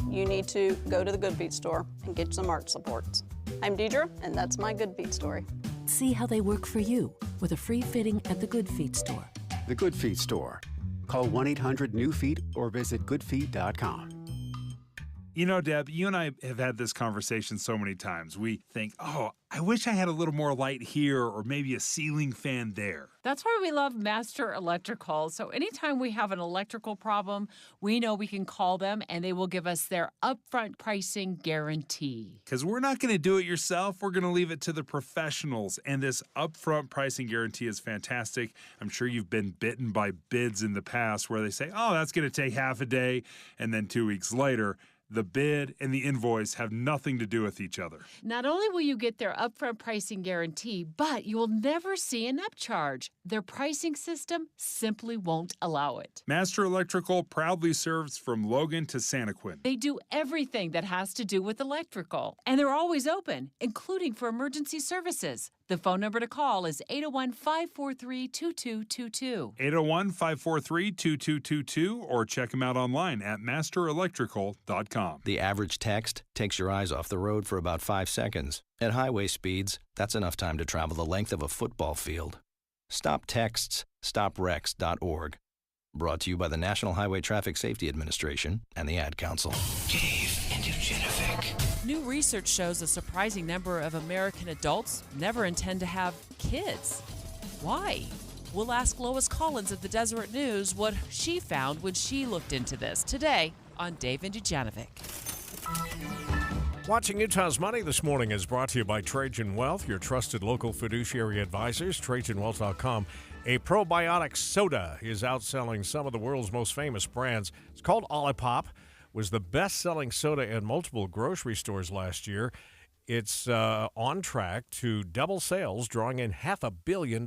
You need to go to the Good Feet store and get some arch supports. I'm Deidre, and that's my Good Feet story. See how they work for you with a free fitting at the Good Feet store. The Good Feet store. Call 1-800-NEW-FEET or visit goodfeet.com. You know, Deb, you and I have had this conversation so many times. We think, oh, I wish I had a little more light here or maybe a ceiling fan there. That's why we love Master Electrical. So anytime we have an electrical problem, we know we can call them and they will give us their upfront pricing guarantee. Because we're not going to do it yourself. We're going to leave it to the professionals. And this upfront pricing guarantee is fantastic. I'm sure you've been bitten by bids in the past where they say, oh, that's going to take half a day. And then 2 weeks later, The bid and the invoice have nothing to do with each other. Not only will you get their upfront pricing guarantee, but you'll never see an upcharge. Their pricing system simply won't allow it. Master Electrical proudly serves from Logan to Santaquin. They do everything that has to do with electrical, and they're always open, including for emergency services. The phone number to call is 801-543-2222. 801-543-2222, or check them out online at masterelectrical.com. The average text takes your eyes off the road for about 5 seconds. At highway speeds, that's enough time to travel the length of a football field. Stop texts, stopwrecks.org. Brought to you by the National Highway Traffic Safety Administration and the Ad Council. Dave and Dujanovic. New research shows a surprising number of American adults never intend to have kids. Why? We'll ask Lois Collins of the Deseret News what she found when she looked into this today on Dave and Dujanovic. Watching Utah's Money this morning is brought to you by Trajan Wealth, your trusted local fiduciary advisors, TrajanWealth.com. A probiotic soda is outselling some of the world's most famous brands. It's called Olipop. Was the best-selling soda in multiple grocery stores last year. It's on track to double sales, drawing in $500 million.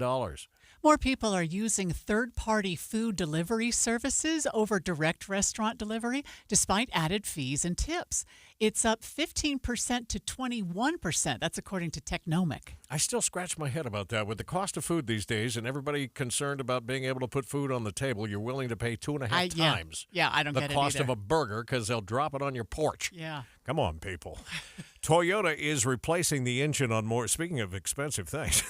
More people are using third-party food delivery services over direct restaurant delivery, despite added fees and tips. It's up 15% to 21%. That's according to Technomic. I still scratch my head about that. With the cost of food these days and everybody concerned about being able to put food on the table, you're willing to pay 2.5 times I don't get it the cost either. of a burger because they'll drop it on your porch. Yeah. Come on, people. Toyota is replacing the engine on more, speaking of expensive things,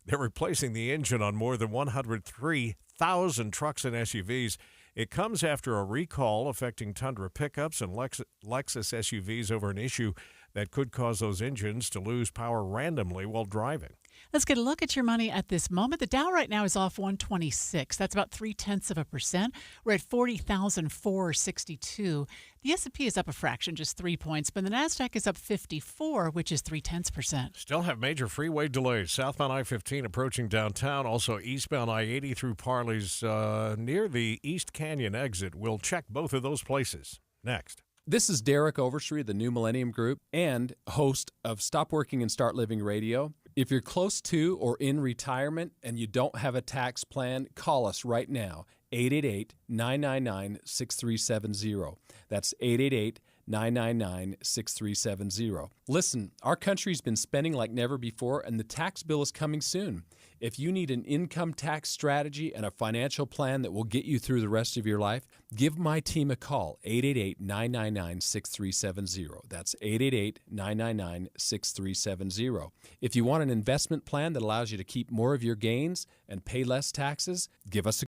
they're replacing the engine on more than 103,000 trucks and SUVs. It comes after a recall affecting Tundra pickups and Lexus SUVs over an issue that could cause those engines to lose power randomly while driving. Let's get a look at your money at this moment. The Dow right now is off 126. That's about 0.3%. We're at 40,462. The S&P is up a fraction, just 3 points, but the Nasdaq is up 54, which is 0.3%. Still have major freeway delays. Southbound I-15 approaching downtown. Also eastbound I-80 through Parley's near the East Canyon exit. We'll check both of those places next. This is Derek Overstreet of the New Millennium Group and host of Stop Working and Start Living Radio. If you're close to or in retirement and you don't have a tax plan, call us right now, 888-999-6370. That's 888-999-6370. Listen, our country's been spending like never before, and the tax bill is coming soon. If you need an income tax strategy and a financial plan that will get you through the rest of your life, give my team a call, 888-999-6370. That's 888-999-6370. If you want an investment plan that allows you to keep more of your gains and pay less taxes, give us a